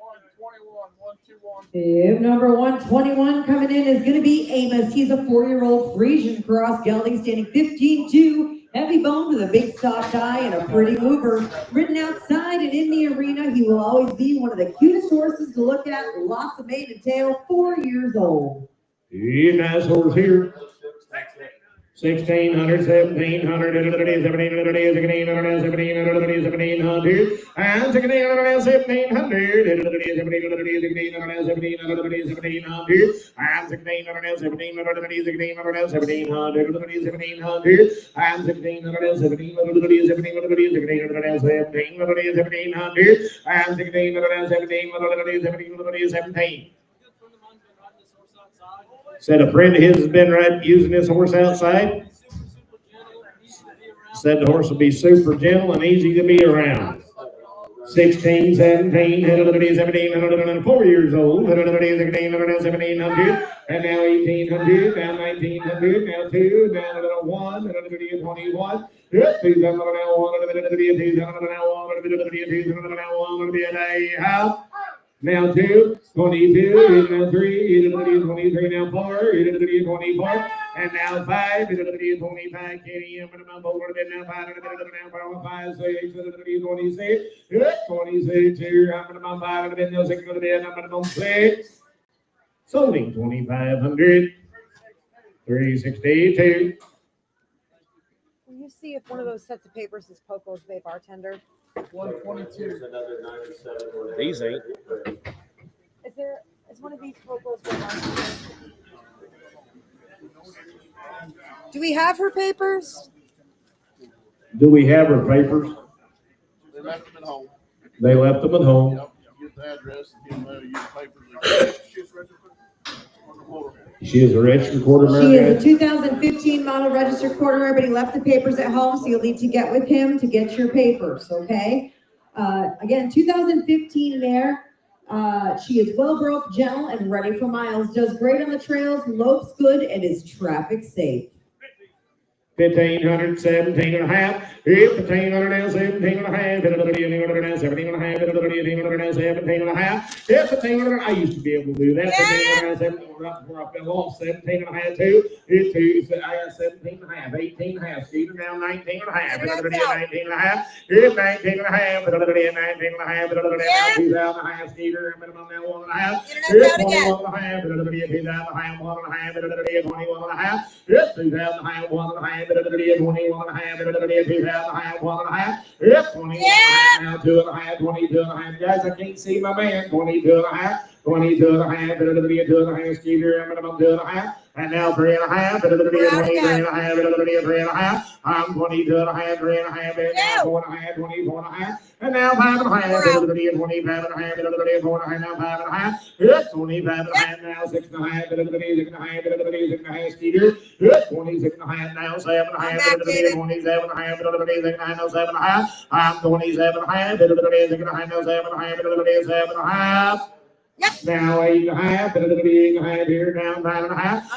121. If number 121 coming in is going to be Amos. He's a 4-year-old Frisian cross gelding, standing 15'2", heavy boned with a big soft eye and a pretty mover. Ridden outside and in the arena, he will always be one of the cutest horses to look at. Lots of mane and tail, 4 years old. Nice horse here. 1,600, 1,700, 1,700, 1,700, 1,700, 1,700, and 1,600, 1,700, 1,700, 1,700, and 1,600, 1,700, 1,700, 1,700, and 1,600, 1,1700. Said a friend of his has been using this horse outside. Said the horse will be super gentle and easy to be around. 16, 17, 4 years old, 16, 1700, and now 1800, now 1900, now 2, now 1, 21, 2, now 1, now 2, 22, now 3, 23, now 4, 24, and now 5, 25, Kenny, now 5, 6, 26 here, I'm gonna buy it, no 6, I'm gonna 6, sold him 2,500, 362. Will you see if one of those sets of papers is Poco's Bay Bartender? 122. These ain't. Is one of these Poco's Bay Bartender? Do we have her papers? Do we have her papers? They left them at home. They left them at home. Yep. Get the address and give them your papers. She is a registered quarter She Mare. is a 2015 model registered quarter, but he left the papers at home, so you'll need to get with him to get your papers, okay? Again, 2015 mare. She is well broke, gentle, and ready for miles. Does great on the trails, lopes good, and is traffic safe. 1,500, 17 and a half. 1,500 now, 17 and a half. 1,500 now, 17 and a half. 1,500 now, 17 and a half. 1,500. I used to be able to do that. 1,500 now, 17 before I fell off. 17 and a half too. I got 17 and a half. 18 and a half. Stephen now 19 and a half. 19 and a half. 19 and a half. 19 and a half. 2,000 and a half. Stephen, minimum now 1 and a half. 21 and a half. 2,000 and a half. 1 and a half. 21 and a half. 2,000 and a half. 1 and a half. 21 and a half, 2,000 and a half, 1 and a half, 21 and a half, now 2 and a half, 22 and a half, guys, I can't see my man, 22 and a half, 22 and a half, 2 and a half, Skeeter, minimum 2 and a half, and now 3 and a half, 23 and a half, 3 and a half, I'm 22 and a half, 3 and a half, and now 4 and a half, 24 and a half, and now 5 and a half, 25 and a half, 4 and a half, now 5 and a half, 25 and a half, now 6 and a half, 6 and a half, 6 and a half, Skeeter, 26 and a half, now 7 and a half, 27 and a half, 26 and a half, now 7 and a half, I'm 27 and a half, 26 and a half, now 7 and a half, 7 and a half. Yep. Now 8 and a half, 8 and a half here, down 9 and a half.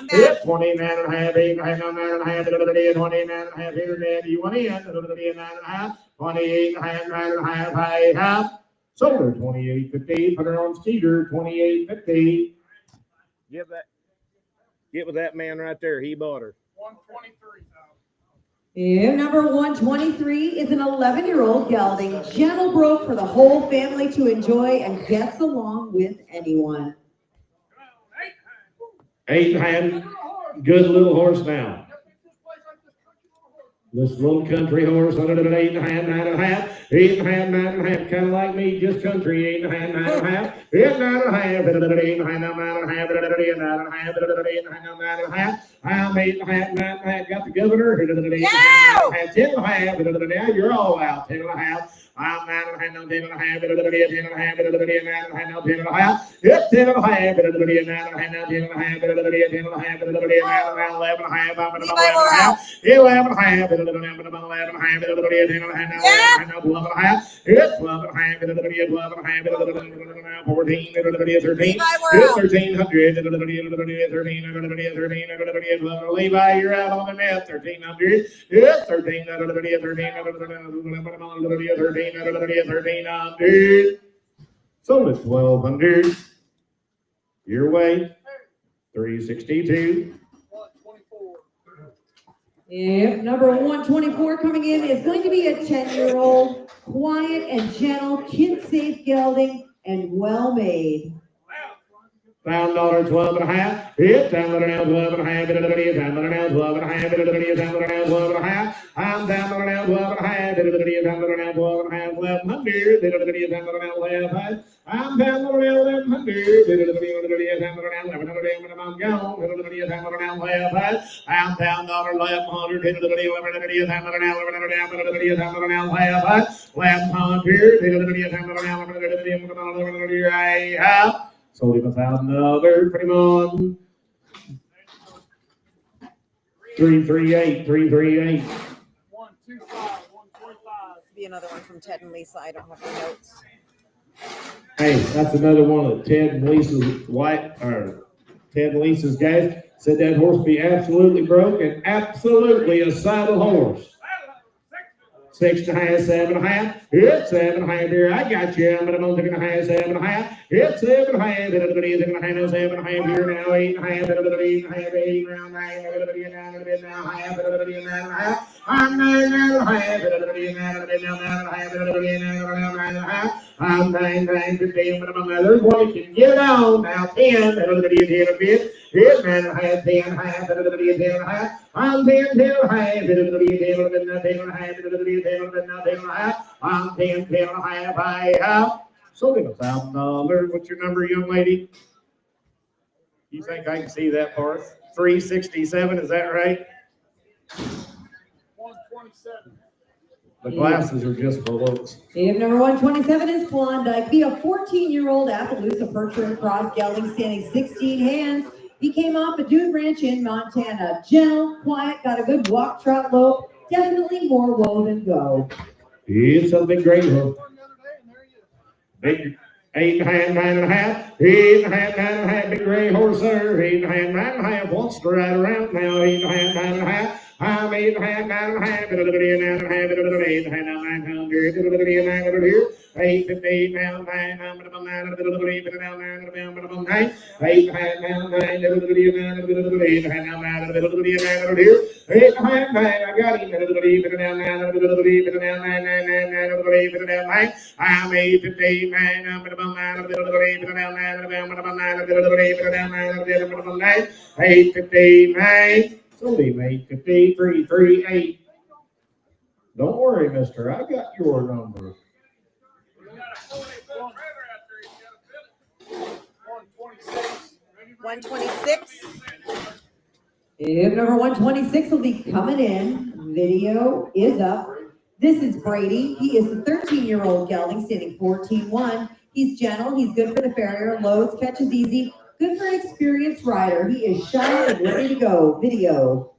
29 and a half, 8 and a half, now 9 and a half, 29 and a half here, then you want in, 9 and a half, 28 and a half, 9 and a half, high half. Sold her 28.50, put her on Skeeter, 28.50. Get with that man right there. He bought her. 123. Yeah, number 123 is an 11-year-old gelding, gentle broke for the whole family to enjoy and gets along with anyone. 8 and a half, good little horse now. This little country horse, 8 and a half, 9 and a half, 8 and a half, 9 and a half, kind of like me, just country, 8 and a half, 9 and a half, 8 9 and a half, 8 and a half, 9 and a half, 8 and a half, 9 and a half, I'm 8 and a half, 9 and a half, got the governor, 8 and a half, 10 and a half, now you're all out, 10 and a half. I'm 9 and a half, now 10 and a half, 10 and a half, 9 and a half, 10 and a half, 10 and a half, 9 and a half, 10 and a half, now 10 and a half, 10 and a half, 11 and a half, I'm 11 and a half, 11 and a half, 11 and a half, 10 and a half, 12 and a half, 12 and a half, 12 and a half, 14, 13, 1300, Levi, you're out on the net, 1300, 1300, sold at 1,200. Your way, 362. 124. Yep, number 124 coming in is going to be a 10-year-old, quiet and gentle, kid-safe gelding, and well-made. $1,000, 12 and a half. Hit down now, 12 and a half. Down now, 12 and a half. Down now, 12 and a half. I'm down now, 12 and a half. Down now, 12 and a half. 1,100. Down now, 11. I'm down now, 1,100. I'm gone. Down now, 11. I'm down now, 1,100. Sold him $1,000, pretty much. 338, 338. 125, 125. Be another one from Ted and Lisa. I don't have any notes. Hey, that's another one of Ted and Lisa's Ted and Lisa's guys said that horse be absolutely broke and absolutely a saddle horse. 6.5, 7.5. It's 7.5 here. I got you. I'm gonna take a high 7.5. It's 7.5. Everybody's in the high 7.5 here now. 8.5. Everybody's 8 round 9. Everybody now. Everybody now. Half. Everybody 9.5. I'm 9.5. Everybody now. Everybody now. 9.5. Everybody now. 9.5. I'm 9, 15. But my mother's one can get on now. 10. Everybody is here a bit. It's 9.5, 10.5. Everybody is 10.5. I'm 10.5. Everybody is 10.5. Everybody is 10.5. I'm 10.5. I have sold him $1,000. What's your number, young lady? You think I can see that part? 367, is that right? 127. The glasses are just for looks. If number 127 is Klondike, be a 14-year-old Appaloosa Percher and Cross gelding standing 16 hands. He came off a Dude Ranch in Montana. Gentle, quiet, got a good walk, trot, lope. Definitely more woe than go. He's something great, huh? Big 8.5, 9.5, 8.5, 9.5, big gray horse there. 8.5, 9.5, wants to ride around now. 8.5, 9.5. I'm 8.5, 9.5, 8.5, 900 here. 8.58 now, 9, I'm gonna 9, 8 now, 9, 9, 8.5 now, 9, 8 now, 9, here. 8.5, 9, I got him. 8 now, 9, 9, 9, I'm 8.58, 9, I'm gonna 9, 8.59. Somebody made 5338. Don't worry, mister. I got your number. 126. If number 126 will be coming in, video is up. This is Brady. He is a 13-year-old gelding standing 14-1. He's gentle. He's good for the farrier. Loads, catches easy. Good for an experienced rider. He is shot and ready to go. Video.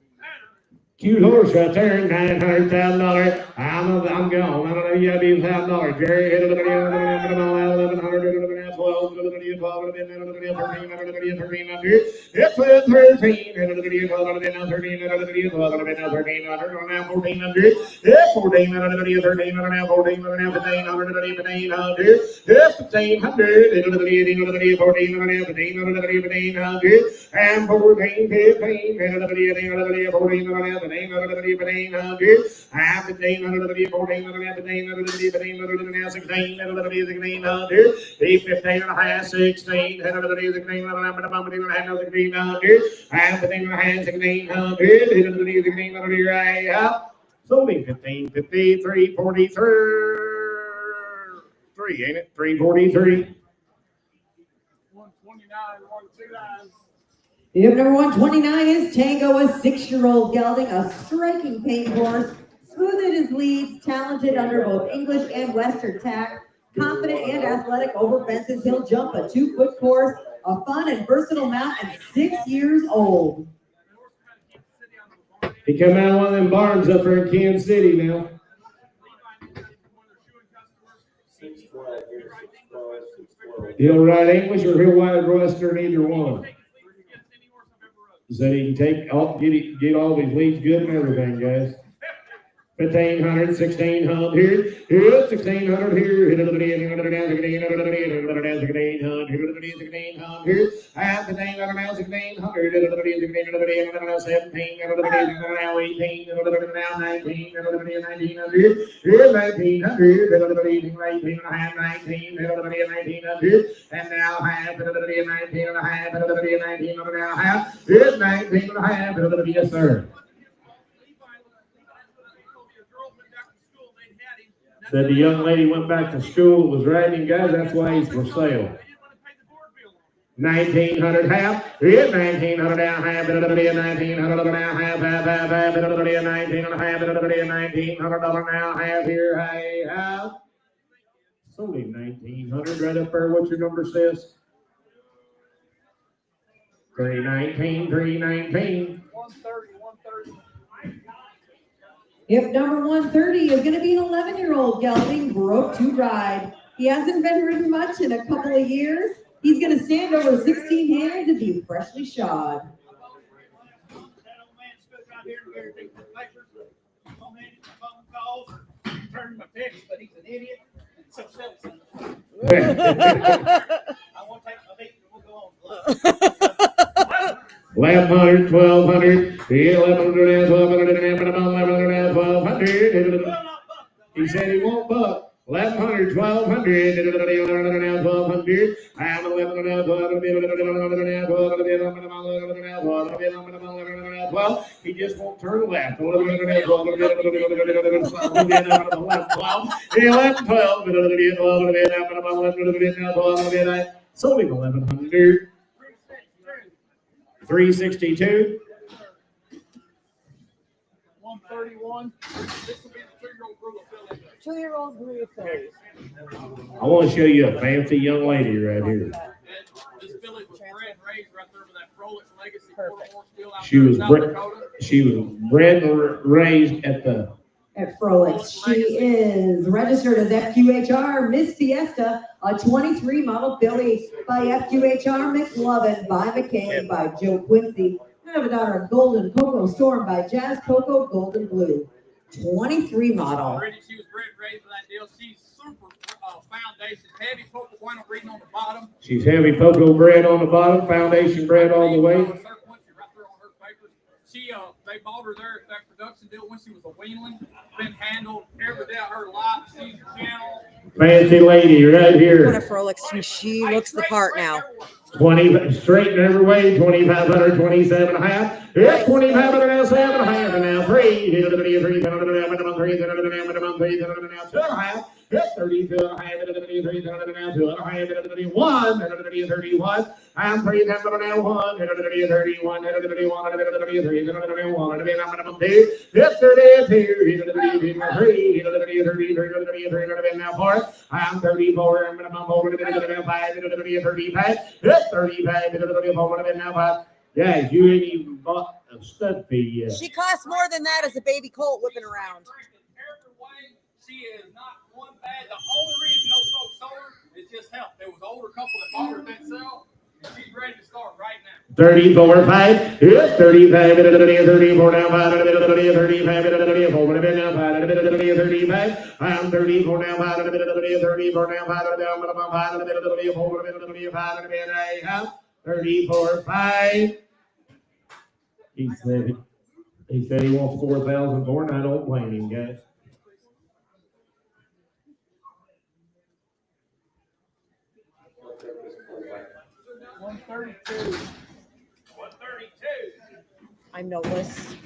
Cute horse right there, $900,000. I'm gone. I don't know, you gotta be $1,000. Jerry hit it, 1,100, 12, 12, 13, it's 13, 13, 1400, it's 14, 13, 343, ain't it? 343. 129, 129. If number 129 is Tango, a 6-year-old gelding, a striking paint horse, smooth at his leads, talented under both English and Western tack, confident and athletic over fences. He'll jump a 2-foot course, a fun and versatile mount, and 6 years old. He come out of one of them barns up there in Kansas City now. 6'12". He'll ride English or he'll ride Western, either one. So he can take all, get all these leads good and everything, guys. 1,500, 1,600 here. Here, 1,600 here. Hit another down, 1,600 here. 1,600 here. Half the thing, now 1,600. 17, now 18, now 19, 1,900 here. Here, 1,900. 19, half 19, 1,900. And now half, 19 and a half, 19, now half. Here's 19 and a half, yes, sir. Said the young lady went back to school, was riding, guys, that's why he's for sale. 1,900 half, here's 1,900 down half, 1,900 down half, 19 and a half, $1,900 now half here, hey, half. Sold him 1,900 right up there, what's your number says? 319, 319. 130, 130. If number 130 is gonna be an 11-year-old gelding, broke to ride. He hasn't been ridden much in a couple of years. He's gonna stand over 16 hands and be freshly shod. That old man stood right here and everything for papers. Don't hand him my phone calls, turn my text, but he's an idiot. So sell it. I want to take my beat and we'll go on. 1,100, 1,200, 1,100, 1,200, 1,200. He said he won't buck. 1,100, 1,200, 1,200. I'm 1,100, 12. He just won't turn left. 11, 12. Sold him 1,100. 362. 131. This will be the 2-year-old Brutal filly. 2-year-old blue filly. I want to show you a fancy young lady right here. This filly was bred and raised right there with that Rolex Legacy quarter horse deal out She there in was South bred. Dakota. She was bred and raised at the. At Frolix, she is registered as FQHR Miss Fiesta, a 23 model filly by FQHR McLovin, by McCain, by Joe Quincy. I have a daughter, Golden Cocoa Storm by Jazz Cocoa Golden Blue. 23 model. Already she was bred and raised with that deal. She's super foundation, heavy focal point breeding on the bottom. She's heavy cocoa bred on the bottom, foundation bred all the way. Right there on her papers. She they bought her there at that production deal when she was a weanling. Been handled every day of her life. She's gentle. Fancy lady right What a here. Frolix. She looks the part now. 20 straight in every way. 2,500, 27 and a half. Yes, 2,500 now, 7 and a half, and now 3. 3, 2 and a half. Yes, 32 and a half. 3, 2 and a half. 1. 31. I'm 3, now 1. 31. 31. Yes, 32. 3. Now 4. I'm 34. I'm 5. 35. Yes, 35. Now 5. Yeah, you ain't even bought a stud fee yet. She costs more than that as a baby colt whipping around. Every way, she is not one bad. The only reason those folks sold her is just help. There was an older couple that bought her that sell, and she's ready to start right now. 34, 5. Yes, 35. 34 now, 5. 35. 34 now, 5. 35. I'm 34 now, 5. 34 now, 5. 34, 5. He said he wants 4,000 for it, and I don't blame him, guys. $132. I'm noteless.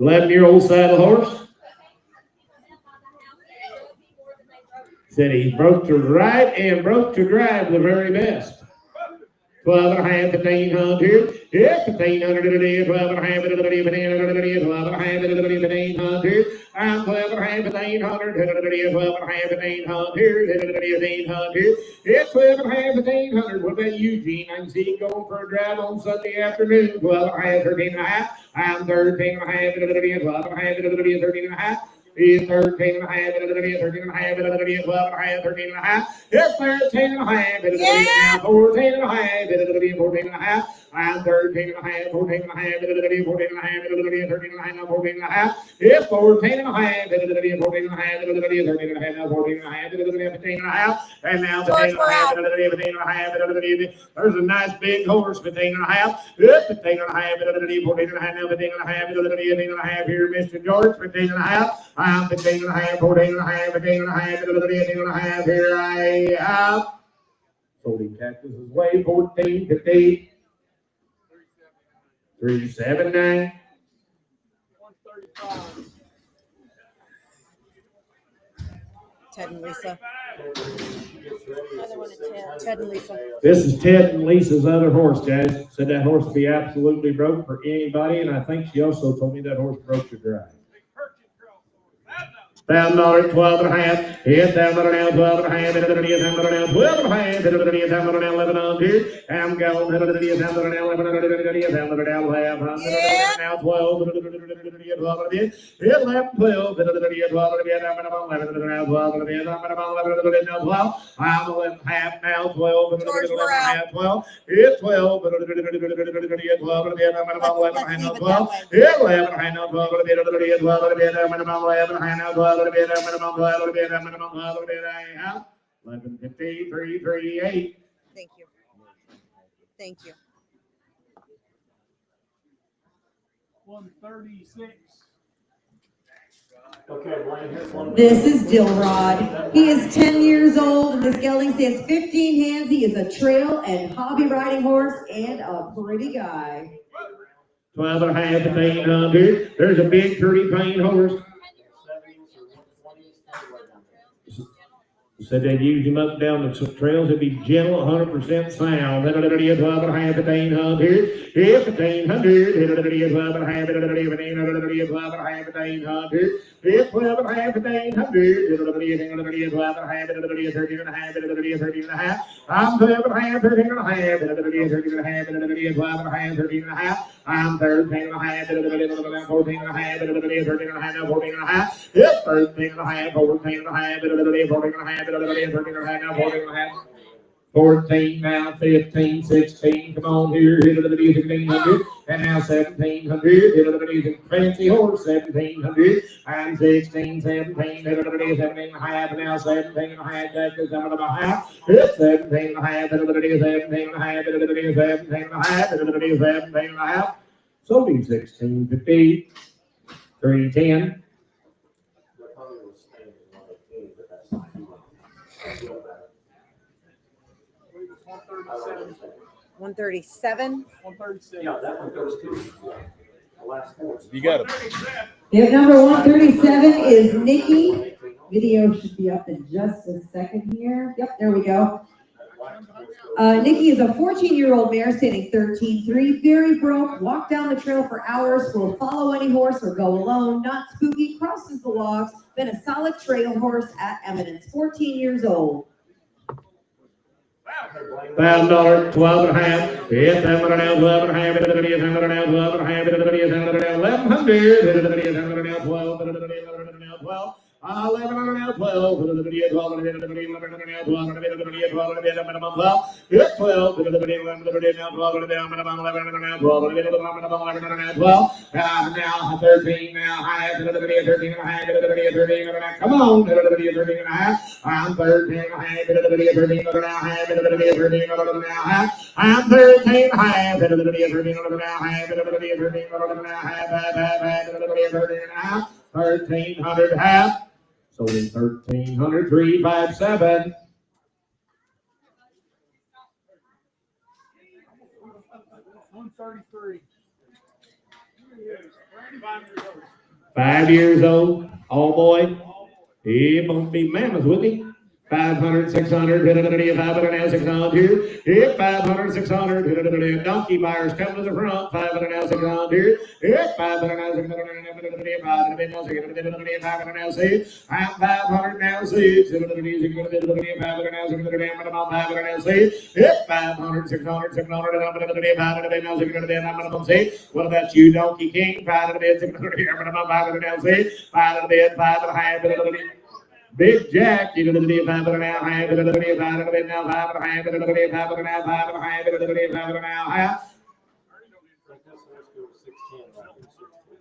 11-year-old saddle horse. Said he broke to ride and broke to drive the very best. 12 and a half, 1,500. Yeah, 1,500 a day, 12 and a half, 1,500 a day, 12 and a half, 1,500. I'm 12 and a half, 1,500, 12 and a half, 1,500. It's 12 and a half, 1,500. What about Eugene? I can see you going for a drive on Sunday afternoon. 12 and a half, 13 and a half. I'm 13 and a half, 12 and a half, 13 and a half. He's 13 and a half, 13 and a half, 12 and a half, 13 and a half. It's 13 and a half, 14 and a half, 14 and a half. I'm 13 and a half, 14 and a half, 14 and a half, 13 and a half, 14 and a half. It's 14 and a half, 14 and a half, 13 and a half, 14 and a half, 15 and a half, and now 15 and a half, 15 and a half. There's a nice big horse, 15 and a half. 15 and a half, 14 and a half, now 15 and a half, 15 and a half here, Mr. George, 15 and a half. I'm 15 and a half, 14 and a half, 15 and a half, 15 and a half here I am. Holding Cactus is way 14, 15. 379. 135. Ted and Lisa. Ted and Lisa. This is Ted and Lisa's other horse, guys. Said that horse would be absolutely broke for anybody, and I think she also told me that horse broke to drive. $1,000, 12 and a half. It's $1,000 now, 12 and a half. $1,000 now, 12 and a half. $1,000 now, 11 on two. I'm going. $1,000 now, 11 on two. $1,000 now, 11 Yeah. now, 12. 12 11, 12. 11 now, 12. 11 now, 12. I'm 11 half now, 12. George, we're out. 12. It's 12. 12. Let's leave it that way. 11 high now, 12, 11.53, Thank you. Thank you. 136. This is Dilrod. He is 10 years old, and this gelding stands 15 hands. He is a trail and hobby riding horse and a pretty guy. 12 and a half, 1,500. There's a big 30-pound horse. Said they'd use him up and down the trails. It'd be gentle, 100% sound. 12 and a half, 1,500. If 1,500. 12 and a half, 1,500. 12 and a half, 1,500. If 12 and a half, 1,500. 12 and a half, 13 and a half, 13 and a half. I'm 12 and a half, 13 and a half, 13 and a half, 12 and a half, 13 and a half. I'm 13 and a half, 14 and a half, 13 and a half, 14 and a half. It's 13 and a half, 14 and a half, 14 and a half, 13 and a half, now 14 and a half. 14 now, 15, 16, come on here, hit it to the music, 1,500, and now 1,700, hit it to the music, fancy horse, 1,700, and 16, 17, hit it to the music, 17 and a half, and now 17 and a half, that's just coming up a half, it's 17 and a half, hit it to the music, 17 and a half, hit it to the music, 17 and a half, hit it to the music, 17 and a half, so be 16.50, 310. 137. 137. Yeah, that one goes too. The last four. You got it. Yep, number 137 is Nikki. Video should be up in just a second here. Yep, there we go. Nikki is a 14-year-old mare standing 13.3, very broke, walk down the trail for hours, will follow any horse or go alone, not spooky, crosses the logs, been a solid trail horse at Eminence, 14 years old. $1,000, 12 and a half. Yes, I'm gonna now 12 and a half. I'm gonna now 12 and a half. I'm gonna now 1,100. 12. 12. 11 now 12. 12 It's 12. Now 13 now high. 13 and a half. Come on. 13 and a half. I'm 13 and a half. 13 and a half. 13 and a half. I'm 13 and a half. 13 and a half. 13 and a half. 1,300 half. So in 1,300, 357. $133. 5 years old, all boy. He won't be mammoth with me. 500, 600, 500 now 600. Hit 500, 600. Donkey buyers come to the front. 500 now 600. Hit 500 now 600. 500 now 600. 500 now 6. I'm 500 now 6. 500 now 600. 500 now 6. Hit 500, 600, 600. 500 now 600. I'm gonna say, what about you, Donkey King? 500 600. 500 now 6. 500 500. Big Jack, you know the 5 and a half, 5 and a half, 5 and a half, 5 and a half, 5 and a half, 5 and a half, 5 and a half, 5 and a half.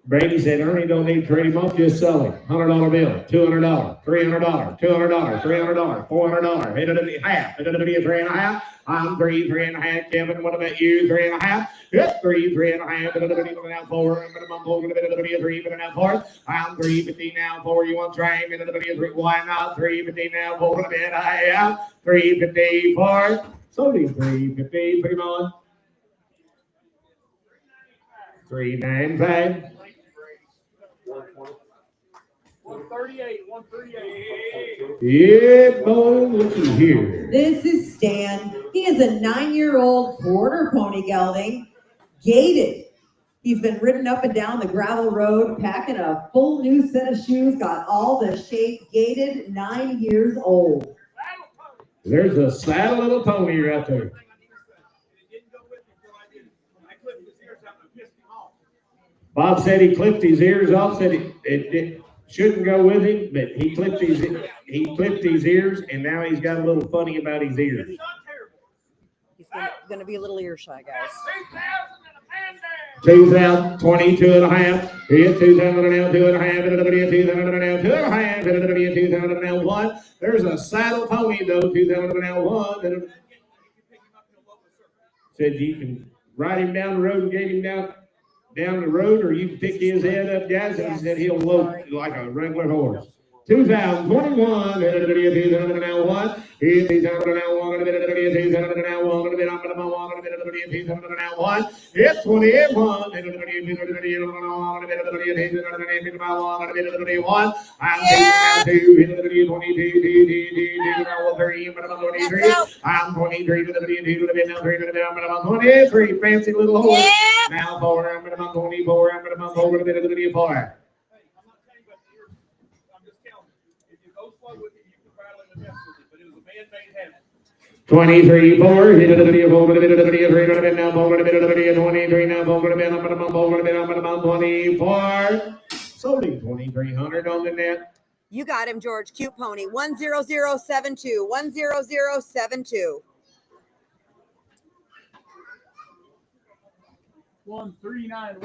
Brady said, Ernie don't need to trade him off, just sell him. $100 bill, $200, $300, $200, $300, $400, hit it at the half, hit it at the 3 and a half. I'm 3 and a half, Kevin. What about you? 3 and a half. Yep, 3 and a half. Hit it at the now 4. I'm going to be 3 and a half 4. I'm 350 now 4. You want to try him? Hit it at the 3. Why not? 350 now 4. I am 350 4. So 350. Put him on. 395. 138. 138. Yeah, boy, looky here. This is Stan. He is a 9-year-old quarter pony gelding, gated. He's been ridden up and down the gravel road, packing a full new set of shoes, got all the shape gated, 9 years old. There's a sad little pony right there. Bob said he clipped his ears off, said it shouldn't go with him, but he clipped his ears, and now he's got a little funny about his ears. He's gonna be a little ear shy, guys. 2022 and a half. Here's 2,000 and now 2.5. And another 2,000 and now 2.5. And another 2,000 and now 1. There's a saddle pony though. 2,000 and now 1. Said you can ride him down the road and get him down the road, or you can pick his head up, guys, and he said he'll lope like a regular horse. 2021, and another 2,000 and now 1. Here's 2,000 and now 1. And another 2,000 and now 1. And another 2,000 and now 1. It's 21. And another 2,000 and 1. I'm 2. And another 22. I'm 23 to the 22 to the now 3 to the now 23. Fancy little horse. Now 4. I'm 24. I'm 4 to the 4. 23, 4, hit the video, over the video, 3 now, over the video, 23, now, over the video, 24. Sold him 2,300 on the net. You got him, George. Cute pony. 10072. 10072. 139.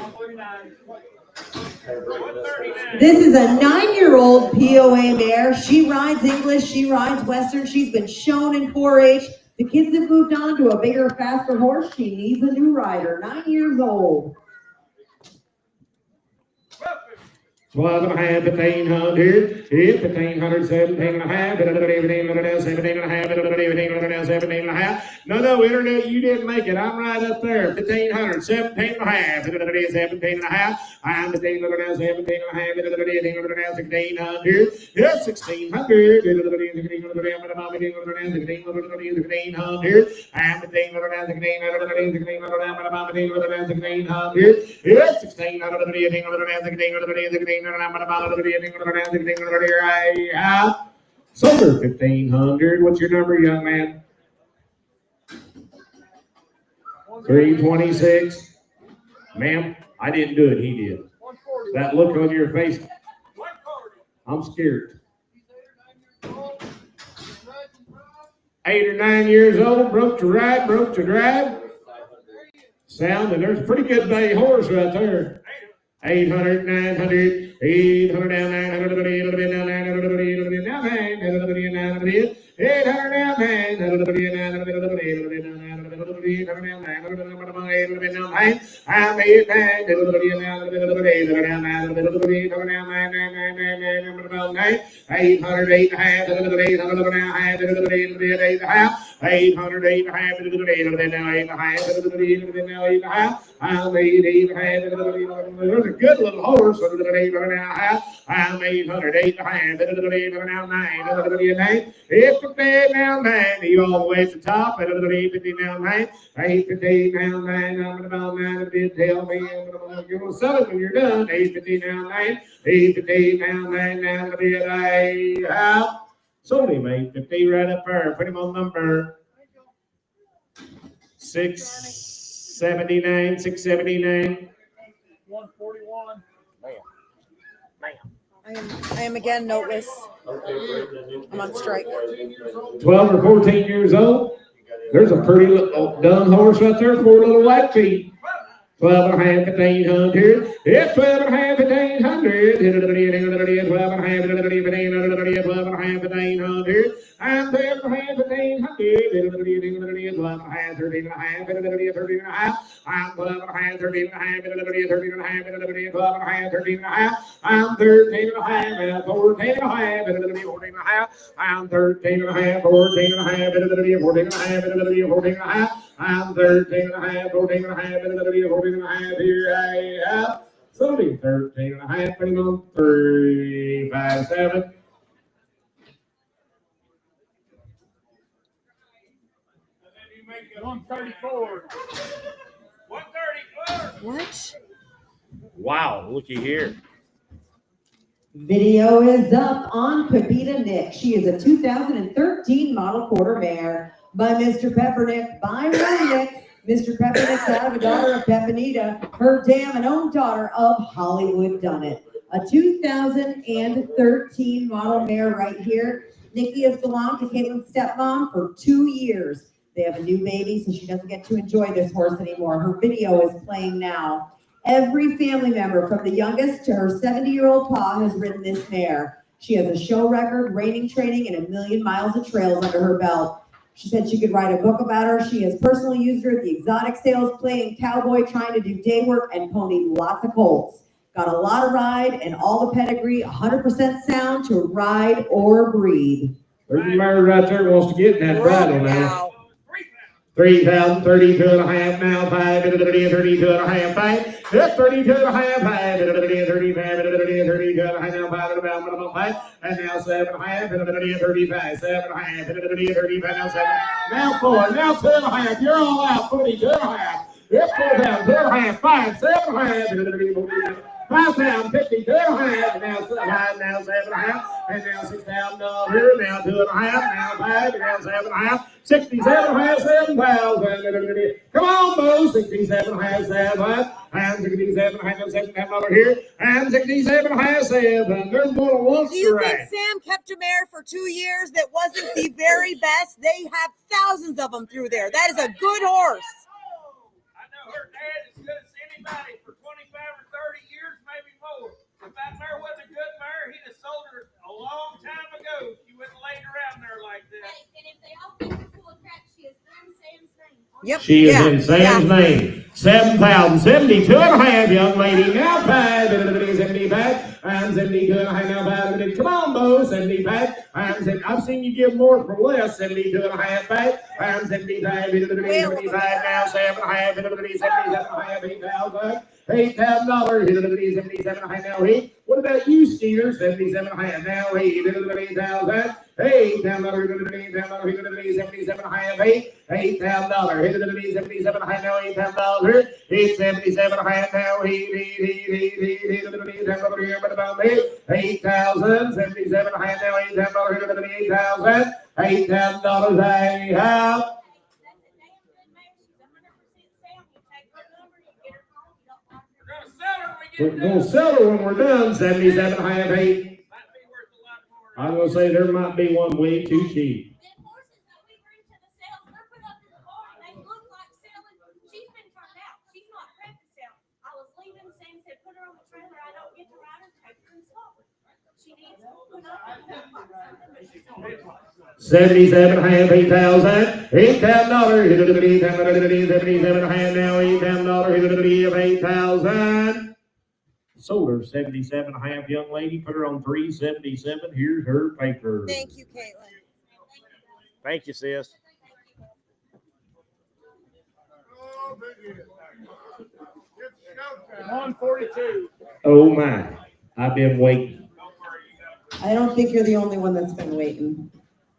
This is a 9-year-old POA mare. She rides English, she rides Western. She's been shown in 4-H. The kids have moved on to a bigger, faster horse. She needs a new rider. 9 years old. 12 and a half, 1,500, 1,500, 17 and a half, 17 and a half, 17 and a half. No, internet, you didn't make it. I'm right up there. 1,500, 17 and a half, 17 and a half. I'm 17 and a half, 1600, yeah, 1600, Sober 1,500. What's your number, young man? 326. Ma'am, I didn't do it. He did. That look on your face, I'm scared. 8 or 9 years old, broke to ride, sound, and there's a pretty good bay horse right there. 800, 900, 800 down, 900 down, 900 down, 900 down, 900 down, 800 down, There's a good little horse. I'm 800, 800, now 9. It's the bed now 9. You all the way at the top. 850 now 9. 850 now 9. I'm about 9. Tell me you're gonna sell it when you're done. 850 now 9. 850 now 9. Now the bid out. Sold him 850 right up there. Put him on number 679. 679. 141. I am again noteless. I'm on strike. 12 or 14 years old. There's a pretty little dun horse right there, 4 little white feet. 12 and a half, 1,500. It's 12 and a half, 1,500. 12 and a half, 1,500. I'm 12 and a half, 1,500. 12 and a half, 13 and a half, 13 and a half. I'm 12 and a half, 13 and a half, 13 and a half, 12 and a half, 13 and a half. I'm 13 and a half, 14 and a half, 14 and a half. I'm 13 and a half, 14 and a half, 14 and a half, 14 and a half. I'm 13 and a half, 14 and a half, 14 and a half. Here I am. Somebody 13 and a half, putting on 357. And then you make it 134. 134. What? Wow, looky here. Video is up on Pepita Nick. She is a 2013 model quarter mare by Mr. Peppernick, by Nick. Mr. Peppernick's out of a daughter of Pepinita, her damn and own daughter of Hollywood Dunnett. A 2013 model mare right here. Nikki has belonged to Caitlin's stepmom for 2 years. They have a new baby, so she doesn't get to enjoy this horse anymore. Her video is playing now. Every family member, from the youngest to her 70-year-old pa, has ridden this mare. She has a show record, reining training, and 1,000,000 miles of trails under her belt. She said she could write a book about her. She has personally used her at the exotic sales, playing cowboy, trying to do day work, and ponied lots of colts. Got a lot of ride and all the pedigree, 100% sound to ride or breed. There's a mare right there wants to get in that bridle now. 3,000, 32 and a half now, 5, 32 and a half, 5. That's 32 and a half, 5, 35, 32 and a half, now 5 about 5. And now 7 and a half, 35, 7 and a half, 35, now 7. Now 4, now 2 and a half. You're all out, 42 and a half. It's 4,000, 2 and a half, 5, 7 and a half, 5,000, 52 and a half, and now 7, now 7 and a half, and now $6,000, now 2 and a half, now 5, and now 7 and a half, 67 and a half, 7,000. Come on, Bo, 67 and a half, 7, and 67 and a half, $7 here, and 67 and a half, 7. There's more than one Do you think right. Sam kept a mare for 2 years that wasn't the very best? They have thousands of them through there. That is a good horse. I know her dad as good as anybody for 25 or 30 years, maybe more. If that mare wasn't a good mare, he'd have sold her a long time ago. He wouldn't have laid around there like that. And if they all think you're full of crap, she is in Sam's name. Yep. She is in Sam's name. 7,000, 72 and a half, young lady. Now 5, 75. I'm 72 and a half, now 5. Come on, Bo, 75. I've seen you give more for less, 72 and a half, 5. I'm 75, 75 now, 7 and a half, 77 and a half, 8,000. $8,000, 77 and a half now, 8. What about you, Steer? 77 and a half now, 8,000. $8,000, 77 and a half, 8. $8,000, 77 and a half now, $8,000. 877 and a half now, 8,000, 77 and a half now, $8,000, $8,000, anyhow. We're going to sell her when we're done, 77 and a half, 8. I'm going to say there might be one way too cheap. Them horses that we bring to the sales, they're put up in the barn. They look like selling. She's been turned out. She's not ready to sell. I was leaving, Sam said, put her on the trailer. I don't get to ride her, take her and swap her. She needs to put up and look like something, but she's not. 77 and a half, $8,000. $8,000, 77 and a half now, $8,000, $8,000. Sold her 77 and a half, young lady. Put her on 377. Here's her paper. Thank you, Caitlin. Thank you, sis. 142. Oh my, I've been waiting. I don't think you're the only one that's been waiting.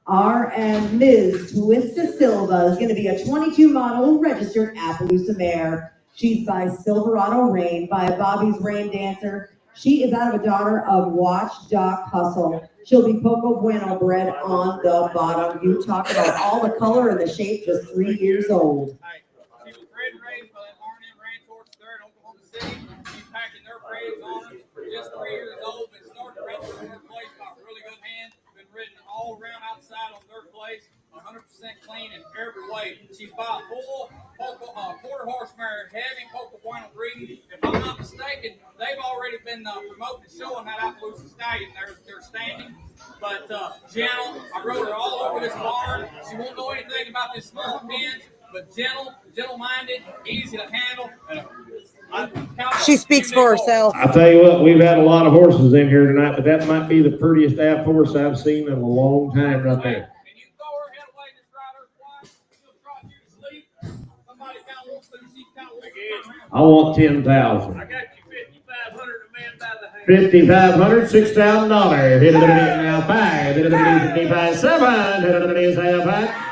R and Ms. Twista Silva is going to be a 22 model registered Appaloosa mare. She's by Silverado Rain, by Bobby's Rain Dancer. She is out of a daughter of Watch Doc Hustle. She'll be Poco Bueno bred on the bottom. You talk about all the color and the shape, just 3 years old. She was bred and raised by that R&M ranch horse there in Oklahoma City. She's packing their praise on her. Just 3 years old, been starting to run through her place by a really good hand. Been ridden all around outside on their place. 100% clean in every way. She's by a full quarter horse mare, heavy Poco Bueno breeding. If I'm not mistaken, they've already been promoting and showing that Appaloosa stallion. They're standing, but gentle. I rode her all over this barn. She won't know anything about this small pens, but gentle-minded, easy to handle. She speaks for herself. I tell you what, we've had a lot of horses in here tonight, but that might be the prettiest app horse I've seen in a long time right there. I want 10,000. I got you 5,500 a man by the hand. $5,500, $6,000. Hit it now 5. Hit it 55, 7. Hit it 7.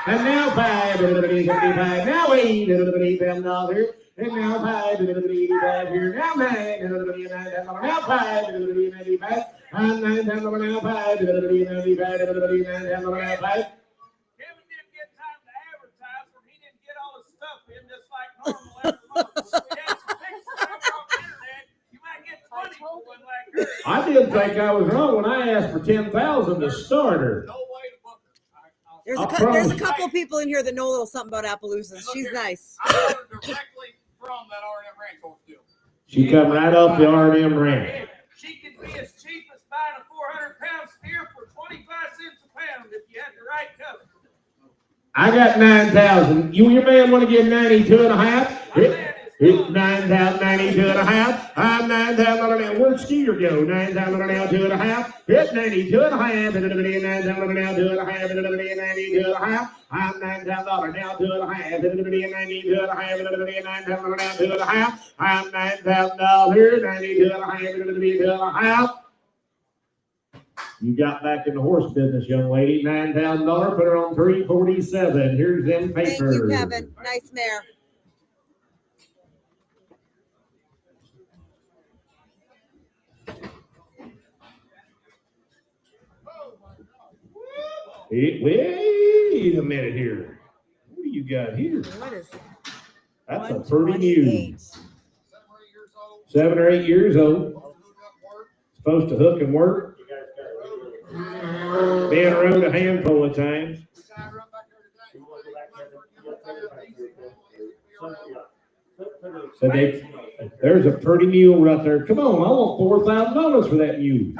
And now 5. Hit it 55. Now 8. Hit it $10. And now 5. Hit it 85 here. Now 9. Hit it $9. Now 5. Hit it 95. And $9. Now 5. Hit it 95. Hit it $9. Now 5. Kevin didn't get time to advertise, or he didn't get all his stuff in just like normal every month. So we had some pictures up on the internet. You might get 20 for one like her. I didn't think I was wrong when I asked for $10,000 to start her. No way to book her. There's I'll a there's a promise. couple people in here that know a little something about Appaloosas. She's nice. I got her directly from that R&M ranch horse deal. She come right off the R&M ranch. She could be as cheap as buying a 400-pound steer for 25 cents a pound if you had the right cover. I got 9,000. Your man want to give 92 and a half? It's 9,000, 92 and a half. I'm 9,000 now. Where'd Skeeter go? 9,000 now, 2 and a half. It's 92 and a half. 9,000 now, 2 and a half. 92 and a half. I'm 9,000 now, 2 and a half. 92 and a half. 9,000 now, 2 and a half. I'm $9,000. 92 and a half. 92 and a half. You got back in the horse business, young lady. $9,000. Put her on 347. Here's them papers. Thank you, Kevin. Nice mare. Wait a minute here. What do you got here? What is That's a pretty mule. 128? 7 or 8 years old. Supposed to hook and work. Been around a handful of times. So there's a pretty mule right there. Come on, I want $4,000 for that mule.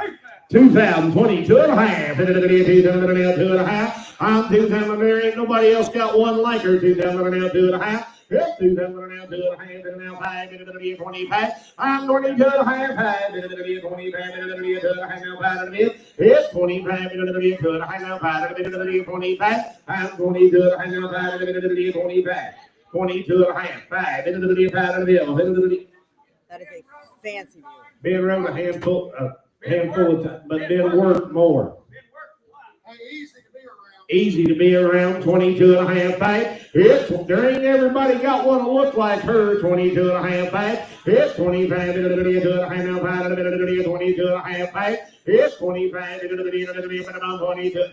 2,022 and a half. 2 and a half. I'm 2,000 there. Ain't nobody else got one like her. 2,000 now, 2 and a half. 2,000 now, 2 and a half. And now 5. 25. I'm 22 and a half. 5. 25. 2 and a half. Now 5. It's 25. 2 and a half. Now 5. 25. I'm 22 and a half. Now 5. 25. 22 and a half. 5. That is a fancy mule. Been around a handful of times, but didn't work more. Easy to be around, 22 and a half back. There ain't everybody got one to look like her, 22 and a half back. It's 25, 2 and a half, now 5, 22 and a half back. It's 25, 22,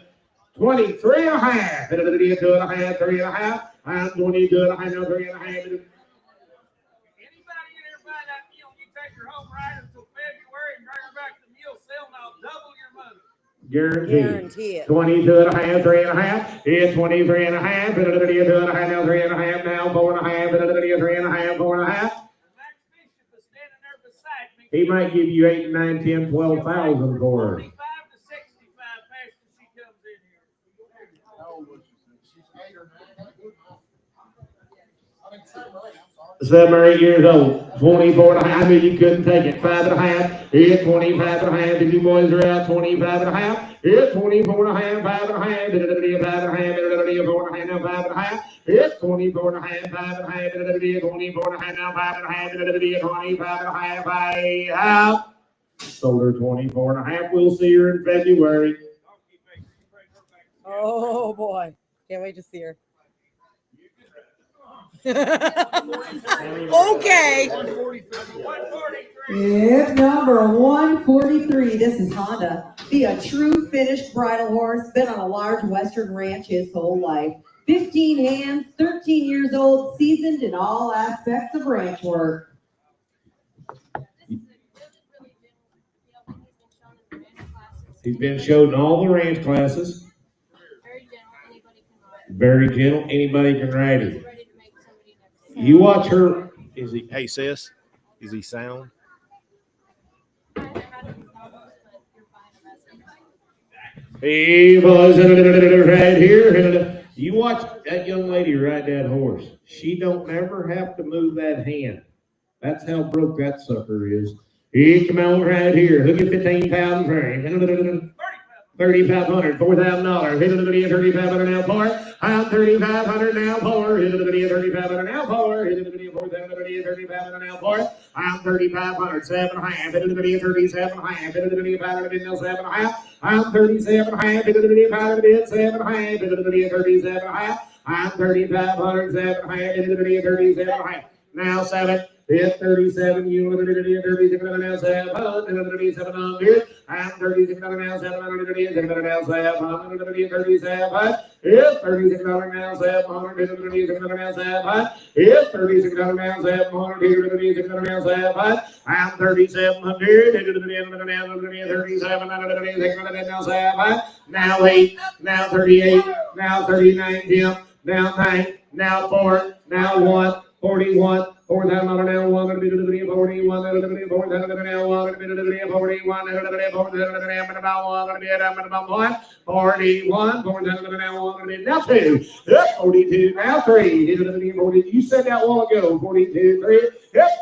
23 and a half, 2 and a half, 3 and a half. I'm 22 and a half, now 3 and a half. Anybody in there buy that mule, you take her home right until February and bring her back to the mule sale, and I'll double your money. Guarantee. Guarantee it. 22 and a half, 3 and a half. It's 23 and a half. 2 and a half, now 3 and a half, now 4 and a half. 3 and a half, 4 and a half. Max Bishop is standing there beside me. He might give you 8, 9, 10, 12,000 for her. 45 to 65 fast as she comes in here. How old was she? She's 8 or 9. I mean, 7 or 8. I'm sorry. 7 or 8 years old. 24 and a half. I knew you couldn't take it. 5 and a half. It's 25 and a half. If you boys are out, 25 and a half. It's 24 and a half. 5 and a half. 5 and a half. 4 and a half. Now 5 and a half. It's 24 and a half. 5 and a half. 24 and a half. Now 5 and a half. 25 and a half. I have sold her 24 and a half. We'll see her in February. Oh boy. Can't wait to see her. Okay. If number 143, this is Honda. Be a true finished bridle horse, been on a large western ranch his whole life. 15 hands, 13 years old, seasoned in all aspects of ranch work. He's been showed in all the ranch classes. Very gentle, anybody can ride Very gentle. Anybody can ride it. him. Ready to make somebody next. You watch her. Is he? Hey, sis. Is he sound? He was right here. You watch that young lady ride that horse. She don't ever have to move that hand. That's how broke that sucker is. He come on right here. Look at 15,000 frame. $3,500, $4,000. Hit the video, $3,500 now for. I'm $3,500 now for. Hit the video, $3,500 now for. Hit the video, $4,500 now for. I'm $3,500, 7.5. Hit the video, 37.5. Hit the video, $500 7.5. I'm 37.5. Hit the video, $500 7.5. Hit the video, 37.5. I'm 3,500, 7.5. Hit the video, 37.5. Now 7. Hit 37, you want to do 36 now 700. I'm 36 now 700. 37. Hit 36 now 700. Hit 36 now 700. Hit 36 now 700. Hit 36 now 700. I'm 3,700. Hit the end of the now 37. Now 8. Now 38. Now 39. Jim. Now 9. Now 4. Now 1. 41. $4,000 now, 1, 41, 4,000 now, 1, 41, 41, now 2, 42, now 3, you said that a while ago, 42, 3,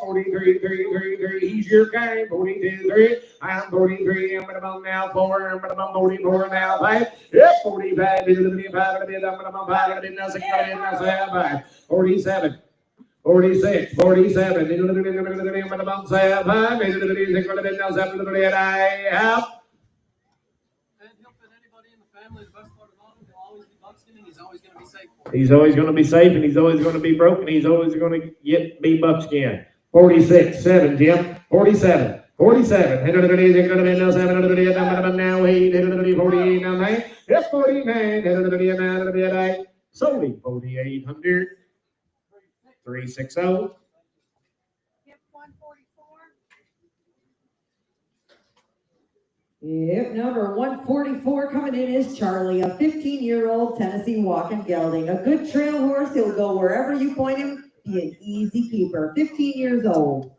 43, 3, he's your guy, 42, 3, I'm 43, I'm now 4, I'm 44, now 5, 45, 47. 46, 47. I have. And he'll fit anybody in the family. The best part about him, he'll always be buckskin, and he's always going to be safe for it. He's always going to be safe, and he's always going to be broken. He's always going to be buckskin. 46, 7, Jim. 47. 47. Now 8. 48. Now 9. 49. Sold him 4,800. 360. Yep, 144. Yep, number 144 coming in is Charlie, a 15-year-old Tennessee walking gelding. A good trail horse, he'll go wherever you point him, be an easy keeper. 15 years old.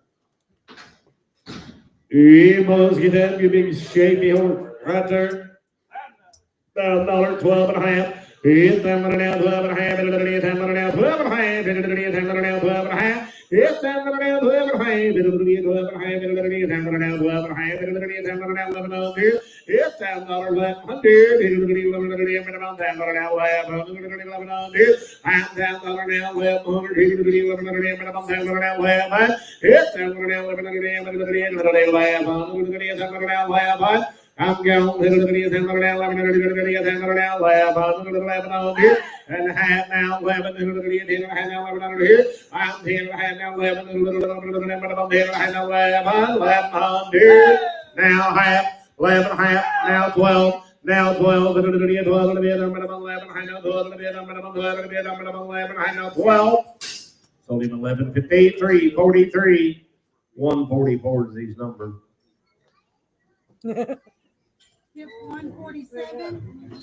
Yeah, boys, get that, you big shaky horse right there. $1,000, 12.5. It's $10 now, 12.5. It's $10 now, 12.5. It's $10 now, 12.5. It's $10 now, 12.5. It's $10 now, 12.5. It's $10 $1,100. I'm going to the and a half now, 11, and a half now, 11 here. I'm 10 and a half now, 11, and a half now, 1100. Now half, 11 and a half, now 12. Now 12, and a 12, and a 11, I know 12, and a 11, I know 12. Sold him 11, 53, 43, 144 is his number. Yep, 147.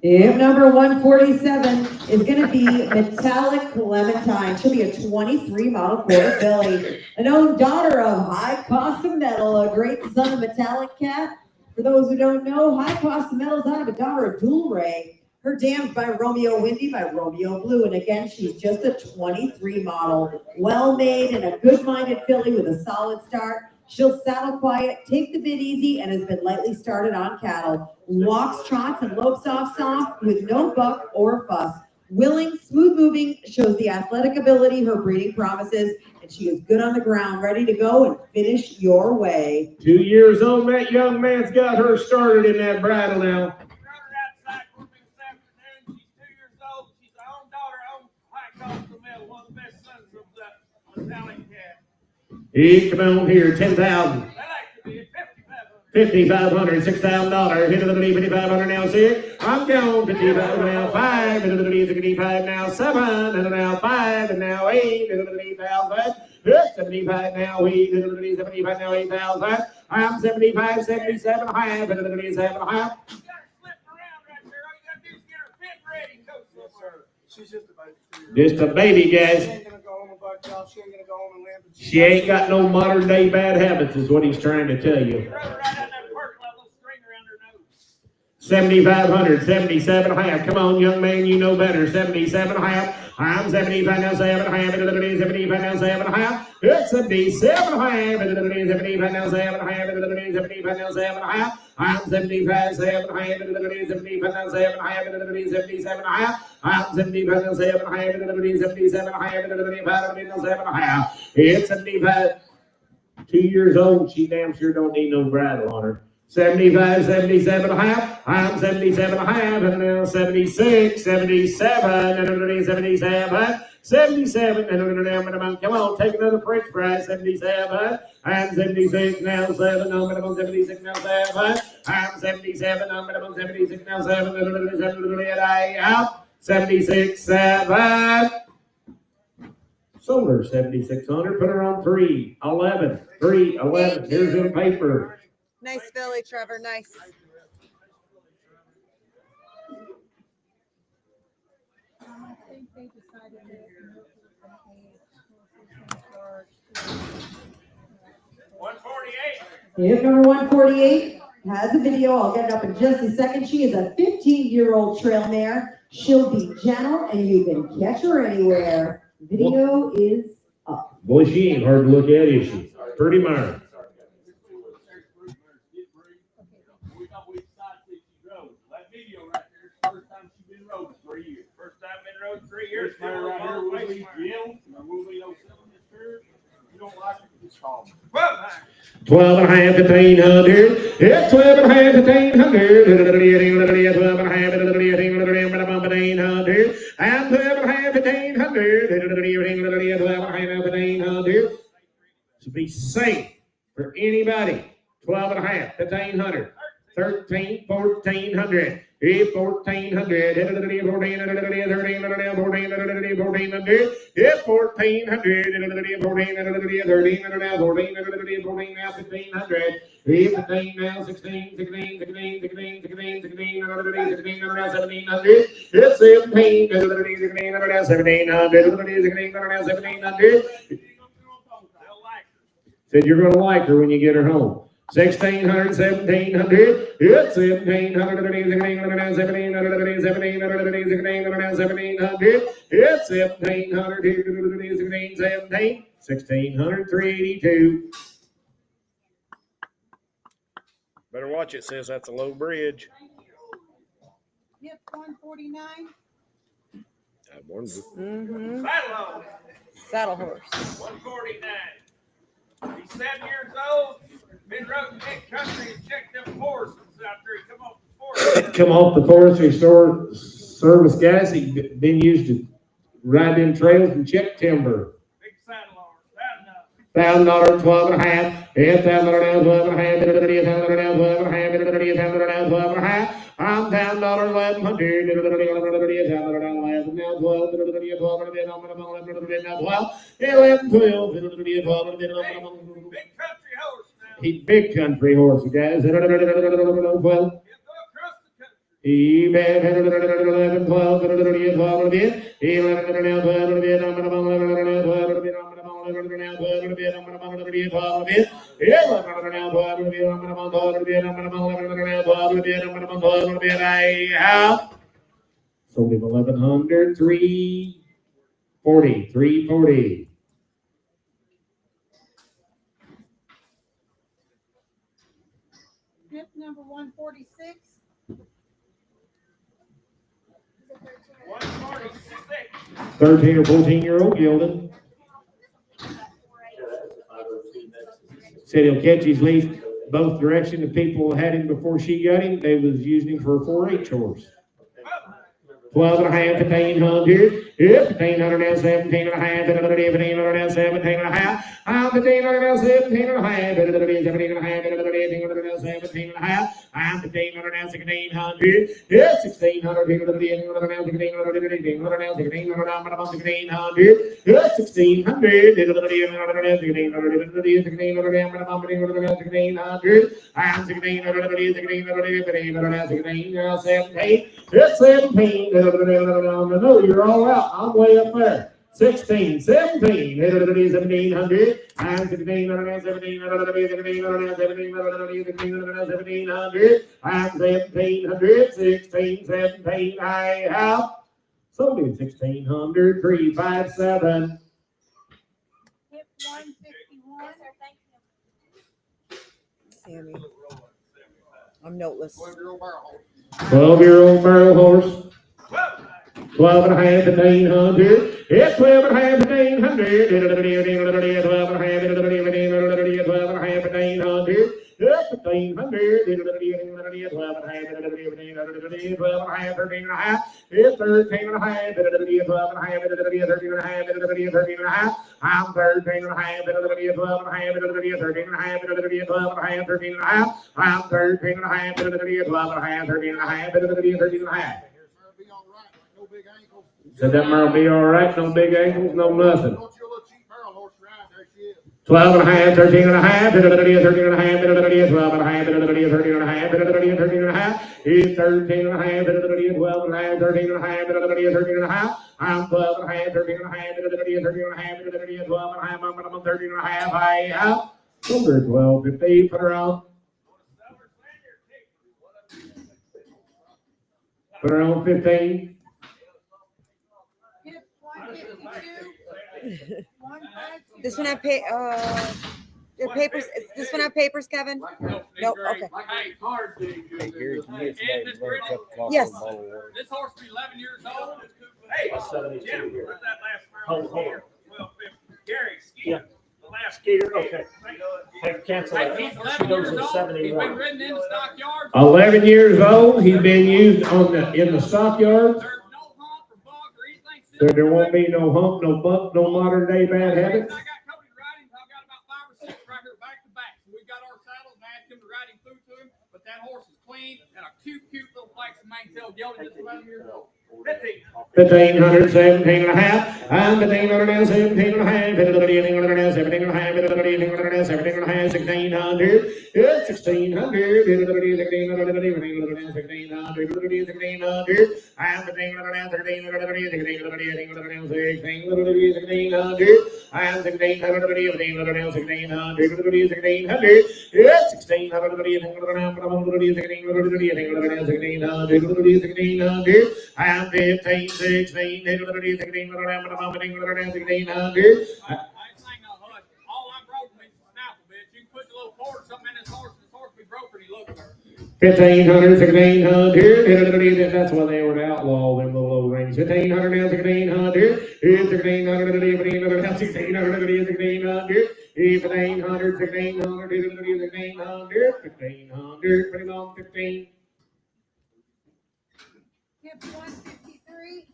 Yep, number 147 is going to be Metallic Clementine. She'll be a 23 model quarter filly. An own daughter of High Cost of Metal, a great son of Metallic Cat. For those who don't know, High Cost of Metal is out of a daughter of Dual Ray. Her dam's by Romeo Windy, by Romeo Blue. And again, she's just a 23 model. Well-made and a good-minded filly with a solid start. She'll saddle quiet, take the bit easy, and has been lightly started on cattle. Walks, trots, and lopes off soft with no buck or fuss. Willing, smooth moving, shows the athletic ability her breeding promises, and she is good on the ground, ready to go and finish your way. 2 years old, that young man's got her started in that bridle now. She's 2 years old. She's our own daughter, own High Cost of Metal, one of the best sons of the Metallic Cat. He come on here, 10,000. That actually be $5,500. $6,000. Hit the 5,500 now, 6. I'm going 5,500 now, 5. Hit the 55 now, 7. And now 5. And now 8. Hit the 8,000. 75 now, 8. Hit the 75 now, 8,000. I'm 75, 77, half. Hit the 7.5. You got her slipping around right there. All you got to do is get her fit ready, Coach. Yes, sir. She's just a baby. Just a baby, guys. She ain't gonna go home and buck y'all. She ain't gonna go home and limp. She ain't got no modern day bad habits, is what he's trying to tell you. You rub her right down that perk, like a little string around her nose. 7,500, 77 half. Come on, young man, you know better. 77 half. I'm 75 now, 7.5, 75 now, 7.5. It's 77.5, 75 now, 7.5, 75 now, 7.5. I'm 75, 7.5, 75 now, 7.5, 77.5. I'm 75 now, 7.5, 77.5, 7.5. It's 75. 2 years old, she damn sure don't need no bridle on her. 75, 77.5. I'm 77.5, and now 76, 77, 77, 77, come on, take another French fry. 77, I'm 76 now, 7, I'm 76 now, 7, I'm 77, I'm 76 now, 7, out, 76, 7. Sold her 7,600, put her on 311, 311. Here's your paper. Nice filly, Trevor. Nice. Hip number 148 has a video. I'll get it up in just a second. She is a 15-year-old trail mare. She'll be gentle and you can catch her anywhere. Video is up. Boy, she ain't hard to look at, is she? Pretty mare. That video right there is the first time she's been rode in 3 years. First time been rode 3 years. This mare right here will be Jill, or will be those 7 this year. You don't like it, it's called. 12.5 to 1,300. It's 12.5 to 1,300. 12.5 to 1,300. I'm 12.5 to 1,300. To be safe for anybody. 12.5 to 1,300. 13, 1,400. 1,400. 1,400. 15 now, 16, 16, 16, 16, 16, 16, 1700. It's 17, 1700. Said you're gonna like her when you get her home. 1,600, 1,700. It's 1,700. 1,700. It's 1,700. 1,600. 382. Better watch it, sis. That's a low bridge. Yep, 149. I wonder. Mm-hmm. Saddle Saddle horse. 149. He's 7 years old. Been riding big country and checked them forces out there. Come off the forest. Come off the forestry store service guys. He's been used to ride in trails and check timber. Big saddle horse. $1,000, 12.5. $1,000 now, 12.5. I'm $1,000, 1,100. $11 now, 12. 11, 12. Big country horse now. He's big country horse, guys. 12. He'll go across the country. He bet 11, 12, 11, 12, sold him 1,100, 340, 340. Hip number 146. 146. 13 or 14-year-old gelding. Said he'll catch his leaf both directions. The people had him before she got him. They was using him for a 4-H horse. 12.5 to 1,500. Yep, 1,500 now, 17.5. 1,500 now, 17.5. I'm 1,500 now, 17.5. 17.5. 1,500 now, 17.5. I'm 1,500 now, 1,600. Yep, 1,600. 1,500 now, 1,600. 1,500 now, 1,600. I'm 1,600. Yep, 1,600. 1,500 now, 1,600. 1,600 now, 1,600. I'm 1,600. 1,500 now, 17. It's 17. No, you're all out. I'm way up there. 16, 17, 1,700. I'm 1,600, 1,700, 1,700, 1,700. I'm 1,700, 16, 17. I have Sold him 1600, 357. Hip 151. Yes, sir, thank you. Sammy. I'm noteless. 12-year-old barrel horse. 12 and a half, 1500. It's 12 and a half, 1500. 12 and a half, 1500. 12 and a half, 1500. 1500. 12 and a half, 12 and a half, 13 and a half. It's 13 and a half. 12 and a half, 13 and a half. 13 and a half. I'm 13 and a half. 12 and a half. 13 and a half. 12 and a half. 13 and a half. I'm 13 and a half. 12 and a half. 13 and a half. 13 and a half. Said that mare will be all right, no big ankles, no nothing. 12 and a half, 13 and a half, 13 and a half, 12 and a half, 13 and a half, 13 and a half. He's 13 and a half, 12 and a half, 13 and a half, 13 and a half. I'm 12 and a half, 13 and a half, 13 and a half, 12 and a half, I'm 13 and a half. I have over 12, 15, put her on. Put her on 15. Hip 152. This one have your papers. This one have papers, Kevin? Nope. Okay. Hey, Hey, Gary, can you get somebody to run a cup of coffee Yes. and a bottle of water? this horse will be 11 years old. Hey, 72 Jim, here. where's that last Hold mile? on. 1250. Gary, ski. Yeah. The last Skeeter, okay. Hey, cancel Hey, that. he's She 11 goes years to old. He's 71. been ridden in the stockyards. 11 years old. He's been used in the stockyards. There's no hump or bug or anything. There won't be no hump, no bump, no modern day bad habits. I got coated riding. I've got about 5 or 6 right here back to back. So we got our saddles and I asked him to ride him through to him. But that horse is clean and a cute little flaxen mane tail gelding just 11 years old. 1500, 17 and a half. I'm 1500 now, 17 and a half. 1500 now, 17 and a half. 1500 now, 17 and a half. 1600. It's 1600. 1600. I'm 1500 now, 1300. 1600. I'm 1600. 1500 now, 1600. 1600. It's 1600. I'm 15, 16, 16, 16, I ain't saying no hush. All I broke me is a snaffle, bitch. You can put the little cord or something in this horse be broke when he looks at it. 1500, 1600, that's why they were to outlaw them little old rings. 1500 now, 1600, 1600, 1600, 1600, 1600, 1500, 1500, put it on 15. Hip 153.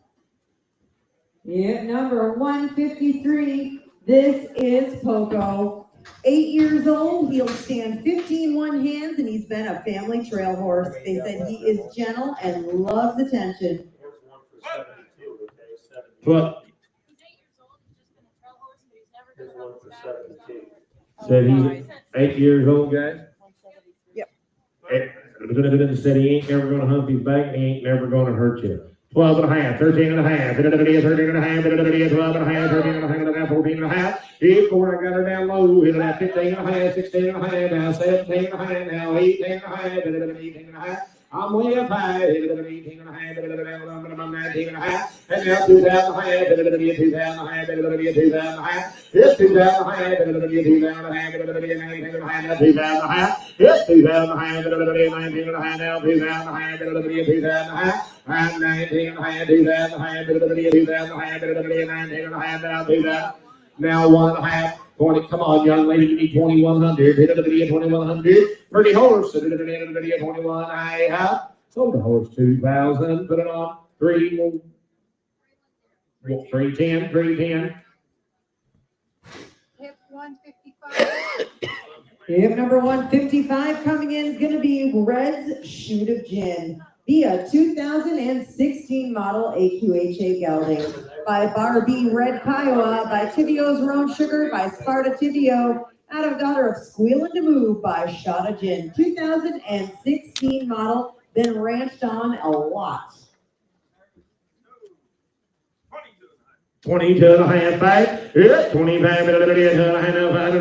Yeah, number 153. This is Poco. 8 years old, he'll stand 15 one hands, and he's been a family trail horse. They said he is gentle and loves attention. What? He's 8 years old. He's just been a trail horse, but he's never been on his back. Said he's 8 years old, guys? Yep. Said he ain't never gonna hump his back, and he ain't never gonna hurt you. 12 and a half, 13 and a half, 13 and a half, 12 and a half, 13 and a half, 14 and a half. Hit four, I got her down low, hit it at 15 and a half, 16 and a half, now 17 and a half, now 18 and a half, 18 and a half. I'm way up high, hit it at 18 and a half, 19 and a half, and now 2,000 and a half, 2,000 and a half, 2,000 and a half. It's 2,000 and a half, 2,000 and a half, 19 and a half, now 2,000 and a half. It's 2,000 and a half, 19 and a half, now 2,000 and a half, 2,000 and a half. I'm 19 and a half, 2,000 and a half, 2,000 and a half, 19 and a half, now 2,000. Now 1.5, 20, come on, young lady, give me 2,100, 2,100, pretty horse, 21, I have, sold the horse 2,000, put it on, 310, 310. Hip 155. Hip number 155 coming in is going to be Red's Shoot of Gin. Be a 2016 model AQHA gelding by Barbie Red Kiowa, by Tivio's Roan Sugar, by Sparta Tivio, out of daughter of Squealin' to Move by Shada Gin. 2016 model, been ranched on a lot. 22 and a half, 5, yeah, 25, 22 and a half, 5,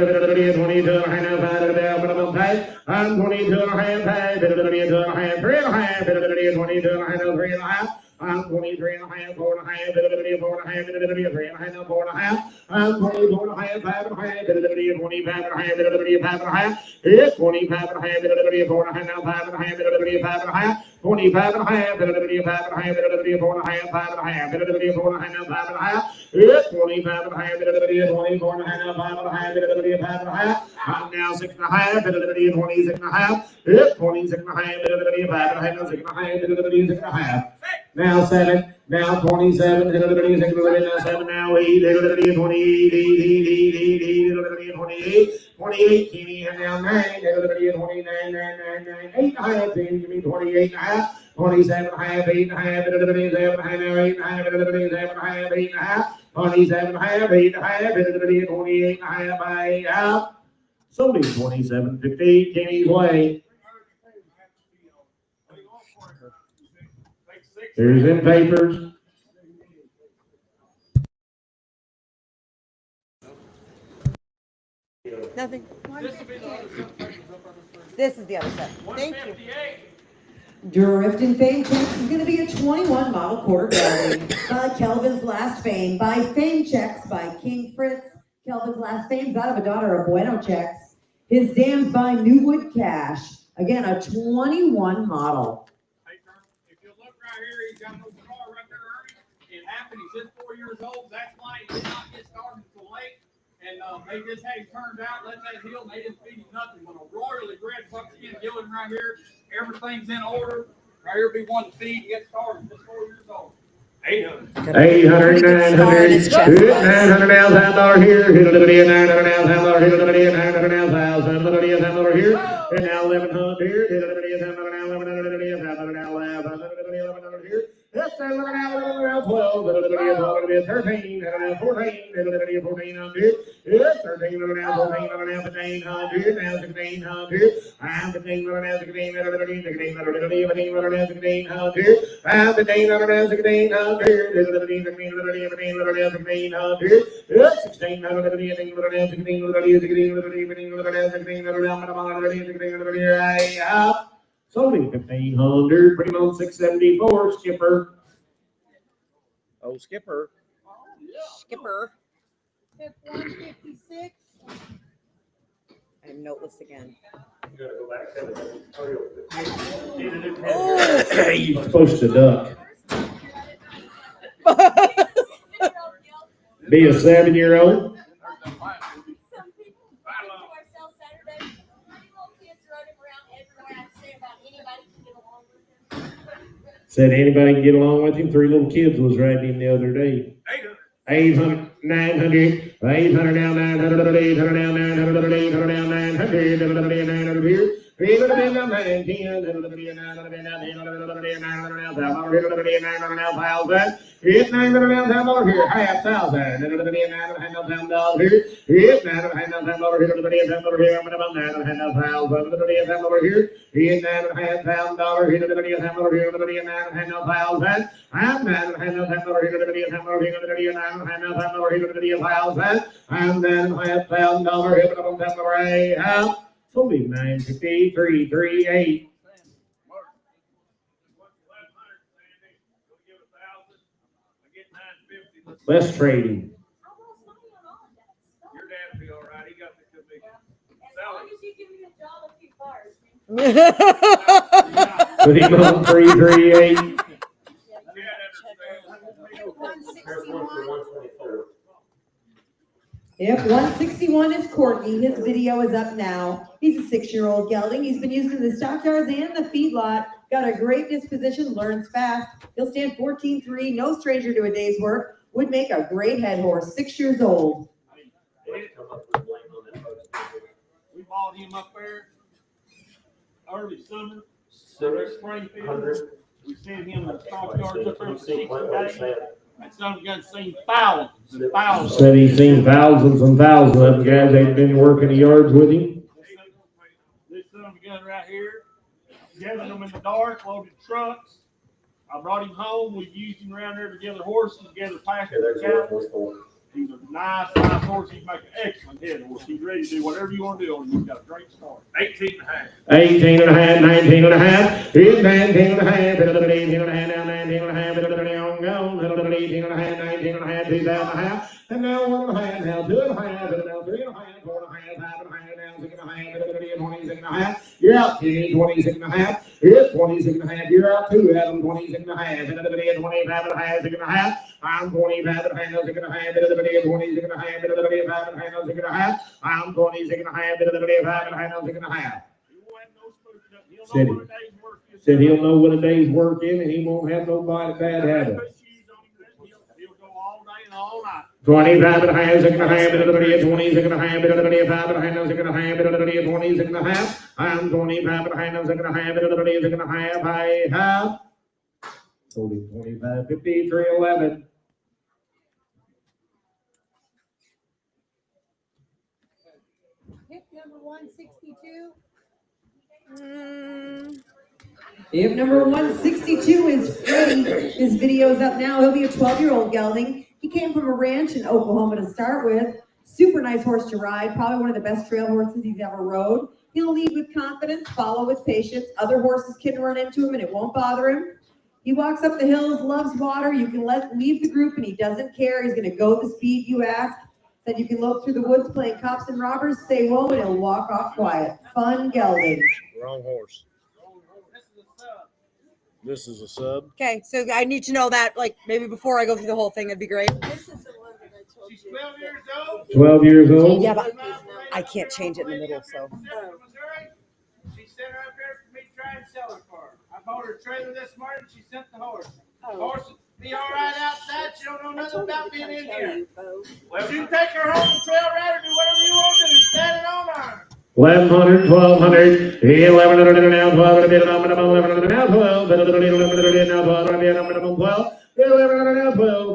22 and a half, 5, I'm 22 and a half, 5, 22 and a half, 3 and a half, 22 and a half, 3 and a half. I'm 23 and a half, 4 and a half, 4 and a half, 3 and a half, now 4 and a half. I'm 24 and a half, 5 and a half, 25 and a half, 5 and a half. It's 25 and a half, 4 and a half, now 5 and a half, 5 and a half. 25 and a half, 5 and a half, 4 and a half, 5 and a half, 4 and a half, now 5 and a half. It's 25 and a half, 24 and a half, now 5 and a half, 5 and a half. I'm now 6 and a half, 26 and a half. It's 26 and a half, 5 and a half, now 6 and a half, 6 and a half. Now 7, now 27, now 7, now 8, 28, 28, Kenny, and now 9, 29, 9, 8 and a half, give me 28 and a half, 27 and a half, 8 and a half, 7 and a half, now 8 and a half, 7 and a half, 8 and a half, 27 and a half, 8 and a half, 28 and a half, by out. So be 27.50, Kenny's way. There's them papers. Nothing. This is the other set. Thank you. Drift and Fame Checks is going to be a 21 model quarter gelding by Kelvin's Last Fame by Fame Checks by King Fritz. Kelvin's Last Fame's out of a daughter of Bueno Checks. His dams by Newwood Cash. Again, a 21 model. If you look right here, he's got no scar right there, Ernie. It happened, he's just 4 years old. That's why he did not get started until late. And they just had him turned out, let that heal, and they didn't feed him nothing. When a royally bred buckskin gelding right here, everything's in order. Right here be one to feed, get started, just 4 years old. 800. 800, 900, 900 now, $1,000 here, $900 now, $1,000 here, $900 now, $1,000 here, and now 1,100 here, $1,100 now, $1,100 now, $1,100 here. That's $11 now, $12, $13, $14, $14 on here. Yes, $13 now, $14 now, $15 now, $1,600. I'm $15 now, $16, $16 now, $16 I'm $15 now, $16. Solely 1,500, pretty much 674, Skipper. Oh, Skipper. Skipper. 156. I'm noteless again. Oh, you're supposed to duck. Be a 7-year-old. Some people to ourselves Saturday. My little kids rode him around everywhere. I say about anybody can get along with him. Said anybody can get along with him. 3 little kids was riding him the other day. 800, 900, 800 now, 900, 800 now, 900, 800 now, 900, 900 here. 800 now, 910, 900 now, 1,000. It's 900 now, $1,000 here, half $1,000. 900 now, $1,000 here. It's 900 now, $1,000 here, $1,000 here. I'm about 900 now, $1,000 here. It's 900 $1,000 here, $1,000 here, $900 now, $1,000. I'm 900 now, $1,000 here, $1,000 here, $900 now, $1,000 here, $1,000. I'm 900 $1,000 here, $1,000 right. So be 950, 338. Let's trade him. I lost money on all of that stuff. Your dad will be all right. He got the commission. As long as you give me a job a few bars. Put him on 338. Yep, 161 is Corky. His video is up now. He's a 6-year-old gelding. He's been used in the Stockyards and the feedlot. Got a great disposition, learns fast. He'll stand 14-3, no stranger to a day's work. Would make a great head horse, 6 years old. We bought him up there early summer, Springfield. We sent him to Stockyards up there for 60 days. That son of a gun seen thousands and thousands. Said he's seen thousands and thousands of guys that have been working the yards with him. This son of a gun right here, gathering them in the dark, loaded trucks. I brought him home. We used him around there to gather horses, gather pastures and cattle. He's a nice horse. He'd make an excellent head horse. He's ready to do whatever you want to do on him. He's got a great start. 18 and a half. 18 and a half, 19 and a half, here's 19 and a half, 18 and a half, now 19 and a half, on go, 18 and a half, 19 and a half, 2 and a half, and now 1 and a half, now 2 and a half, and now 3 and a half, 4 and a half, 5 and a half, now 6 and a half, 26 and a half, you're out, 26 and a half, here's 26 and a half, you're out 2, Adam, 26 and a half, and 25 and a half, 6 and a half, I'm 25 and a half, 6 and a half, 26 and a half, 5 and a half, 6 and a half, I'm 26 and a half, 5 and a half, 6 and a half. Said he'll know what a day's work in, and he won't have no bad habits. He'll go all day and all night. 25 and a half, 6 and a half, 26 and a half, 5 and a half, 6 and a half, 26 and a half. I'm 25 and a half, 6 and a half, 6 and a half. I have sold him 25, 53, 11. Hip number 162. If number 162 is ready, his video's up now. He'll be a 12-year-old gelding. He came from a ranch in Oklahoma to start with. Super nice horse to ride. Probably one of the best trail horses he's ever rode. He'll lead with confidence, follow with patience. Other horses can run into him and it won't bother him. He walks up the hills, loves water. You can leave the group and he doesn't care. He's going to go the speed you ask. Then you can lope through the woods playing cops and robbers, say whoa, and he'll walk off quiet. Fun gelding. Wrong horse. This is a sub. Okay, so I need to know that, like, maybe before I go through the whole thing, it'd be great. This is the one that I told She's you. 12 years old. 12 years old. Yeah, but I can't change it in the middle, so. She sent her up there for me to try and sell her for her. I bought her a trailer this morning. She sent the horse. The horse will be all right outside. She don't know nothing about being in here. Well, you can take her home and trail ride or do whatever you want to do. Stand it on her. 1,100, 1,200, 1,100 now, 1,200, now 1,100 now, 12, 1,100 now, 1,200 now, 12, 1,100 now, 12,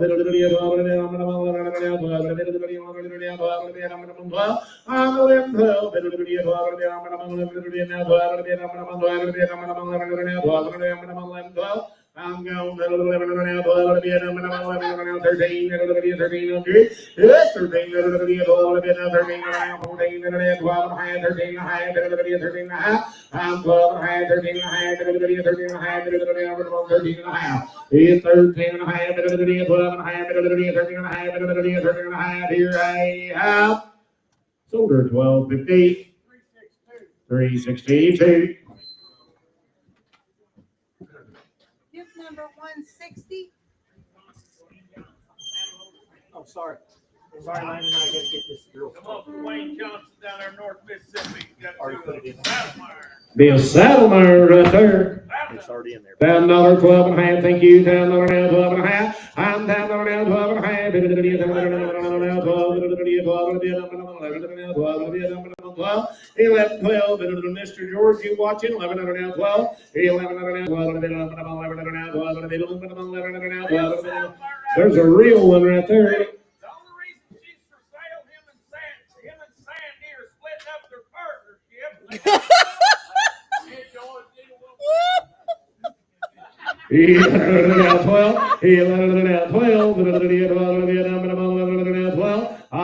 1,100 now, 12, I'm going to 11 now, 12, 13, 13, 13, 13, 14, 12, 13 and a half. I'm 12 and a half, 13 and a half, 13 and a half, 13 and a half. He's 13 and a half, 12 and a half, 13 and a half, 13 and a half. Here I have sold her 12.50, 362. Hip number 160. Oh, sorry. Sorry, Lane and I gotta get this girl. Come on from Wayne Johnson down there in North Mississippi. Got to Saddlemire. Be a saddle mare right there. It's already in there. $10, 12 and a half. Thank you. $10 now, 12 and a half. I'm $10 now, 12 and a half. 11, 12. Mr. George, you watching? 11 now, 12. 11 now, 12. 11 now, 12. There's a real one right there. The only reason she's for sale, him and Sandy are splitting up their partnership. 11 now, 12. 11 now, 12. 11, 12. I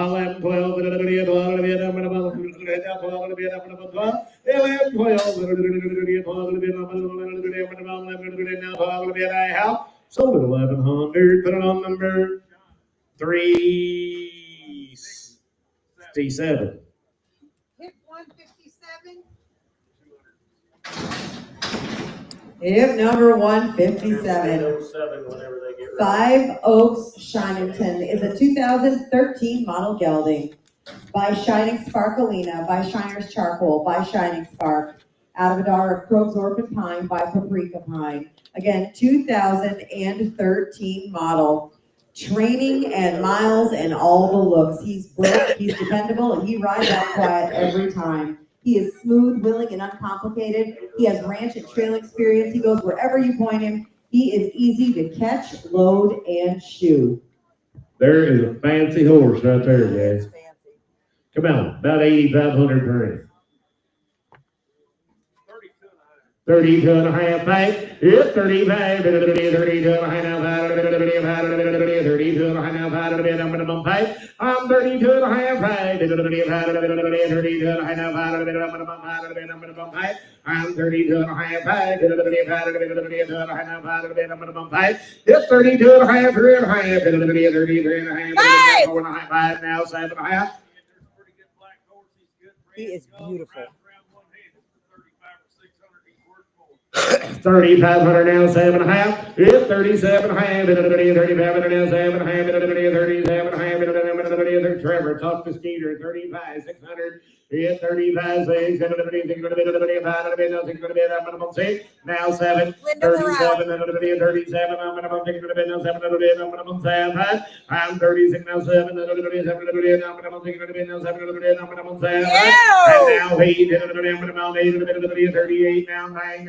have sold at 1,100. Put it on number 367. Hip 157. Hip number 157. 5 Oaks Shinington is a 2013 model gelding by Shining Sparkalina, by Shiner's Charcoal, by Shining Spark, out of a daughter of Krog's Orphan Pine by Paprika Pine. Again, 2013 model. Training and miles and all the looks. He's brisk, he's dependable, and he rides out quiet every time. He is smooth, willing, and uncomplicated. He has ranch and trail experience. He goes wherever you point him. He is easy to catch, load, and shoe. There is a fancy horse right there, guys. Come on, about 8,500 per inch. 32 and a half five. It's 35. 32 and a half now. 32 and a half now. Minimum five. I'm 32 and a half five. 32 and a half now. Minimum five. I'm 32 and a half five. 32 and a half minimum five. It's 32 and a half. 3 and a half. 33 and a half. 4 and a half. 5 now. 7 and a half. He is beautiful. 3,500 now, 7 and a half. It's 37 and a half. 35 now, 7 and a half. 37 and a half. Trevor, talk to Skeeter. 35, 600. It's 35, 6. 35, minimum 6. Now 7. 37, 37. Minimum 6. Now 7. Minimum 7. I'm 36 now, 7. Minimum 6. Now 7. Minimum 7. And now 8. Minimum 8. 38 now, 9.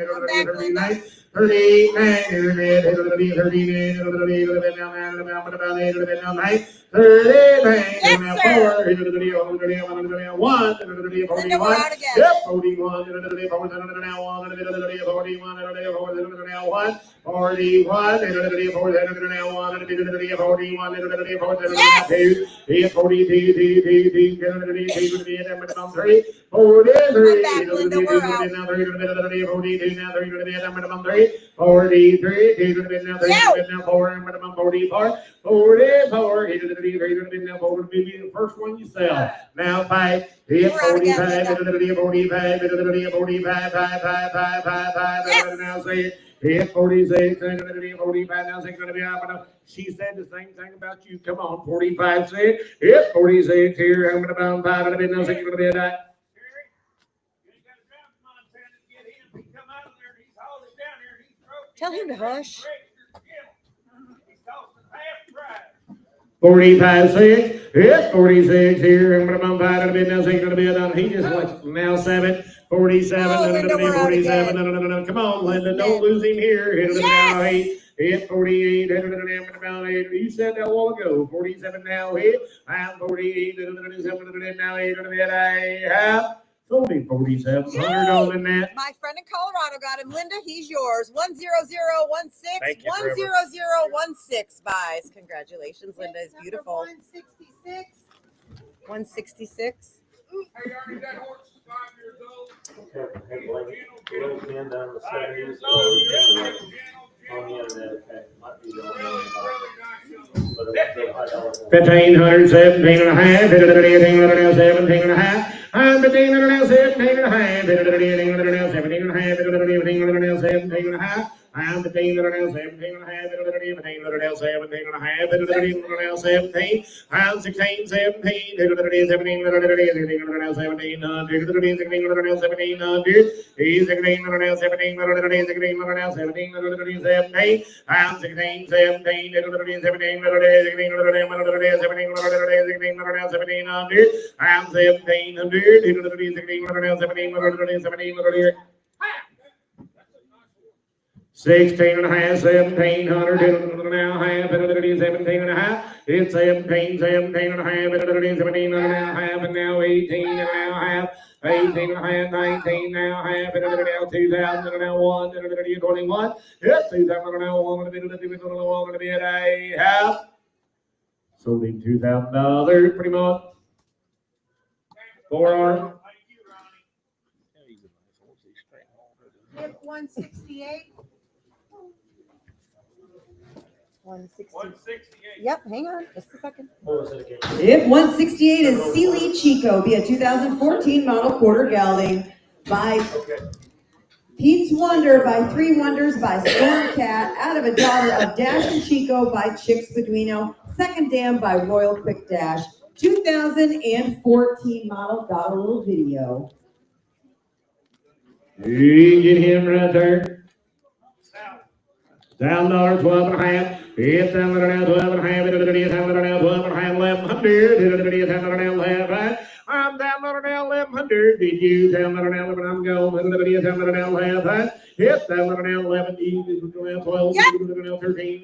39. 38, 9, 39, 43, now 4, minimum 44, 44, the first one you sell. Now 5, it's 45, 45, 45, 5, now say it's 46, 45, now 6, she said the same thing about you. Come on, 45, say it's 46 here, I'm about 5, now 6, Tell him to hush. 45, 6. It's 46 here. I'm going to now 6 going to be done. He just wants now 7. 47. Oh, Linda, we're out again. No. Come on, Linda. Don't lose him here. Now 8. It's 48. You said that a while ago. 47 now. I'm 48. Now 8. Only 4,700 on that. My friend in Colorado got him. Linda, he's yours. 10016. 10016 buys. Congratulations, Linda is beautiful. 166. 166. Hey, Ernie, that horse is 5 years old. Little Ken down in the 70s. On the internet, okay. Might be the only one. 1,500, 17 and a half. 17 and a half. I'm 17 and a half. 17 and a half. 17 and a half. 17 and a half. 17 and a half. I'm 17 and a half. 17 and a half. 17 and a half. 17 and a half. 17 and a half. 17. I'm 16, 17. 17 and a half. 1700. 1700. He's 16 and a half. 17 and a half. 16 and a half. 17 and a half. 17. I'm 16, 17. 17 and a half. 16 and a half. 17 and a half. 1700. I'm 1700. 16 and a half, 1,700, now half, 17 and a half, it's 17 and a half, 17 and a half, and now 18 and now half, 18 and a half, 19 now half, and now 2,000 and now 1, 21, it's 2,000 and now 1, and be at a half. Sold him $2,000 pretty much. 4 arm. 168. 168. Yep, hang on just a second. If 168 is Sealy Chico, be a 2014 model quarter gelding by Pete's Wonder, by Three Wonders, by Storm Cat, out of a daughter of Dash and Chico by Chicks Beduino, second dam by Royal Quick Dash, 2014 model. Got a little video. You get him right there. $1,000, 12 and a half. It's 12 and a half. 1,100. I'm down 1100. Did you tell me I'm going? Hit that now 11, 12, 13, 14, 15,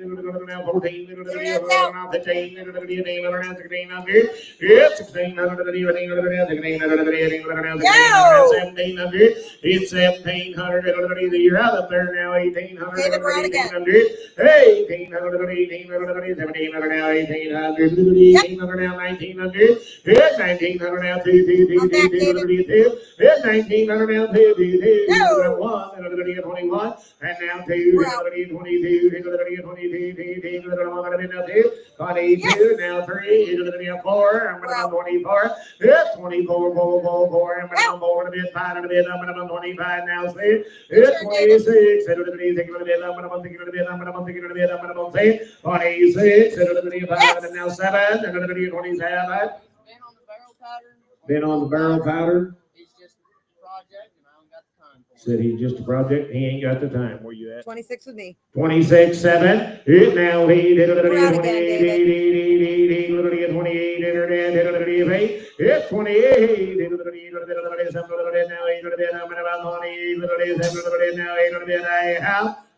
1700. It's 1700. You're out up there now. 1800. David, we're out again. 1800, 1800, 1700 now. 1800. 1800 now. 1900. Hit 1900 now. 2. Hit 1900 now. 2. 1. 21. And now 2. 22. 22. Now 3. 4. I'm going to 24. Hit 24. 4. I'm going to more a bit. 5 and a bit. I'm going to 25 now. 6. Hit 26. I'm going to be thinking a bit. I'm going to think a bit. I'm going to think a bit. I'm going to say 26. I'm going to be 5 and now 7. I'm going to be 27. Been on the barrel pattern. Been on the barrel powder. He's just a project, and I don't got the time for it. Said he's just a project. He ain't got the time. Where you at? 26 with me. 26, 7. Hit now. He did it. We're out again, David. 28. Hit 28.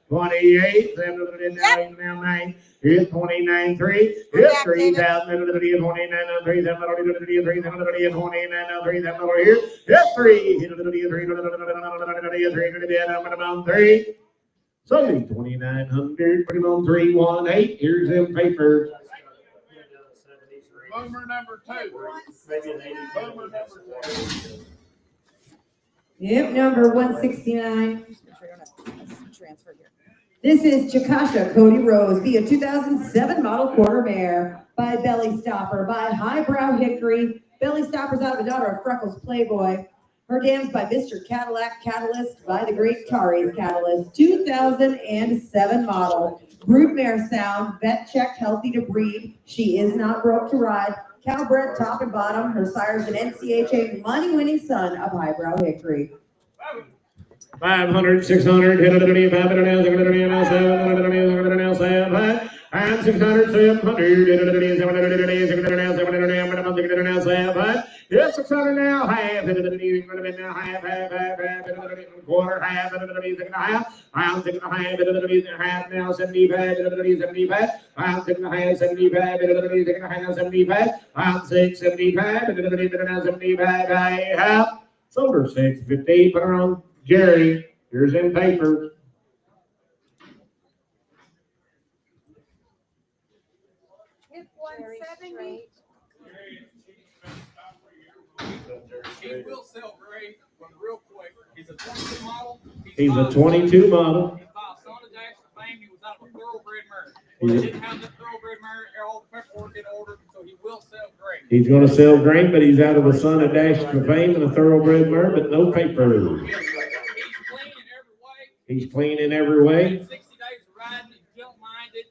Now 28, now 9, hit 29, 3, hit 3,000, 29, 3, 3. Sunday, 2,900, put him on 318. Here's them papers. Boomer number 2. Boomer number 2. Yep, number 169. Transfer here. This is Chakasha Cody Rose, be a 2007 model quarter mare by Belly Stopper, by Highbrow Hickory. Belly Stopper's out of a daughter of Freckles Playboy. Her dam's by Mr. Cadillac Catalyst, by the great Tari's Catalyst. 2007 model. Brood mare sound, vet checked, healthy to breed. She is not broke to ride. Cowbred top and bottom. Her sire's an NCHA money-winning son of Highbrow Hickory. 500, 600, hit it, 500, 700, and 600, 700, yes, 600 now, half, now, half, quarter, half, I'm taking a half, now, 75, 75, I'm taking a half, 75, 75, I'm 675, now 75, I have, sold her 650, put her on Jerry. Here's in papers. Hit 170. He will sell gray, but real quick. He's a 22 model. He's a 22 model. He's by a son of Dash to fame. He was out of a thoroughbred mare. Well, he didn't have the thoroughbred mare, all the paperwork in order, so he will sell gray. He's going to sell grain, but he's out of a son of Dash to fame and a thoroughbred mare, but no paper. He's clean in every way. 60 days of riding, he's gentle-minded.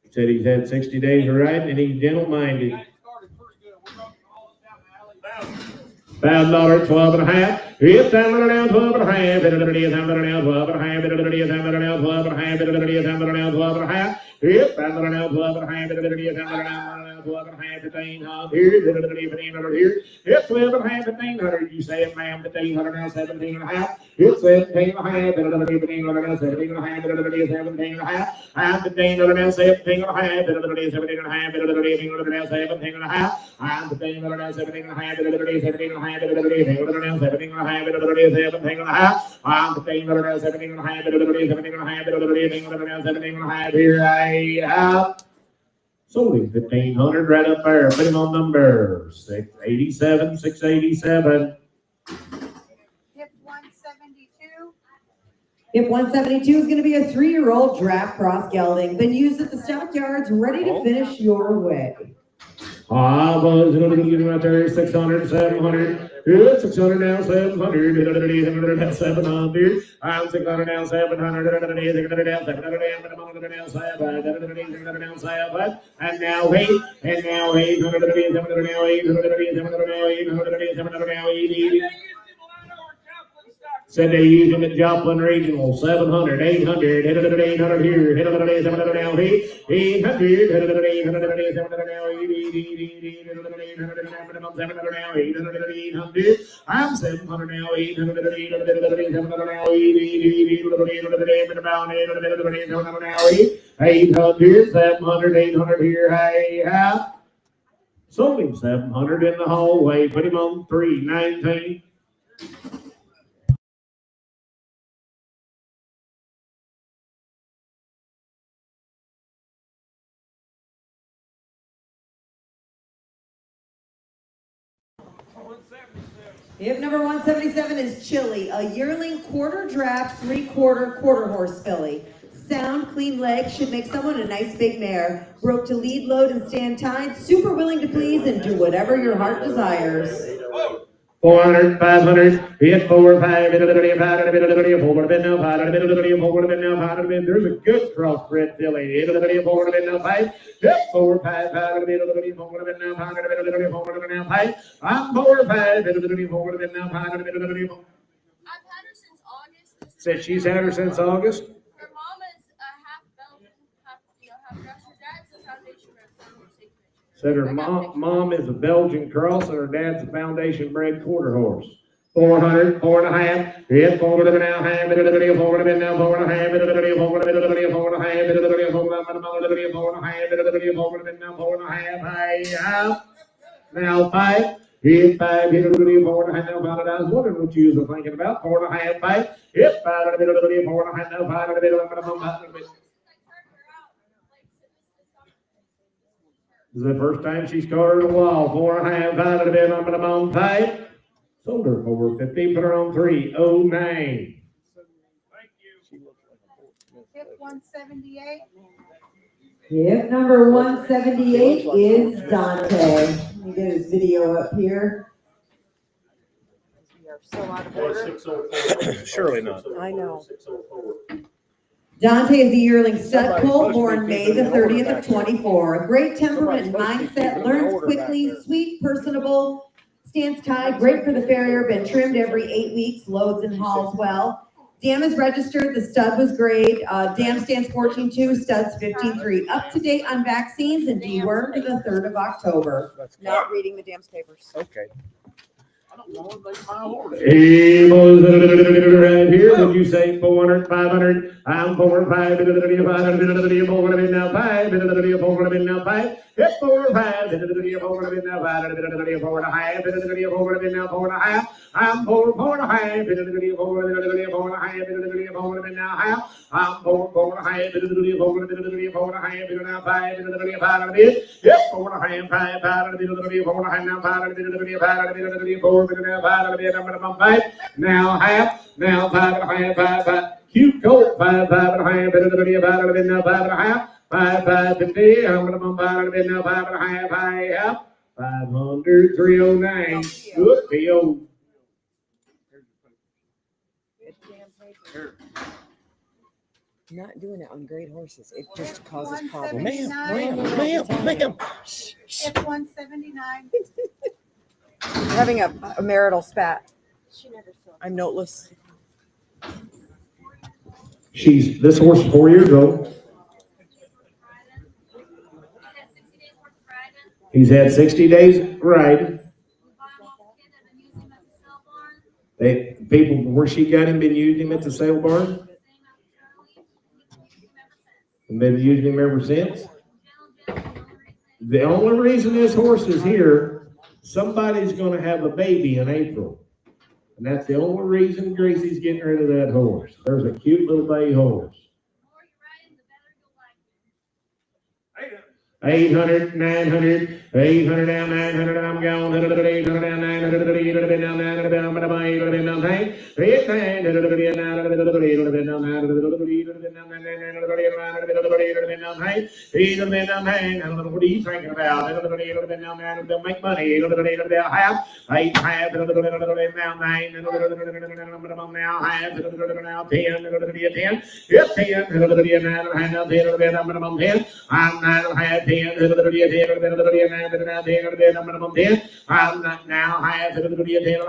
He said he's had 60 days of riding and he's gentle-minded. Got it started pretty good. We're running all this down the alley. $1,000, 12 and a half. Hit that one now, 12 and a half. Hit it now, 12 and a half. 12 and a half. Hit it now, 12 and a half. Hit it now, 12 and a half. Hit that one now, 12 and a half. Hit it now, 12 and a half. 1500. Here, hit it 1500 here. Hit 12 and a half, 1500. You say it, ma'am. 1500 now, 17 and a half. Hit 17 and a half. Hit it 1500 now, 17 and a half. Hit it 17 and a half. I'm 1500 now, 17 and a half. Hit it 17 and a half. Hit it 1500 now, 17 and a half. I'm 1500 now, 17 and a half. Hit it 17 and a half. Hit it 1500 now, 17 and a half. Hit it 17 and a half. I'm 1500 now, 17 and a half. Hit it 17 and a half. Hit it 1500 now, 17 and a half. Here I have. Sold him 1500 right up there. Put him on number 687, 687. Hip 172. Hip 172 is going to be a 3-year-old draft cross gelding. Been used at the Stockyards, ready to finish your way. I was going to get him right there, 600, 700. Good, 600 now, 700. 700. I'm 600 now, 700. 600 now, 700. And now 8. And now 800. 700 now, 800. 700 now, 800. 700 now, 800. Said they use them at Joplin Regional. 700, 800, 800 here, 800, 700 now, 800, 800, 700 now, 800. I'm 700 now, 800, 700 now, 800, 700 here, hey, sold him 700 in the hallway, put him on 319. Hip number 177 is Chili, a yearling quarter draft, 3/4 quarter horse filly. Sound, clean legs should make someone a nice big mare. Broke to lead, load, and stand tied. Super willing to please and do whatever your heart desires. 400, 500, hit 4, 5, there's a good crossbred filly. Hit 4, 5, hit 4, 5, I'm 4, 5, I've had her since August. Said she's had her since August. Her mom is a half Belgian, half Russian. Her dad's a foundation bred. Said her mom is a Belgian cross and her dad's a foundation bred quarter horse. 400, 4.5, hit 4 now, half, 4 now, 4.5, 4.5, now 5. Hit 5, hit 4.5 now, 5. I was wondering what you were thinking about. 4.5, 5. Hit 5, 4.5 now, 5. This is the first time she's caught her in a while. 4.5, 5 on 5. Sold her 450, put her on 309. Hip 178. Hip number 178 is Dante. Let me get his video up here. We are so out of order. Surely not. I know. Dante is a yearling stud colt born May the 30th of 24. A great temperament and mindset, learns quickly, sweet, personable, stands tied, great for the farrier, been trimmed every 8 weeks, loads and hauls well. Dam is registered, the stud was great. Dam stands 14.2, studs 15.3. Up to date on vaccines and dewormed the 3rd of October. Not reading the dam's papers. Okay. He was right here. Would you say 400, 500? I'm 4, 5, 5, now 5, 4 now 5. Hit 4, 5, 4 now 5, 4 now 4.5. I'm 4, 4.5, 4 now half. I'm 4, 4.5, 4 now 5, 5. Hit 4.5, 5, 4 now 5, now half, now 5.5, cute coat, 5, 5.5, now 5.5, 5, 50, I'm gonna bump out of it now 5.5, 500, 309, good deal. Not doing it on great horses. It just causes problems. Ma'am. Hip 179. Having a marital spat. I'm noteless. This horse is 4 years old. He's had 60 days riding. People where she got him been using him at the sale barn. And been using him ever since. The only reason this horse is here, somebody's going to have a baby in April. And that's the only reason Gracie's getting rid of that horse. There's a cute little bay horse. 800, 900, 800 down, 900, I'm gone. 800 down, 900, 800 down, 900 down, 800 down, 900, what are you thinking about? They'll make money. Half, 8, half, now 9, now half, now 10, 10, 10, 10, 10, I'm 9, half, 10, 10, 10. I'm not now half, 10 and a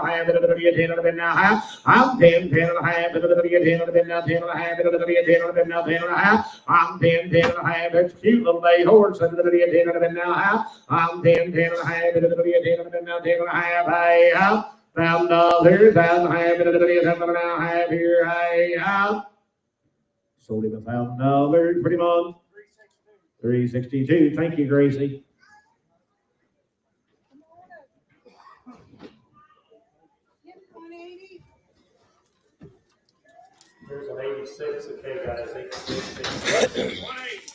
half, 10 and now half. I'm 10, 10 and a half, 10 and now 10 and a half, 10 and now 10 and a half. I'm 10, 10 and a half. That's a cute little bay horse, 10 and now half. I'm 10, 10 and a half, 10 and now 10 and a half. Hey, up. $1,000, $1,000, now half here. Hey, up. Sold him $1,000 pretty much. 362. Thank you, Gracie. Here's an 86. Okay, guys. 86.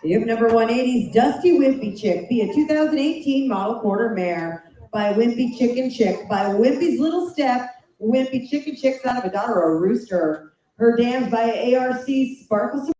You have number 180's Dusty Wimpy Chick, be a 2018 model quarter mare by Wimpy Chicken Chick, by Wimpy's Little Step. Wimpy Chicken Chick's out of a daughter or a rooster. Her dams by ARC Sparkle.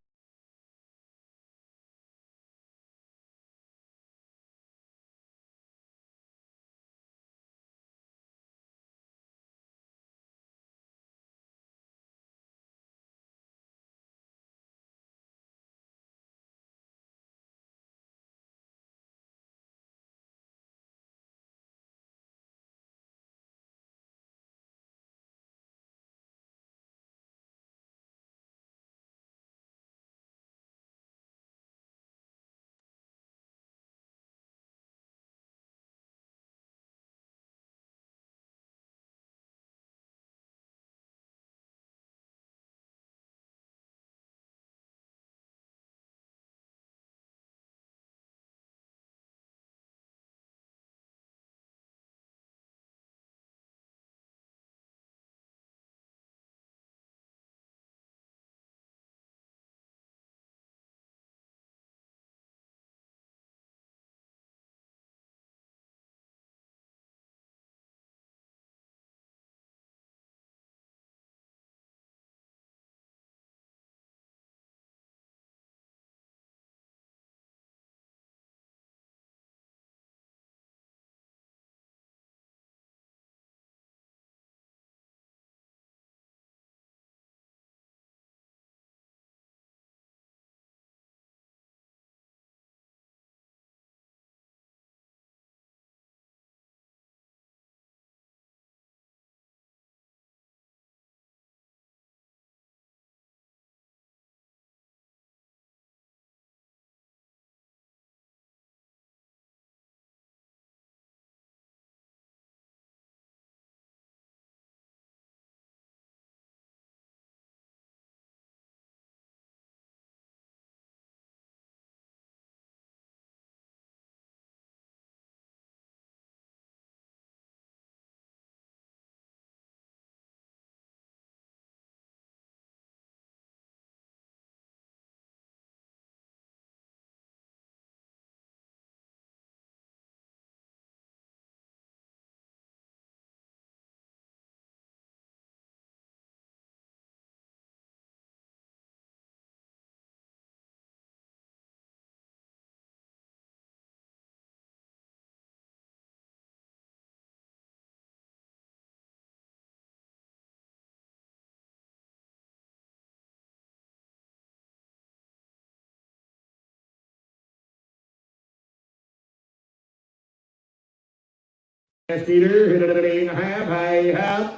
Eater, hit it at 8.5, high half.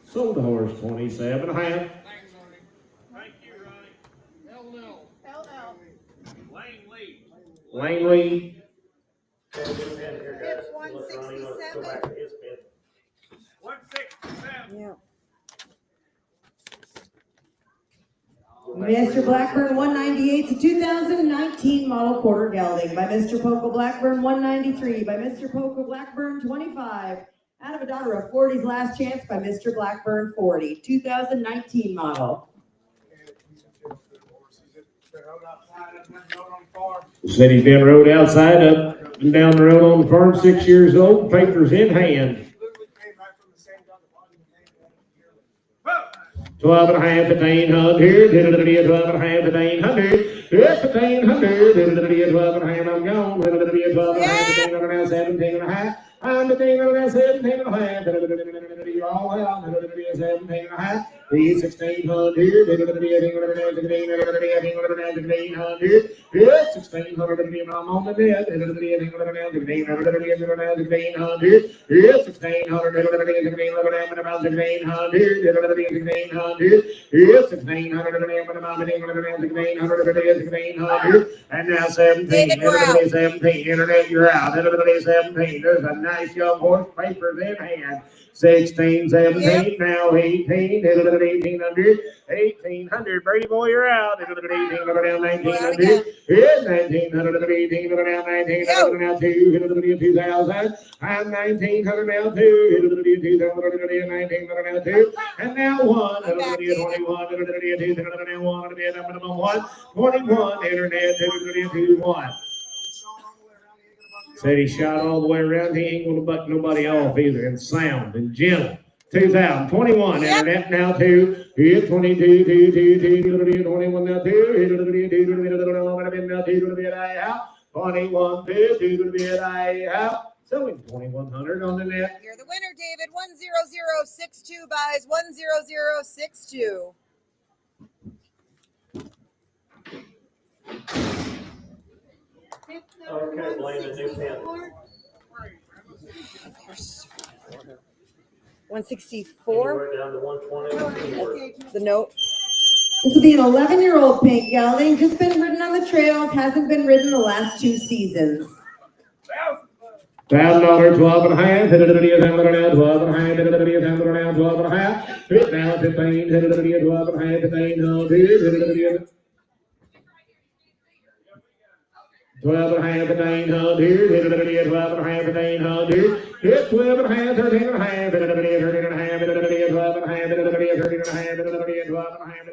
Sold the horse 27.5. Thanks, Arnie. Thank you, Ronnie. LL. Lane Lee. Lane Lee. It's 167. 167. Yeah. Mr. Blackburn 198's a 2019 model quarter gelding by Mr. Poco Blackburn 193, by Mr. Poco Blackburn 25, out of a daughter of 40's Last Chance by Mr. Blackburn 40, 2019 model. Said he's been rode outside up and down the road on the farm, 6 years old, papers in hand. 12.5 at 1,800, 12.5 at 1,800, 12.5, I'm gone, 12.5 at 17.5, I'm the thing on that 17.5, you're all out, 17.5, He's 1600. It's 1600. I'm on the net. It's 1600. And now 17. David, we're out. 17. Internet, you're out. 17. There's a nice young horse, papers in hand. 16, 17, now 18, 1800, 1800, Brady boy, you're out. 1800, 1900, 1900, 1800, now 1900, now 2000, and 1900, now 2, 2000, 1900, now 2, and now 1, 21, 21, internet, 1. Said he shot all the way around. He ain't gonna buck nobody off either. And sound and gentle. 2021 internet now 2. Here's 22, 21 now 2. 21, 2 out. So in 2100 on the net. You're the winner, David. 10062 buys 10062. Okay, blame the new pen. 164. Down to 120. The note. This will be an 11-year-old pink gelding, just been ridden on the trails, hasn't been ridden the last 2 seasons. $1,000, 12 and a half. 12 and a half. 12 and a half. 12 and a half. 12 and a half. 15. 12 and a half, 900, 12 and a half, 900, 12 and a half, 13 and a half, 13 and a half, 12 and a half, 13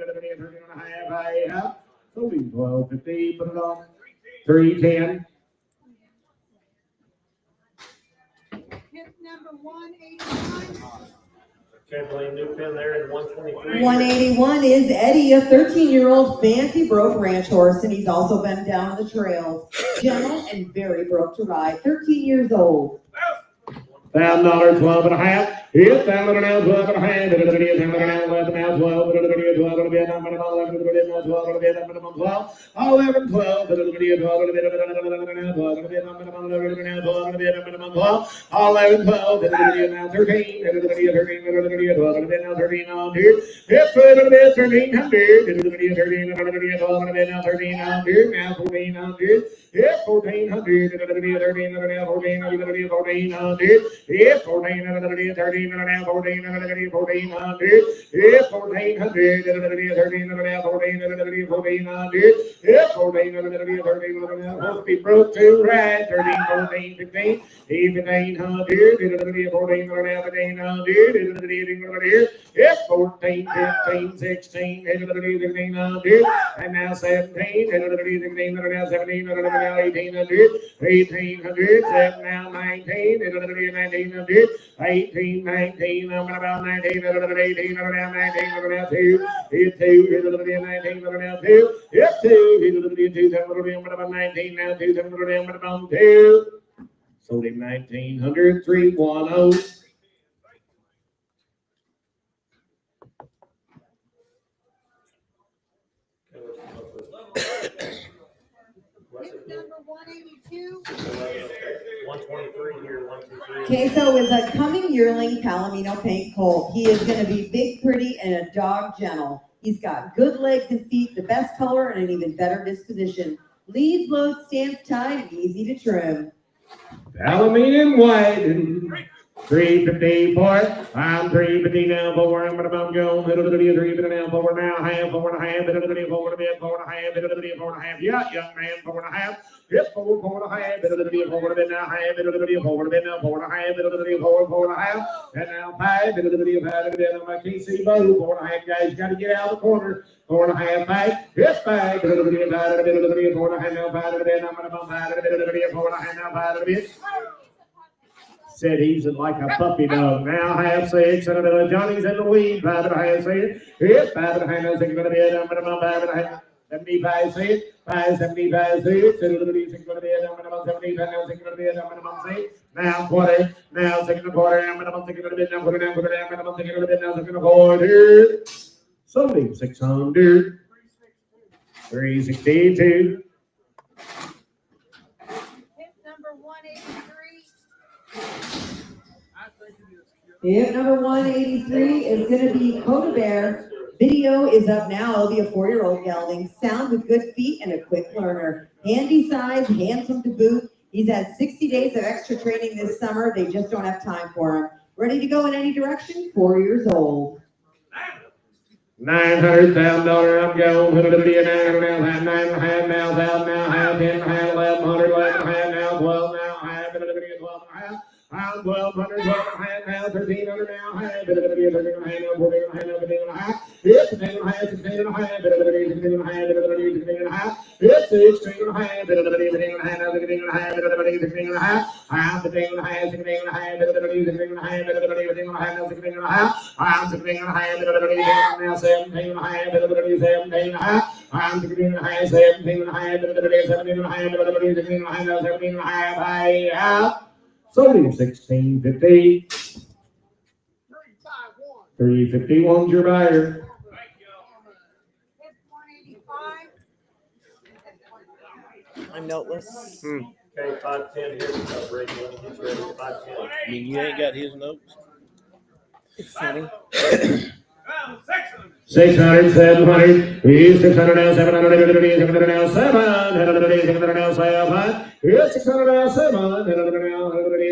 and a half, 12 and a half, so we 12.50, put it on, 310. Hit number 189. Can't blame new pen there in 123. 181 is Eddie, a 13-year-old fancy broke ranch horse, and he's also been down the trails. Gentle and very broke to ride, 13 years old. $1,000, 12 and a half. It's 12 and a half, 12 and a half. 11 and a half, 12 and a half, 12 and a half, 12 and a half, 11, 12, 11, 1400, be broke to ride, 13, 14, 15, even 800, 14, 14, 15, 16, 1800, and now 17, 17, now 17, 1800, 1800, now 19, 1900, 18, 19, I'm about 19, 18, now 19, now 2, 2, 19, now 2, 2, 2, 19, now 2, 2, sold him 1900, 310. Number 182. 123 here, 123. Queso is a coming yearling Palomino paint colt. He is going to be big, pretty, and a dog gentle. He's got good legs and feet, the best color, and an even better disposition. Leads, loads, stands tied, and easy to trim. Aluminium white and 350 for it. I'm 350 now, 4. I'm gonna go. 350 now, 4 now, half, 4 and a half, 4 and a bit, 4 and a half, 4 and a half. Yeah, young man, 4 and a half. Yep, 4, 4 and a half, 4 and a bit now, half, 4 and a bit, 4 and a bit now, 4 and a half, 4 and a half, and now 5, 5 and a bit. I can't see both. 4 and a half, guys, got to get out of the corner. 4 and a half, 5. Yes, 5. 4 and a half, now 5 and a bit. I'm gonna bump 5 and a bit, 4 and a half, now 5 and a bit. Said he's like a puppy dog. Now half 6, and Johnny's in the lead. 5 and a half, 6. Yes, 5 and a half, now 6 and a bit. I'm gonna bump 5 and a half. 75, 6. 5, 75, 6. 6 and a bit. I'm gonna bump 75, now 6 and a bit. I'm gonna bump 6. Now 20. Now 6 and a quarter. I'm gonna bump 6 and a bit. Now 49, I'm gonna bump 6 and a bit. Now 6 and a quarter. Sold him 600. 362. Hip number 183. Hip number 183 is going to be Coda Bear. Video is up now. It'll be a 4-year-old gelding. Sound with good feet and a quick learner. Handy size, handsome to boot. He's had 60 days of extra training this summer. They just don't have time for him. Ready to go in any direction? 4 years old. $900,000. I'm going. Put it up to you now. Now, 9.5 now, 1,000 now, half 10, half 1100, 11.5 now, 12 now, half. Put it up to you 12.5. I'm 1,200, 12.5 now, 1,300 now, half. Put it up to you 13.5 now, 14.5 now, 15.5. It's 15.5, 16.5. Put it up to you 16.5. Put it up to you 16.5. It's 16.5. Put it up to you 16.5 now, 16.5. Put it up to you 16.5. I'm 16.5, 16.5. Put it up to you 16.5. Put it up to you 16.5 now, 16.5. I'm 16.5. Put it up to you now, 17.5. Put it up to you 17.5. I'm 16.5, 17.5. Put it up to you 17.5. Put it up to you 16.5 now, 17.5. Hey, out. Sold him 1650. 351's your buyer. Hip 185. I'm noteless. Okay, 510 here. Ready, he's ready. 510. I mean, you ain't got his notes. It's funny. 600, 700, he's 600 now, 700, 600 now, 700, 600 now, 700, he's 600 now, 700,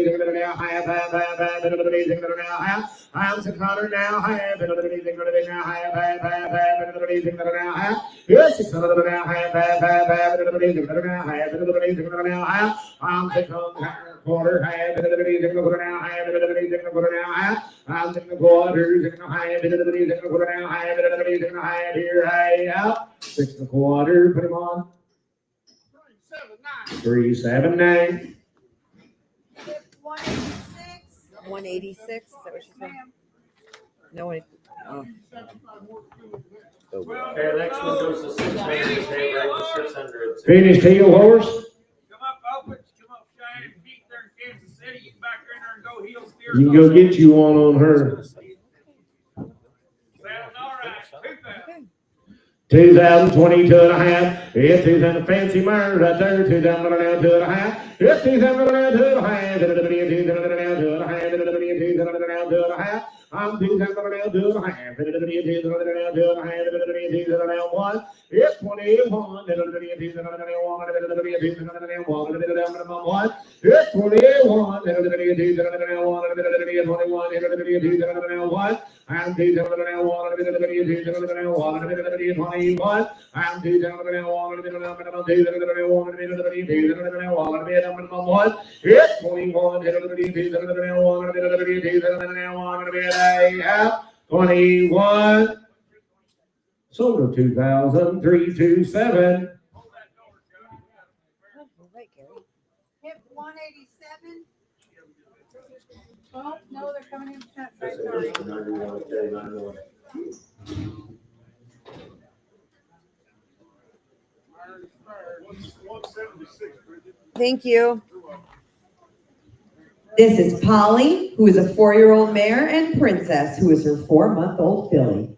600 now, half, 600 now, half, I'm 600 now, half, 600 now, half, 600 now, half, he's 600 now, half, 600 now, half, 600 now, half, I'm 600 quarter, half, 600 now, half, 600 now, half, I'm 6 quarters, 6 half, 600 now, half, here, hey, out. 6 1/4, put him on. 379. Hip 186. 186. Is that what she said? No, it. Oh. Okay, next one goes to 600. Okay, right to 600. Finished heel horse. Come up, Elkins. Come up, Cheyenne. Pete there in Kansas City. Get back in there and go heel steer. You can go get you one on her. 2022 and a half. It's 2,000 fancy mare right there. 2,000 now, 2 and a half. It's 2,000 now, 2 and a half. 2,000 now, 2 and a half. 2,000 now, 2 and a half. I'm 2,000 now, 2 and a half. 2,000 now, 2 and a half. 2,000 now, 1. It's 21. 2,000 now, 1. 2,000 now, 1. It's 21. 2,000 now, 1. 2,000 now, 1. I'm 2,000 now, 1. 2,000 now, 1. 21. I'm 2,000 now, 1. 2,000 now, 1. 2,000 now, 1. 1. It's 21. 2,000 now, 1. 21. Sold her 2,000, 327. Hip 187. Oh, no, they're coming in. Sorry. Thank you. This is Polly, who is a 4-year-old mare, and Princess, who is her 4-month-old filly.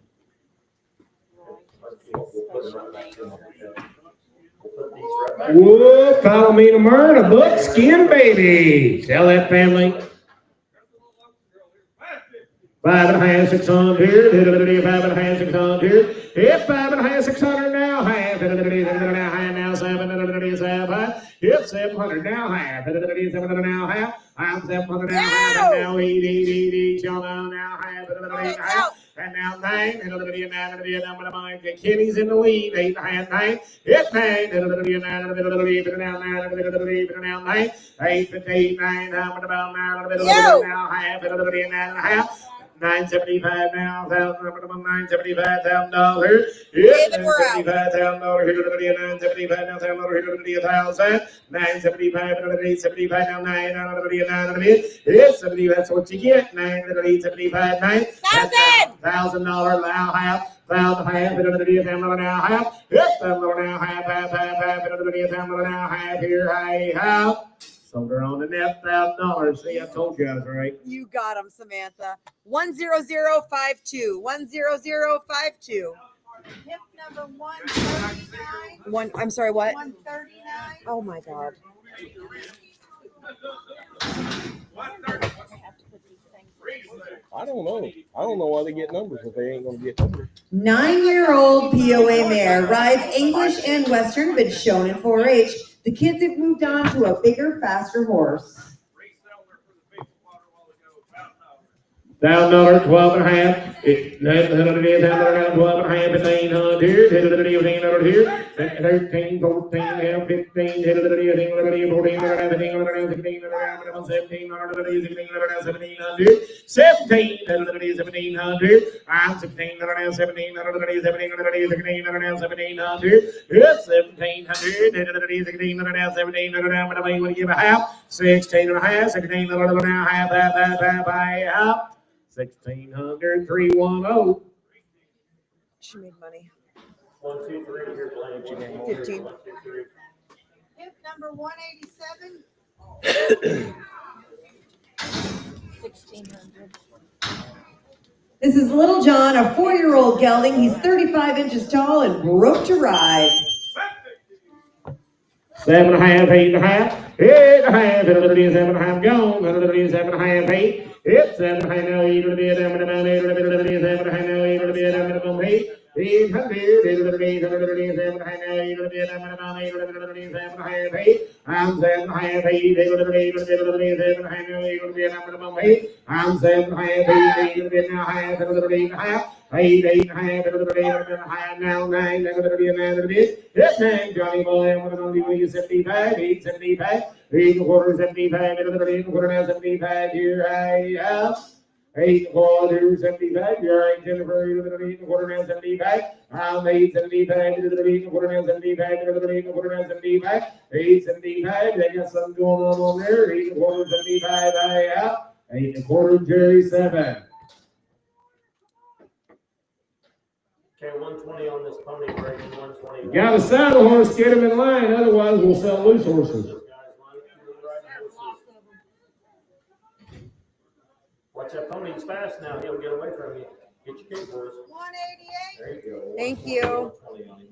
Whoa, follow me tomorrow to Buckskin Baby. Sell that family. 5.5, 600 here. 5.5, 600 here. Hip 5.5, 600 now. Half. Now 7. Hip 700 now. Half. 700 now. Half. I'm 700 now. Half. Now 8. Y'all know now. Half. And now 9. Kenny's in the lead. 8.5, 9. Hip 9. Now 9. 8, 15, 9. How about now? Now half. 9.5. 975 now, $975,000. It's $975,000 here to the $975 now, $1,000. 975 and 875 now, 9 out of the 9 it's 70. That's what you get. 9 to the 875, 9 $1,000 now half. 1,000 half into the $1,000 now half. It's $1,000 now half into the $1,000 now half here. Half. Sold her on the net $1,000. See, I told you I was right. You got him, Samantha. 10052. 10052. Hip number 139. I'm sorry, what? 139. Oh my God. I don't know. I don't know why they get numbers if they ain't gonna get numbers. 9-year-old POA mare rides English and Western, been shown in 4-H. The kids have moved on to a bigger, faster horse. $1,000, 12 and a half. $1,200, 12 and a half, 1,800. 13, 14, 15, 1,600, 310. She made money. 1, 2, 3. Here's blank. 15. Hip number 187. 1,600. This is Little John, a 4-year-old gelding. He's 35 inches tall and broke to ride. 7 and a half, 8 and a half, 8 and a half, 7 and a half, gone, 7 and a half, 8. It's 7 and a half, now 8 and a bit, 7 and a half, 8 and a bit, 7 and a half, now 8 and a bit, 7 and a half, 8. 800, 8 and a bit, 7 and a half, 8 and a half, 8 and a bit, 7 and a half, 8 and a bit, 7 and a half, 8. I'm 7 and a half, 8, 8 and a bit, 7 and a half, 8 now 8 and a bit, 7 and a half, 8. I'm 7 and a half, 8, 8 and a bit, now half, 7 and a bit, 8 and a half. 8, 8 and a half, 7 and a bit, 8 and a half, now 9, 7 and a bit, 9 and a bit. It's 9, Johnny boy, I'm gonna do you 75, 8, 75, 8 and a quarter, 75, 8 and a 8 and a quarter, now 75, here I am. 8 and a quarter, 75, you're right, Jennifer, 8 and a 8 and a quarter, now 75. I'm 8, 75, 8 and a 8 and a quarter, now 75, 8 and a 8 and a quarter, now 75. 8, 75, they got something going on there. 8 and a quarter, 75, I am. 8 and a quarter, Jerry, 7. Okay, 120 on this pony break, 120. Got a saddle horse, get him in line, otherwise we'll sell loose horses. Watch that pony, he's fast now, he'll get away from you. Get your kick horse. 188. There you go. Thank you.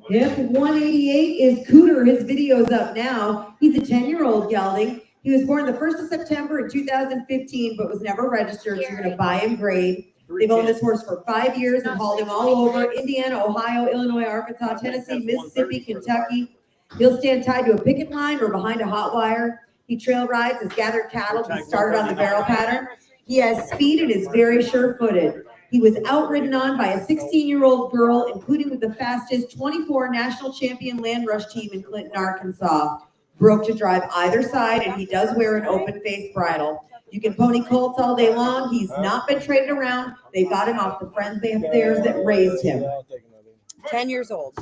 Hip 188 is Cooter. His video's up now. He's a 10-year-old gelding. He was born the 1st of September in 2015, but was never registered, so you're going to buy him grade. They've owned this horse for 5 years and hauled him all over Indiana, Ohio, Illinois, Arkansas, Tennessee, Mississippi, Kentucky. He'll stand tied to a picket line or behind a hot wire. He trail rides, has gathered cattle. He started on the barrel pattern. He has speed and is very sure-footed. He was outridden on by a 16-year-old girl, including with the fastest 24 national champion land rush team in Clinton, Arkansas. Broke to drive either side, and he does wear an open-faced bridle. You can pony colts all day long. He's not been traded around. They got him off the friends of theirs that raised him. 10 years old.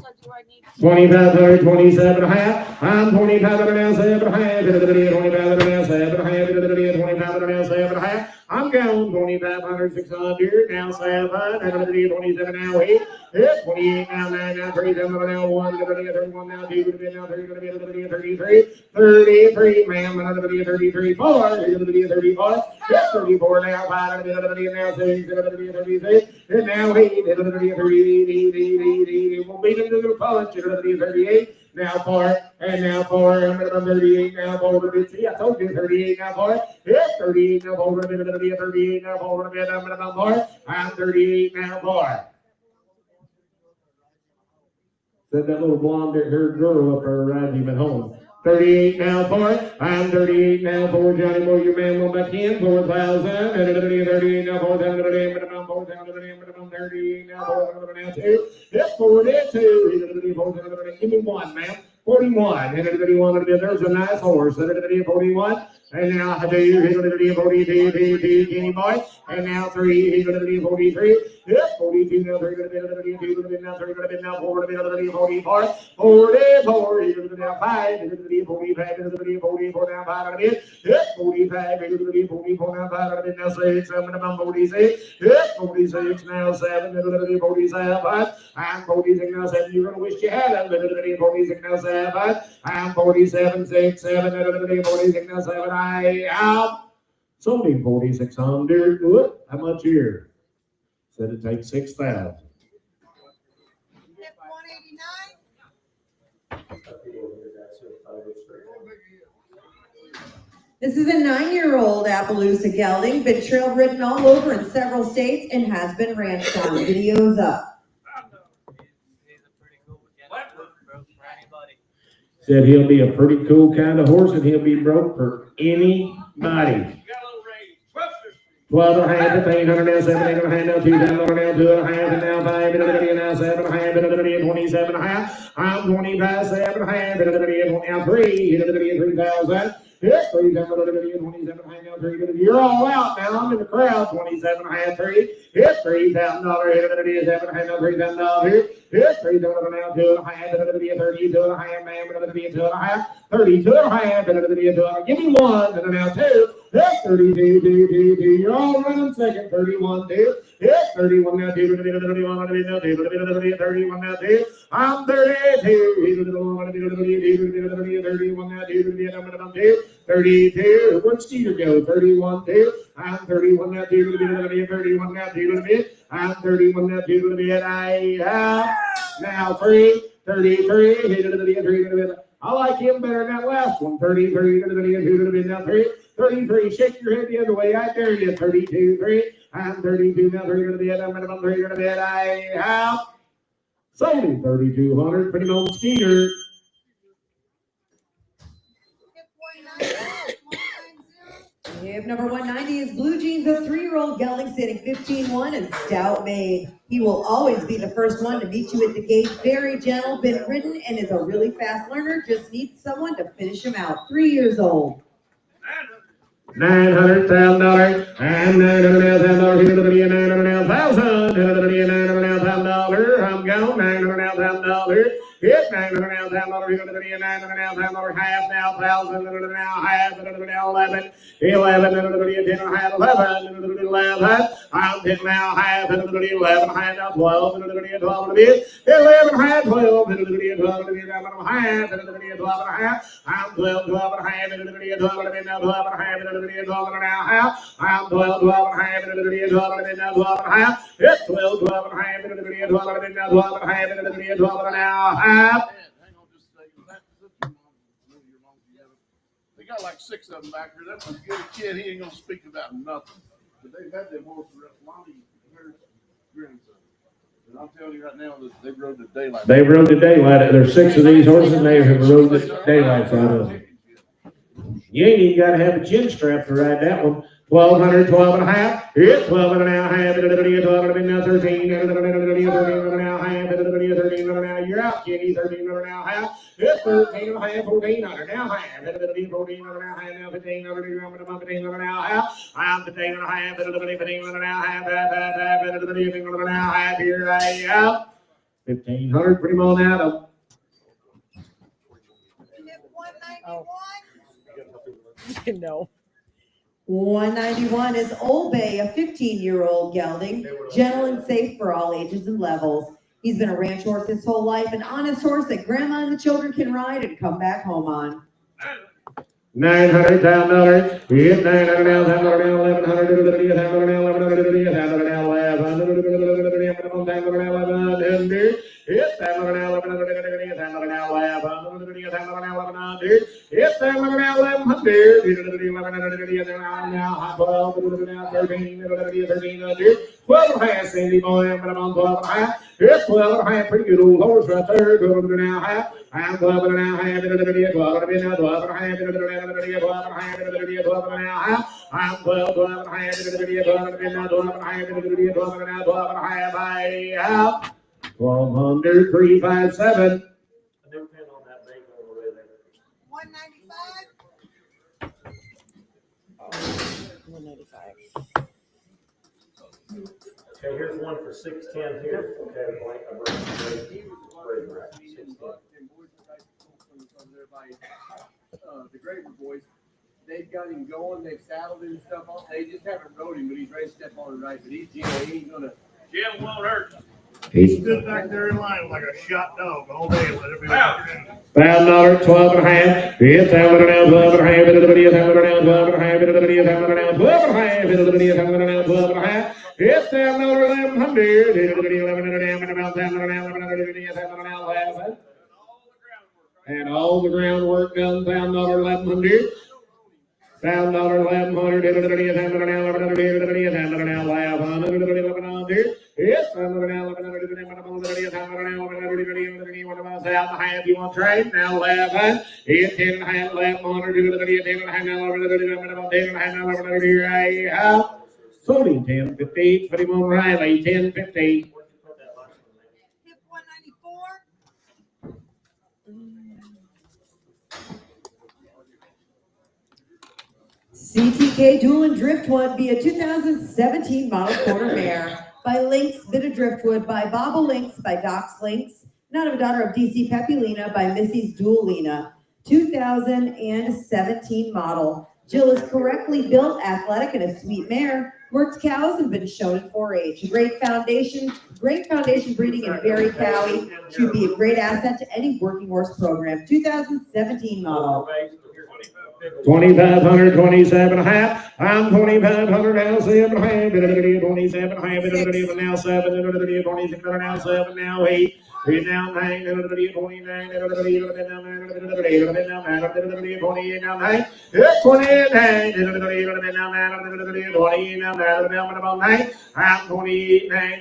25, 27 and a half. I'm 25 and a half, 7 and a half. 25 and a half, 7 and a half. 25 and a half, 7 and a half. I'm going 2,500, 600. Now 7. 27 now 8. 28 now 9 now 3 7 now 1. 31 now 2. Now 3. 33. 33. Ma'am. 33. 4. 34. 34 now 5. Now 6. 36. And now 8. 30. We'll beat him to the punch. 38. Now 4, and now 4, I'm going to 38, now 4, see, I told you 38, now 4, yeah, 38, now 4, 38, now 4, I'm going to 4, I'm 38, now 4. Said that little blonde-haired girl up there rides him at home. 38 now 4, I'm 38 now 4, Johnny Boy, your man went back in, 4,000, 38 now 4,000, 38 now 4,000, now 2, yep, 42, give me 1, ma'am. 41, and everybody wanted to be there's a nice horse, and everybody 41, and now 2, he's going to be 42, Kenny Boy, and now 3, he's going to be 43, yep, 42, now 3, going to be 2, now 3, going to be now 4, going to be 44, 44, he's going to be now 5, he's going to be 45, he's going to be 44, now 5, going to be, yep, 45, he's going to be 44, now 5, going to be now 6, I'm going to be 46, yep, 46, now 7, he's going to be 47, I'm 46, now 7, you're going to wish you had, I'm going to be 46, now 7, 47. I'm 47, 6, 7, 46, 7, I out. Sold him 4,600. What? How much here? Said it takes 6,000. Tip 189. This is a 9-year-old Appaloosa gelding, been trail ridden all over in several states and has been ranched on. Videos up. Said he'll be a pretty cool kind of horse and he'll be broke for anybody. 12 and a half, 1,500 now, 17 and a half, now 2 down, now 2 and a half, and now 5, and now 7 and a half, and 27 and a half. I'm 25, 7 and a half, and now 3, 3,000. Yeah, 3, 27 and a half, now 3. You're all out now. I'm in the crowd. 27 and a half, 3. Yeah, $3,000. 7 and a half, now $3,000. Yeah, 3, now 2 and a half, 32 and a half, man, 32 and a half, 32 and a half, and give me 1, and now 2. Yeah, 32, 2, 2, 2. You're all running second. 31, 2. Yeah, 31 now 2. 31 now 2. 31 now 2. I'm 32. 31 now 2. 32. Where'd Steeder go? 31, 2. I'm 31 now 2. 31 now 2. I'm 31 now 2. I now 3. 33. I like him better than that last one. 33. Now 3. 33, shake your head the other way. I dare you. 32, 3. I'm 32 now. 3 to the head. I'm minimum 3 to the head. I have sold him 3,200. Pretty old Steeder. Hip number 190 is Blue Jeans, a 3-year-old gelding sitting 15-1 and stout made. He will always be the first one to meet you at the gate. Very gentle, been ridden, and is a really fast learner. Just needs someone to finish him out. 3 years old. $900,000 and $900,000 here to the $900,000 $900,000. I'm gone. $900,000. Hit $900,000 here to the $900,000 half now 1,000 now half 11 10 half 11 I'm 10 now half 11 half now 12 11 half 12 12 half 12 half I'm 12 and a half 12 now 12 and a half 12 and a half I'm 12 and a half 12 now 12 and a half it's 12 and a half 12 now 12 and a half 12 and a half Hang on just a second. They got like 6 of them back here. That was good kid. He ain't gonna speak about nothing. But they've had them horses around Lonnie grandson. And I'm telling you right now that they rode the daylight. They rode the daylight. There's 6 of these horses and they have rode the daylights out of them. You ain't even got to have a chin strap to ride that one. 1,200, 12 and a half. It's 12 and a half. 12 and now 13. 13 and a half. 13 and a half. You're out, Kenny. 13 and a half. It's 13 and a half. 14 and a half. 14 and a half. Now 15 and a half. I'm 15 and a half. 15 and a half. 15 and a half. Here I am. 1,500. Pretty well out of. No. 191 is Old Bay, a 15-year-old gelding, gentle and safe for all ages and levels. He's been a ranch horse his whole life, an honest horse that grandma and the children can ride and come back home on. $900,000. We hit $900,000. Sandy boy, but I'm on 12 and a half. It's 12 and a half. Pretty good old horse right there. 12 and a half. I'm 12 and a half. 12 and a half. 12 and a half. 12 and a half. 12 and a half. I'm 12, 12 and a half. 12 and a half. 12 and a half. 12 and a half. 12 and a half. I have 1,200, 357. A new pin on that bacon over there. 195. Okay, here's one for 610 here. Okay, blank. I brought the Graver boys, they've got him going, they've saddled him and stuff on. They just haven't rode him, but he's ready to step on it right. But he's Jim, he ain't gonna. Jim won't hurt. He Stood back there in line like a shot dog all day. Let everybody. $1,000, 12 and a half. It's $1,000 now, 12 and a half. It'll be $1,000 now, 12 and a half. It'll be $1,000 now, 12 and a half. It'll be $1,000 now, 12 and a half. It's $1,100. It'll be $1,100 now, and about $1,000 now, $1,100 now, 11. And all the groundwork done, $1,000, 1,100. $1,000, 1,100. It'll be $1,000 now, 1,100. It'll be $1,000 now, 1,100. It'll be $1,100. It's $1,000 now, 1,100. What about $1,000? You want to trade? Now 11. It's 10 and a half, 1,100. It'll be 10 and a half now, 10 and a half now, 1,100. Sold him 10.50. Put him on Riley 10.50. Hip 194. CTK Dual and Driftwood be a 2017 model quarter mare by Lynx, bit of Driftwood by Bobble Lynx by Docs Lynx, not of a daughter of DC Pepilina by Missy's Dualina. 2017 model. Jill is correctly built, athletic, and a sweet mare. Worked cows and been shown at 4-H. Great foundation breeding and very cowy. Should be a great asset to any working horse program. 2017 model. 2,500, 27 and a half. I'm 2,500 now, 7 and a half. 27 and a half. Now 7. 26 now 7. Now 8. Now 9. 29. 29 now 9. 29. I'm 28. 9.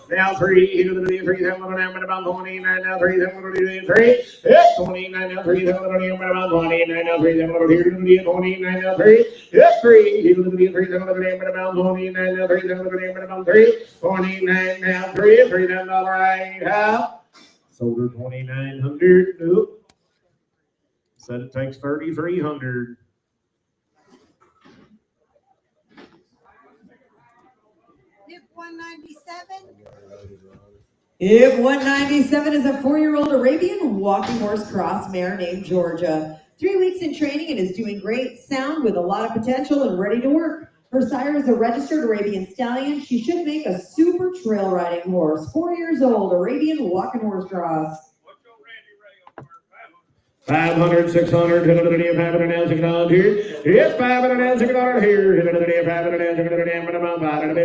Now 3. 3 about 29. Now 3. 3. 29 now 3. 29 now 3. 29 now 3. 29 now 3. 3. 3 about 29 now 3. 29 now 3. $3 sold her 2,900. Nope. Said it takes 3,300. Hip 197. Hip 197 is a 4-year-old Arabian walking horse cross mare named Georgia. 3 weeks in training and is doing great. Sound with a lot of potential and ready to work. Her sire is a registered Arabian stallion. She should make a super trail riding horse. 4 years old, Arabian walking horse cross. 500, 600, 500 now, 600 here. It's 500 now, 600 here. 500 now, 600 now, 500 now,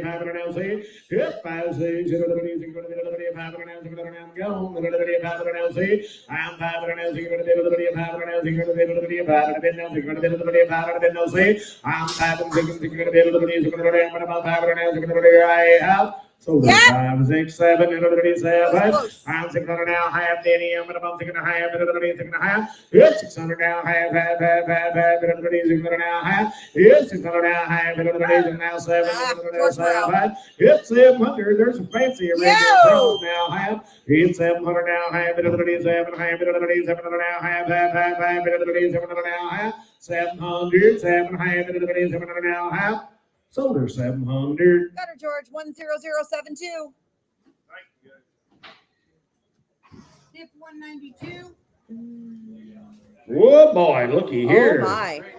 500 now, see. It's 5, 6, 500 now, 600 now, go. 500 now, see. I'm 500 now, 600 now, 500 now, see. I'm 500 now, so 5, 6, 7, 7. I'm 600 now, half Danny. I'm about 6 and a half, 6 and a half. It's 600 now, half, 600 now, half. It's 600 now, half, now 7, 7. It's 700. There's some fancy Arabian crows now, half. It's 700 now, half, 7, half, 700 now, half, 700 now, half. 700, 7, half, 700 now, half. Sold her 700. Got her, George. 10072. Hip 192. Oh boy, looky here. Oh my. Been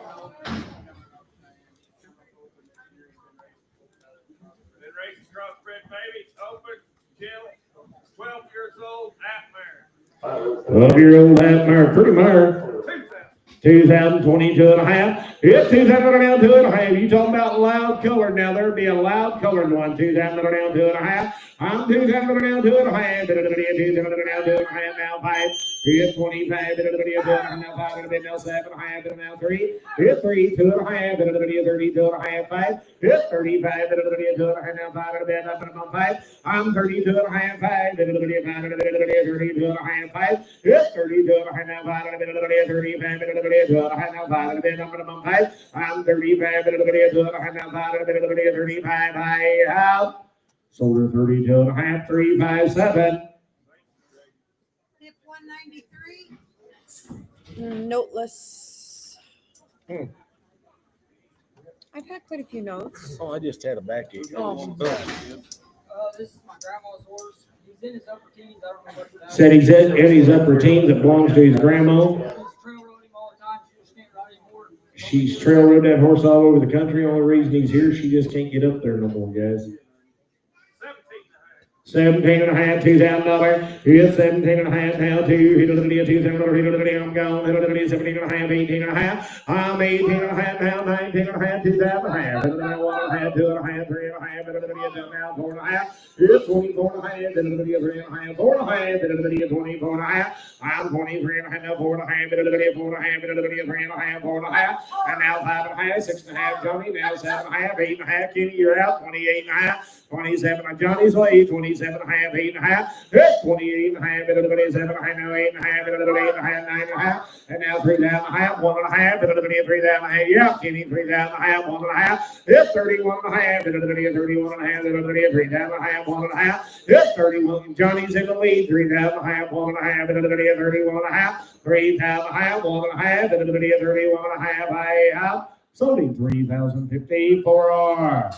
racing crossbred babies, open, Jill, 12 years old, that mare. 12-year-old half mare, pretty mare. 2,022 and a half. It's 2,000 down 2 and a half. You talking about loud colored? Now there'd be a loud colored one. 2,000 down 2 and a half. I'm 2,000 down 2 and a half. 2,000 down 2 and a half. Now 5. It's 25. Now 5. Now 7 and a half. Now 3. It's 3. 2 and a half. 32 and a half. 5. It's 35. 2 and a half. Now 5. 5. I'm 32 and a half. 5. 32 and a half. 5. It's 32 and a half. Now 5. 35. I'm 35, 35, I out. Sold her 32 and a half, 357. Hip 193. Noteless. I've had quite a few notes. Oh, I just had a backache. Oh. This is my grandma's horse. He's in his upper teens. I don't know what Said he's in his upper teens. It belongs to his grandma. She's trail rode that horse all over the country. Only reason he's here, she just can't get up there no more, guys. 17 and a half, $2,000. Here's 17 and a half, now two. Hit a little, 2,000. I'm gone. Hit a little, 17 and a half, 18 and a half. I'm 18 and a half, now 19 and a half, 2,000 and a half. Hit a little, 1 and a half, 2 and a half, 3 and a half. Hit a little, now 4 and a half. Here's 24 and a half. Hit a little, 3 and a half, 4 and a half. Hit a little, 24 and a half. I'm 23 and a half, now 4 and a half. Hit a little, 4 and a half. Hit a little, 3 and a half, 4 and a half. And now 5 and a half, 6 and a half, Johnny. Now 7 and a half, 8 and a half. Kenny, you're out. 28 and a half. 27 on Johnny's way, 27 and a half, 8 and a half, 28 and a half, 7 and a half, now 8 and a half, 8 and a half, 9 and a half, and now 3 down and a half, 1 and a half, 3 down and a half, yeah, Kenny, 3 down and a half, 1 and a half, 31 and a half, 31 and a half, 3 down and a half, 1 and a half, 31, Johnny's in the lead, 3 down and a half, 1 and a half, 31 and a half, 3 down and a half, 1 and a half, 31 and a half, I have sold him 3,050 for our.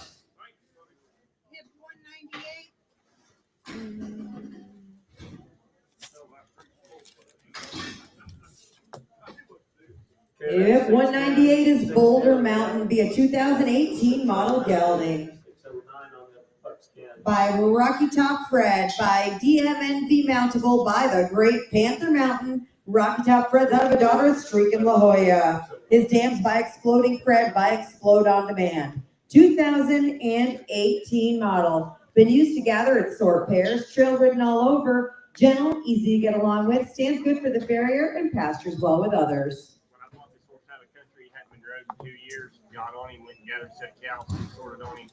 Yep, 198 is Boulder Mountain, be a 2018 model gelding. 609 on the buckskin. By Rocky Top Fred, by DMNV Mountable, by the Great Panther Mountain. Rocky Top Fred's out of a daughter of Streak in La Jolla. His dams by Exploding Fred, by Explode on Demand. 2018 model. Been used to gather its sort pairs, trail ridden all over. Gentle, easy to get along with, stands good for the farrier, and pastures well with others. When I bought this horse out of the country, he hadn't been drove in 2 years. Got on him, went and gathered, set cows, sorted on him.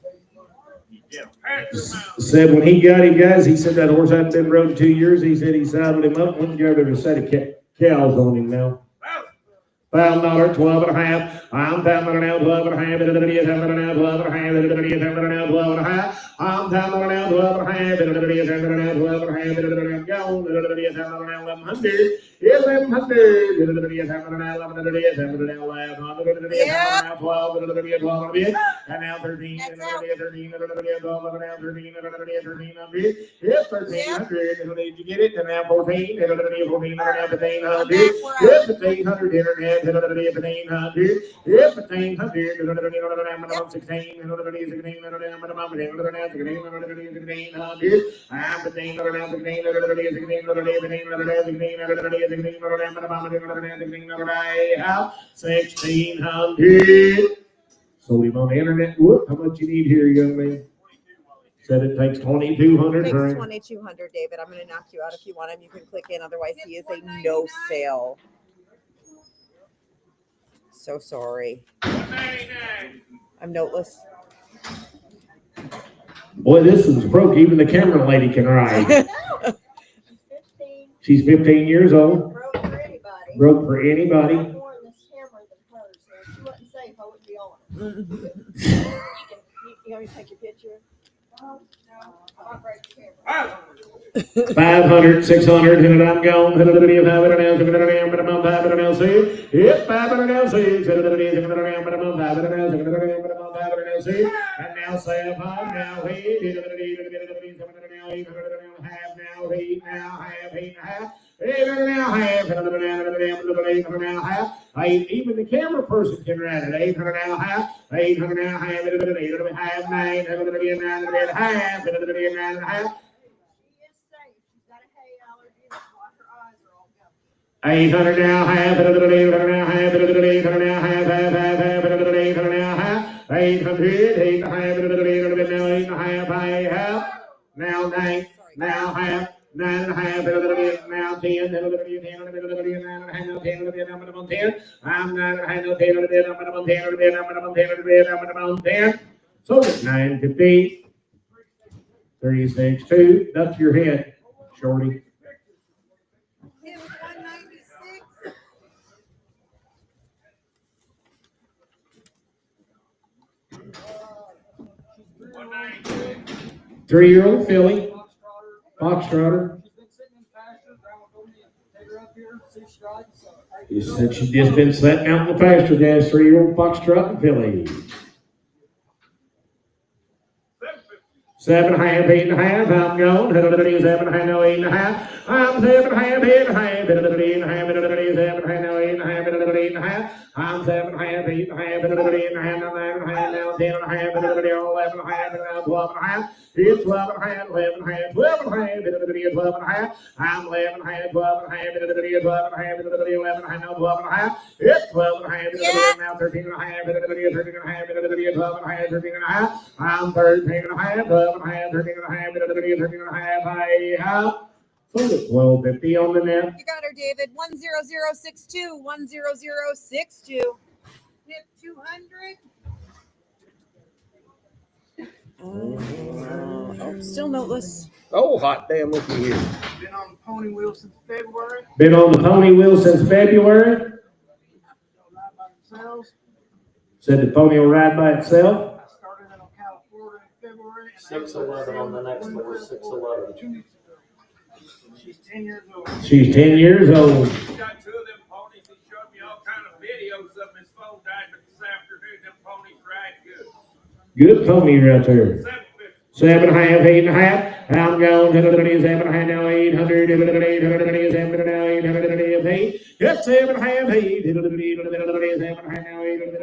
He did a panther. Said when he got him, guys, he said that horse hadn't been rode in 2 years. He said he saddled him up, went and gathered a set of cows on him now. $1,000, 12 and a half. I'm down now, 12 and a half. 12 and a half. 12 and a half. 12 and a half. I'm down now, 12 and a half. 12 and a half. 12 and a half. 12 and a half. I'm gone. 1100. 1100. 12. And now 13. 13. 13. Yes, 1300. Did you get it? And now 14. 14. Now 1500. Yes, 1500. Internet. 1500. Yes, 1500. 16. 1600. Sold him on the internet. Whoop, how much you need here, young man? Said it takes 2,200. Takes 2,200, David. I'm going to knock you out if you want him. You can click in. Otherwise, he is a no sale. So sorry. I'm noteless. Boy, this one's broke. Even the camera lady can ride. She's 15 years old. Broke for anybody. Broke for anybody. More in this camera than hers, so if she wasn't safe, I wouldn't be on it. You want me to take your picture? No, I'll break the camera. 500, 600, hit it, I'm gone. Hit it, 500 now, 600 now, but I'm on 500 now, 6. Hit 500 now, 6. Hit it, 600 now, but I'm on 500 now, 600 now, but I'm on 500 now, 6. And now 700 now, 8. Hit it, 700 now, 800 now, half now, 8 now, half, 8 and a half. 800 now, half. 800 now, half. Even the camera person can ride it. 800 now, half. 800 now, half. 800 half, 9. 800 half. 800 9 and a half. 800 now, half, 800 now, half, 800 now, half, 800 now, half, 800, 8 and a half, 800 now, 8 and a half, now 9, now half, 9 and a half, now 10, 10, 9 and a half, 10, I'm 9 and a half, 10, 10, so it's 950, 36, 2, duck your head, shorty. Three-year-old filly, foxtrotter. He said she's just been sitting out in the pasture, guys. 3-year-old foxtrot filly. 7.5, 8.5, I'm going. 7.5, no 8.5. I'm 7.5, 8.5, 8.5, 7.5, no 8.5, 8.5. I'm 7.5, 8.5, 8.5, 9.5, now 10.5, 11.5, now 12.5. It's 12.5, 11.5, 12.5, 12.5. I'm 11.5, 12.5, 12.5, 11.5, now 12.5. It's 12.5, now 13.5, 13.5, 12.5, 13.5. I'm 13.5, 12.5, 13.5, 13.5. I have. So the 1250 on the net. You got her, David. 10062, 10062. Hit 200. Oh, still noteless. Oh, hot damn, looky here. Been on the pony wheel since February. Been on the pony wheel since February. Ride by themselves. Said the pony will ride by itself. I started in Ocala, Florida in February. 6'11" on the next one, 6'11". 2 weeks ago. She's 10 years old. She's 10 years old. He's got 2 of them ponies. He showed me all kind of videos of them. His phone died, but this afternoon, them ponies ride good. Good pony right there. 750. 7.5, 8.5. I'm going to the 7.5 now 800. 800 now 800. Yep, 7.5, 8. 7.5 now 800.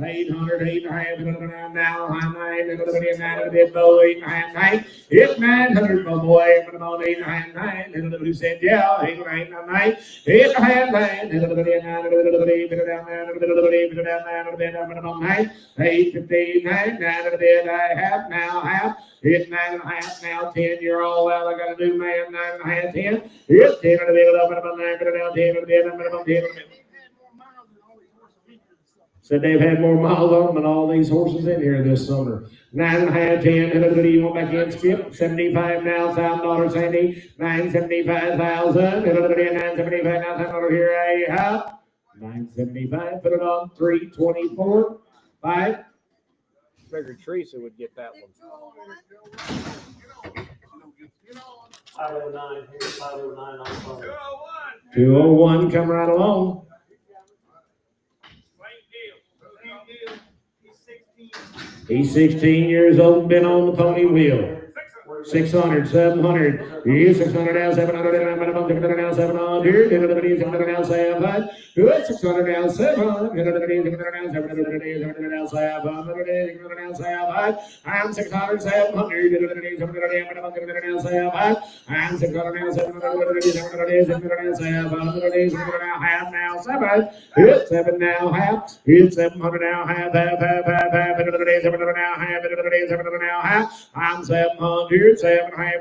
800, 8.5, now I'm 900, bid bow 8.5, it's 900, my boy, but I'm on 8.5, who said yeah, 8.5, 9, 8.5, 9, 8.15, 9, 9 bid I have, now have, it's 9.5, now 10-year-old, well, I got a new man, 9.5, 10, it's 10 of the bid, I'm about 9, now 10 of the bid, I'm about 10 of the bid. Said they've had more miles on them than all these horses in here this summer. 9.5, 10, anybody you want back in, Skip? 75 now, $1,000, Sandy. 975,000, anybody 975 now, $1,000 here, I have. 975, put it on 324, 5. Figured Teresa would get that one. 509 here, 509 on the phone. 201, come right along. He's 16 years old, been on the pony wheel. 600, 700, he's 600 now, 700 now, 600 now, 700, 700 now, 700, good, 600 now, 700, 700 now, 700 now, 700 now, 700, I'm 600, 700, 700 now, 700, I'm 600 now, 700, 700 now, 700 now, half now, 7, it's 7 now, half, it's 700 now, half, 700 now, half, 700 now, half, I'm 700. 7.5,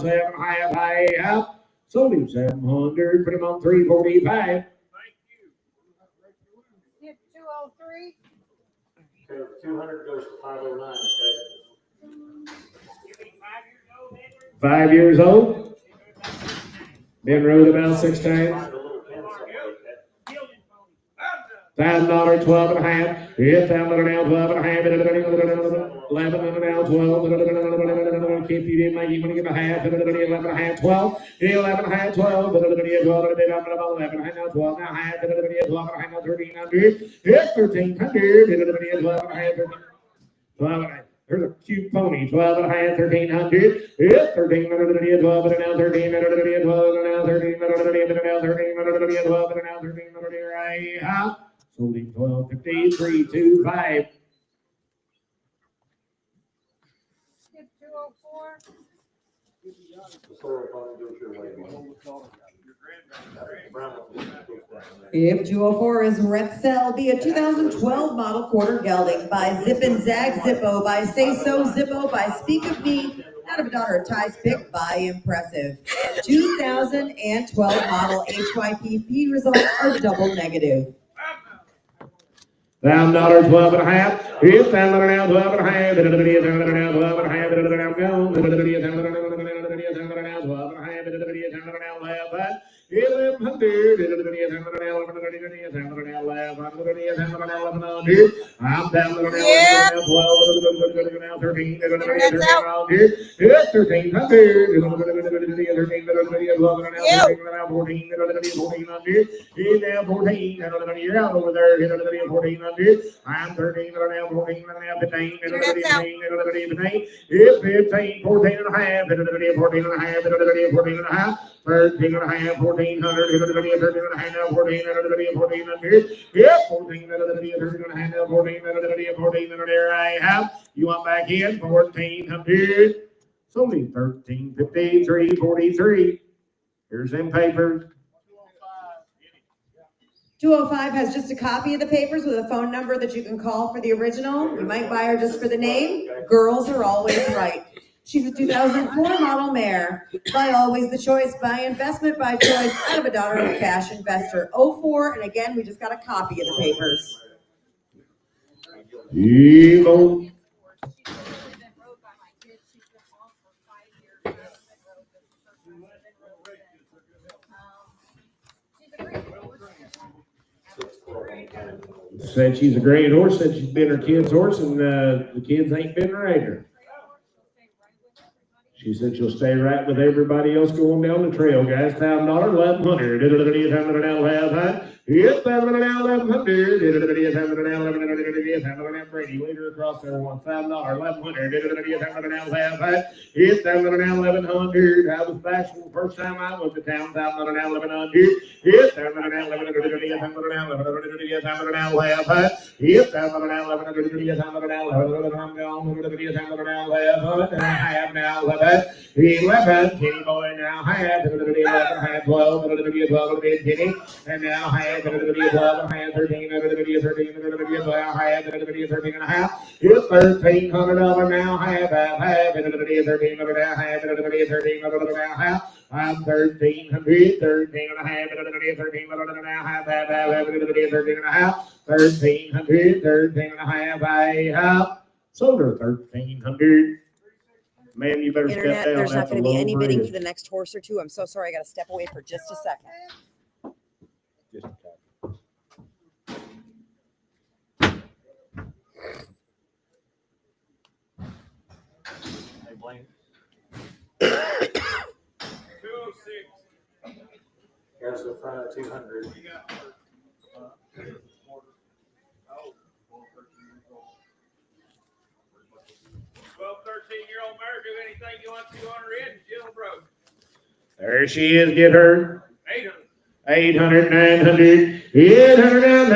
7.5, half. Sold him 700, put him on 345. Hit 203. Okay, 200 goes to 509, okay? 5 years old. Been rode about 6 times. $1,000, 12 and a half. $1,000 now, 12 and a half. 11 now, 12. Keep you didn't make you want to get a half. 11 and a half, 12. 11 and a half, 12. 11 and a half, 12 now, half. 12 and a half, 1300. It's 1300. 12 and a half, 12 and a half. There's a cute pony, 12 and a half, 1300. It's 1300, 12 and now 1300, 12 and now 1300, now 1300, 12 and now 1300, right? Sold him 1250, 325. Hit 204. If 204 is Retzel, be a 2012 model quarter gelding by Zip and Zag Zippo, by Say So Zippo, by Speak of Me, out of a daughter Ty's pick by Impressive. 2012 model HYPP results are double negative. $1,000, 12 and a half. It's $1,000 now, 12 and a half. $1,000 now, 12 and a half. $1,000 now, go. $1,000 now, 12 and a half. $1,000 now, 11. 1100, I'm down to Yeah. 12, now 13, Internet's out. 1300, 1400, he's now 14, you're out over there, 1400, I'm 13, now 14, now 15, 15, 15, 14 and a half, 14 and a half, 14 and a half, 13 and a half, 1400, 13 and a half, now 14, 1400, yep, 14, 13 and a half, now 14, 14, and there I have. You want back in, 1400, so only 1350, 343. Here's them papers. 205 has just a copy of the papers with a phone number that you can call for the original. You might buy her just for the name. Girls are always right. She's a 2004 model mare. By always the choice, by investment, by choice, out of a daughter of a cash investor. 04, and again, we just got a copy of the papers. Evil. Said she's a great horse, said she's been her kid's horse, and the kids ain't been right her. She said she'll stay right with everybody else going down the trail, guys. $1,000, 1100. Yep, 1100. Brady, later across there, $1,000, 1100. Yep, 1100. I was bashful the first time I went to town. 1100. Yep, 1100. Yep, I have now 11, Kenny boy now have 11, 12, 12, Kenny, and now have 12, 13, 13, 12, have 13 and a half, $1,300 now have 13, have 13 now have. I'm 1300, 13 and a half, 13 and a half, 13 and a half, 1300, 13 and a half, I have sold her 1300. Man, you better Internet, step down. there's not That's going a to be low any bidding bridge. for the next horse or two. I'm so sorry. I got to step away for just a second. Hey, Blaine. 206. Here's the front of 200. You got her. 12, 13-year-old mare, do anything you want 200 in, Jill broke. There she is. Get her. 800. 800, 900, 800, 900,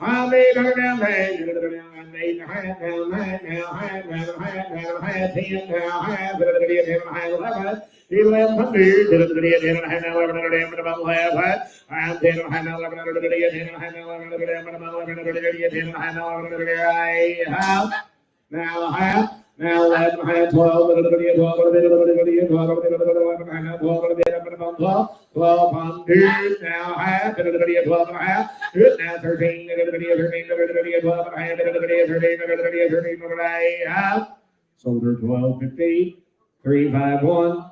I'm 800 down there, 8 and a half down there, now half, 10 now half, 1100, 10 and a half, now 1100, about half, I'm 10 and a half, now 1100, 10 and a half, now 1100, 10 and a half, now 1100, now half. Now 11, 12, 12, 12, 1200, now half, 12 and a half, now 13, 13, half, sold her 1250, 351.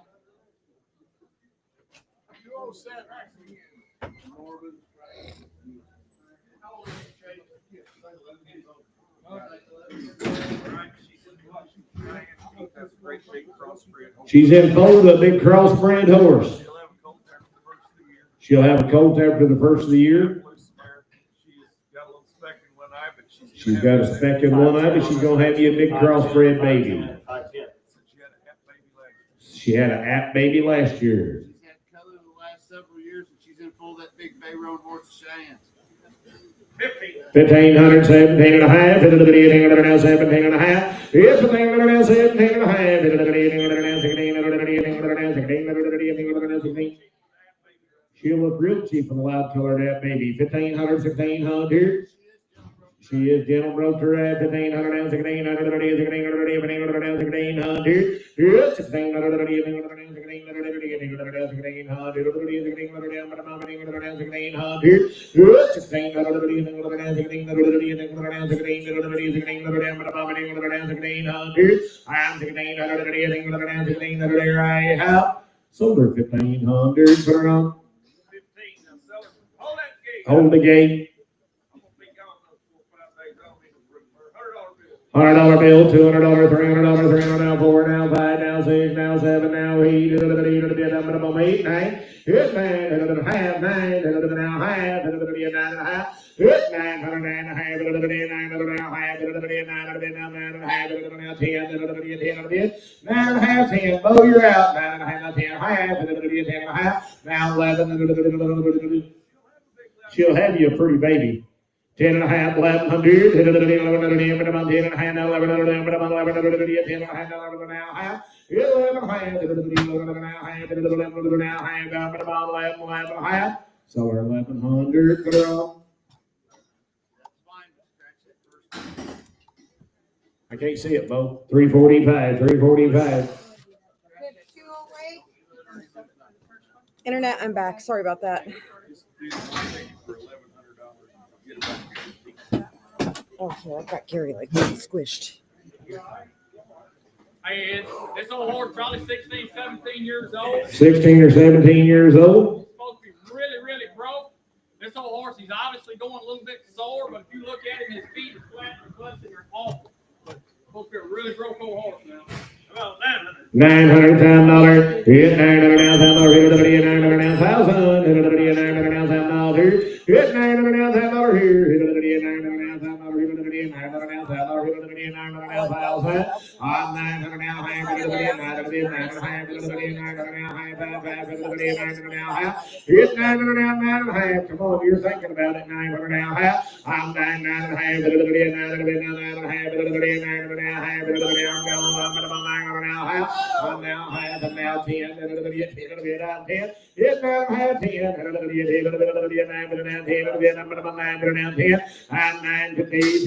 You all set right for you. Norman. How old is Jay? She's in foal with a big crossbred horse. She'll have a colt after the first of the year. She's got a speck in one eye, but she's gonna have you a big crossbred baby. She had an app baby last year. She's had color the last several years, and she's in full that big Bay Road horse Cheyenne. 1500, 17 and a half, 17 and a half, 17 and a half, 17 and a half, 17 and a half, 16. She'll look real cheap in the loud color of that baby. 1500, 1600. She is gentle broker at 1500, 1600, 1600, 1600. I'm 1600, anything other than 1600 there I have. Sold her 1500, put her on. 15. Now, sell it. Hold that gate. Hold the gate. I'm gonna be gone those 4 or 5 days. I don't need $100 bill. $100 bill, $200, $300, $300, now 4, now 5, now 6, now 7, now 8, $8, $9, it's half, $9, half, now half, $9, it's 900, $9, half, $9, now half, $9, now 10, 9 half, 10, Bo, you're out, 9 half, 10, half, 10 half, now 11, she'll have you a pretty baby. 10 and a half, 1100, 10 and a half, 1100, 10 and a half, 10 and a half, 1100, 10 and a half, 1100, half, 11 half, so we're 1100, put her on. I can't see it, Bo. 345, 345. Internet, I'm back. Sorry about that. Oh, yeah, I got Gary like squished. And this old horse probably 16, 17 years old. 16 or 17 years old. Supposed to be really, really broke. This old horse, he's obviously going a little bit sore, but if you look at him, his feet are flat and busted are awful. But supposed to be a really broke old horse now. About $900,000. Hit $900,000. Hit $900,000. Hit $900,000. Hit $900,000 here. Hit $900,000. I'm 900 now, it's 900 now, 9.5. Come on, you're thinking about it. 900 now, half. I'm 9.5. I'm now 10. I'm now half and now 10. It's now half 10. I'm 9 to 10.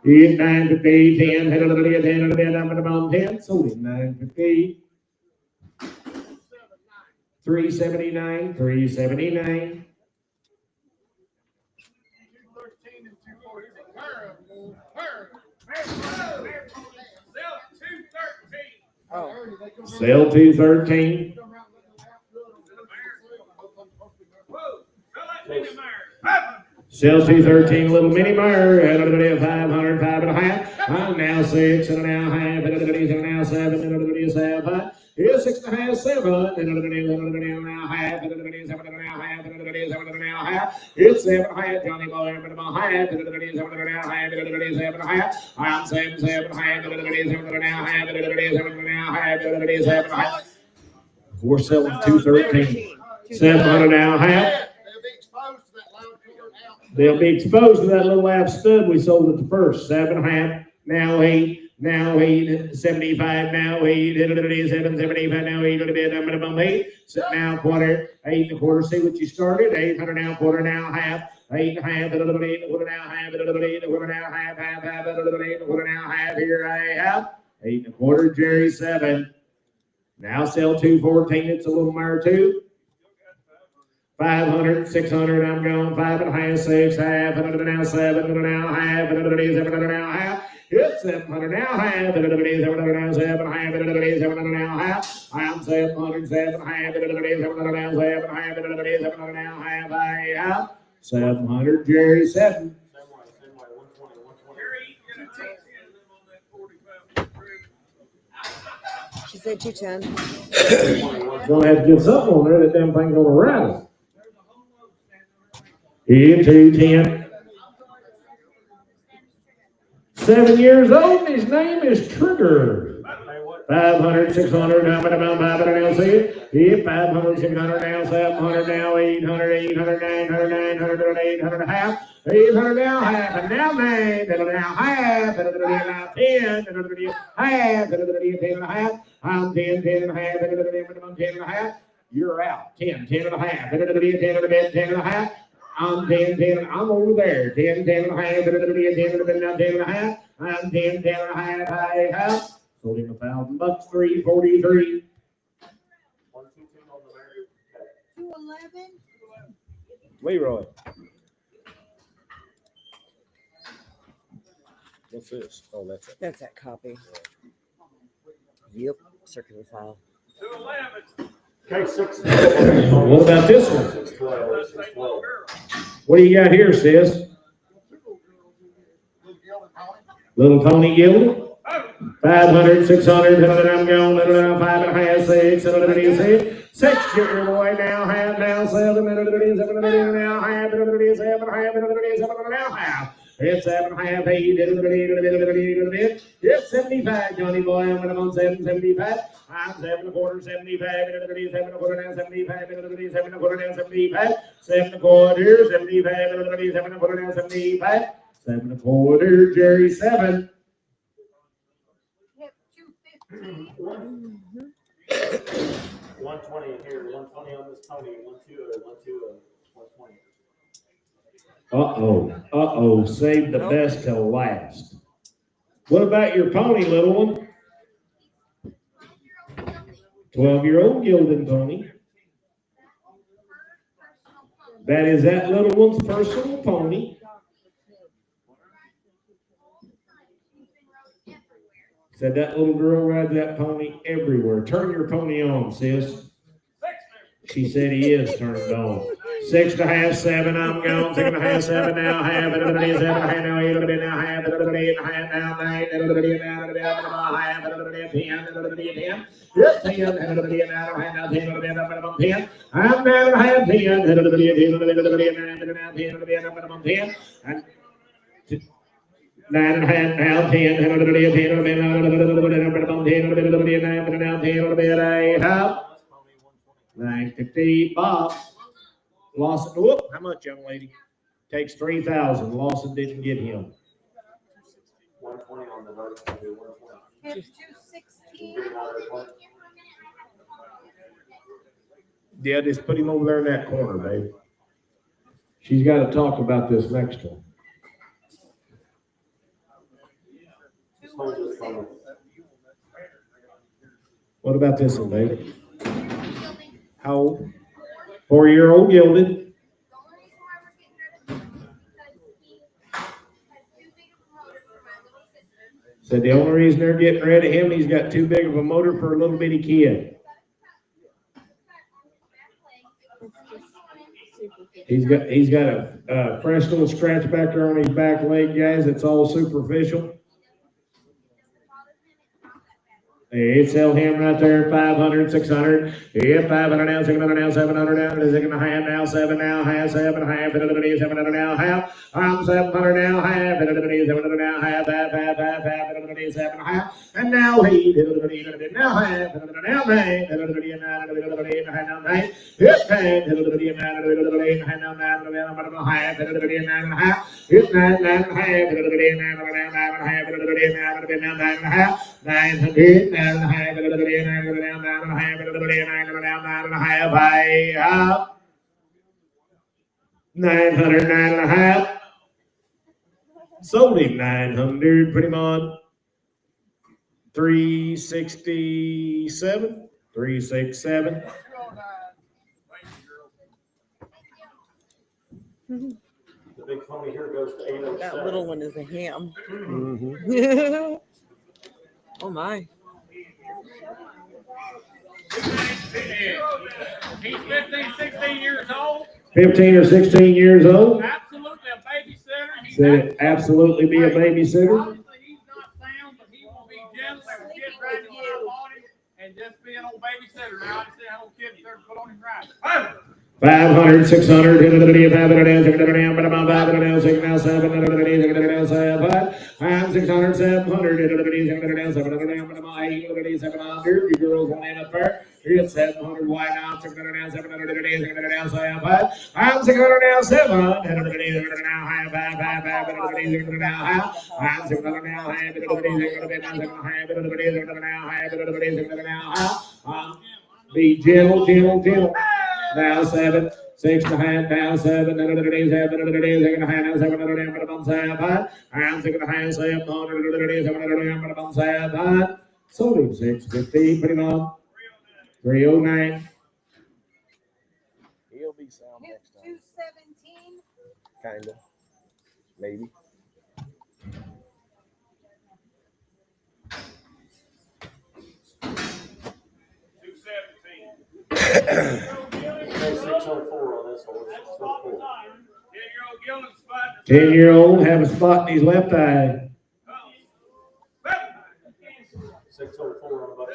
It's 9 to 10. 10. So it's 9 to 10. 379. 379. 213 and 214. Sell 213. Sell 213, little mini mare, everybody 500, 5 and a half. I'm now 6 and a half, everybody's now 7, everybody's 7. Here's 6 and a half, 7, everybody's now half, everybody's 7 and a half, everybody's 7 and a half. It's 7 and a half, Johnny Boy, everybody's half, everybody's 7 and a half, everybody's 7 and a half. I'm 7, 7 and a half, everybody's 7 and a half, everybody's 7 and a half, everybody's 7 and a half. We're selling 213. 700 now, half. They'll be exposed to that little half stud we sold at the first. 7 and a half, now 8, now 8, 75, now 8, 7, 75, now 8, minimum 8, now quarter, 8 and a quarter, see what you started, 800 now, quarter now, half, 8 and a half, 8 and a quarter now, half, 8 and a quarter now, half, 8 and a quarter now, half, here I have, 8 and a quarter, Jerry, 7. Now sell 214, it's a little mare too. 500, 600, I'm going 5 and a half, 6, half, and now 7, and now half, and now half. It's 700 now, half, and now 7, half, and now half. I'm 700, 7, half, and now 7, half, and now half, I have 700, Jerry, 7. She said 210. Gonna have to get something on there. That damn thing gonna rattle. Here, 210. 7 years old. His name is Trigger. 500, 600, now, but about 500 now, see it? Yeah, 500, 600 now, 700 now, 800, 800, 900, 900, 800 half. 800 now, half, and now 9, and now half, and now 10, and now half, and now 10 and a half. I'm 10, 10 and a half, and I'm 10 and a half. You're out. 10, 10 and a half, and 10 and a bit, 10 and a half. I'm 10, 10, I'm over there. 10, 10 and a half, and 10 and a half. I'm 10, 10 and a half, I have. Sold him $1,000, 343. 211. Leroy. What's this? Oh, that's it. That's that copy. Yep, circular file. 211. Okay, 6. What about this one? 612. 612. What do you got here, sis? Little Tony Gilding? 500, 600, I'm going, 5.5, 6, 6, get your boy now, half, now, 7, now, half, 7, now, half. It's 7.5, 8, it's 75, Johnny boy, I'm gonna go 7.75. I'm 7.25, 75, 7.25 now, 75, 7.25 now, 75, 7.25, 75, 7.25 now, 75, 7.25, Jerry, 7. Hip 250. 120 here, 120 on this pony, 120. Uh-oh, save the best till last. What about your pony, little one? 12-year-old gilded pony. That is that little one's personal pony. Said that little girl rides that pony everywhere. Turn your pony on, sis. She said he is turned on. 6.5, 7, I'm gone. 6.5, 7 now, half, 7 now, 8, now, half, 8.5 now, 9, now, half, 10, 10. 10, now, 10, I'm down half 10, 10, and 9.5 now, 10, 10, 950, Bob. Lawson, whoop, how much, young lady? Takes 3,000. Lawson didn't get him. 120 on the vertical, 120. Hip 216. Yeah, just put him over there in that corner, babe. She's got to talk about this next one. What about this one, baby? How old? 4-year-old gilded. Said the only reason they're getting rid of him, he's got too big of a motor for a little bitty kid. He's got a fresh little scratch back there on his back leg, guys. It's all superficial. Hey, sell him right there, 500, 600. Yeah, 500 now, 600 now, 700 now, 6.5 now, 7 now, half, 7.5, 700 now, half. I'm 700 now, half, 700 now, half, 7.5. And now he now half, now 9, now 9. It's 9, it's 900. 900. Sold him 900. Put him on 367. 367. The big pony here goes to 807. That little one is a ham. Mm-hmm. Oh my. He's 15, 16 years old. 15 or 16 years old. Absolutely a babysitter. Said absolutely be a babysitter. Obviously, he's not sound, but he will be gentle and kid ready when I bought him and just be an old babysitter. Now I just see how old kid there to put on his ride. 500, 600, 500, 600, 700. You girls want in up there? Here's 700. Why not? 600 now, 700 now, 700. I'm 600 now, 700 now, high, 5, now, I'm 600 now, high, be gentle. Now 7, 6.5, now 7, 700 days, 700 days, 700, 700, I'm 6.5, 700, sold him 650, put him on 309. He'll be sound Hip next time. 217. Kinda. Maybe. 10-year-old have a spot in his left eye. 604 on the bus.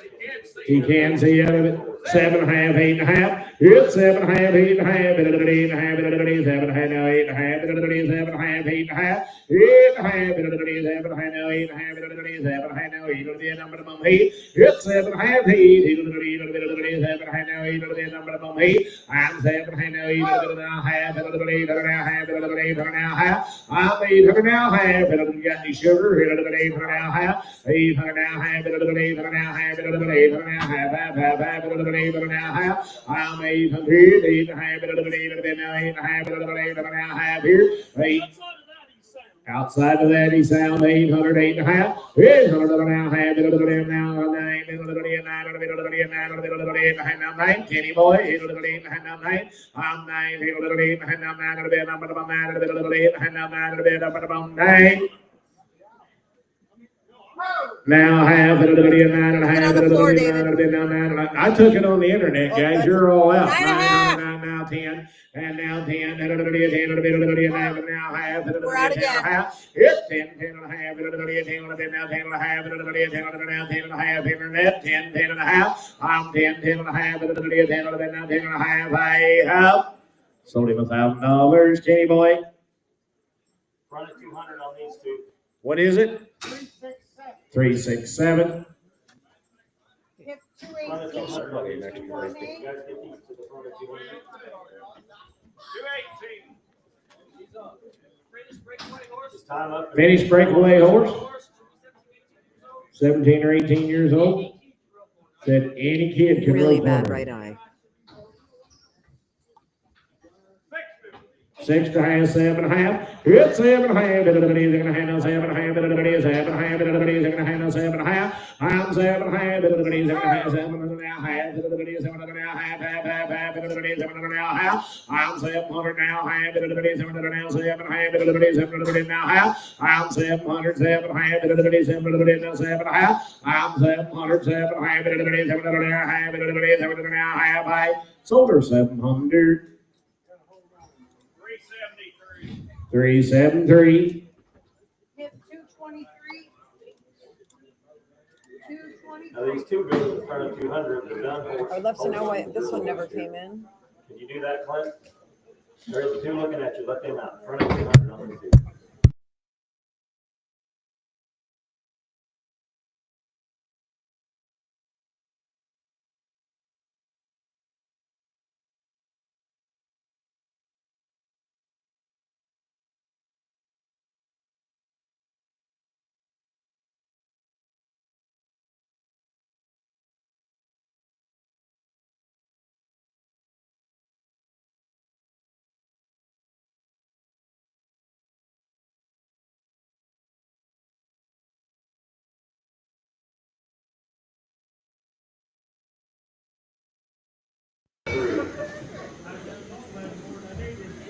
He can see out of it. 7.5, 8.5. It's 7.5, 8.5. 8.5. 7.5 now. 8.5. 7.5, 8.5. 8.5. 7.5 now. 8.5. 7.5 now. He's number of heat. It's 7.5 heat. 7.5 now. He's number of heat. I'm 7.5 now. 8.5. 8.5 now. Half. I'm 800 now. Half. Got any sugar? 800 now. Half. 800 now. Half. 800 now. Half. 800 now. Half. I'm 800, 8.5, now 8.5 here. 8. Outside of that, he sound 800, 8.5. 800 now, half it now, 9. Kenny boy, 800, now 9. I'm 9, 800, now 9. Now half it, 9.5. I took it on the internet, guys. You're all out. 9.5. Now 10. And now 10. And now half. We're out again. It's 10, 10.5. 10, now 10.5. 10.5. Internet. 10, 10.5. I'm 10, 10.5. 10, now 10.5. I have sold him $1,000. Kenny boy. Run at 200 on these two. What is it? 367. Hip Run at 218. 200 on these two. You guys get these to the front of 200. 218. Just time up. Finished breakaway horse. 17 or 18 years old. Said any kid can Really run bad for right him. eye. 6 to half, 7.5. It's 7.5. Everybody's going to handle 7.5. Everybody's 7.5. Everybody's going to handle 7.5. I'm 7.5. Everybody's going to have 7.5. Everybody's 7.5. Half. Everybody's 7.5. I'm 700 now. Half. Everybody's 700 now. 7.5. Everybody's 700 now. Half. I'm 700. 7.5. Everybody's 700 now. 7.5. I'm 700. 7.5. Everybody's 700 now. Half. Everybody's 700 now. Half. I sold her 700. 373. Hip 223. 224. Now these two go to the front of 200. They're done horse. I'd love to know why this one never came in. Can you do that, Clint? There's the two looking at you. Let them out. Front of 200 on the two.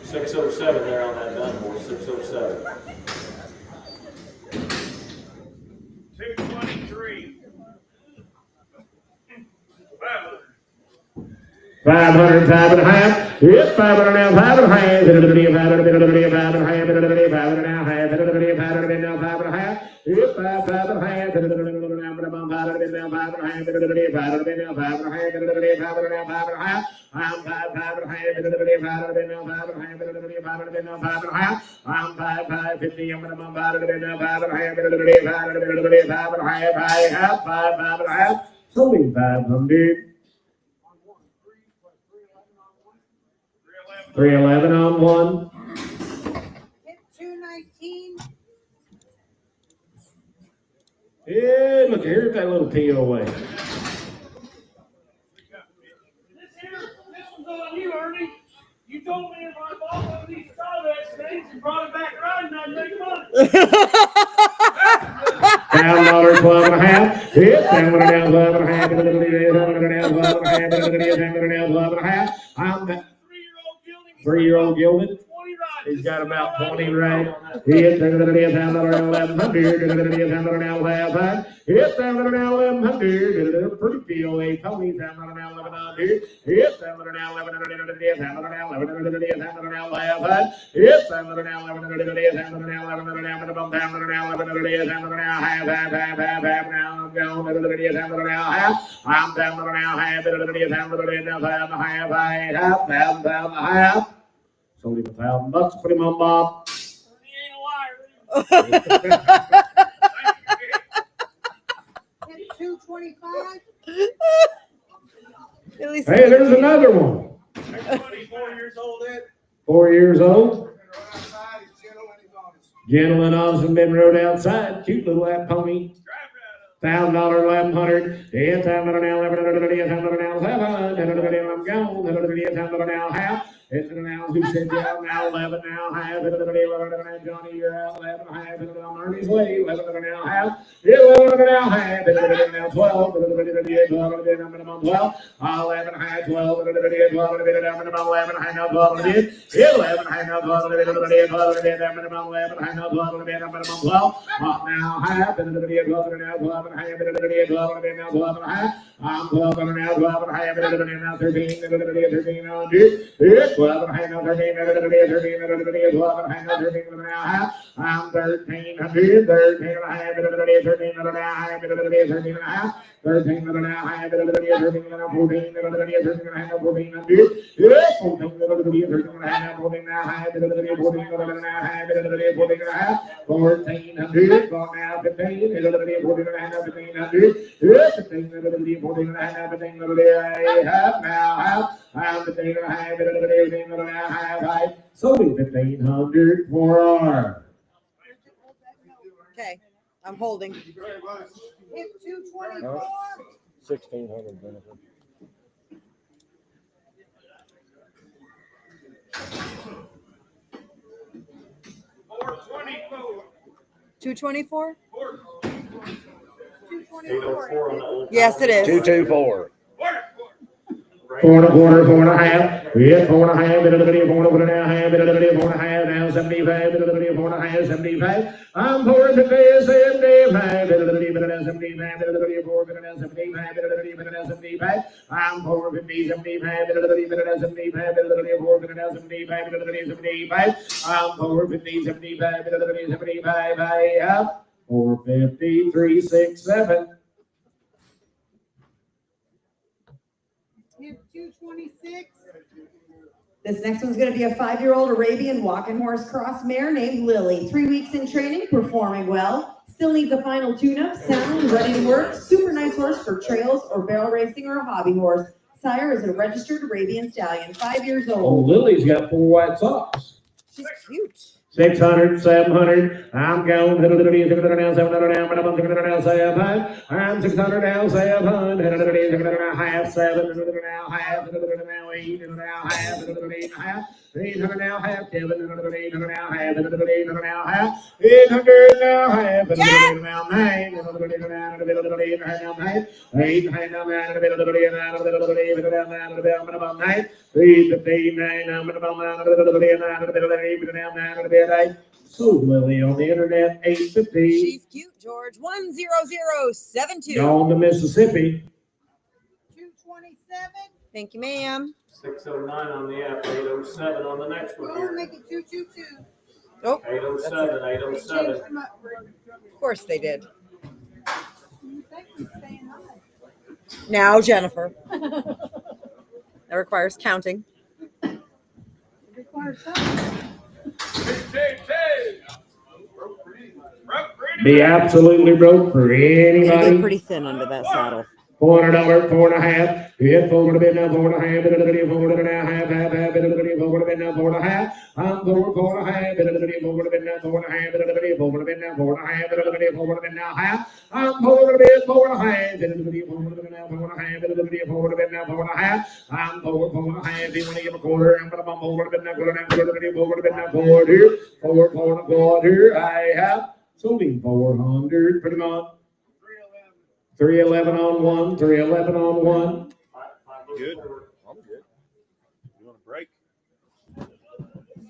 $607 there on that done horse. $607. 223. 500, 5.5. It's 500 now, 5.5. It'll 5 now, half. It'll be 5 now, 5.5. It's 5, 5.5. It'll be now, 5.5. It'll be 5 now, 5.5. It'll be 5 now, 5.5. I'm 5, 5.5. It'll be 5 now, 5.5. It'll be 5 now, 5.5. I'm 5, 5, 50. I'm 5 now, 5.5. It'll be 5 I have 5, 5.5. Sold him 500. 311 on one. Hip 219. Yeah, look, here's that little POA. This one's on you, Ernie. You told me if I bought one of these Stockyards things and brought it back riding, I'd make money. $1,000, 12.5. Yep, $1,000 now, 12.5. $1,000 now, 12.5. I'm that 3-year-old gilded. 20 riding. He's got about 20 right. It's $1100. Pretty feel a pony down on an 1100. It's $1100. It's I'm down to now half. Half. Sold him $1,000. Put him on Bob. Hit 225. Hey, there's another one. 24 years old, Ed. 4 years old. Outside, he's gentle and he's honest. Gentle and honest and been rode outside. Cute little lap pony. $1,000, $1,100. It's $1100. I'm gone. Now half. It's now who said yeah, now 11 now half. 11 Johnny, you're out 11 half. I'm Ernie's way. 11 now half. 11 now half. 11 now 12. 11 12. 11 high 12. 11 11 high now 12. 11 high now 12. 11 high now 12. 12. Now half. 11 now 12 high. 11 now 12 high. I'm 12 now 12 high. 11 now 13. 13 on 12 high now 13. 13 12 high now 13 now half. I'm 1300. 13 high. 13 now high. 13 and a half. 13 and a half. 13 and a 14. 13 and a half. 14 and 2. 14 and a half. 14 and a half. 14 and a half. 14 and a half. 14 and a half. 1400. 15. 14 and a half. 1500. 15 14 and a half. 15 and a half. Now half. I'm 15 and a half. 15 and a half. So 1500 for our. Okay, I'm holding. Hit 224. 1,600 benefit. $224? 224. Yes, it is. 224. 4 and a quarter, 4 and a half. Yeah, 4 and a half. 4 and a half. 4 and a half. Now 75. 4 and a half. 75. I'm 4 and 75. 75. 75. 4 and 75. 75. I'm 4 and 50. 75. 75. 4 and 75. 75. I'm 4 and 50. 75. 75. I have 450. 3, 6, 7. Hit 226. This next one's going to be a 5-year-old Arabian walking horse cross mare named Lily. 3 weeks in training, performing well. Still needs a final tune-up, sound, ready to work. Super nice horse for trails or barrel racing or a hobby horse. Sire is a registered Arabian stallion, 5 years Oh, old. Lily's got 4 white socks. She's cute. 600, 700. I'm going. 600 now, 700 now, but I'm 600 now, 700. I'm 600 now, 700. 600 half, 700 now, half, 700 now, 800 now, half, 700 half. 800 now, half, 700, 800 now, half, 800 now, half, 800 now, half, 800 now, 9, 800 now, 9, 800 now, 9, 359, so Lily on the internet, 850. She's cute, George. 10072. On to Mississippi. 227. Thank you, ma'am. 609 on the app, 807 on the next one We'll here. make it 222. Oh, 807, They 807. changed them up, Rick. of course they did. You think he's staying high. Now, Jennifer. That requires counting. It requires something. Be absolutely broke for It'll anybody. be pretty thin under that saddle. $400, 4 and a half. Hit forward a bit now, 4 and a half. Forward and a half, forward a bit now, 4 and a half. I'm 4 and a half. Forward a bit now, 4 and a half. Forward a bit now, 4 and a half. Forward a bit now, half. I'm 4 and a bit, 4 and a half. Forward a bit now, 4 and a half. Forward a bit now, 4 and a half. I'm 4 and a half. You want to give a quarter? I'm going to bump over a bit now, forward a bit now, quarter. Forward and a quarter. I have sold him 400. Put him on. 311 on 1, 311 on 1. Good. I'm good. You want a break?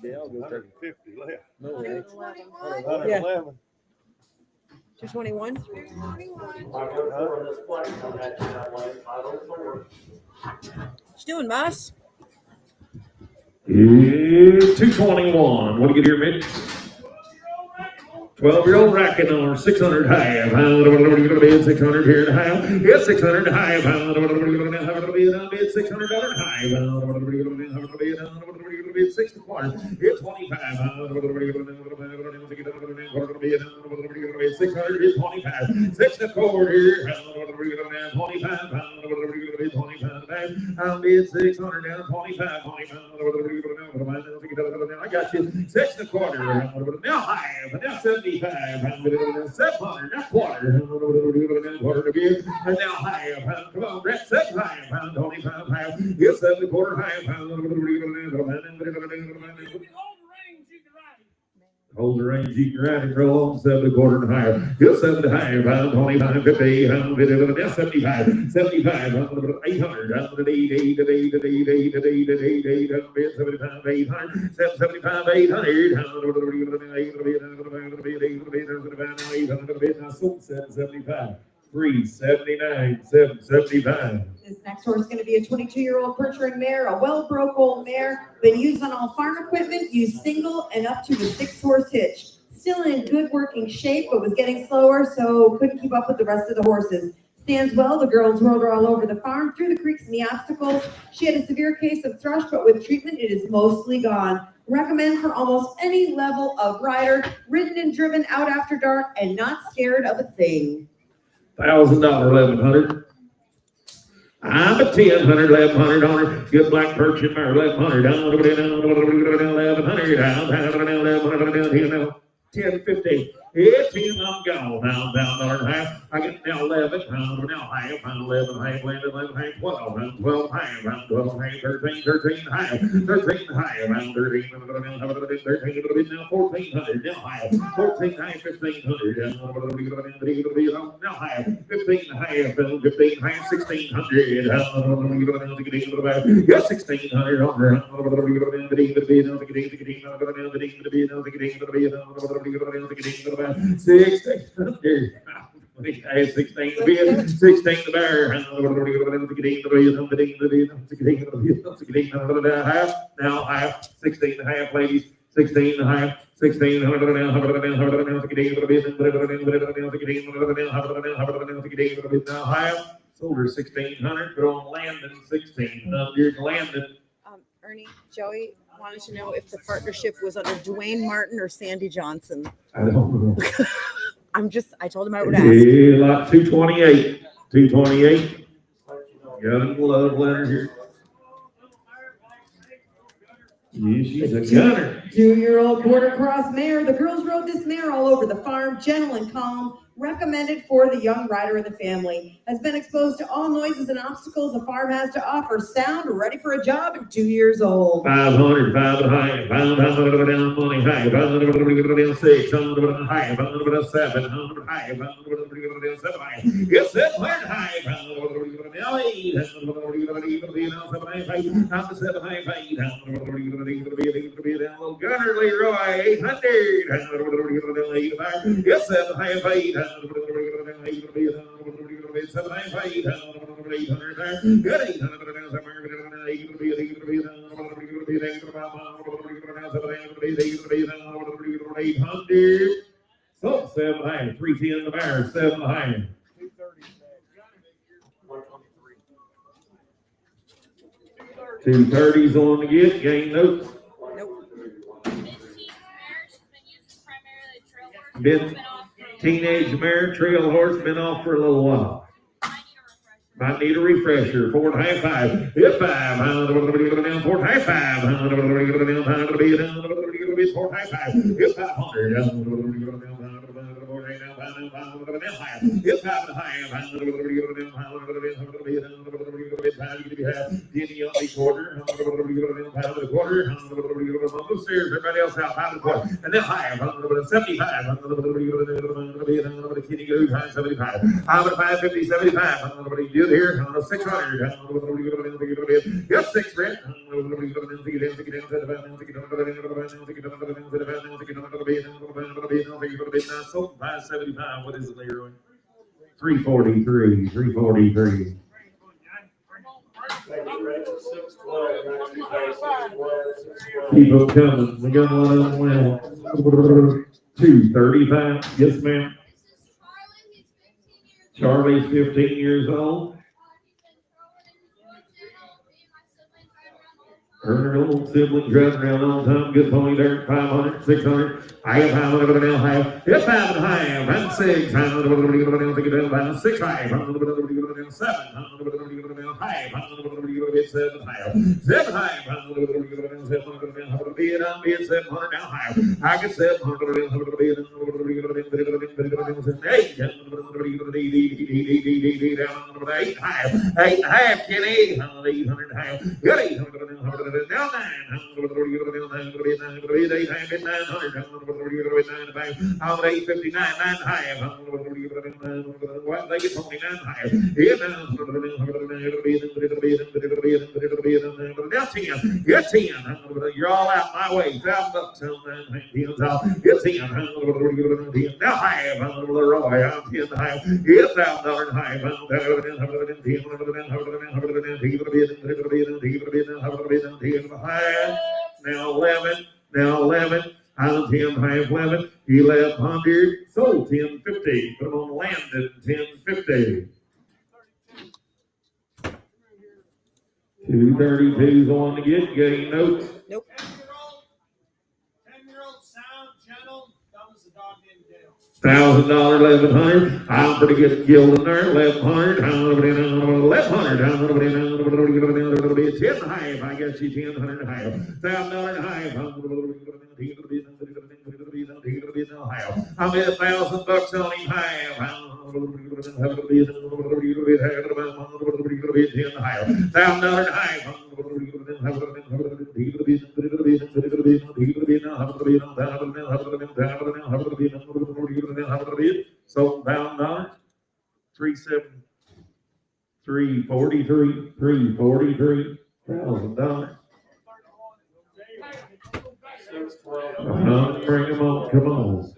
Yeah, I'll go take 150 left. No way. 111. 221. What you doing, Moss? It's 221. What do you get here, Mitch? 12-year-old racking on 600 half. What are you going to bid? 600 here and a half. Yes, 600 half. What are you going to bid? $600 half. What are you going to bid? 6 and a quarter. It's 25. What are you going to bid? 600 is 25. 6 and a quarter. What are you going to bid? 25. What are you going to bid? 25. I'll bid 600 down 25. 25. I got you. 6 and a quarter. Now high. Now 75. 700. Now quarter. Quarter to bid. And now high. Come on, Brett. 7 high. 25 high. Yes, 7 and a quarter high. Hold the range, you can ride and roll on 7 and a quarter and higher. Yes, 7 to higher. 25, 50, 75, 75, 800, 800, 800, 379, 775. This next horse is going to be a 22-year-old Perchering mare, a well-broke old mare, been used on all farm equipment, used single and up to a 6-horse hitch. Still in good working shape, but was getting slower, so couldn't keep up with the rest of the horses. Stands well, the girls rode her all over the farm, through the creeks and the obstacles. She had a severe case of thrush, but with treatment, it is mostly gone. Recommend for almost any level of rider, ridden and driven out after dark, and not scared of a thing. $1,000, 1,100. I'm at 1,000, 1,100 on her. Good black perch in there, 1,100 down, 1,100 down, 1050. It's him, I'm gone. Now, $1,000 half. I get now 11. Now half. 11 half. 11 half. 12. 12 half. 12 half. 13. 13 half. 13 half. 13. 13. Now 1,400. Now half. 14 half. 1,500. Now half. 15 half. 15 half. 1,600. Yes, 1,600 on her. 16. I had 16 to bid, 16 to bear. Half, now half, 16 and a half, ladies, 16 and a half, 16, now, half, sold her 1,600, but on Landon, 1,600, Landon. Ernie, Joey wanted to know if the partnership was under Dwayne Martin or Sandy Johnson. I don't know. I told him I would ask. Yeah, lot 228. 228. Got a love letter here. Yeah, she's a gunner. 2-year-old quarter cross mare. The girls rode this mare all over the farm, gentle and calm. Recommended for the young rider in the family. Has been exposed to all noises and obstacles the farm has to offer. Sound, ready for a job at 2 years old. 500, 500 high, 500 down money high, 500 down 6, 100 high, 500 700 high, 500 down 7 high. Yes, 700 high, 500 down 8, 700 down 7 high, 7 high, 800 down little gunner Leroy, 800, yes, 7 high, 800. 7 high, 800, good 800. So 7 high, 310 the bar, 7 high. 230s on the get, game notes. Been teenage mare, trail horse, been off for a little while. Might need a refresher. 4 and a half, 5. Hit 5. 4 and a half, 5. 4 and a half, 5. Hit 500. It's half and a half. Jenny on the quarter. Pound a quarter. Upstairs, everybody else out. Pound a quarter. And then high. 75. Kitty goes high 75. How about 550, 75? Nobody do here. 600. Yes, 6 red. So 575. What is it, Leroy? 343. 343. Keep them coming. We got one of them well. 235. Yes, ma'am. Charlie's 15 years old. Her old siblings driving around all the time. Good pony dirt. 500, 600. I have 500 now. High. It's 5 and a half. And 6. 500. 6 high. 7. 5. 7 high. 7 high. 700 now high. I get 700. 8 high. 8 half. Kenny. 800 high. Good 800. Now 900. 900. I'm 859. 9 high. What they get 29 high. Now 10. Get 10. You're all out my way. $1,000 on that. Get 10. Now high. Leroy. I'm 10 high. Get $1,000 high. Now 11. Now 11. I'm 10 high 11. 1100. Sold 1050. Put them on land at 1050. 232's on to get. Getting notes. Nope. 10-year-old sound, gentle, dumb as a dog didn't do. $1,000, 1100. I'm pretty good at gilding there. 1100. 1100. 10 high. I guess you 10 high. $1,000 high. I'm at $1,000 on him high. $1,000 high. So $1,000. 343. 343. $1,000. Bring them on. Come on.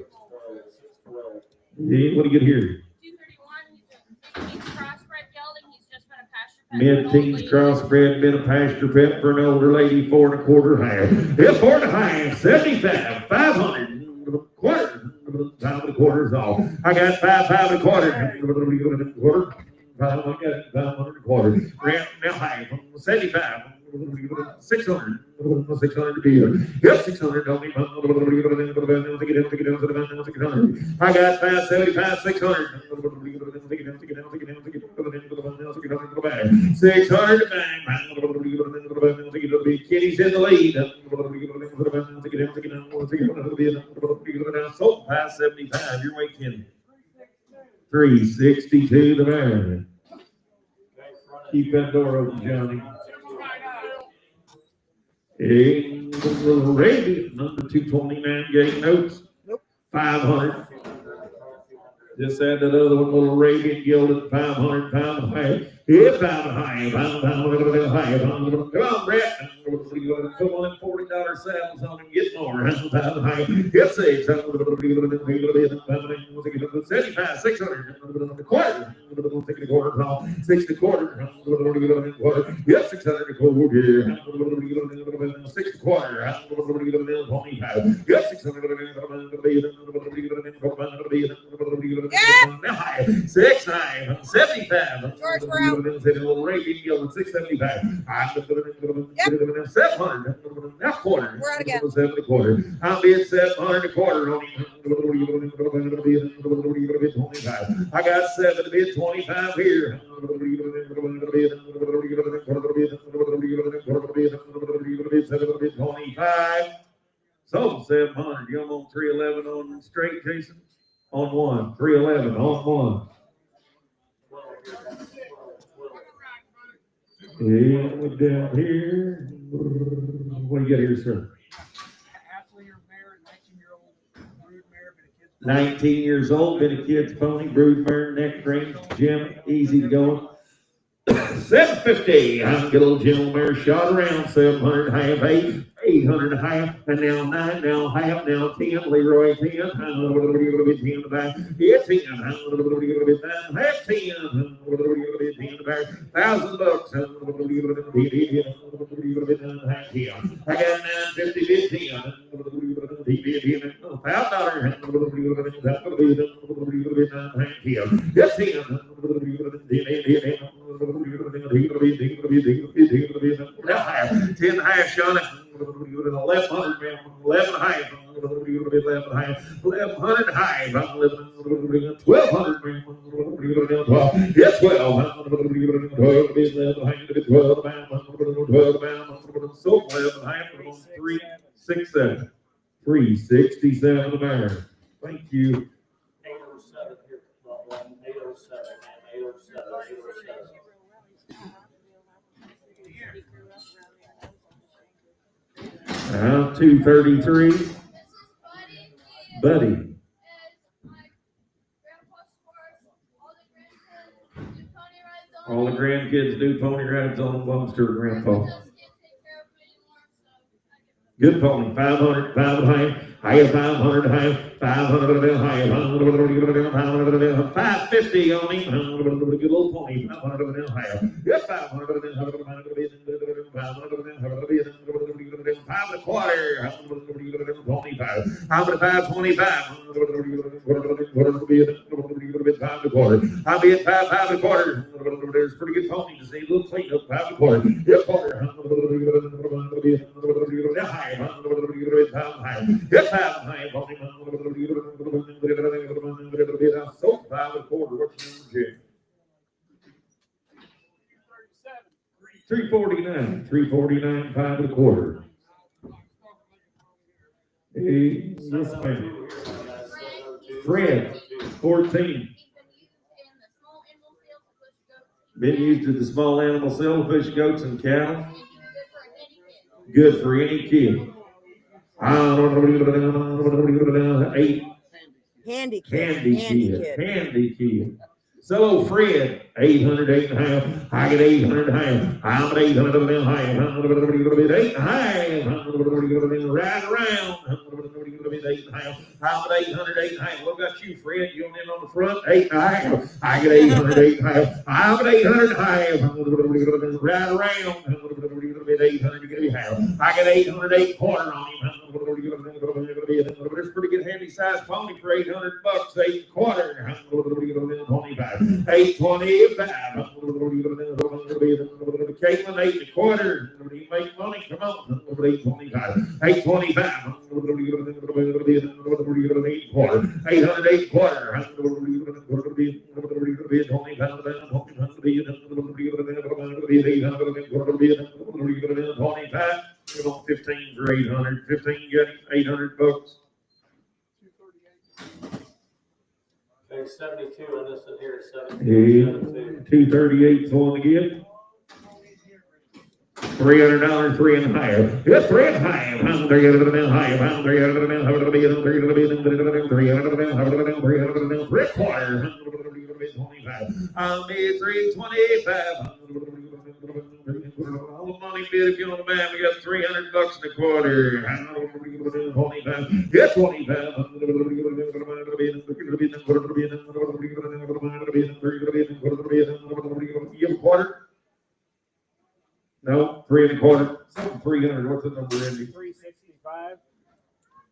Yeah, what do you get here? 231. He's crossbred gelding. He's just been a pasture pet. Mid-teens crossbred, been a pasture pet for an older lady, 4 1/4 half. It's 4 1/2, 75, 500, quarter, 5 1/4 off. I got 5 1/4. Quarter. 500 1/4. Now high, 75. 600. 600 to deal. Yep, 600. I got 575, 600. 600. Kitty's in the lead. So 575. Your way, Kenny. 362 the man. Keep that door open, Johnny. Arabian, number 229, gate notes. Nope. 500. Just add that other one, little Arabian gilded, 500, pound high. Yeah, pound high. Pound high. Come on, Brett. Come on, $40 saddles on and get more. Pound high. Get 6. 75, 600. Quarter. 6 1/4. Yep, 600 1/4. 6 1/4. 25. Yep, 600. Yeah. 6 9 75. George, we're out. 675. 700. Now quarter. We're out again. 7 1/4. I'll be at 700 1/4 on him. I got 7 to bid 25 here. 25. So 700. You on 311 on straight, Jason? On one. 311 on one. And we're down here. What do you got here, sir? Half-liter mare, 19-year-old brood mare, been a kid's 19 years old, been a kid's pony, brood mare, neck range, Jim, easy to go. 750. I'm good old Jim mare shot around 700, half 8, 800, half, and now 9, now half, now 10. Leroy 10. I don't know what we're going to be 10 to back. Yeah, 10. I don't know what we're going to be 9, half 10. I don't know what we're going to be 10 to back. $1,000. I don't know what we're going to be 10, half 10. I got 950, 15. I don't know what we're going to be 10. $1,000. I don't know what we're going to be 10, half 10. Yes, 10. Now half, 10 half shot it, 1100, 11 half, 11 half, 1100 half, 1200, yes, 12, so 11 half, 367, 367 the matter. Thank you. 807 here. 807, man. 807. 807. 233. Buddy. All the grandkids do pony rides on Bumster, Grandpa. Good pony, 500, 500, high, 500, high, 500, high, 550 on him, good little pony, 500 high, yes, 500, 5 and a quarter, pony, 5, 525, 5 and a quarter, I'll be at 5 and a quarter, there's pretty good pony, just need a little clean up, 5 and a quarter, yes, quarter, high. Yes, high. So 5 and a quarter. What's your number, Jim? 349. 349, 5 and a quarter. Hey, yes, ma'am. Fred, 14. Been used to the small animal sale, push goats and cattle. Good for any kid. 8. Handy kid. Handy kid. So Fred, 800, 8 and a half. I get 800 half. I'm at 800 and a half. 8 and a half. Right around. 8 and a half. I'm at 800, 8 and a half. What about you, Fred? You in on the front? 8 and a half. I get 800, 8 and a half. I'm at 800 and a half. Right around. 800 to get a half. I get 800, 8 quarter on him. It's pretty good handy size pony for $800, 8 quarter. 825. 825. Caitlin, 8 and a quarter. You make money, come on. 825. 825. 8 quarter. 800, 8 quarter. 25. You're on 15 for 800. 15 getting $800. Okay, 72 on this one here. 238 on the gift. $300, 3 and a half. Yes, 3 and a half. I'm 300 and a half. I'm 300 and a half. 3 quarters. I'll be 325. All the money bid if you want to buy, we got $300 in a quarter. Yes, 25. You have a quarter? No, 3 and a quarter. 300. What's the number, Andy? 365.